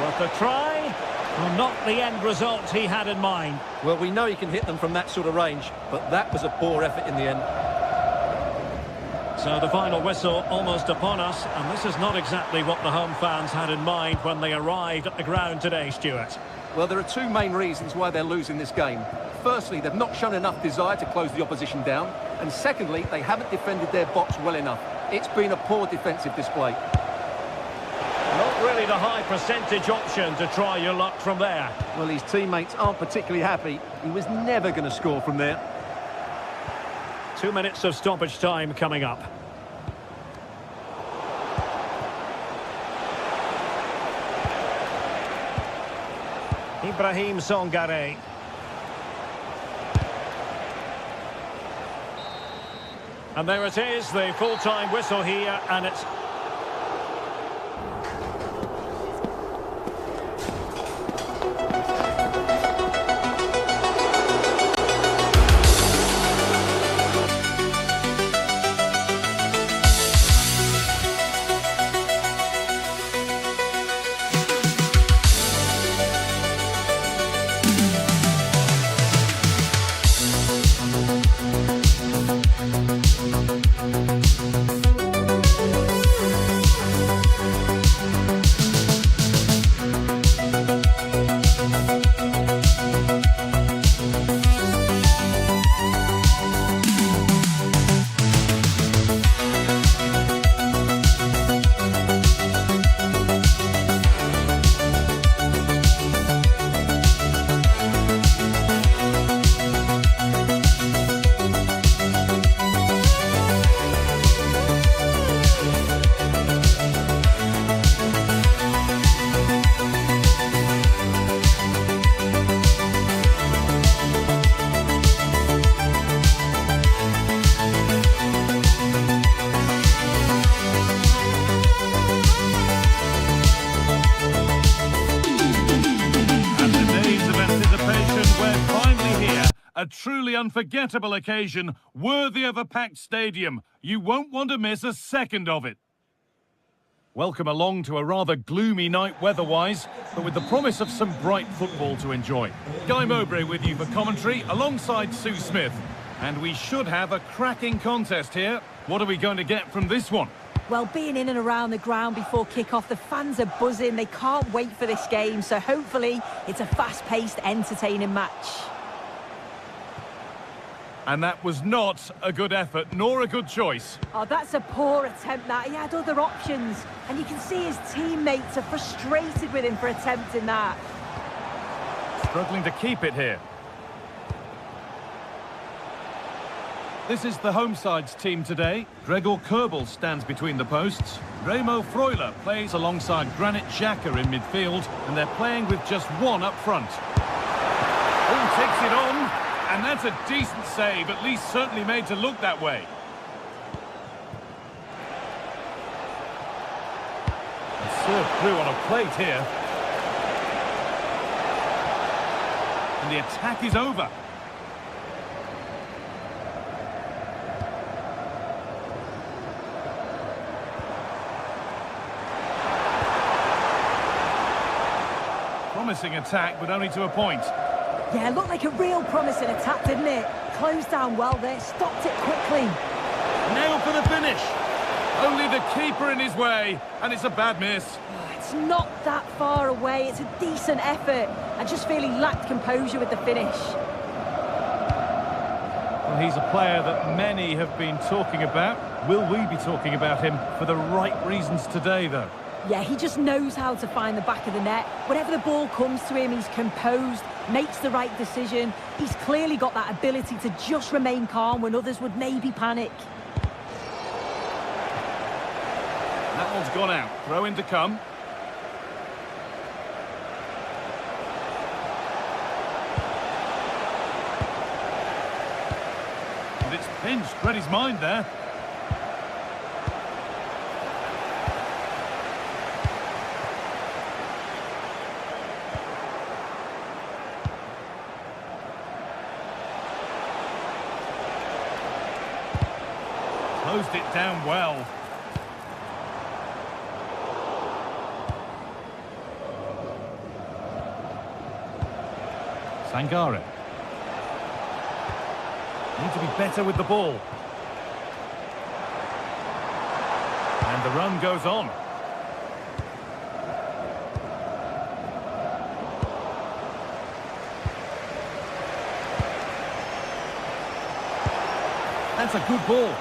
Worth a try. Well, not the end result he had in mind. Well, we know he can hit them from that sort of range, but that was a poor effort in the end. So the final whistle almost upon us, and this is not exactly what the home fans had in mind when they arrived at the ground today, Stuart. Well, there are two main reasons why they're losing this game. Firstly, they've not shown enough desire to close the opposition down, and secondly, they haven't defended their box well enough. It's been a poor defensive display. Not really the high percentage option to try your luck from there. Well, his teammates aren't particularly happy. He was never going to score from there. 2 minutes of stoppage time coming up. Ibrahim Sangare. And there it is, the full-time whistle here, and it's... truly unforgettable occasion, worthy of a packed stadium. You won't want to miss a second of it. Welcome along to a rather gloomy night weather-wise, but with the promise of some bright football to enjoy. Guy Mowbray with you for commentary, alongside Sue Smith. And we should have a cracking contest here. What are we going to get from this one? Well, being in and around the ground before kick-off, the fans are buzzing. They can't wait for this game, so hopefully it's a fast-paced, entertaining match. And that was not a good effort, nor a good choice. Oh, that's a poor attempt, that. He had other options. And you can see his teammates are frustrated with him for attempting that. Struggling to keep it here. This is the home side's team today. Gregor Kerbel stands between the posts. Remo Freuler plays alongside Granit Xhaka in midfield, and they're playing with just one up front. Oh, takes it on. And that's a decent save, at least certainly made to look that way. And served through on a plate here. And the attack is over. Promising attack, but only to a point. Yeah, looked like a real promising attack, didn't it? Closed down well there, stopped it quickly. Nailed for the finish. Only the keeper in his way, and it's a bad miss. It's not that far away. It's a decent effort. I just feel he lacked composure with the finish. Well, he's a player that many have been talking about. Will we be talking about him for the right reasons today, though? Yeah, he just knows how to find the back of the net. Whenever the ball comes to him, he's composed, makes the right decision. He's clearly got that ability to just remain calm when others would maybe panic. That one's gone out. Throw in to come. And it's pinched. Read his mind there. Closed it down well. Sangare. Need to be better with the ball. And the run goes on. That's a good ball.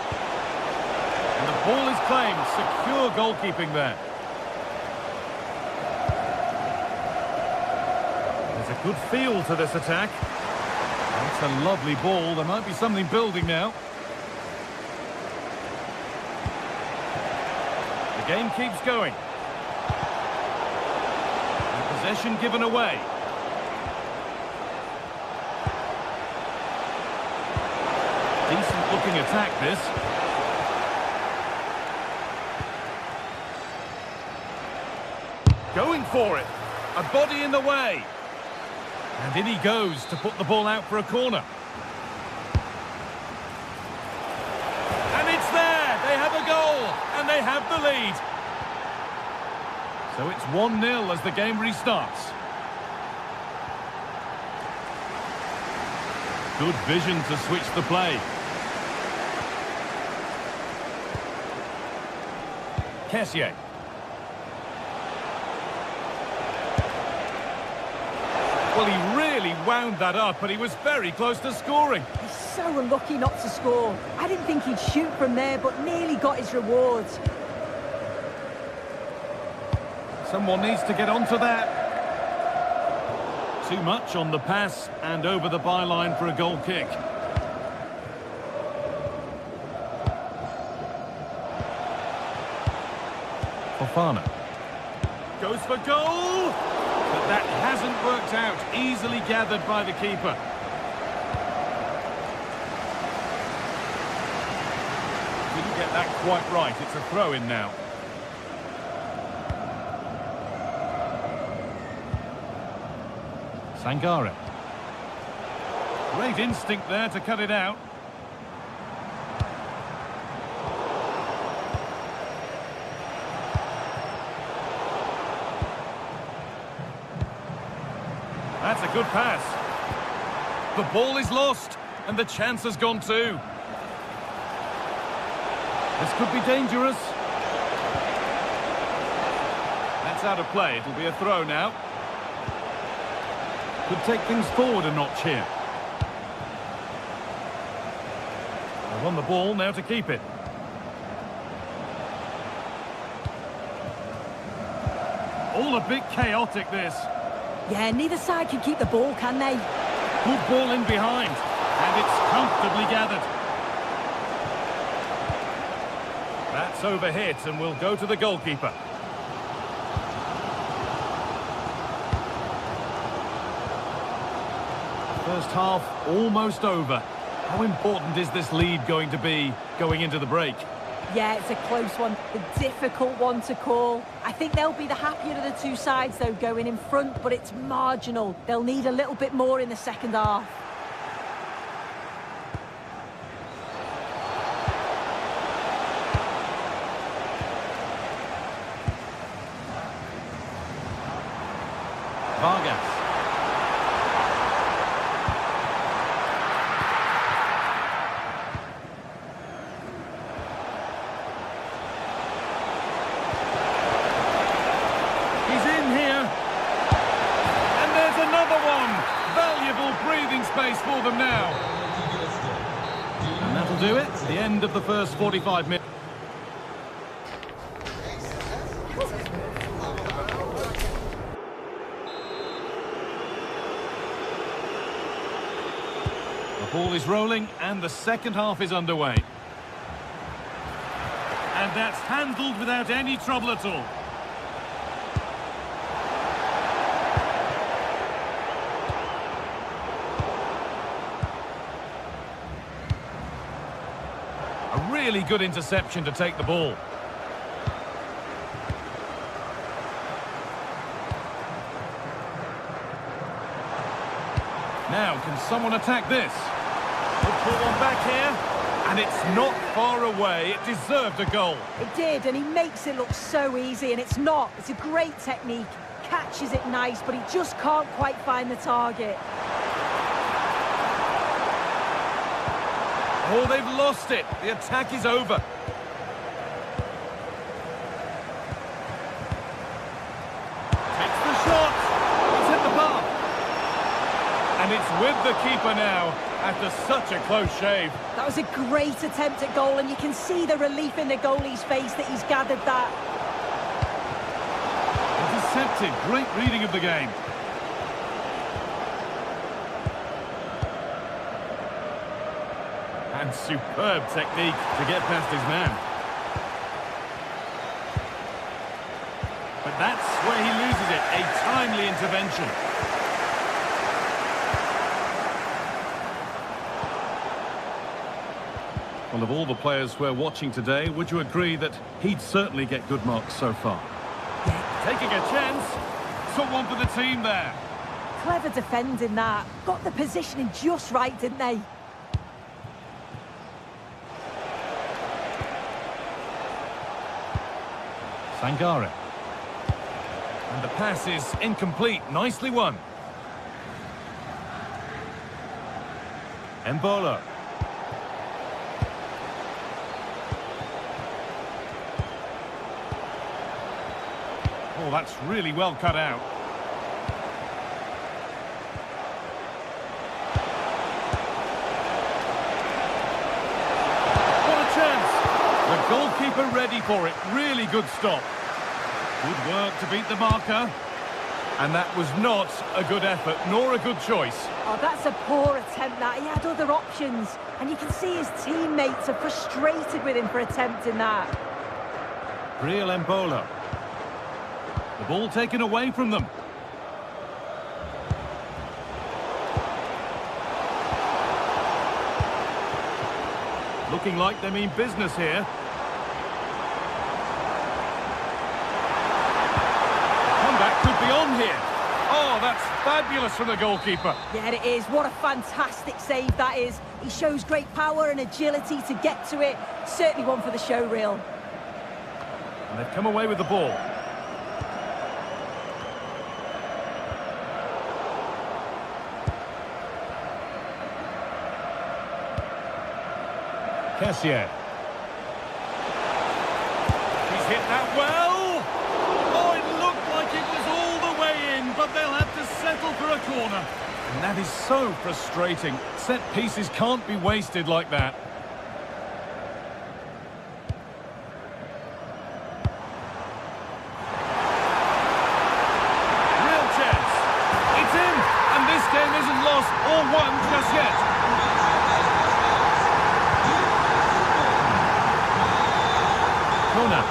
And the ball is claimed. Secure goalkeeping there. There's a good feel to this attack. That's a lovely ball. There might be something building now. The game keeps going. And possession given away. Decent looking attack, this. Going for it. A body in the way. And in he goes to put the ball out for a corner. And it's there. They have a goal. And they have the lead. So it's 1-0 as the game restarts. Good vision to switch the play. Kessié. Well, he really wound that up, but he was very close to scoring. He's so unlucky not to score. I didn't think he'd shoot from there, but nearly got his rewards. Someone needs to get onto that. Too much on the pass and over the byline for a goal kick. Fofana. Goes for goal! But that hasn't worked out. Easily gathered by the keeper. Didn't get that quite right. It's a throw-in now. Sangare. Great instinct there to cut it out. That's a good pass. The ball is lost, and the chance has gone too. This could be dangerous. That's out of play. It'll be a throw now. Could take things forward a notch here. They've won the ball, now to keep it. All a bit chaotic, this. Yeah, neither side can keep the ball, can they? Good ball in behind, and it's comfortably gathered. That's overhit and will go to the goalkeeper. First half almost over. How important is this lead going to be going into the break? Yeah, it's a close one, a difficult one to call. I think they'll be the happier of the two sides, though, going in front, but it's marginal. They'll need a little bit more in the second half. Vargas. He's in here. And there's another one. Valuable breathing space for them now. And that'll do it. The end of the first 45 minutes. The ball is rolling and the second half is underway. And that's handled without any trouble at all. A really good interception to take the ball. Now, can someone attack this? We'll put one back here, and it's not far away. It deserved a goal. It did, and he makes it look so easy, and it's not. It's a great technique. Catches it nice, but he just can't quite find the target. Oh, they've lost it. The attack is over. Takes the shot. It's hit the bar. And it's with the keeper now after such a close shave. That was a great attempt at goal, and you can see the relief in the goalie's face that he's gathered that. Intercepted. Great reading of the game. And superb technique to get past his man. But that's where he loses it. A timely intervention. Well, of all the players we're watching today, would you agree that he'd certainly get good marks so far? Yeah. Taking a chance. Took one for the team there. Clever defending that. Got the positioning just right, didn't they? Sangare. And the pass is incomplete. Nicely won. Embolo. Oh, that's really well cut out. What a chance! The goalkeeper ready for it. Really good stop. Good work to beat the marker. And that was not a good effort, nor a good choice. Oh, that's a poor attempt, that. He had other options. And you can see his teammates are frustrated with him for attempting that. Real Embolo. The ball taken away from them. Looking like they mean business here. Comeback could be on here. Oh, that's fabulous from the goalkeeper. Yeah, it is. What a fantastic save that is. He shows great power and agility to get to it. Certainly one for the show reel. And they've come away with the ball. Kessier. He's hit that well. Oh, it looked like it was all the way in, but they'll have to settle for a corner. And that is so frustrating. Set pieces can't be wasted like that. Real chance. It's in, and this game isn't lost or won just yet. Corner.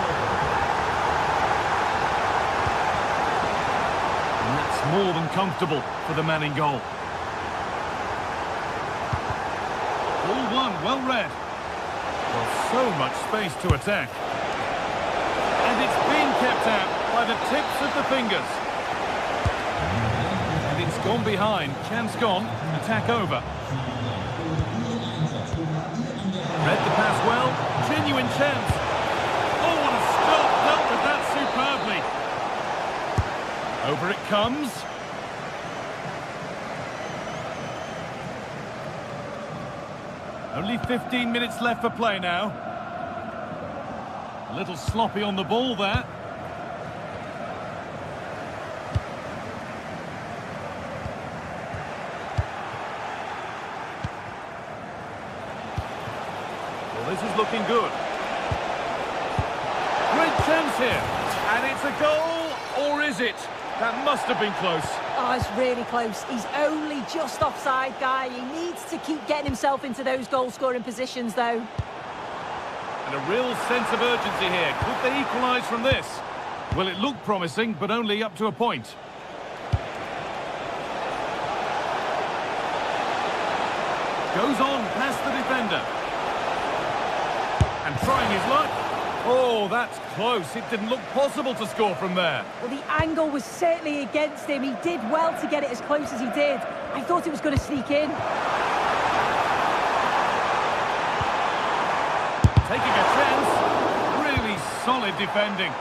And that's more than comfortable for the man in goal. Ball one, well read. Well, so much space to attack. And it's been kept out by the tips of the fingers. And it's gone behind. Chance gone. Attack over. Read the pass well. Genuine chance. Oh, what a stop. Dealt with that superbly. Over it comes. Only 15 minutes left for play now. A little sloppy on the ball there. Well, this is looking good. Great chance here. And it's a goal, or is it? That must have been close. Oh, it's really close. He's only just offside, Guy. He needs to keep getting himself into those goal-scoring positions, though. And a real sense of urgency here. Could they equalise from this? Well, it looked promising, but only up to a point. Goes on past the defender. And trying his luck. Oh, that's close. It didn't look possible to score from there. Well, the angle was certainly against him. He did well to get it as close as he did. I thought it was going to sneak in. Taking a chance. Really solid defending.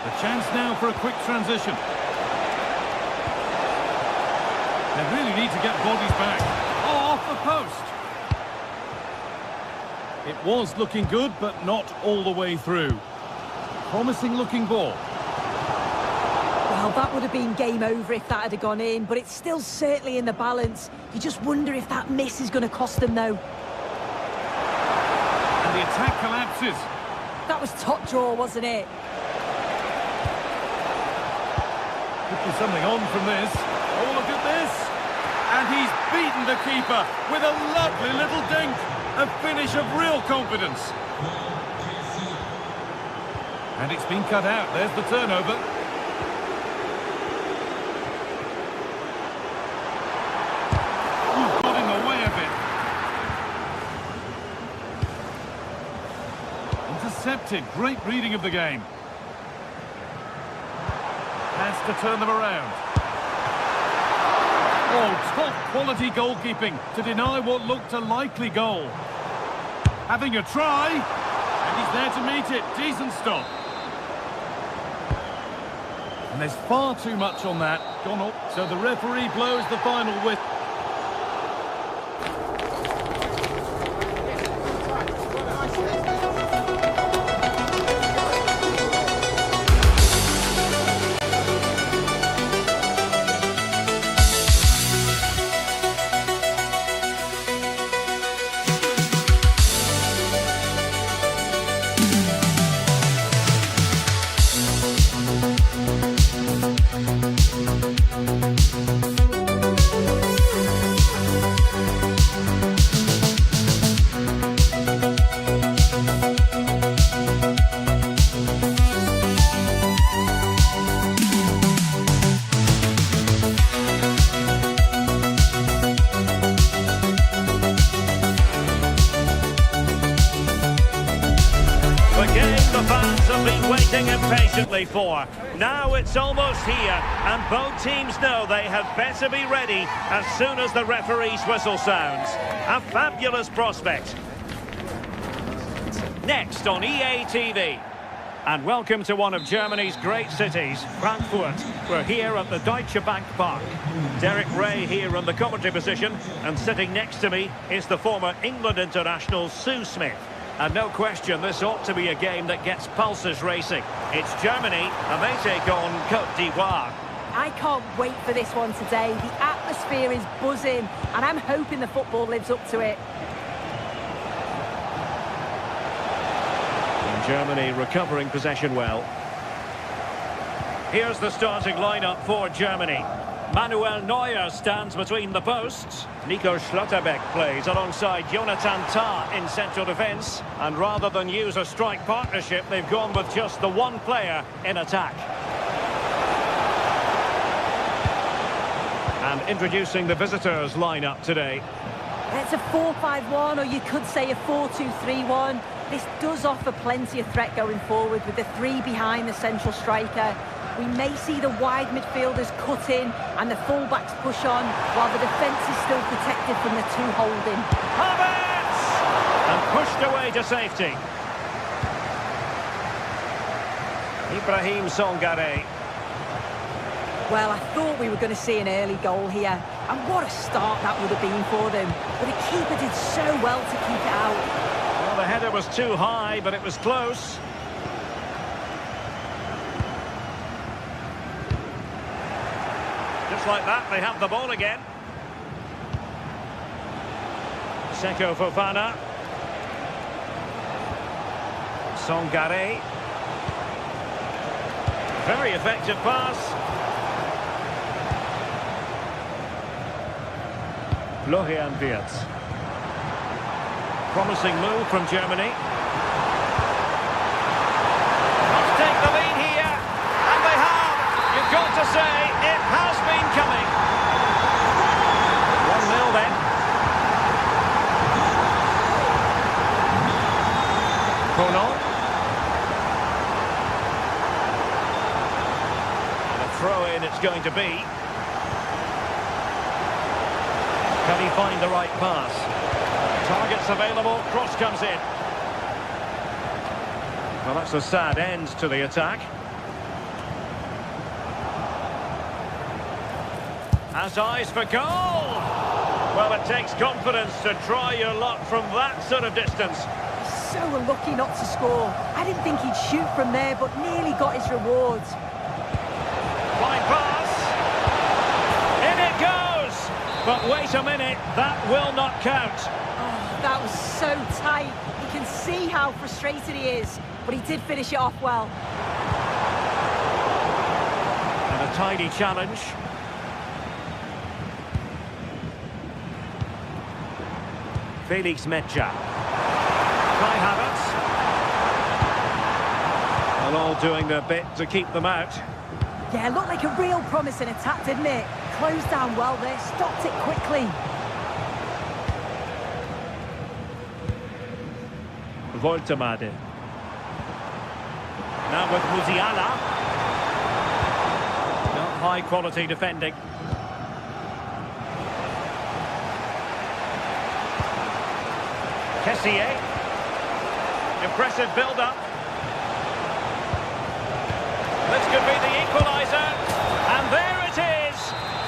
The chance now for a quick transition. They really need to get bodies back. Oh, off the post. It was looking good, but not all the way through. Promising looking ball. Well, that would have been game over if that had gone in, but it's still certainly in the balance. You just wonder if that miss is going to cost them, though. And the attack collapses. That was top draw, wasn't it? Could be something on from this. Oh, look at this. And he's beaten the keeper with a lovely little dink. A finish of real confidence. And it's been cut out. There's the turnover. Ooh, got in the way of it. Intercepted. Great reading of the game. Has to turn them around. Oh, top quality goalkeeping to deny what looked a likely goal. Having a try, and he's there to meet it. Decent stop. And there's far too much on that. Gone up. So the referee blows the final whistle. patiently for. Now it's almost here, and both teams know they had better be ready as soon as the referee's whistle sounds. A fabulous prospect. Next on EA TV. And welcome to one of Germany's great cities, Frankfurt. We're here at the Deutsche Bank Park. Derek Ray here in the commentary position, and sitting next to me is the former England international Sue Smith. And no question, this ought to be a game that gets pulses racing. It's Germany, and they take on Côte d'Ivoire. I can't wait for this one today. The atmosphere is buzzing, and I'm hoping the football lives up to it. Germany recovering possession well. Here's the starting lineup for Germany. Manuel Neuer stands between the posts. Nico Schlotterbeck plays alongside Jonathan Tah in central defence. And rather than use a strike partnership, they've gone with just the one player in attack. And introducing the visitors lineup today. It's a 4-5-1, or you could say a 4-2-3-1. This does offer plenty of threat going forward with the three behind the central striker. We may see the wide midfielders cut in and the fullbacks push on, while the defence is still protected from the two holding. Havertz! And pushed away to safety. Ibrahim Songare. Well, I thought we were going to see an early goal here. And what a start that would have been for them. But the keeper did so well to keep it out. Well, the header was too high, but it was close. Just like that, they have the ball again. Seko Fofana. Songare. Very effective pass. Florian Wirtz. Promising move from Germany. Must take the lead here, and they have. You've got to say, it has been coming. 1-0 then. Kono. And a throw-in it's going to be. Can he find the right pass? Targets available, cross comes in. Well, that's a sad end to the attack. Has eyes for goal! Well, it takes confidence to try your luck from that sort of distance. So unlucky not to score. I didn't think he'd shoot from there, but nearly got his rewards. Fine pass. In it goes! But wait a minute, that will not count. Oh, that was so tight. You can see how frustrated he is, but he did finish it off well. And a tidy challenge. Felix Mecha. Kai Havertz. And all doing their bit to keep them out. Yeah, looked like a real promising attack, didn't it? Closed down well there, stopped it quickly. Voltemade. Now with Musiala. Not high quality defending. Kessié. Impressive build-up. This could be the equaliser. And there it is.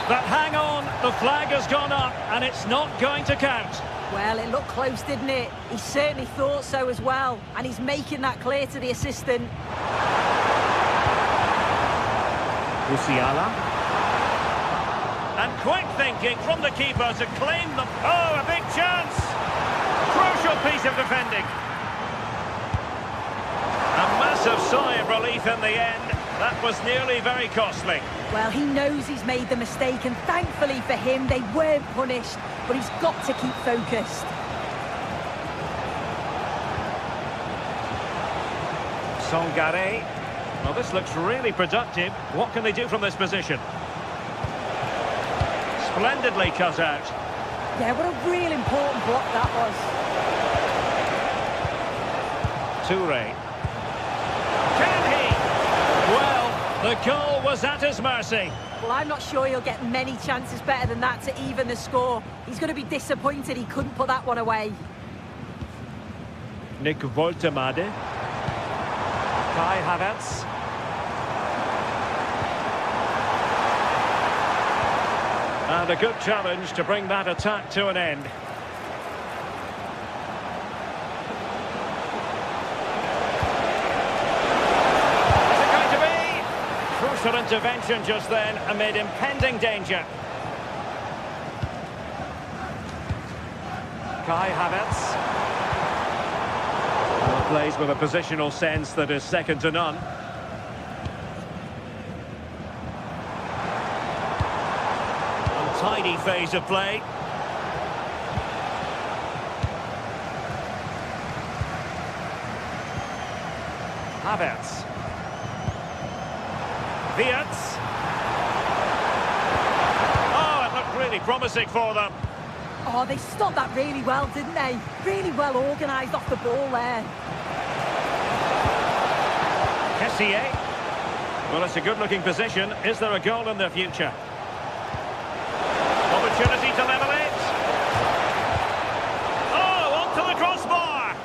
But hang on, the flag has gone up and it's not going to count. Well, it looked close, didn't it? He certainly thought so as well. And he's making that clear to the assistant. Musiala. And quick thinking from the keeper to claim the... Oh, a big chance! Crucial piece of defending. A massive sigh of relief in the end. That was nearly very costly. Well, he knows he's made the mistake, and thankfully for him, they weren't punished. But he's got to keep focused. Songare. Well, this looks really productive. What can they do from this position? Splendidly cut out. Yeah, what a real important block that was. Toure. Can he? The goal was at his mercy. Well, I'm not sure he'll get many chances better than that to even the score. He's going to be disappointed he couldn't put that one away. Nick Woltemade. Kai Havertz. And a good challenge to bring that attack to an end. Is it going to be? Crucial intervention just then amid impending danger. Kai Havertz. Plays with a positional sense that is second to none. Untidy phase of play. Havertz. Wirtz. Oh, it looked really promising for them. Oh, they stopped that really well, didn't they? Really well organised off the ball there. Kessié. Well, it's a good-looking position. Is there a goal in the future? Opportunity to level it. Oh, onto the crossbar.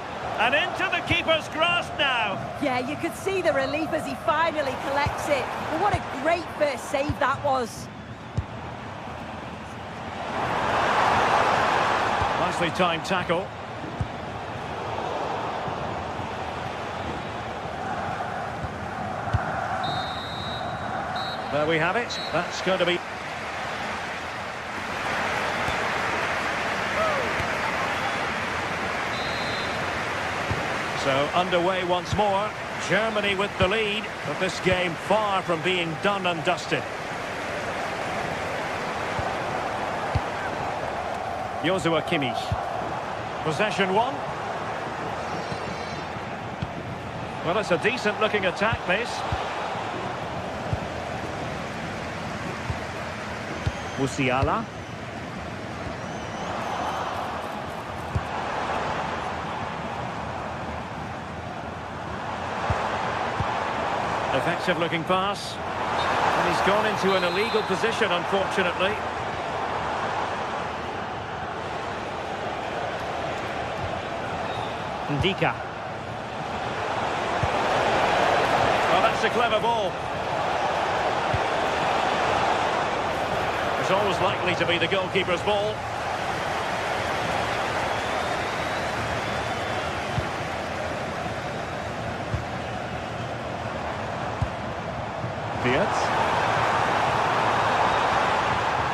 And into the keeper's grasp now. Yeah, you could see the relief as he finally collects it. But what a great first save that was. Nicely timed tackle. There we have it. That's going to be... So underway once more. Germany with the lead, but this game far from being done and dusted. Joshua Kimmich. Possession one. Well, it's a decent-looking attack, this. Musiala. Effective-looking pass. And he's gone into an illegal position, unfortunately. Ndika. Well, that's a clever ball. It's always likely to be the goalkeeper's ball. Wirtz.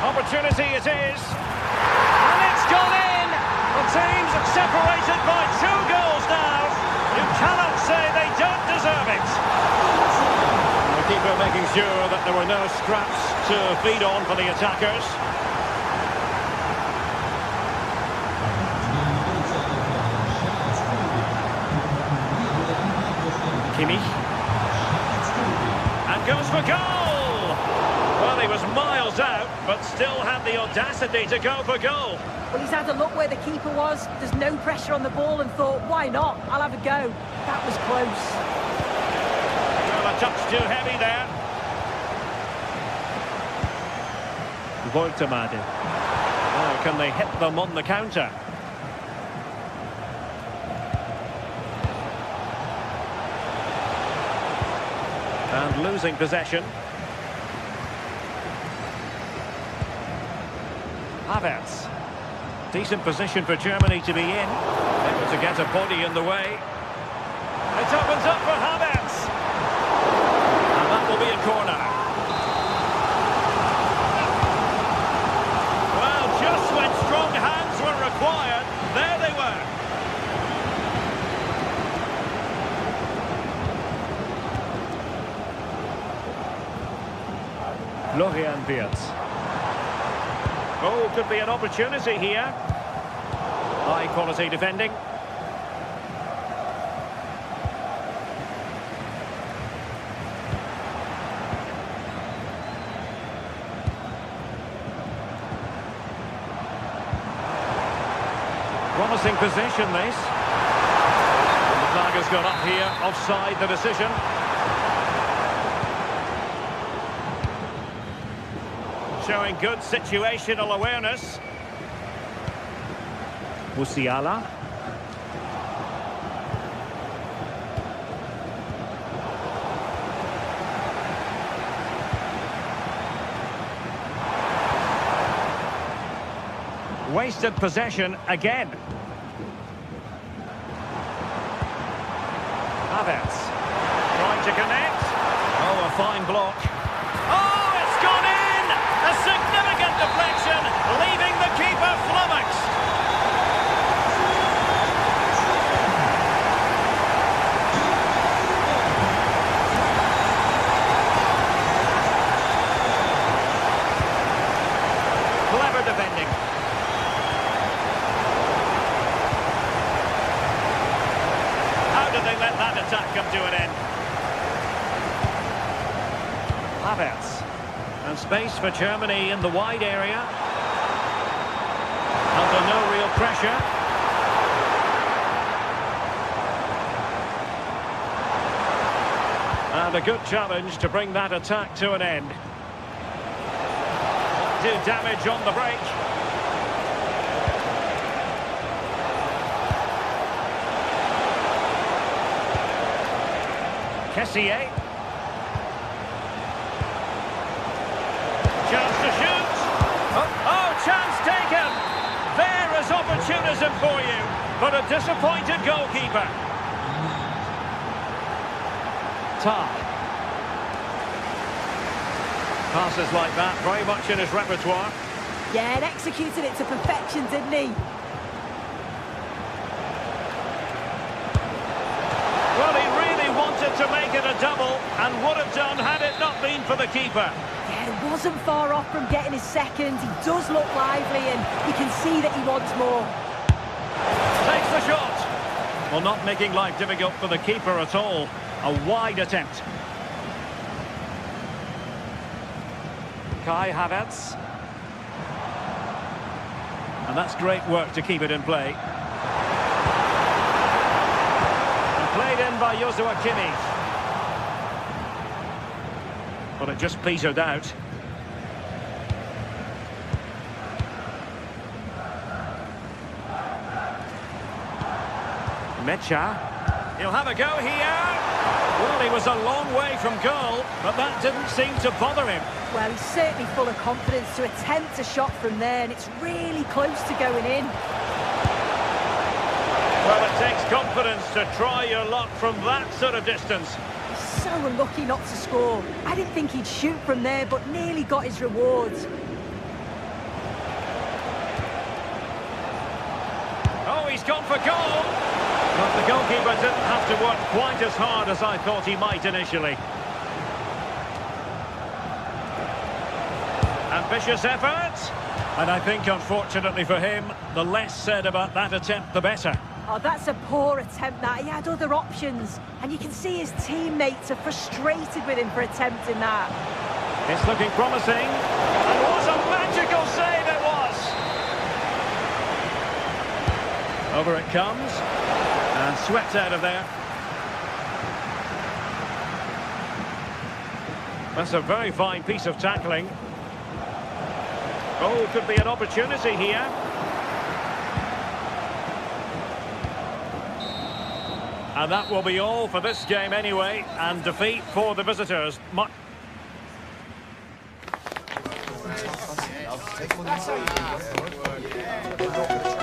Opportunity it is. And it's gone in! The team's separated by 2 goals now. You cannot say they don't deserve it. The keeper making sure that there were no scraps to feed on for the attackers. Kimmich. And goes for goal! Well, he was miles out, but still had the audacity to go for goal. Well, he's had a look where the keeper was. There's no pressure on the ball and thought, why not? I'll have a go. That was close. Well, a touch too heavy there. Woltemade. Oh, can they hit them on the counter? And losing possession. Havertz. Decent position for Germany to be in. Able to get a body in the way. It opens up for Havertz. And that will be a corner. Well, just when strong hands were required, there they were. Florian Wirtz. Oh, could be an opportunity here. High quality defending. Promising position, this. And the flag has gone up here, offside the decision. showing good situational awareness. Musiala. Wasted possession again. Havertz trying to connect. Oh, a fine block. Oh, it's gone in! A significant deflection, leaving the keeper flummoxed. Clever defending. They let that attack come to an end. Havertz. And space for Germany in the wide area. Under no real pressure. And a good challenge to bring that attack to an end. Do damage on the break. Kessier. Chance to shoot. Oh, chance taken. There is opportunism for you, but a disappointed goalkeeper. Tar. Passes like that, very much in his repertoire. Yeah, and executed it to perfection, didn't he? Well, he really wanted to make it a double, and would have done had it not been for the keeper. Yeah, it wasn't far off from getting his second. He does look lively, and you can see that he wants more. Takes the shot. Well, not making life difficult for the keeper at all. A wide attempt. Kai Havertz. And that's great work to keep it in play. Played in by Joshua Kimmich. Well, it just petered out. Mecha. He'll have a go here. Well, he was a long way from goal, but that didn't seem to bother him. Well, he's certainly full of confidence to attempt a shot from there, and it's really close to going in. Well, it takes confidence to try your luck from that sort of distance. He's so unlucky not to score. I didn't think he'd shoot from there, but nearly got his rewards. Oh, he's gone for goal. But the goalkeeper didn't have to work quite as hard as I thought he might initially. Ambitious effort. And I think, unfortunately for him, the less said about that attempt, the better. Oh, that's a poor attempt, that. He had other options. And you can see his teammates are frustrated with him for attempting that. It's looking promising. And what a magical save it was! Over it comes. And swept out of there. That's a very fine piece of tackling. Oh, could be an opportunity here. And that will be all for this game anyway, and defeat for the visitors. That's how you do it.